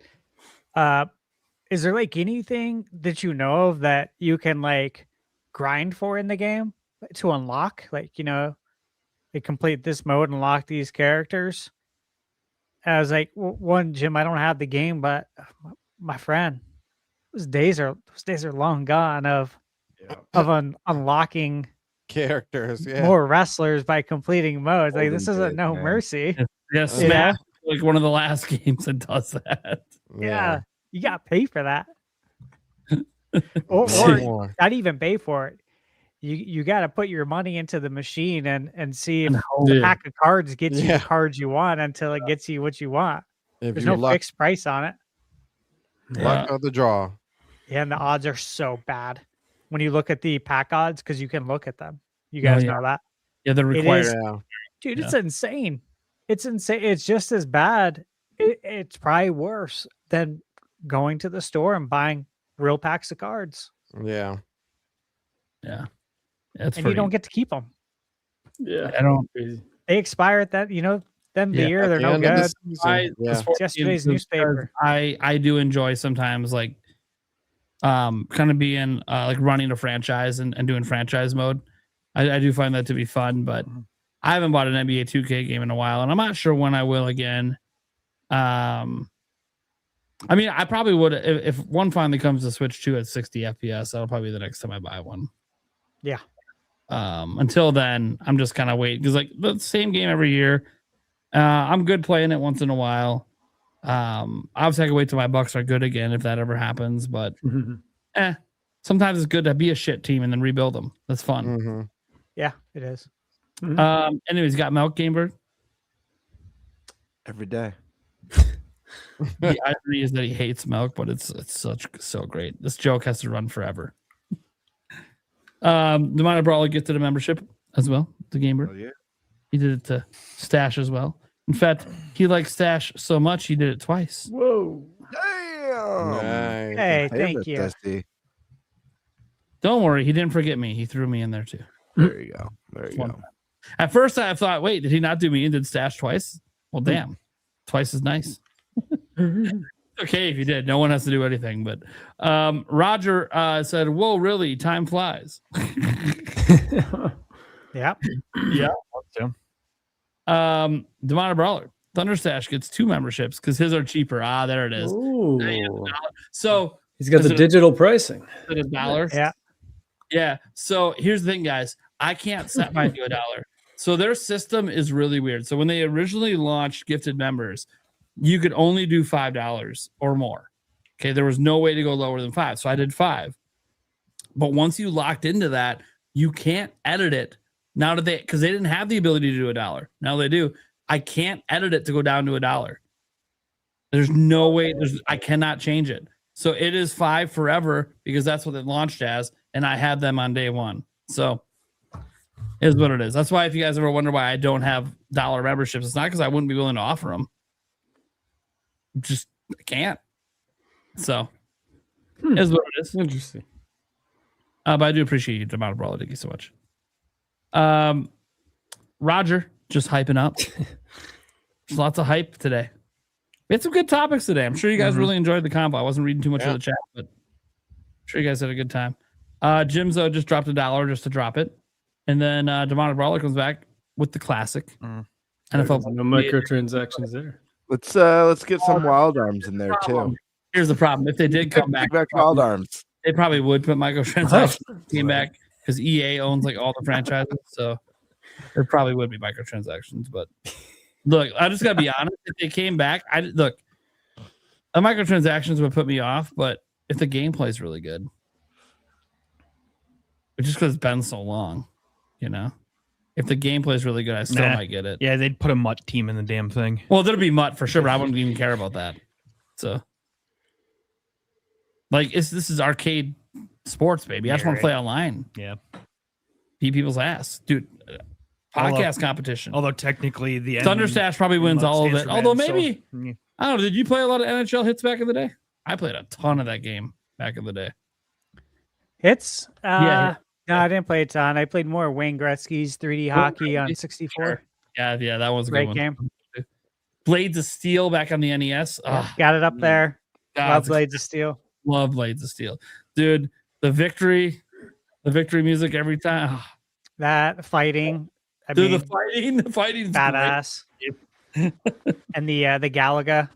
I: is there like anything that you know of that you can like grind for in the game to unlock? Like, you know, they complete this mode and unlock these characters. I was like, one, Jim, I don't have the game, but my friend, those days are long gone of unlocking
H: Characters, yeah.
I: more wrestlers by completing modes. Like, this
E: Golden
I: isn't
E: days,
I: no
E: man.
I: mercy.
F: Yeah, Smash is like one of the last games that does that.
I: Yeah, you got to pay for that.
H: Or
I: or
H: more.
I: not even pay for it. You got to put your money into the machine and see if
F: hold
I: the
F: it.
I: pack of cards gets you
H: Yeah.
I: the cards you want until it gets you what you want.
H: If
I: There's
H: you
I: no
H: luck
I: fixed price on it.
H: luck of the draw.
I: Yeah, and the odds are so bad when you look at the pack odds because you can look at them. You guys know that.
F: Yeah, they're
I: It
F: required.
I: is,
H: Yeah.
I: dude. It's insane. It's insane. It's just as bad. It's probably worse than going to the store and buying real packs of cards,
H: Yeah.
F: Yeah. That's
I: and you don't get to keep them.
G: Yeah.
F: I don't.
I: They expire at that. You know, them the
F: Yeah,
I: year
H: At
I: they're
H: the
I: no
H: end of the
I: good.
H: season. Yeah.
F: Sports
I: Yesterday's
F: games, because
I: newspaper.
F: I do enjoy sometimes like kind of being like running a franchise and doing franchise mode. I do find that to be fun, but I haven't bought an NBA 2K game in a while, and I'm not sure when I will again. I mean, I probably would if one finally comes to Switch 2 at 60 FPS. That'll probably be the next time I buy one.
I: Yeah.
F: Until then, I'm just kind of waiting because like the same game every year. I'm good playing it once in a while. Obviously, I can wait till my Bucks are good again if that ever happens. But sometimes it's good to be a shit team and then rebuild them. That's fun.
H: Mm-hmm.
I: Yeah, it is.
F: Anyways, got Milk Gamer.
E: Every day.
F: The irony is that he hates milk, but it's so great. This joke has to run forever. Demonic Brawler gifted a membership as well. The Gamer.
E: Oh, yeah.
F: He did it to Stash as well. In fact, he likes Stash so much he did it twice.
G: Whoa.
E: Damn.
H: Nice.
I: Hey,
E: Damn
I: thank
E: it,
I: you.
E: Dusty.
F: Don't worry, he didn't forget me. He threw me in there too.
E: There you go. There you
F: One
E: go.
F: time. At first, I thought, wait, did he not do me and did Stash twice? Well, damn, twice is nice. Okay, if you did, no one has to do anything. But Roger said, "Whoa, really? Time flies."
I: Yeah.
F: Yeah. Demonic Brawler. ThunderStash gets 2 memberships because his are cheaper. Ah, there it is.
G: Ooh.
F: So
G: He's got
F: is
G: the
F: it
G: digital pricing.
F: $1?
I: Yeah.
F: Yeah. So here's the thing, guys. I can't set mine to $1. So their system is really weird. So when they originally launched gifted members, you could only do $5 or more. Okay, there was no way to go lower than 5, so I did 5. But once you locked into that, you can't edit it now that because they didn't have the ability to do $1. Now they do. I can't edit it to go down to $1. There's no way. I cannot change it. So it is 5 forever because that's what it launched as, and I had them on day one. So it is what it is. That's why if you guys ever wonder why I don't have dollar memberships, it's not because I wouldn't be willing to offer them. Just I can't. So it is what it is.
G: Interesting.
F: But I do appreciate you, Demonic Brawler. Thank you so much. Roger, just hyping up. There's lots of hype today. We had some good topics today. I'm sure you guys really enjoyed the combo. I wasn't reading too much of the chat, but I'm sure you guys had a good time. Jimzo just dropped $1 just to drop it. And then Demonic Brawler comes back with the classic. NFL.
G: No microtransactions there.
E: Let's get some wild arms in there too.
F: Here's the problem. If they did come back
E: wild arms,
F: they probably would put microtransactions came back because EA owns like all the franchises. So there probably would be microtransactions. But look, I just gotta be honest. If they came back, the microtransactions would put me off, but if the gameplay is really good, but just because it's been so long, if the gameplay is really good, I still might get it.
J: Yeah, they'd put a MUT team in the damn thing.
F: Well, there'd be MUT for sure, but I wouldn't even care about that. So, this is arcade sports, baby. I just want to play online.
J: Yeah,
F: beat people's ass, dude. Podcast competition.
J: Although technically the
F: ThunderStash probably wins all of it. Although maybe I don't know. Did you play a lot of NHL hits back in the day? I played a ton of that game back in the day.
I: Hits? No, I didn't play a ton. I played more Wayne Gretzky's 3D hockey on 64.
F: Yeah, that was a
I: great
F: good
I: game.
F: Blades of Steel back on the NES.
I: Got it up there. Love Blades of Steel.
F: Love Blades of Steel, dude. The victory music every time.
I: That fighting.
F: The fighting,
I: badass. And the Galaga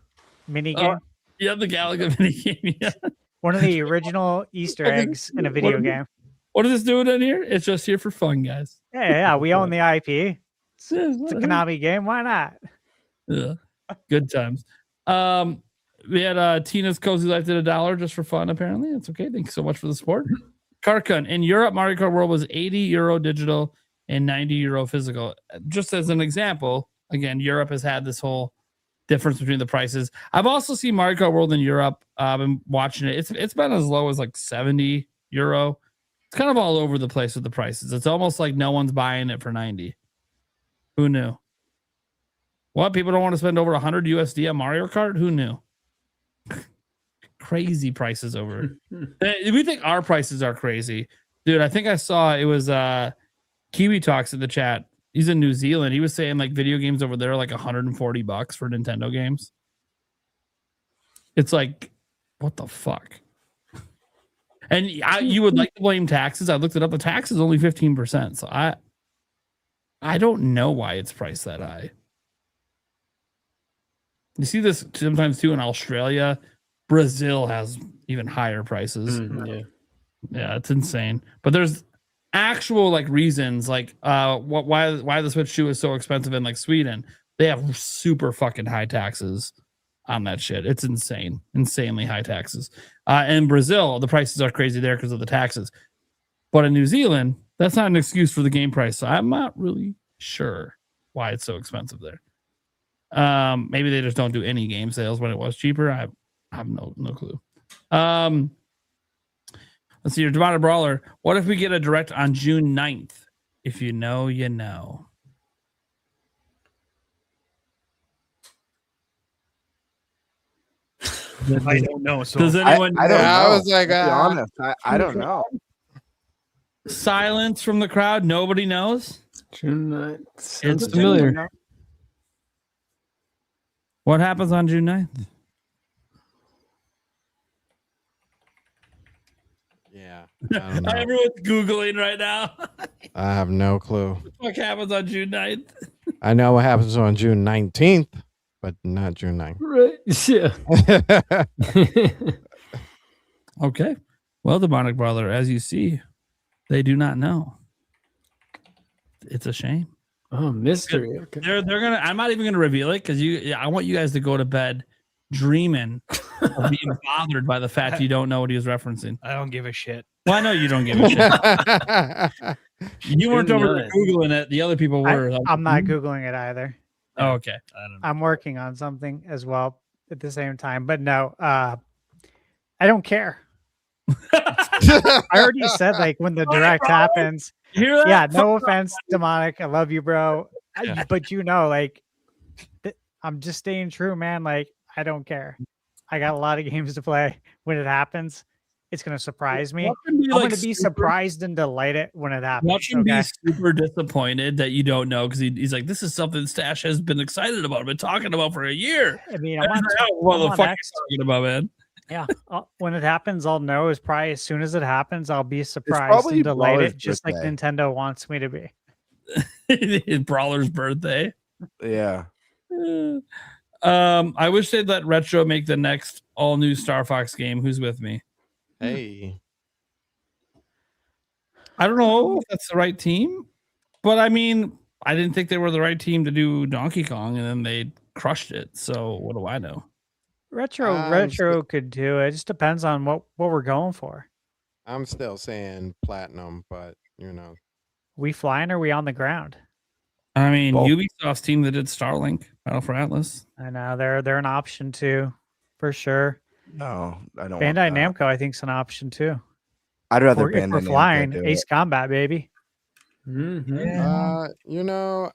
I: mini game.
F: Yeah, the Galaga mini game. Yeah.
I: One of the original Easter eggs in a video game.
F: What is this doing in here? It's just here for fun, guys.
I: Yeah, we own the IP. It's a Konami game. Why not?
F: Yeah, good times. We had Tina's Cozy Life did $1 just for fun. Apparently, it's okay. Thank you so much for the support. Karkun, in Europe, Mario Kart World was €80 digital and €90 physical. Just as an example, again, Europe has had this whole difference between the prices. I've also seen Mario Kart World in Europe. I've been watching it. It's been as low as like €70. It's kind of all over the place with the prices. It's almost like no one's buying it for 90. Who knew? What? People don't want to spend over 100 USD on Mario Kart? Who knew? Crazy prices over it. We think our prices are crazy. Dude, I think I saw it was Kiwi Talks in the chat. He's in New Zealand. He was saying like video games over there are like $140 for Nintendo games. It's like, what the fuck? And you would like to blame taxes. I looked it up. The tax is only 15%. So I don't know why it's priced that high. You see this sometimes too in Australia. Brazil has even higher prices. Yeah, it's insane. But there's actual like reasons like why the Switch 2 is so expensive in like Sweden. They have super fucking high taxes on that shit. It's insane. Insanely high taxes. In Brazil, the prices are crazy there because of the taxes. But in New Zealand, that's not an excuse for the game price. So I'm not really sure why it's so expensive there. Maybe they just don't do any game sales when it was cheaper. I have no clue. Let's see your Demonic Brawler. What if we get a direct on June 9th? If you know, you know.
J: I don't know. So
F: does anyone
E: I don't know.
H: I was like,
E: to be honest, I don't know.
F: Silence from the crowd. Nobody knows.
G: June 9th.
F: It's
G: Sounds familiar.
F: What happens on June 9th?
H: Yeah. I don't know.
F: Everyone's Googling right now.
H: I have no clue.
F: What happens on June 9th?
H: I know what happens on June 19th, but not June 9th.
G: Right. Yeah.
F: Okay. Well, Demonic Brawler, as you see, they do not know. It's a shame.
G: Oh, mystery. Okay.
F: They're gonna. I'm not even gonna reveal it because I want you guys to go to bed dreaming of being bothered by the fact you don't know what he was referencing.
J: I don't give a shit.
F: Well, I know you don't give a shit. You weren't over there Googling it. The other people were.
I: I'm not Googling it either.
F: Oh, okay.
I: I'm working on something as well at the same time. But no, I don't care. I already said, like, when the direct happens.
F: You hear that?
I: Yeah, no offense, Demonic. I love you, bro.
F: Yeah.
I: But you know, like, I'm just staying true, man. Like, I don't care. I got a lot of games to play. When it happens, it's gonna surprise me. I'm gonna be surprised and delighted when it happens.
F: Watch him be super disappointed that you don't know, because he's like, this is something Stash has been excited about, been talking about for a year.
I: I mean,
F: what the fuck are you talking about, man?
I: Yeah, when it happens, I'll know. Is probably as soon as it happens, I'll be surprised and delighted, just like Nintendo wants me to be.
F: Brawler's birthday.
E: Yeah.
F: I wish they'd let Retro make the next all new Star Fox game. Who's with me?
H: Hey.
F: I don't know if that's the right team, but I mean, I didn't think they were the right team to do Donkey Kong, and then they crushed it. So what do I know?
I: Retro could do it. It just depends on what we're going for.
H: I'm still saying Platinum, but you know,
I: We flying or we on the ground?
F: I mean,
E: Both.
F: Ubisoft's team that did Starlink, Battle for Atlas.
I: I know they're an option too, for sure.
E: No, I don't.
I: Bandai
E: want that.
I: Namco, I think, is an option too.
E: I'd rather
I: If we're
E: Bandai Namco
I: flying,
E: do
I: Ace
E: it.
I: Combat, baby.
H: you know,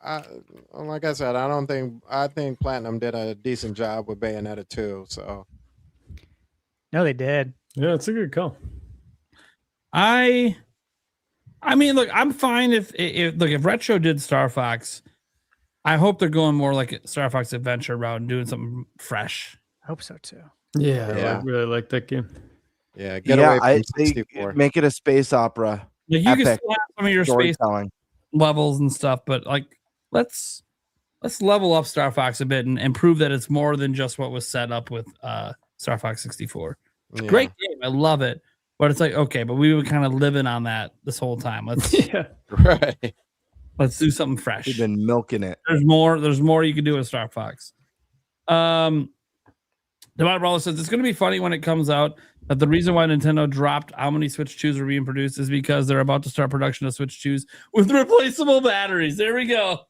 H: like I said, I think Platinum did a decent job with Bayonetta 2. So
I: No, they did.
G: Yeah, it's a good call.
F: I mean, look, I'm fine if Retro did Star Fox. I hope they're going more like a Star Fox Adventure route and doing something fresh.
I: I hope so too.
G: Yeah, I really like that game.
H: yeah, get away from
E: I
H: 64.
E: make it a space opera.
F: Like, you can
E: Epic
F: still have some of your space
E: storytelling.
F: levels and stuff, but like let's level up Star Fox a bit and prove that it's more than just what was set up with Star Fox 64. It's a great game. I love it. But it's like, okay, but we were kind of living on that this whole time. Let's
H: Right.
F: let's do something fresh.
E: We've been milking it.
F: There's more you can do with Star Fox. Divine Brawler says it's going to be funny when it comes out that the reason why Nintendo dropped how many Switch 2s are being produced is because they're about to start production of Switch 2s with replaceable batteries. There we go.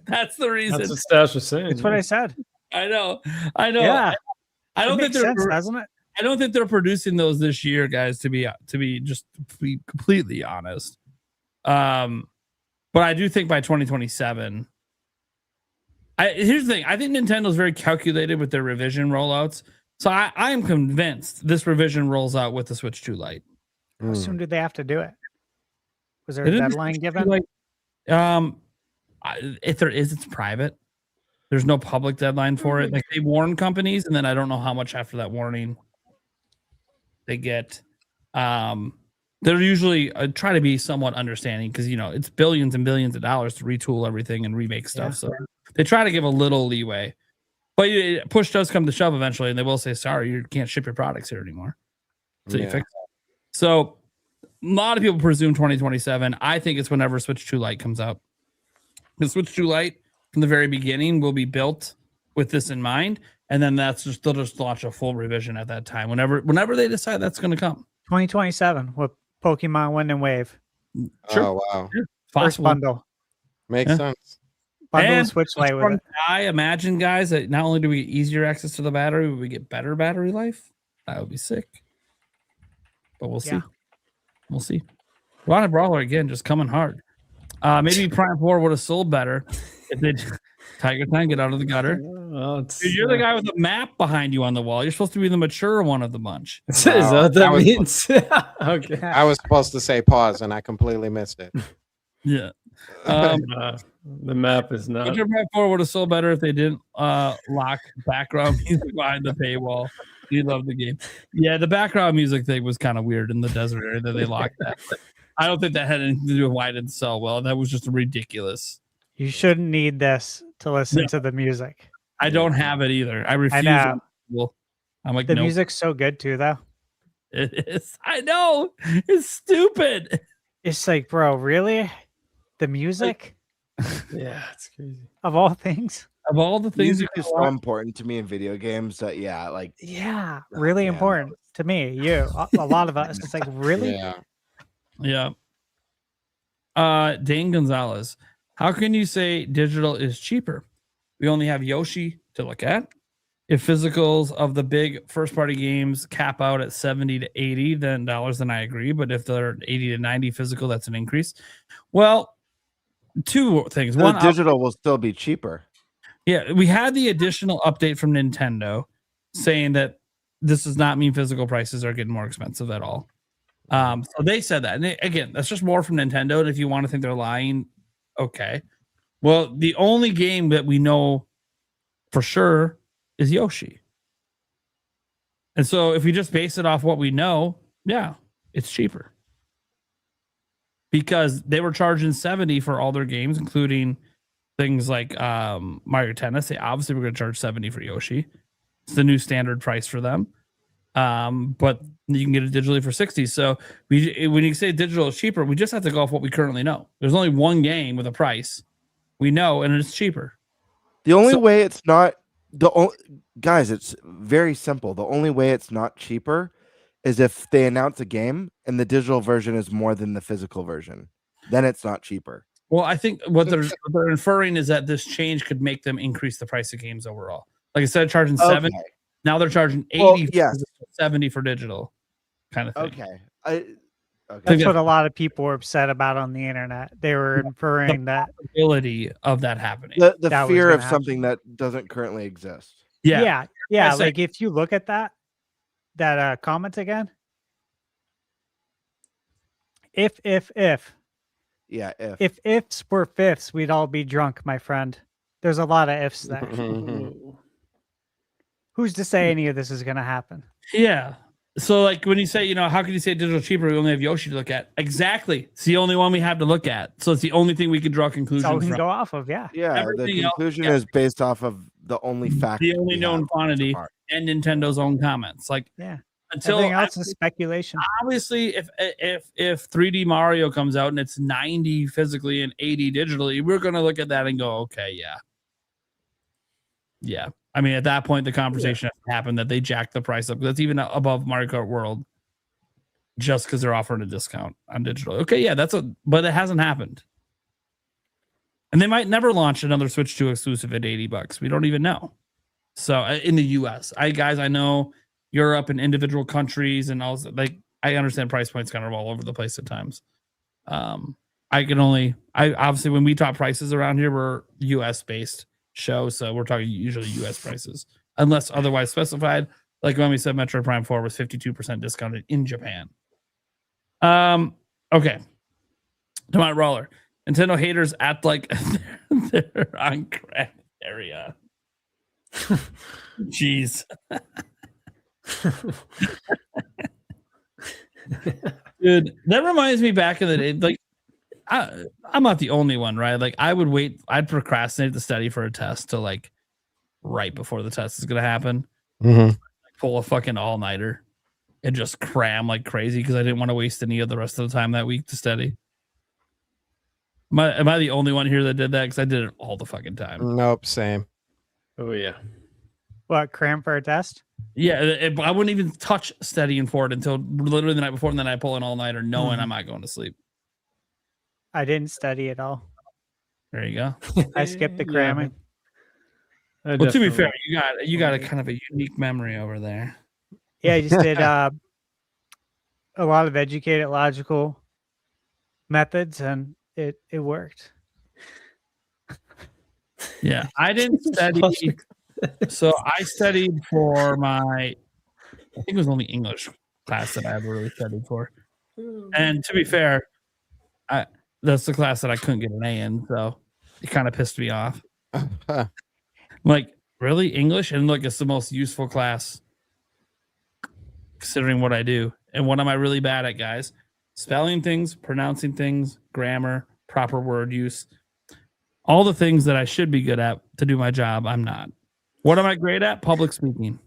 F: That's the reason.
G: That's what Stash was saying.
I: That's what I said.
F: I know.
I: Yeah.
F: I don't think
I: makes sense, doesn't it?
F: I don't think they're producing those this year, guys, to be completely honest. But I do think by 2027. Here's the thing. I think Nintendo's very calculated with their revision rollouts. So I am convinced this revision rolls out with the Switch 2 Lite.
I: How soon did they have to do it? Was there a deadline given?
F: If there is, it's private. There's no public deadline for it. Like, they warn companies, and then I don't know how much after that warning they get. They're usually try to be somewhat understanding, because it's billions and billions of dollars to retool everything and remake stuff. So they try to give a little leeway, but push does come to shove eventually, and they will say, "Sorry, you can't ship your products here anymore." So you fix it. So a lot of people presume 2027. I think it's whenever Switch 2 Lite comes out. The Switch 2 Lite from the very beginning will be built with this in mind, and then they'll just launch a full revision at that time. Whenever they decide that's going to come.
I: 2027 with Pokemon Wind and Wave.
F: Sure.
H: Oh wow.
F: Yeah,
I: First bundle.
H: Makes sense.
I: Bundle
F: And
I: and Switch Lite with it.
F: I imagine, guys, that not only do we get easier access to the battery, but we get better battery life. That would be sick. But we'll see.
I: Yeah.
F: We'll see. Wanted Brawler again, just coming hard. Maybe Prime 4 would have sold better if they Tiger Time, get out of the gutter. Dude, you're the guy with the map behind you on the wall. You're supposed to be the mature one of the bunch.
G: Is that what that means? Okay.
H: I was supposed to say pause, and I completely missed it.
F: Yeah.
G: The map is not.
F: Prime 4 would have sold better if they didn't lock background music behind the paywall. You love the game. Yeah, the background music thing was kind of weird in the desert area that they locked that. But I don't think that had anything to do with why it didn't sell well. That was just ridiculous.
I: You shouldn't need this to listen to the music.
F: I don't have it either. I refuse.
I: I know.
F: I'm like,
I: the
F: nope.
I: music's so good too, though.
F: It is. I know. It's stupid.
I: It's like, bro, really? The music?
G: Yeah, it's crazy.
I: Of all things.
F: Of all the things
E: Music is so important to me in video games that
I: Yeah, really important to me. You, a lot of us. It's like, really?
F: Yeah. Dane Gonzalez, how can you say digital is cheaper? We only have Yoshi to look at. If physicals of the big first party games cap out at 70 to 80 then I agree. But if they're 80 to 90 physical, that's an increase. Well, two things.
E: The
F: One,
E: digital will still be cheaper.
F: Yeah, we had the additional update from Nintendo saying that this does not mean physical prices are getting more expensive at all. So they said that. And again, that's just more from Nintendo. And if you want to think they're lying, okay. Well, the only game that we know for sure is Yoshi. And so if we just base it off what we know, yeah, it's cheaper. Because they were charging 70 for all their games, including things like Mario Tennis. They obviously were going to charge 70 for Yoshi. It's the new standard price for them. But you can get it digitally for 60. So when you say digital is cheaper, we just have to go off what we currently know. There's only one game with a price we know, and it's cheaper.
E: The only way it's not guys, it's very simple. The only way it's not cheaper is if they announce a game and the digital version is more than the physical version. Then it's not cheaper.
F: Well, I think what they're inferring is that this change could make them increase the price of games overall. Like instead of charging 70, now they're charging 80 for 70 for digital kind of thing.
I: That's what a lot of people were upset about on the internet. They were inferring that
F: possibility of that happening.
E: The fear of something that doesn't currently exist.
I: Yeah. Like if you look at that comment again, if
E: yeah,
I: if ifs were fifths, we'd all be drunk, my friend. There's a lot of ifs there. Who's to say any of this is going to happen?
F: Yeah. So, like, when you say, how can you say digital cheaper? We only have Yoshi to look at. Exactly. It's the only one we have to look at. So it's the only thing we can draw conclusions
I: from. We can
F: from.
I: go off of, yeah.
E: Yeah,
F: Everything
E: the conclusion is based off of the only fact.
F: The only known quantity and Nintendo's own comments. Like, until
I: everything else is speculation.
F: Obviously, if 3D Mario comes out and it's 90 physically and 80 digitally, we're going to look at that and go, okay, yeah. I mean, at that point, the conversation happened that they jacked the price up. That's even above Mario Kart World, just because they're offering a discount on digital. Okay, yeah, but it hasn't happened, and they might never launch another Switch 2 exclusive at $80. We don't even know. So in the U.S., I know Europe and individual countries and also I understand price points kind of all over the place at times. Obviously when we talk prices around here, we're U.S. based show, so we're talking usually U.S. prices unless otherwise specified. Like when we said Metroid Prime 4 was 52% discounted in Japan. Okay, to my roller. Nintendo haters act like they're on crack area. Jeez. Dude, that reminds me back in the day, like I'm not the only one, right? Like I'd procrastinate the study for a test to like right before the test is gonna happen.
K: Mm-hmm.
F: Pull a fucking all-nighter and just cram like crazy because I didn't want to waste any of the rest of the time that week to study. Am I the only one here that did that? Because I did it all the fucking time.
H: Nope, same.
G: Oh yeah.
I: What, cram for a test?
F: Yeah, I wouldn't even touch studying for it until literally the night before, and then I pull an all-nighter knowing I'm not going to sleep.
I: I didn't study at all.
F: There you go.
I: I skipped the cramming.
F: Well, to be fair, you got a kind of a unique memory over there.
I: Yeah, I just did a lot of educated logical methods, and it worked.
F: Yeah, I didn't study. So I studied for I think it was only English class that I ever really studied for. And to be fair, that's the class that I couldn't get an A in, so it kind of pissed me off. Like, really? English? And look, it's the most useful class considering what I do. And what am I really bad at, guys? Spelling things, pronouncing things, grammar, proper word use. All the things that I should be good at to do my job, I'm not. What am I great at? Public speaking.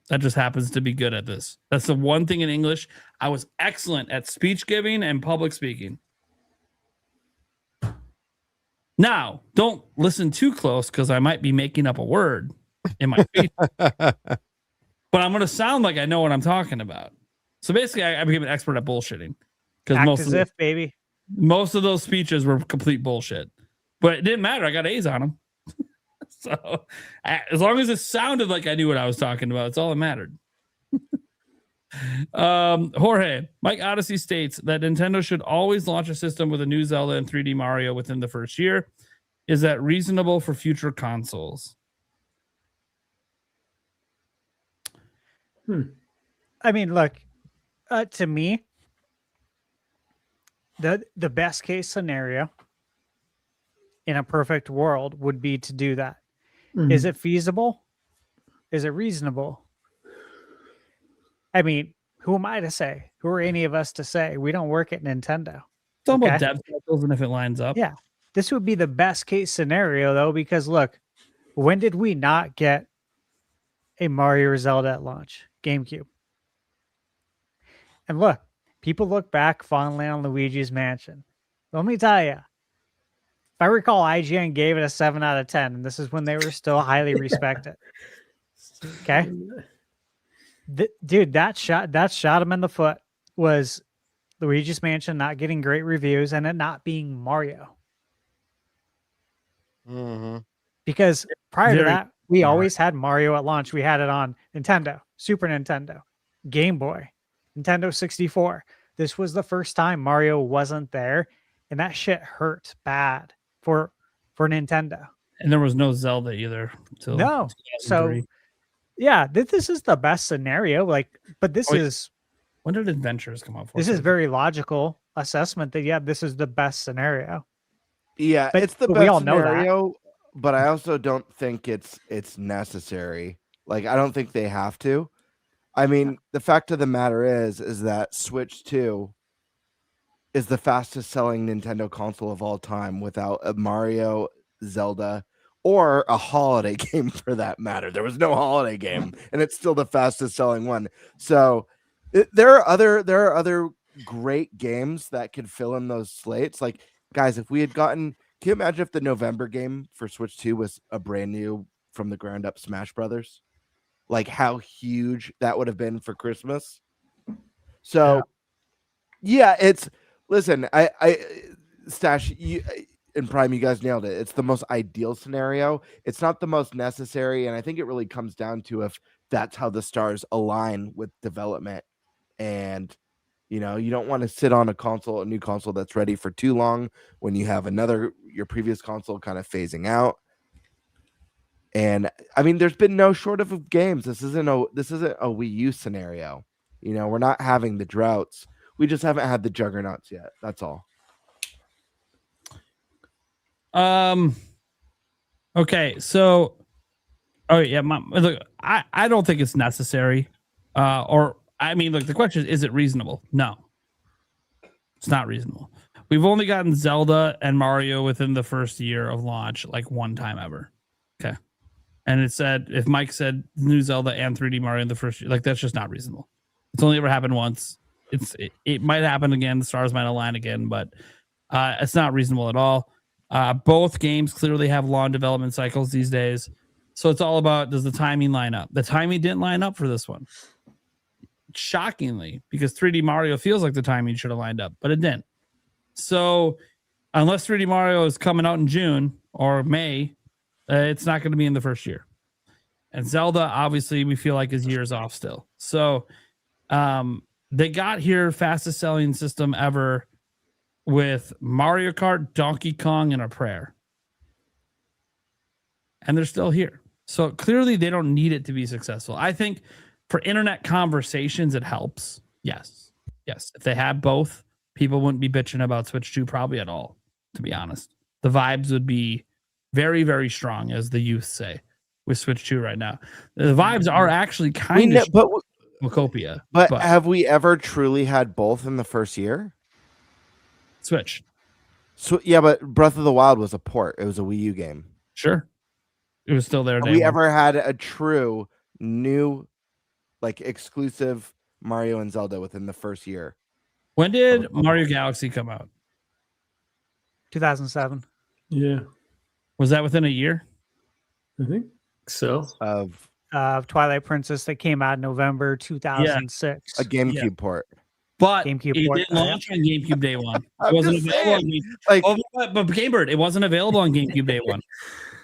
F: That just happens to be good at this. That's the one thing in English. I was excellent at speech giving and public speaking. Now, don't listen too close because I might be making up a word in my speech, but I'm going to sound like I know what I'm talking about. So basically, I became an expert at bullshitting because
I: baby.
F: most of those speeches were complete bullshit. But it didn't matter. I got A's on them. So as long as it sounded like I knew what I was talking about, it's all that mattered. Jorge, Mike Odyssey states that Nintendo should always launch a system with a new Zelda and 3D Mario within the first year. Is that reasonable for future consoles?
I: I mean, look, to me, the best case scenario in a perfect world would be to do that. Is it feasible? Is it reasonable? I mean, who am I to say? Who are any of us to say? We don't work at Nintendo.
F: It's all about dev cycles and if it lines up.
I: Yeah. This would be the best case scenario, though, because look, when did we not get a Mario or Zelda at launch? GameCube. And look, people look back fondly on Luigi's Mansion. Let me tell you, if I recall, IGN gave it a 7 out of 10, and this is when they were still highly respected. Okay? Dude, that shot him in the foot was Luigi's Mansion not getting great reviews and it not being Mario. Because prior to that, we always had Mario at launch. We had it on Nintendo, Super Nintendo, Game Boy, Nintendo 64. This was the first time Mario wasn't there, and that shit hurt bad for Nintendo.
F: And there was no Zelda either.
I: No. So yeah, this is the best scenario. Like, but this is
F: when did Adventures come out for?
I: This is very logical assessment that this is the best scenario.
E: Yeah,
I: but,
E: it's the best
I: we all know
E: scenario,
I: that.
E: But I also don't think it's necessary. Like, I don't think they have to. I mean, the fact of the matter is that Switch 2 is the fastest selling Nintendo console of all time without a Mario, Zelda, or a holiday game for that matter. There was no holiday game, and it's still the fastest selling one. So there are other great games that could fill in those slates. Like, guys, if we had gotten, can you imagine if the November game for Switch 2 was a brand new from the ground up Smash Brothers? Like how huge that would have been for Christmas. So yeah, it's listen, I Stash, you and Prime, you guys nailed it. It's the most ideal scenario. It's not the most necessary, and I think it really comes down to if that's how the stars align with development. And you know, you don't want to sit on a new console that's ready for too long when you have your previous console kind of phasing out. And I mean, there's been no shortage of games. This isn't a Wii U scenario. You know, we're not having the droughts. We just haven't had the juggernauts yet. That's all.
F: Okay, so look, I don't think it's necessary. Or I mean, look, the question is it reasonable? No. It's not reasonable. We've only gotten Zelda and Mario within the first year of launch, like one time ever. Okay. And it said, if Mike said new Zelda and 3D Mario in the first year, like that's just not reasonable. It's only ever happened once. It might happen again. The stars might align again, but it's not reasonable at all. Both games clearly have long development cycles these days. So it's all about, does the timing line up? The timing didn't line up for this one. Shockingly, because 3D Mario feels like the timing should have lined up, but it didn't. So unless 3D Mario is coming out in June or May, it's not going to be in the first year. And Zelda, obviously, we feel like is years off still. So they got here fastest selling system ever with Mario Kart, Donkey Kong, and a prayer. And they're still here. So clearly they don't need it to be successful. I think for internet conversations, it helps. Yes. If they had both, people wouldn't be bitching about Switch 2 probably at all, to be honest. The vibes would be very, very strong, as the youth say, with Switch 2 right now. The vibes are actually kind of Wacopia.
E: But have we ever truly had both in the first year?
F: Switch.
E: So yeah, but Breath of the Wild was a port. It was a Wii U game.
F: Sure. It was still there.
E: Have we ever had a true new, like, exclusive Mario and Zelda within the first year?
F: When did Mario Galaxy come out?
I: 2007.
G: Yeah,
F: Was that within a year?
G: I think so.
E: Of
I: Twilight Princess that came out in November 2006.
E: a GameCube port.
F: But
I: GameCube
F: it
I: port,
F: didn't launch on GameCube day one. It
E: I'm
F: wasn't
E: just
F: available on
E: saying,
F: GameCube. But Gamebird, it wasn't available on GameCube day one.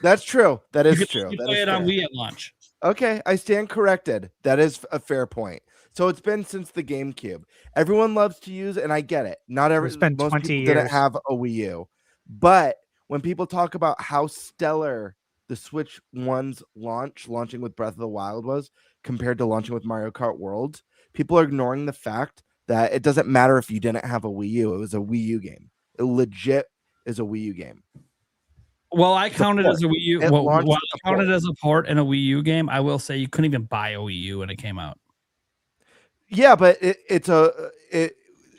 E: That's true. That is
F: You
E: true.
F: could
E: That
F: play
E: is
F: it on
E: fair.
F: Wii at launch.
E: Okay, I stand corrected. That is a fair point. So it's been since the GameCube. Everyone loves to use, and I get it. Not every
I: It's been
E: most
I: 20
E: people didn't
I: years.
E: have a Wii U, but when people talk about how stellar the Switch One's launching with Breath of the Wild was compared to launching with Mario Kart World, people are ignoring the fact that it doesn't matter if you didn't have a Wii U. It was a Wii U game. It legit is a Wii U game.
F: Well, I counted as a Wii U.
E: It
F: Well,
E: launched
F: while
E: with
F: I
E: a
F: counted
E: port.
F: as a port in a Wii U game, I will say you couldn't even buy a Wii U when it came out.
E: Yeah, but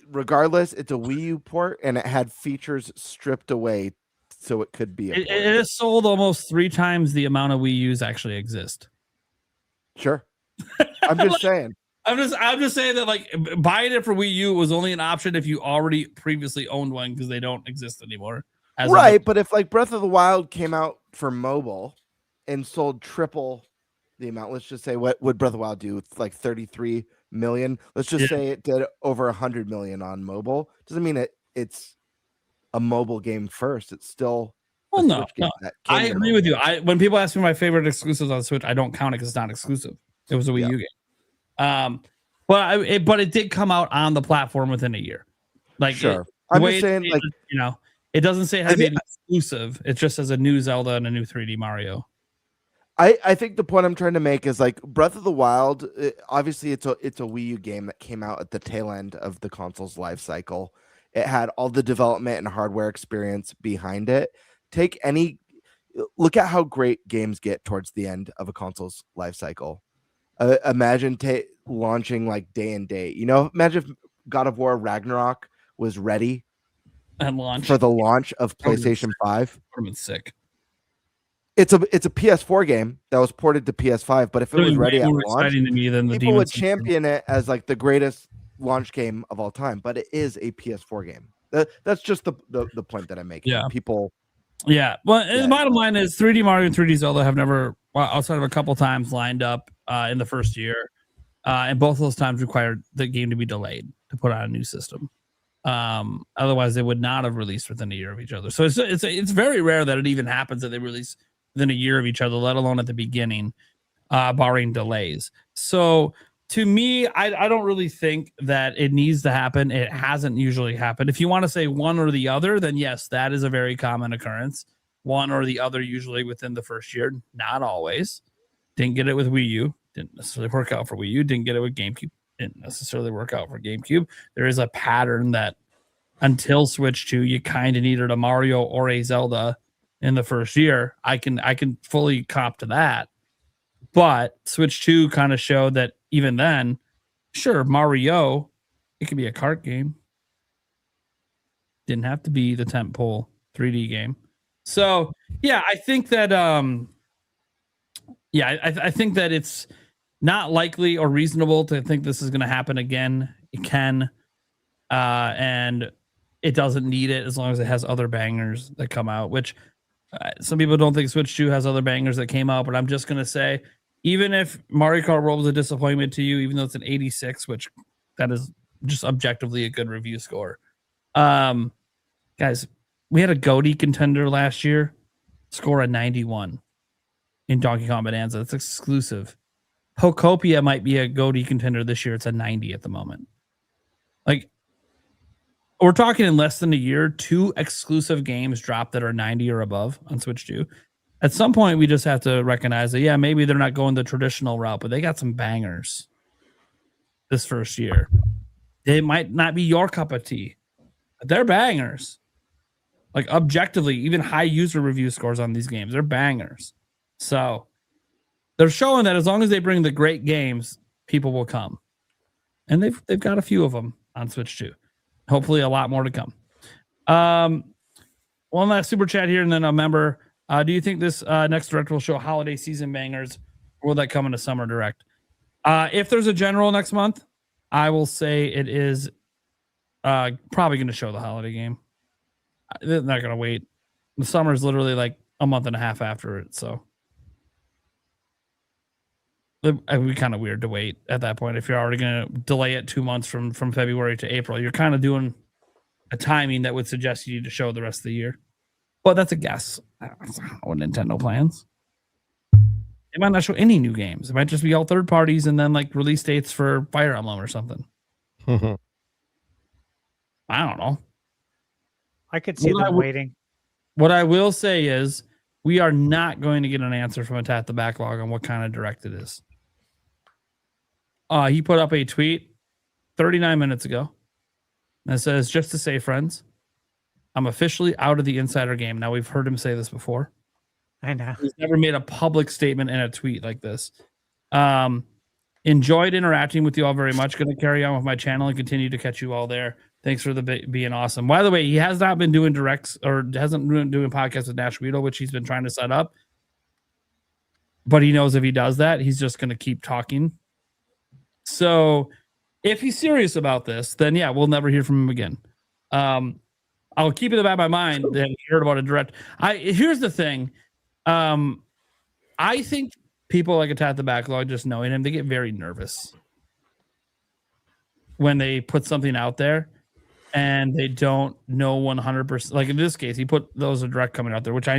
E: regardless, it's a Wii U port, and it had features stripped away, so it could be a
F: It
E: port.
F: is sold almost 3 times the amount of Wii U's actually exist.
E: Sure, I'm just saying.
F: I'm just saying that like buying it for Wii U was only an option if you already previously owned one because they don't exist anymore.
E: Right, but if like Breath of the Wild came out for mobile and sold triple the amount, let's just say, what would Breath of the Wild do? It's like 33 million. Let's just say it did over 100 million on mobile. Doesn't mean it's a mobile game first. It's still
F: Well, no,
E: Switch game
F: no.
E: that came
F: I
E: to
F: agree with you. When people ask me my favorite exclusives on Switch, I don't count it because it's not exclusive. It was a Wii U game. But it did come out on the platform within a year. Like,
E: Sure.
F: the
E: I'm
F: way
E: just
F: it-
E: saying, like,
F: you know, it doesn't say it has to be an exclusive. It just says a new Zelda and a new 3D Mario.
E: I think the point I'm trying to make is like Breath of the Wild. Obviously, it's a Wii U game that came out at the tail end of the console's life cycle. It had all the development and hardware experience behind it. Look at how great games get towards the end of a console's life cycle. Imagine launching like day and date. Imagine if God of War Ragnarok was ready
F: and launch
E: for the launch of PlayStation 5.
F: Would have been sick.
E: It's a PS4 game that was ported to PS5, but if it was ready at launch,
F: exciting to me than the
E: people would
F: Demon's Souls.
E: champion it as like the greatest launch game of all time. But it is a PS4 game. That's just the point that I'm making.
F: Yeah.
E: People.
F: Yeah. Well, the bottom line is 3D Mario and 3D Zelda have never, outside of a couple times, lined up in the first year. And both of those times required the game to be delayed to put on a new system. Otherwise, they would not have released within a year of each other. So it's very rare that it even happens that they release within a year of each other, let alone at the beginning, barring delays. So to me, I don't really think that it needs to happen. It hasn't usually happened. If you want to say one or the other, then yes, that is a very common occurrence. One or the other usually within the first year. Not always. Didn't get it with Wii U. Didn't necessarily work out for Wii U. Didn't get it with GameCube. Didn't necessarily work out for GameCube. There is a pattern that until Switch 2, you kind of needed a Mario or a Zelda in the first year. I can fully cop to that. But Switch 2 kind of showed that even then, sure, Mario, it could be a kart game. Didn't have to be the tentpole 3D game. So, yeah, I think that I think that it's not likely or reasonable to think this is going to happen again. It can, and it doesn't need it as long as it has other bangers that come out, which some people don't think Switch 2 has other bangers that came out, but I'm just going to say, even if Mario Kart World was a disappointment to you, even though it's an 86, which that is just objectively a good review score. Guys, we had a GOTY contender last year, score a 91 in Donkey Kong Bonanza. That's exclusive. Pokopia might be a GOTY contender this year. It's a 90 at the moment. Like, we're talking in less than a year, 2 exclusive games dropped that are 90 or above on Switch 2. At some point, we just have to recognize that, yeah, maybe they're not going the traditional route, but they got some bangers this first year. They might not be your cup of tea, but they're bangers. Like, objectively, even high user review scores on these games, they're bangers. So they're showing that as long as they bring the great games, people will come. And they've got a few of them on Switch 2. Hopefully a lot more to come. One last super chat here, and then a member. Do you think this next direct will show holiday season bangers, or will that come in a summer direct? If there's a general next month, I will say it is probably going to show the holiday game. They're not going to wait The summer is literally like a month and a half after it, so it would be kind of weird to wait at that point. If you're already going to delay it 2 months from February to April, you're kind of doing a timing that would suggest you need to show the rest of the year. But that's a guess. That's how Nintendo plans. They might not show any new games. It might just be all third parties and then like release dates for Fire Emblem or something. I don't know.
I: I could see them waiting.
F: What I will say is we are not going to get an answer from Attack the Backlog on what kind of direct it is. He put up a tweet 39 minutes ago that says, just to say, friends, I'm officially out of the insider game. Now, we've heard him say this before.
I: I know.
F: He's never made a public statement in a tweet like this. Enjoyed interacting with you all very much. Going to carry on with my channel and continue to catch you all there. Thanks for being awesome. By the way, he has not been doing directs or hasn't been doing podcasts with Nash Weedle, which he's been trying to set up. But he knows if he does that, he's just going to keep talking. So if he's serious about this, then yeah, we'll never hear from him again. I'll keep it in the back of my mind that he heard about a direct. Here's the thing. I think people like Attack the Backlog, just knowing him, they get very nervous when they put something out there and they don't know 100%. Like in this case, he put those direct coming out there, which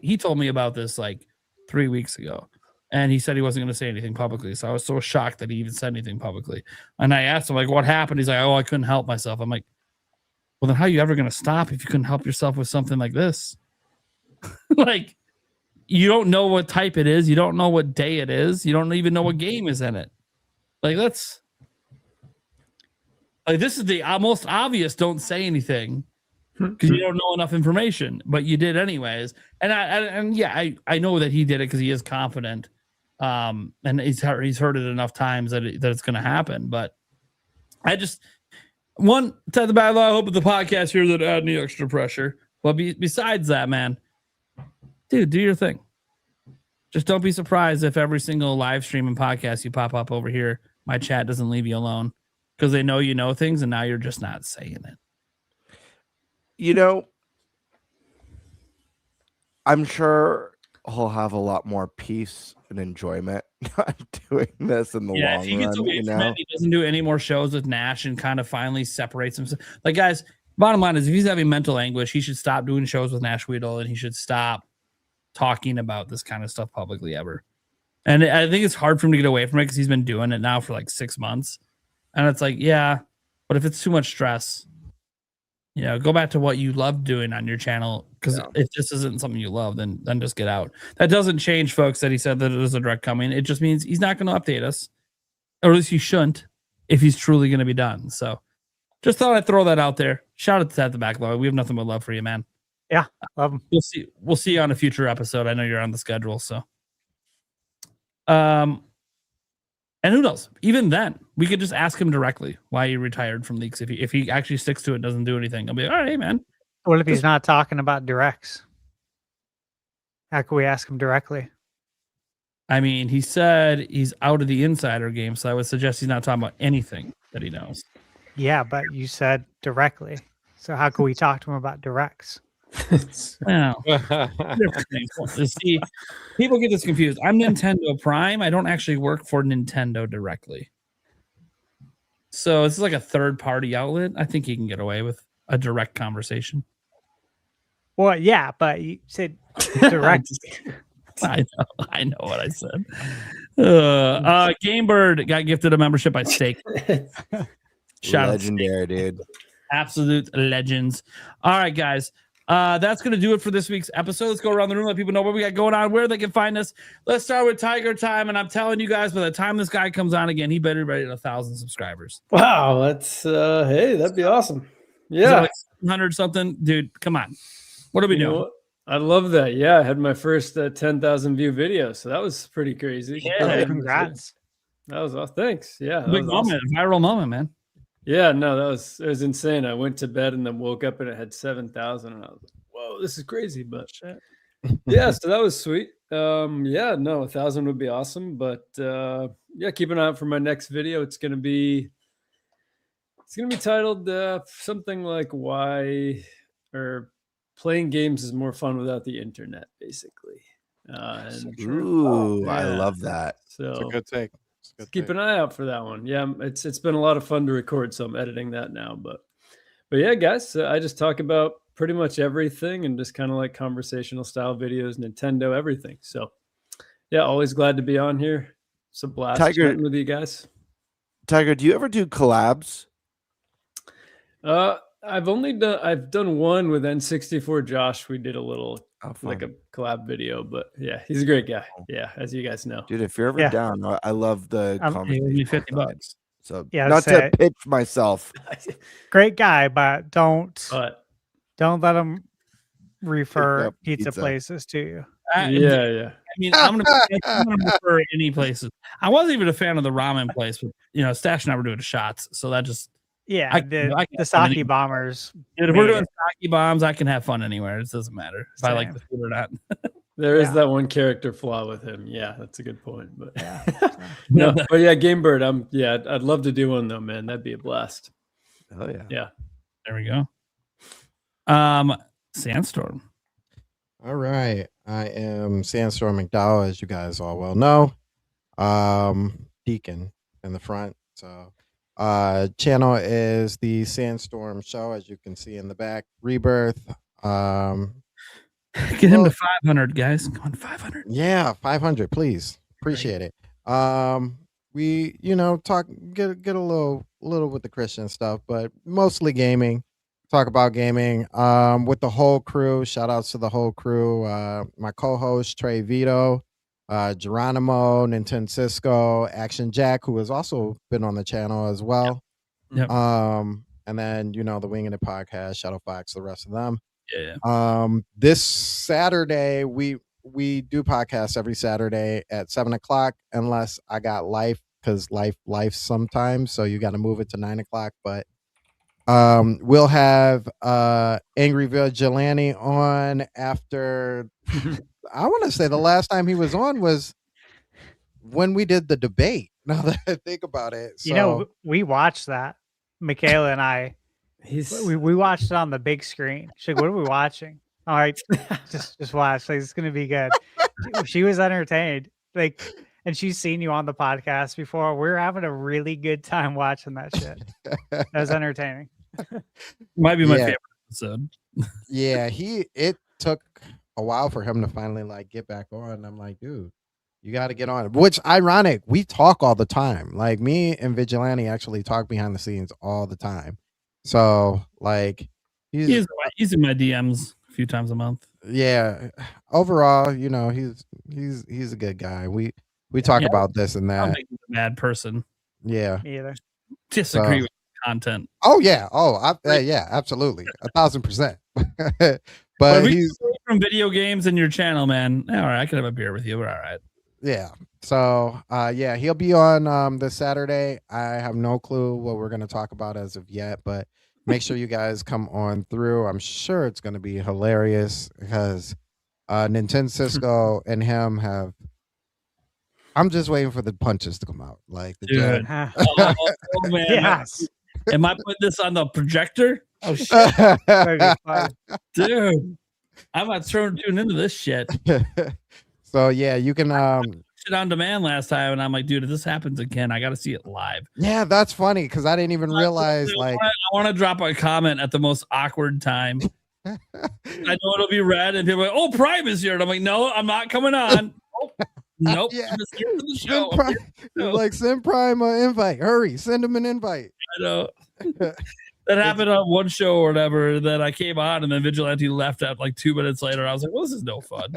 F: he told me about this like 3 weeks ago. And he said he wasn't going to say anything publicly. So I was so shocked that he even said anything publicly. And I asked him, like, what happened? He's like, oh, I couldn't help myself. I'm like, well, then how are you ever going to stop if you couldn't help yourself with something like this? Like, you don't know what type it is. You don't know what day it is. You don't even know what game is in it. Like, this is the most obvious don't say anything because you don't know enough information, but you did anyways. And I know that he did it because he is confident. And he's heard it enough times that it's going to happen. But I just to the battle. I hope with the podcast here that add any extra pressure. But besides that, man, dude, do your thing. Just don't be surprised if every single live stream and podcast you pop up over here, my chat doesn't leave you alone because they know you know things and now you're just not saying it.
E: You know, I'm sure he'll have a lot more peace and enjoyment doing this in the long
F: if he gets
E: run.
F: Away from it, he doesn't do any more shows with Nash and kind of finally separates himself. Like, guys, bottom line is if he's having mental anguish, he should stop doing shows with Nash Weedle and he should stop talking about this kind of stuff publicly ever. And I think it's hard for him to get away from it because he's been doing it now for like 6 months. And it's like, yeah, but if it's too much stress, you know, go back to what you love doing on your channel. Because if this isn't something you love, then just get out. That doesn't change, folks, that he said that there's a direct coming. It just means he's not going to update us. Or at least he shouldn't if he's truly going to be done. So just thought I'd throw that out there. Shout out to the Backlog. We have nothing but love for you, man.
I: Yeah, love him.
F: We'll see you on a future episode. I know you're on the schedule, so. And who knows? Even then, we could just ask him directly why he retired from leaks. If he actually sticks to it, doesn't do anything, I'll be like, all right, man.
I: What if he's not talking about directs? How can we ask him directly?
F: I mean, he said he's out of the insider game, so I would suggest he's not talking about anything that he knows.
I: Yeah, but you said directly. So how can we talk to him about directs?
F: Well, see, people get this confused. I'm Nintendo Prime. I don't actually work for Nintendo directly. So this is like a third-party outlet. I think he can get away with a direct conversation.
I: Well, yeah, but you said direct.
F: I know what I said. Gamebird got gifted a membership by Steak. Shout
E: legendary, dude.
F: Absolute legends. All right, guys. That's going to do it for this week's episode. Let's go around the room, let people know what we got going on, where they can find us. Let's start with Tiger Time. And I'm telling you guys, by the time this guy comes on again, he better be ready to 1,000 subscribers.
G: Wow. That's, hey, that'd be awesome. Yeah.
F: Like 100 something. Dude, come on. What are we doing?
G: I love that. Yeah. I had my first 10,000 view video. So that was pretty crazy.
F: Yeah.
I: Congrats.
G: That was awesome. Thanks. Yeah.
F: Big moment. Awesome. Viral moment, man.
G: Yeah, no, it was insane. I went to bed and then woke up and it had 7,000 and I was like, whoa, this is crazy. But yeah, so that was sweet. Yeah, no, 1,000 would be awesome. But yeah, keep an eye out for my next video. It's gonna be titled something like why or playing games is more fun without the internet, basically.
E: Ooh, I love that.
G: So
H: It's a good take.
G: Keep an eye out for that one. Yeah, it's been a lot of fun to record, so I'm editing that now. But yeah, guys, I just talk about pretty much everything and just kind of like conversational style videos, Nintendo, everything. So yeah, always glad to be on here. It's a blast chatting with you guys.
E: Tiger, do you ever do collabs?
G: I've done one with N64 Josh. We did a little like a collab video, but yeah, he's a great guy. Yeah, as you guys know,
E: dude. If you're ever down, I love the conversation.
F: $50.
E: So
I: Yeah,
E: not to pitch myself.
I: Great guy, but don't let him refer
E: Yep,
I: pizza places to you.
G: Yeah.
F: I mean, I'm gonna prefer any places. I wasn't even a fan of the ramen place, but Stash and I were doing shots, so that just
I: the sake bombers.
F: Dude, if we're doing sake bombs, I can have fun anywhere. It doesn't matter if I like the food or not.
G: There is that one character flaw with him. Yeah, that's a good point. But but yeah, Game Bird. I'd love to do one though, man. That'd be a blast.
E: Oh yeah.
F: Yeah. There we go. Sandstorm.
H: All right. I am Sandstorm McDowell, as you guys all well know. Deacon in the front. So channel is the Sandstorm Show, as you can see in the back. Rebirth.
F: Get him to 500, guys. Come on, 500.
H: Yeah, 500, please. Appreciate it. We talk get a little with the Christian stuff, but mostly gaming. Talk about gaming with the whole crew. Shout outs to the whole crew. My co-host Trey Vito, Geronimo, Nintendo Cisco, Action Jack, who has also been on the channel as well.
F: Yep.
H: And then the Winging It Podcast, Shadow Fox, the rest of them.
F: Yeah.
H: This Saturday we do podcasts every Saturday at 7:00, unless I got life, because life sometimes, so you got to move it to 9:00. But we'll have Angry Vigilante on after. I want to say the last time he was on was when we did the debate. Now that I think about it, so,
I: we watched that. Michaela and I. We watched it on the big screen. She's like, "What are we watching?" All right, just watch. Like, it's gonna be good. She was entertained. And she's seen you on the podcast before. We're having a really good time watching that shit. That was entertaining.
F: Might be my favorite episode.
H: Yeah, it took a while for him to finally get back on. I'm like, dude, you got to get on. Which ironic, we talk all the time. Like, me and Vigilante actually talk behind the scenes all the time. So he's
F: in my DMs a few times a month.
H: Yeah, overall, he's a good guy. We talk about this and that.
F: I'm a bad person.
H: Yeah.
I: Me either.
F: Disagree with content.
H: Oh yeah. Yeah, absolutely. 1,000%. But he's
F: from video games and your channel, man. All right, I could have a beer with you. We're all right.
H: Yeah. So he'll be on this Saturday. I have no clue what we're gonna talk about as of yet, but make sure you guys come on through. I'm sure it's gonna be hilarious because Nintendo Cisco and him have. I'm just waiting for the punches to come out. Like the
F: dude. Oh man.
I: Yes.
F: Am I putting this on the projector? Oh shit. Dude. I'm about to tune into this shit.
H: So yeah, you can
F: shit on demand last time, and I'm like, dude, if this happens again, I got to see it live.
H: Yeah, that's funny because I didn't even realize. I
F: want to drop a comment at the most awkward time. I know it'll be read, and people are like, "Oh, Prime is here," and I'm like, "No, I'm not coming on." Nope.
H: Yeah. Send Prime an invite. Hurry, send him an invite.
F: I know. That happened on one show or whatever that I came on, and then Vigilante left at 2 minutes later. I was like, well, this is no fun.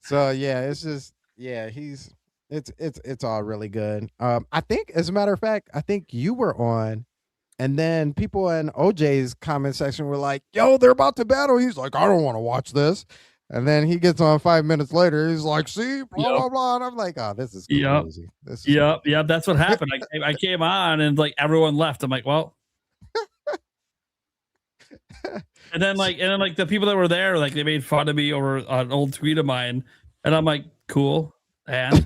H: So yeah, it's just it's all really good. I think, as a matter of fact, I think you were on, and then people in OJ's comment section were like, "Yo, they're about to battle." He's like, "I don't want to watch this." And then he gets on 5 minutes later. He's like, "See, blah blah blah." And I'm like, "Oh, this is crazy."
F: Yep. That's what happened. I came on and everyone left. I'm like, well. And then the people that were there, they made fun of me over an old tweet of mine, and I'm like, cool. And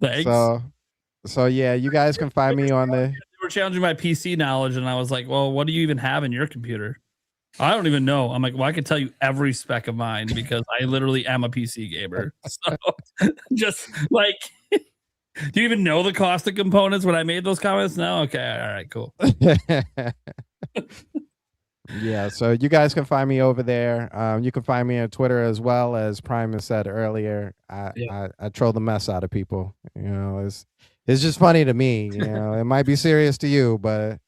F: thanks.
H: So yeah, you guys can find me on the.
F: They were challenging my PC knowledge, and I was like, "Well, what do you even have in your computer?" I don't even know. I'm like, "Well, I can tell you every spec of mine because I literally am a PC gamer." So, just like, do you even know the cost of components when I made those comments? No, okay, all right, cool.
H: Yeah, so you guys can find me over there. You can find me on Twitter as well, as Prime has said earlier. I troll the mess out of people. You know, it's just funny to me. You know, it might be serious to you, but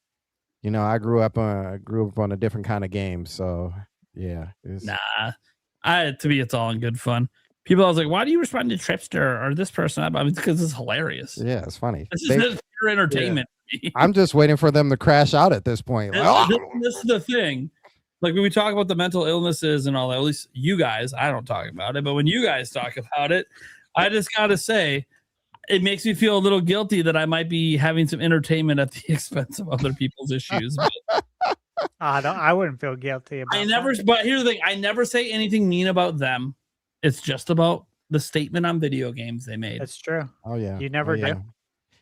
H: you know, I grew up on a different kind of game. So yeah,
F: To me, it's all in good fun. People, I was like, "Why do you respond to Tripster or this person?" I mean, because it's hilarious.
H: Yeah, it's funny.
F: This is pure entertainment.
H: Yeah. I'm just waiting for them to crash out at this point. Like,
F: this is the thing. Like when we talk about the mental illnesses and all that, at least you guys, I don't talk about it, but when you guys talk about it, I just gotta say, it makes me feel a little guilty that I might be having some entertainment at the expense of other people's issues. But
I: I wouldn't feel guilty about
F: but here's the thing, I never say anything mean about them. It's just about the statement on video games they made.
I: That's true.
H: Oh yeah.
I: You never do.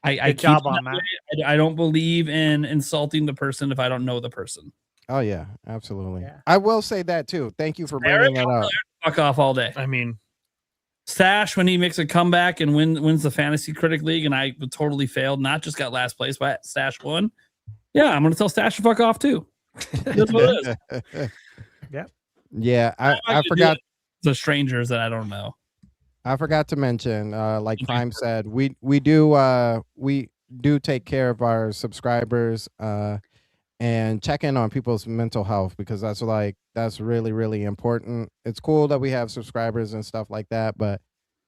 F: I
I: job on that.
F: I don't believe in insulting the person if I don't know the person.
H: Oh yeah, absolutely. Yeah. I will say that too. Thank you for bringing
F: Eric,
H: that up.
F: Fuck off all day.
J: I mean,
F: Stash, when he makes a comeback and wins the Fantasy Critic League, and I totally failed, not just got last place, but Stash won. Yeah, I'm gonna tell Stash to fuck off too. That's what it is.
I: Yep.
H: Yeah, I forgot
F: the strangers that I don't know.
H: I forgot to mention, like Prime said, we do take care of our subscribers and check in on people's mental health, because that's really, really important. It's cool that we have subscribers and stuff like that, but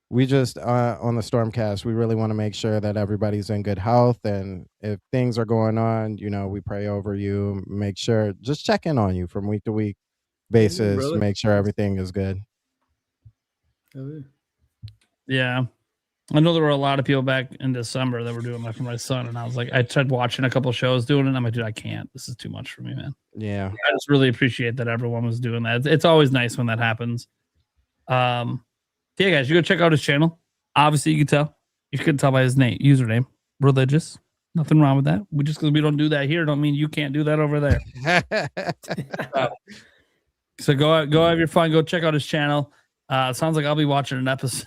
H: we just on the Stormcast, we really want to make sure that everybody's in good health, and if things are going on, you know, we pray over you, make sure, just check in on you from week to week basis, make sure everything is good.
F: Yeah. I know there were a lot of people back in December that were doing that for my son, and I was like, I tried watching a couple shows doing it, and I'm like, dude, I can't. This is too much for me, man.
H: Yeah.
F: I just really appreciate that everyone was doing that. It's always nice when that happens. Yeah, guys, you go check out his channel. Obviously, you can tell. You couldn't tell by his username. Religious. Nothing wrong with that. Just because we don't do that here don't mean you can't do that over there. So go have your fun. Go check out his channel. It sounds like I'll be watching an episode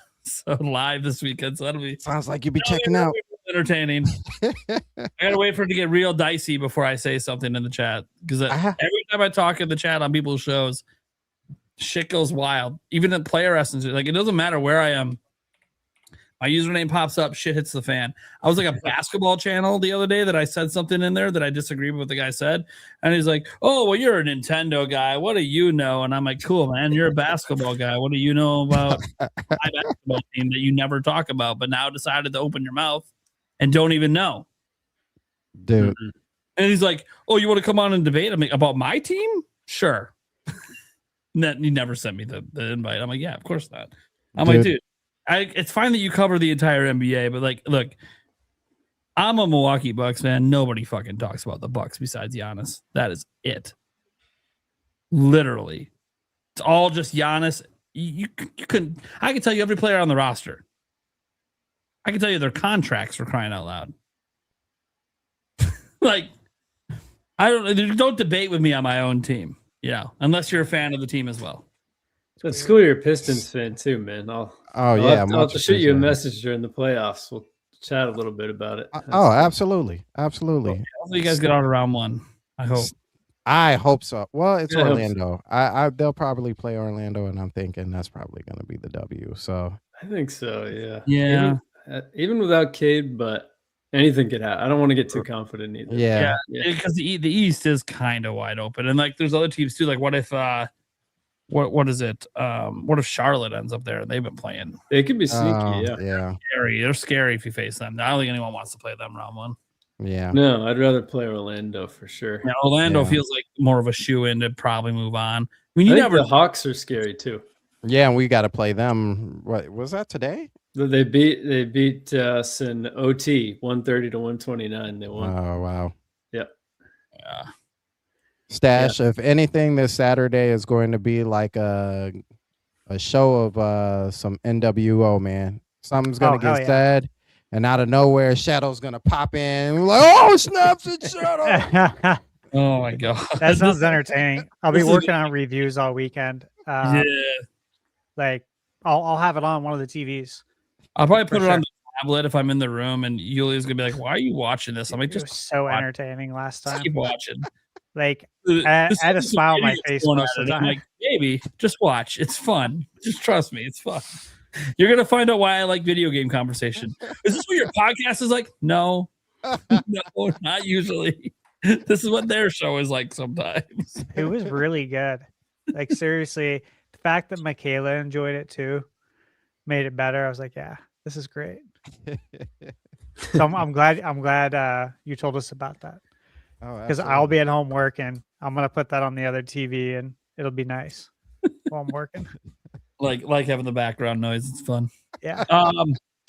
F: live this weekend, so that'll be
H: sounds like you'll be checking out.
F: Entertaining. I gotta wait for it to get real dicey before I say something in the chat, because every time I talk in the chat on people's shows, shit goes wild. Even in player essence, like it doesn't matter where I am. My username pops up, shit hits the fan. I was like a basketball channel the other day that I said something in there that I disagreed with what the guy said. And he's like, "Oh, well, you're a Nintendo guy. What do you know?" And I'm like, "Cool, man. You're a basketball guy. What do you know about my basketball team that you never talk about, but now decided to open your mouth and don't even know?"
H: Dude.
F: And he's like, "Oh, you want to come on and debate?" I'm like, "About my team? Sure." He never sent me the invite. I'm like, "Yeah, of course not." I'm like, dude. It's fine that you cover the entire NBA, but like, look, I'm a Milwaukee Bucks fan. Nobody fucking talks about the Bucks besides Giannis. That is it. Literally, it's all just Giannis. You couldn't. I can tell you every player on the roster. I can tell you their contracts, for crying out loud. Like, don't debate with me on my own team. Unless you're a fan of the team as well.
G: But school you're a Pistons fan too, man. I'll have to shoot you a message during the playoffs. We'll chat a little bit about it.
H: Absolutely.
F: Hopefully you guys get out of round one. I hope
H: so. Well, it's Orlando. They'll probably play Orlando, and I'm thinking that's probably going to be the W. So
G: I think so. Yeah.
F: Yeah.
G: Even without Cade, but anything could happen. I don't want to get too confident either.
H: Yeah.
F: Because the East is kind of wide open, and like there's other teams too. Like what if what is it? What if Charlotte ends up there? They've been playing.
G: They could be sneaky. Yeah.
F: Scary. They're scary if you face them. I don't think anyone wants to play them round one.
H: Yeah.
G: No, I'd rather play Orlando for sure.
F: Yeah, Orlando feels like more of a shoe-in to probably move on. I mean,
G: the Hawks are scary too.
H: Yeah, and we got to play them. What was that today?
G: They beat us in OT 130 to 129. They won.
H: Oh wow.
G: Yep.
F: Yeah.
H: Stash, if anything, this Saturday is going to be like a show of some NWO, man. Something's gonna get said, and out of nowhere, Shadow's gonna pop in. We're like, oh, snaps! It's Shadow.
F: Oh my god,
I: That sounds entertaining. I'll be
F: this is-
I: working on reviews all weekend.
F: Yeah,
I: Like I'll have it on one of the TVs.
F: I'll probably put
I: For
F: it on
I: sure.
F: the tablet if I'm in the room, and Yulia's gonna be like, "Why are you watching this?" I'm like,
I: It was
F: "Just
I: so
F: watch.
I: entertaining last
F: Just
I: time.
F: keep watching."
I: Like
F: This
I: I had a
F: is
I: smile on my
F: idiots
I: face
F: going
I: most
F: at
I: of
F: it.
I: the
F: I'm
I: time.
F: like, "Baby, just watch. It's fun. Just trust me, it's fun." You're gonna find out why I like video game conversation. Is this what your podcast is like? No, no, not usually. This is what their show is like sometimes.
I: It was really good. Like seriously, the fact that Michaela enjoyed it too made it better. I was like, yeah, this is great. So I'm glad you told us about that.
H: Oh,
I: Because I'll be at home working. I'm gonna put that on the other TV and it'll be nice while I'm working.
F: Like having the background noise. It's fun.
I: Yeah.
F: All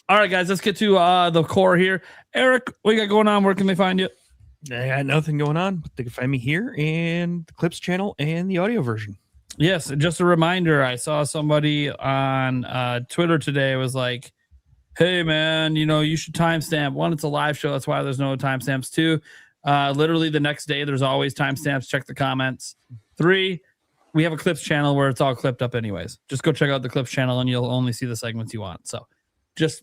F: right, guys, let's get to the core here. Eric, what you got going on? Where can they find you?
J: I got nothing going on, but they can find me here and the Clips channel and the audio version.
F: Yes, just a reminder. I saw somebody on Twitter today was like, "Hey, man, you should timestamp. One, it's a live show. That's why there's no timestamps. Two, literally the next day, there's always timestamps. Check the comments. 3, we have a Clips channel where it's all clipped up anyways. Just go check out the Clips channel and you'll only see the segments you want. So just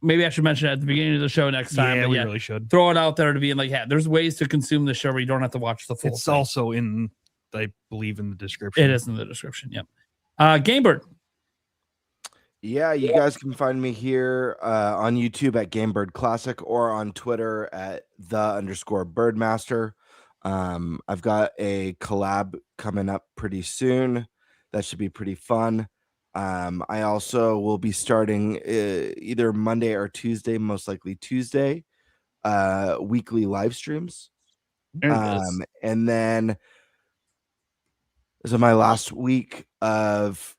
F: maybe I should mention it at the beginning of the show next time.
J: Yeah,
F: but
J: we really should.
F: throw it out there to be like, yeah, there's ways to consume the show where you don't have to watch the full
J: It's
F: thing.
J: also in, I believe, in the description.
F: It is in the description. Yep. Gamebird.
E: Yeah, you guys can find me here on YouTube at GameBird Classic or on Twitter at _Birdmaster. I've got a collab coming up pretty soon. That should be pretty fun. I also will be starting either Monday or Tuesday, most likely Tuesday, weekly live streams. And then this is my last week of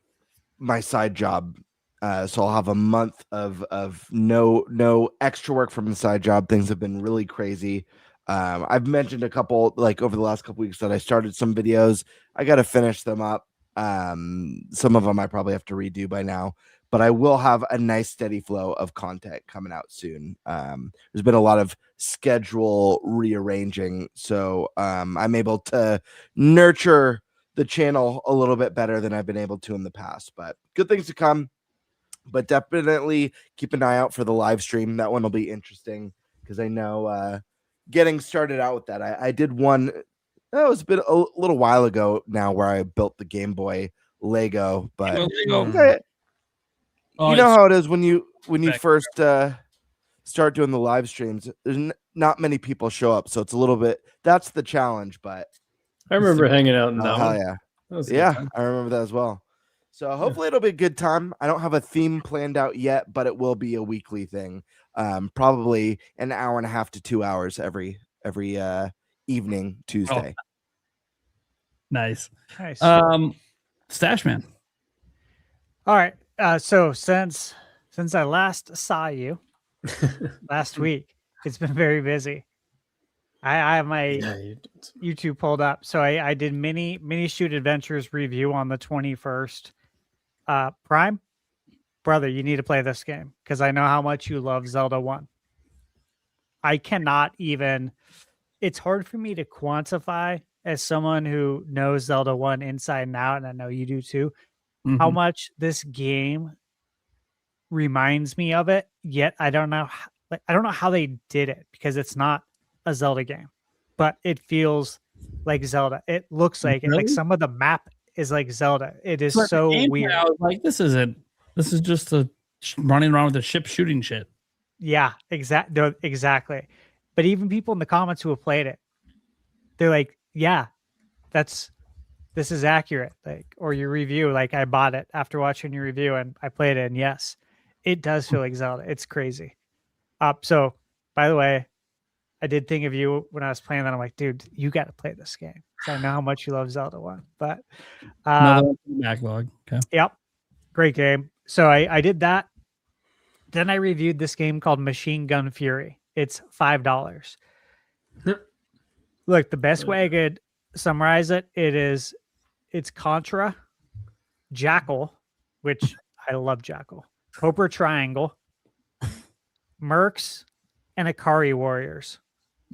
E: my side job. So I'll have a month of no extra work from the side job. Things have been really crazy. I've mentioned a couple, like over the last couple weeks, that I started some videos. I got to finish them up. Some of them I probably have to redo by now, but I will have a nice steady flow of content coming out soon. There's been a lot of schedule rearranging, so I'm able to nurture the channel a little bit better than I've been able to in the past, but good things to come. But definitely keep an eye out for the live stream. That one will be interesting because I know getting started out with that. I did one that was a little while ago now where I built the Game Boy Lego, but
F: Lego.
E: You know how it is when you first start doing the live streams. There's not many people show up, so it's a little bit. That's the challenge. But
G: I remember hanging out in that
E: hell
G: one.
E: yeah,
G: That was a good
E: yeah,
G: time.
E: I remember that as well. So hopefully it'll be a good time. I don't have a theme planned out yet, but it will be a weekly thing. Probably an hour and a half to 2 hours every evening Tuesday.
F: Oh. Nice.
I: Stash
F: Man.
I: All right. So since I last saw you last week, it's been very busy. I have my YouTube pulled up. So I did mini shoot adventures review on the 21st. Prime, brother, you need to play this game because I know how much you love Zelda 1. I cannot even, it's hard for me to quantify as someone who knows Zelda 1 inside and out, and I know you do too, how much this game reminds me of it. Yet I don't know how they did it because it's not a Zelda game, but it feels like Zelda. It looks like it. Like some of the map is like Zelda. It is
F: But
I: so
F: the gameplay,
I: weird.
F: I was like, this is just a running around with a ship shooting shit.
I: Yeah, exactly. But even people in the comments who have played it, they're like, yeah, this is accurate. Like, or your review, like I bought it after watching your review and I played it, and yes, it does feel like Zelda. It's crazy. So by the way, I did think of you when I was playing that. I'm like, dude, you got to play this game. I know how much you love Zelda 1. But
F: backlog. Okay.
I: Yep. Great game. So I did that. Then I reviewed this game called Machine Gun Fury. It's $5. Look, the best way I could summarize it's Contra, Jackal, which I love Jackal, Cobra Triangle, Mercs, and Akari Warriors,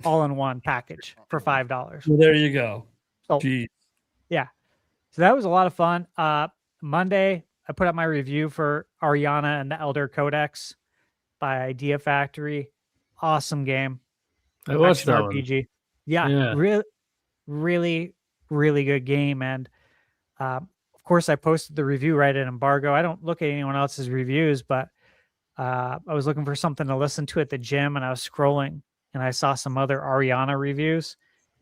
I: all in one package for $5.
F: Well, there you go.
I: So,
F: Jeez.
I: yeah. So that was a lot of fun. Monday, I put up my review for Ariana and the Elder Codex by Idea Factory. Awesome game.
G: I watched that one.
I: RPG. Yeah. Really, really good game. And of course, I posted the review right at embargo. I don't look at anyone else's reviews, but I was looking for something to listen to at the gym, and I was scrolling, and I saw some other Ariana reviews,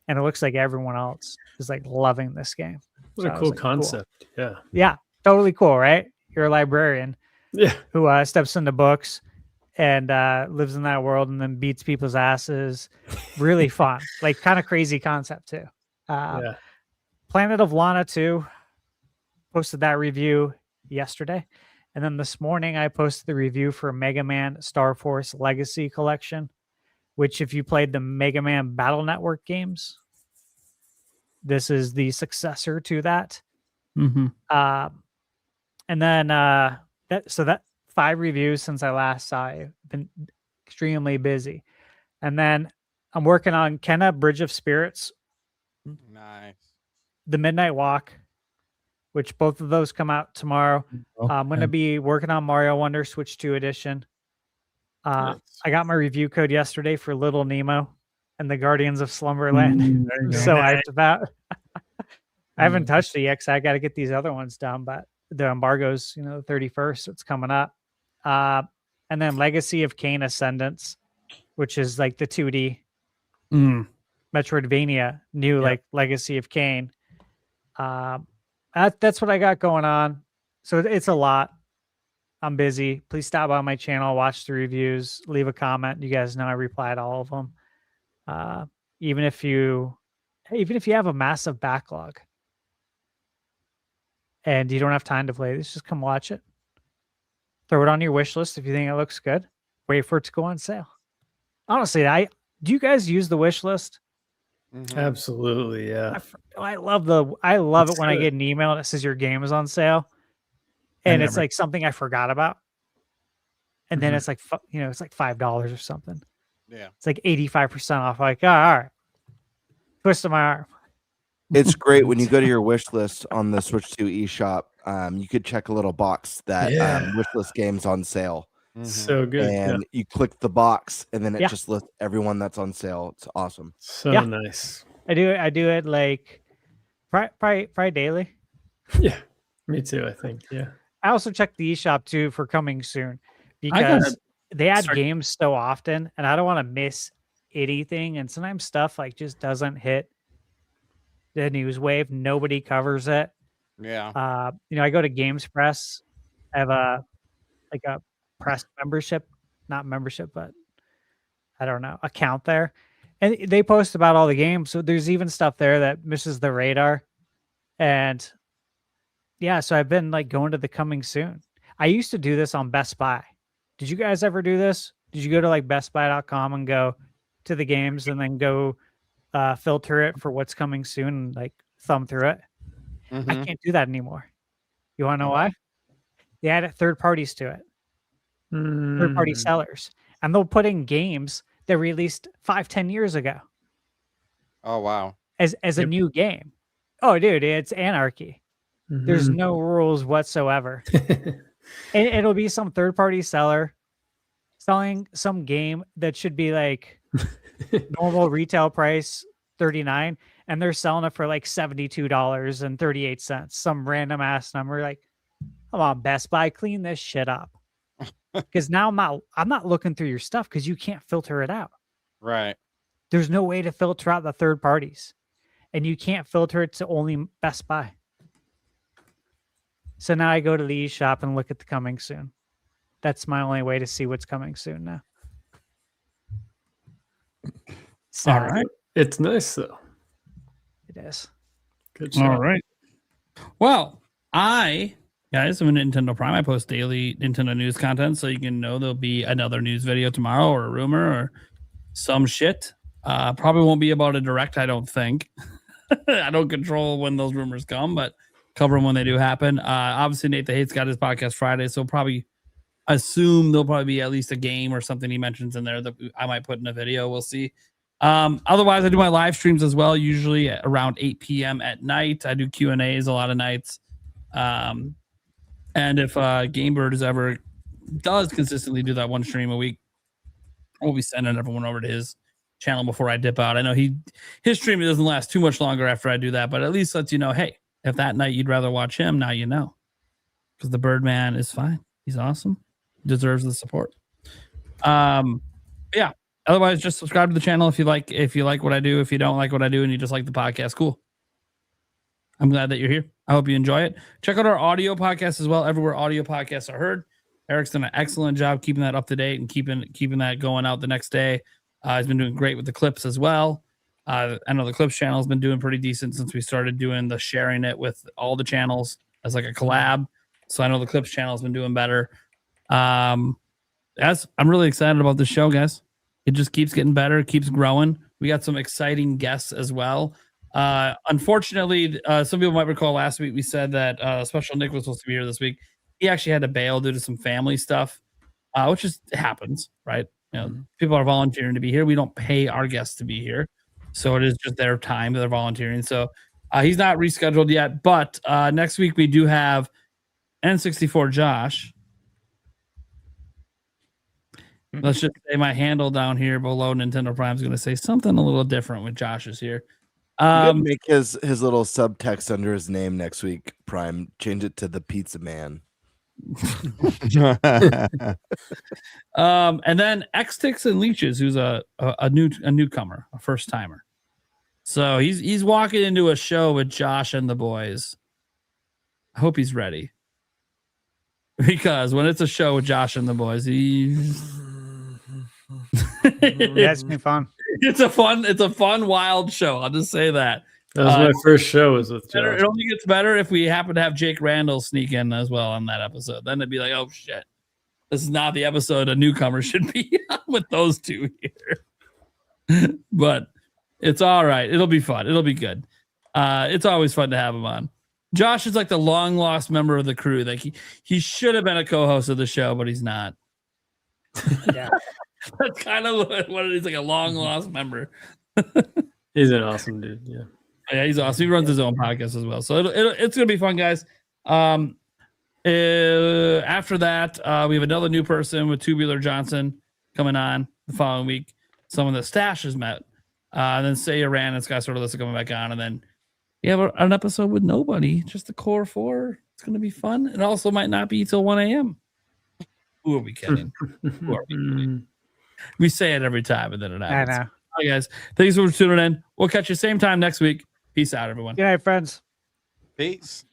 I: and it looks like everyone else is like loving this game.
G: What
I: So
G: a
I: I
G: cool
I: was like,
G: concept. Yeah.
I: Yeah, totally cool, right? You're a librarian
G: Yeah.
I: who steps into books and lives in that world and then beats people's asses. Really fun, like kind of crazy concept too.
G: Yeah.
I: Planet of Lana 2, posted that review yesterday. And then this morning I posted the review for Mega Man Star Force Legacy Collection, which if you played the Mega Man Battle Network games, this is the successor to that.
F: Mm-hmm.
I: And then that 5 reviews since I last saw you. Been extremely busy. And then I'm working on Kenna Bridge of Spirits,
H: Nice.
I: The Midnight Walk, which both of those come out tomorrow. I'm going to be working on Mario Wonder Switch 2 edition. I got my review code yesterday for Little Nemo and the Guardians of Slumberland. I'm so hyped about. I haven't touched it yet because I got to get these other ones done, but the embargo's, the 31st, so it's coming up. And then Legacy of Kain Ascendance, which is like the 2D Metroidvania, new like Legacy of Kain. That's what I got going on. So it's a lot. I'm busy. Please stop by my channel, watch the reviews, leave a comment. You guys know I reply to all of them. Even if you have a massive backlog and you don't have time to play this, just come watch it. Throw it on your wish list if you think it looks good. Wait for it to go on sale. Honestly, do you guys use the wish list?
G: Mm-hmm. Absolutely, yeah.
I: I love it when I get an email that says your game is on sale, and it's like something I forgot about, and then it's like it's like $5 or something.
H: Yeah,
I: it's like 85% off. Like, all right, twist of my arm.
E: It's great when you go to your wish list on the Switch 2 eShop. You could check a little box that wish list games on sale.
G: So good.
E: And you click the box, and then it just lists everyone that's on sale. It's awesome.
G: So nice.
I: I do it like probably daily.
G: Yeah, me too. I think. Yeah.
I: I also check the eShop too for coming soon because they add games so often, and I don't want to miss anything. And sometimes stuff like just doesn't hit the news wave. Nobody covers it.
H: Yeah.
I: I go to Games Press. I have a press membership, not membership, but I don't know, account there. And they post about all the games. So there's even stuff there that misses the radar. And yeah, so I've been like going to the coming soon. I used to do this on Best Buy. Did you guys ever do this? Did you go to like bestbuy.com and go to the games and then go filter it for what's coming soon and like thumb through it?
H: Mm-hmm.
I: I can't do that anymore. You want to know why? They added third parties to it. Third-party sellers, and they'll put in games that released 5-10 years ago.
H: Oh wow!
I: As a new game. Oh, dude, it's anarchy. There's no rules whatsoever, and it'll be some third-party seller selling some game that should be like normal retail price $39, and they're selling it for like $72.38. Some random ass number. Like, come on, Best Buy, clean this shit up. Because now I'm not looking through your stuff because you can't filter it out.
H: Right.
I: There's no way to filter out the third parties, and you can't filter it to only Best Buy. So now I go to the eShop and look at the coming soon. That's my only way to see what's coming soon now.
F: All right.
G: It's nice though.
I: It is.
G: Good job.
F: All right. Well, guys, I'm a Nintendo Prime. I post daily Nintendo news content, so you can know there'll be another news video tomorrow, or a rumor, or some shit. Probably won't be about a direct, I don't think. I don't control when those rumors come, but cover them when they do happen. Obviously, Nate the Hate's got his podcast Friday, so probably assume there'll probably be at least a game or something he mentions in there that I might put in a video. We'll see. Otherwise, I do my live streams as well, usually at around 8 p.m. at night. I do Q&As a lot of nights. And if Gamebird does consistently do that one stream a week, we'll be sending everyone over to his channel before I dip out. I know his stream doesn't last too much longer after I do that, but at least lets you know, hey, if that night you'd rather watch him, now you know. Because the Birdman is fine. He's awesome. Deserves the support. Yeah. Otherwise, just subscribe to the channel if you like what I do. If you don't like what I do and you just like the podcast, cool. I'm glad that you're here. I hope you enjoy it. Check out our audio podcast as well, everywhere audio podcasts are heard. Eric's done an excellent job keeping that up to date and keeping that going out the next day. He's been doing great with the clips as well. I know the clips channel has been doing pretty decent since we started doing the sharing it with all the channels as like a collab. So I know the clips channel has been doing better. I'm really excited about this show, guys. It just keeps getting better, keeps growing. We got some exciting guests as well. Unfortunately, some people might recall last week we said that Special Nick was supposed to be here this week. He actually had to bail due to some family stuff, which just happens, right? You know, people are volunteering to be here. We don't pay our guests to be here, so it is just their time that they're volunteering. So he's not rescheduled yet, but next week we do have N64 Josh. Let's just say my handle down here below Nintendo Prime is going to say something a little different when Josh is here.
E: Make his little subtext under his name next week, Prime. Change it to the Pizza Man.
F: And then X-Tix and Leeches, who's a newcomer, a first timer. So he's walking into a show with Josh and the boys. I hope he's ready. Because when it's a show with Josh and the boys,
I: That's been fun.
F: It's a fun, wild show. I'll just say that.
G: That was my first show was with Josh.
F: It only gets better if we happen to have Jake Randall sneak in as well on that episode. Then it'd be like, oh shit, this is not the episode a newcomer should be on with those two here. But it's all right. It'll be fun. It'll be good. It's always fun to have him on. Josh is like the long lost member of the crew. Like he should have been a co-host of the show, but he's not.
I: Yeah.
F: That's kind of what it is, like a long lost member.
G: He's an awesome dude. Yeah.
F: Yeah, he's awesome. He runs his own podcast as well. So it's going to be fun, guys. After that, we have another new person with Tubular Johnson coming on the following week. Someone that Stash has met. And then Say Iran and Sky Sort of List coming back on. And then we have an episode with nobody, just the core four. It's going to be fun. It also might not be till 1 a.m. Who are we kidding? Who are we kidding? We say it every time, and then it happens.
I: I know.
F: All right, guys. Thanks for tuning in. We'll catch you same time next week. Peace out, everyone.
I: Good night, friends.
H: Peace.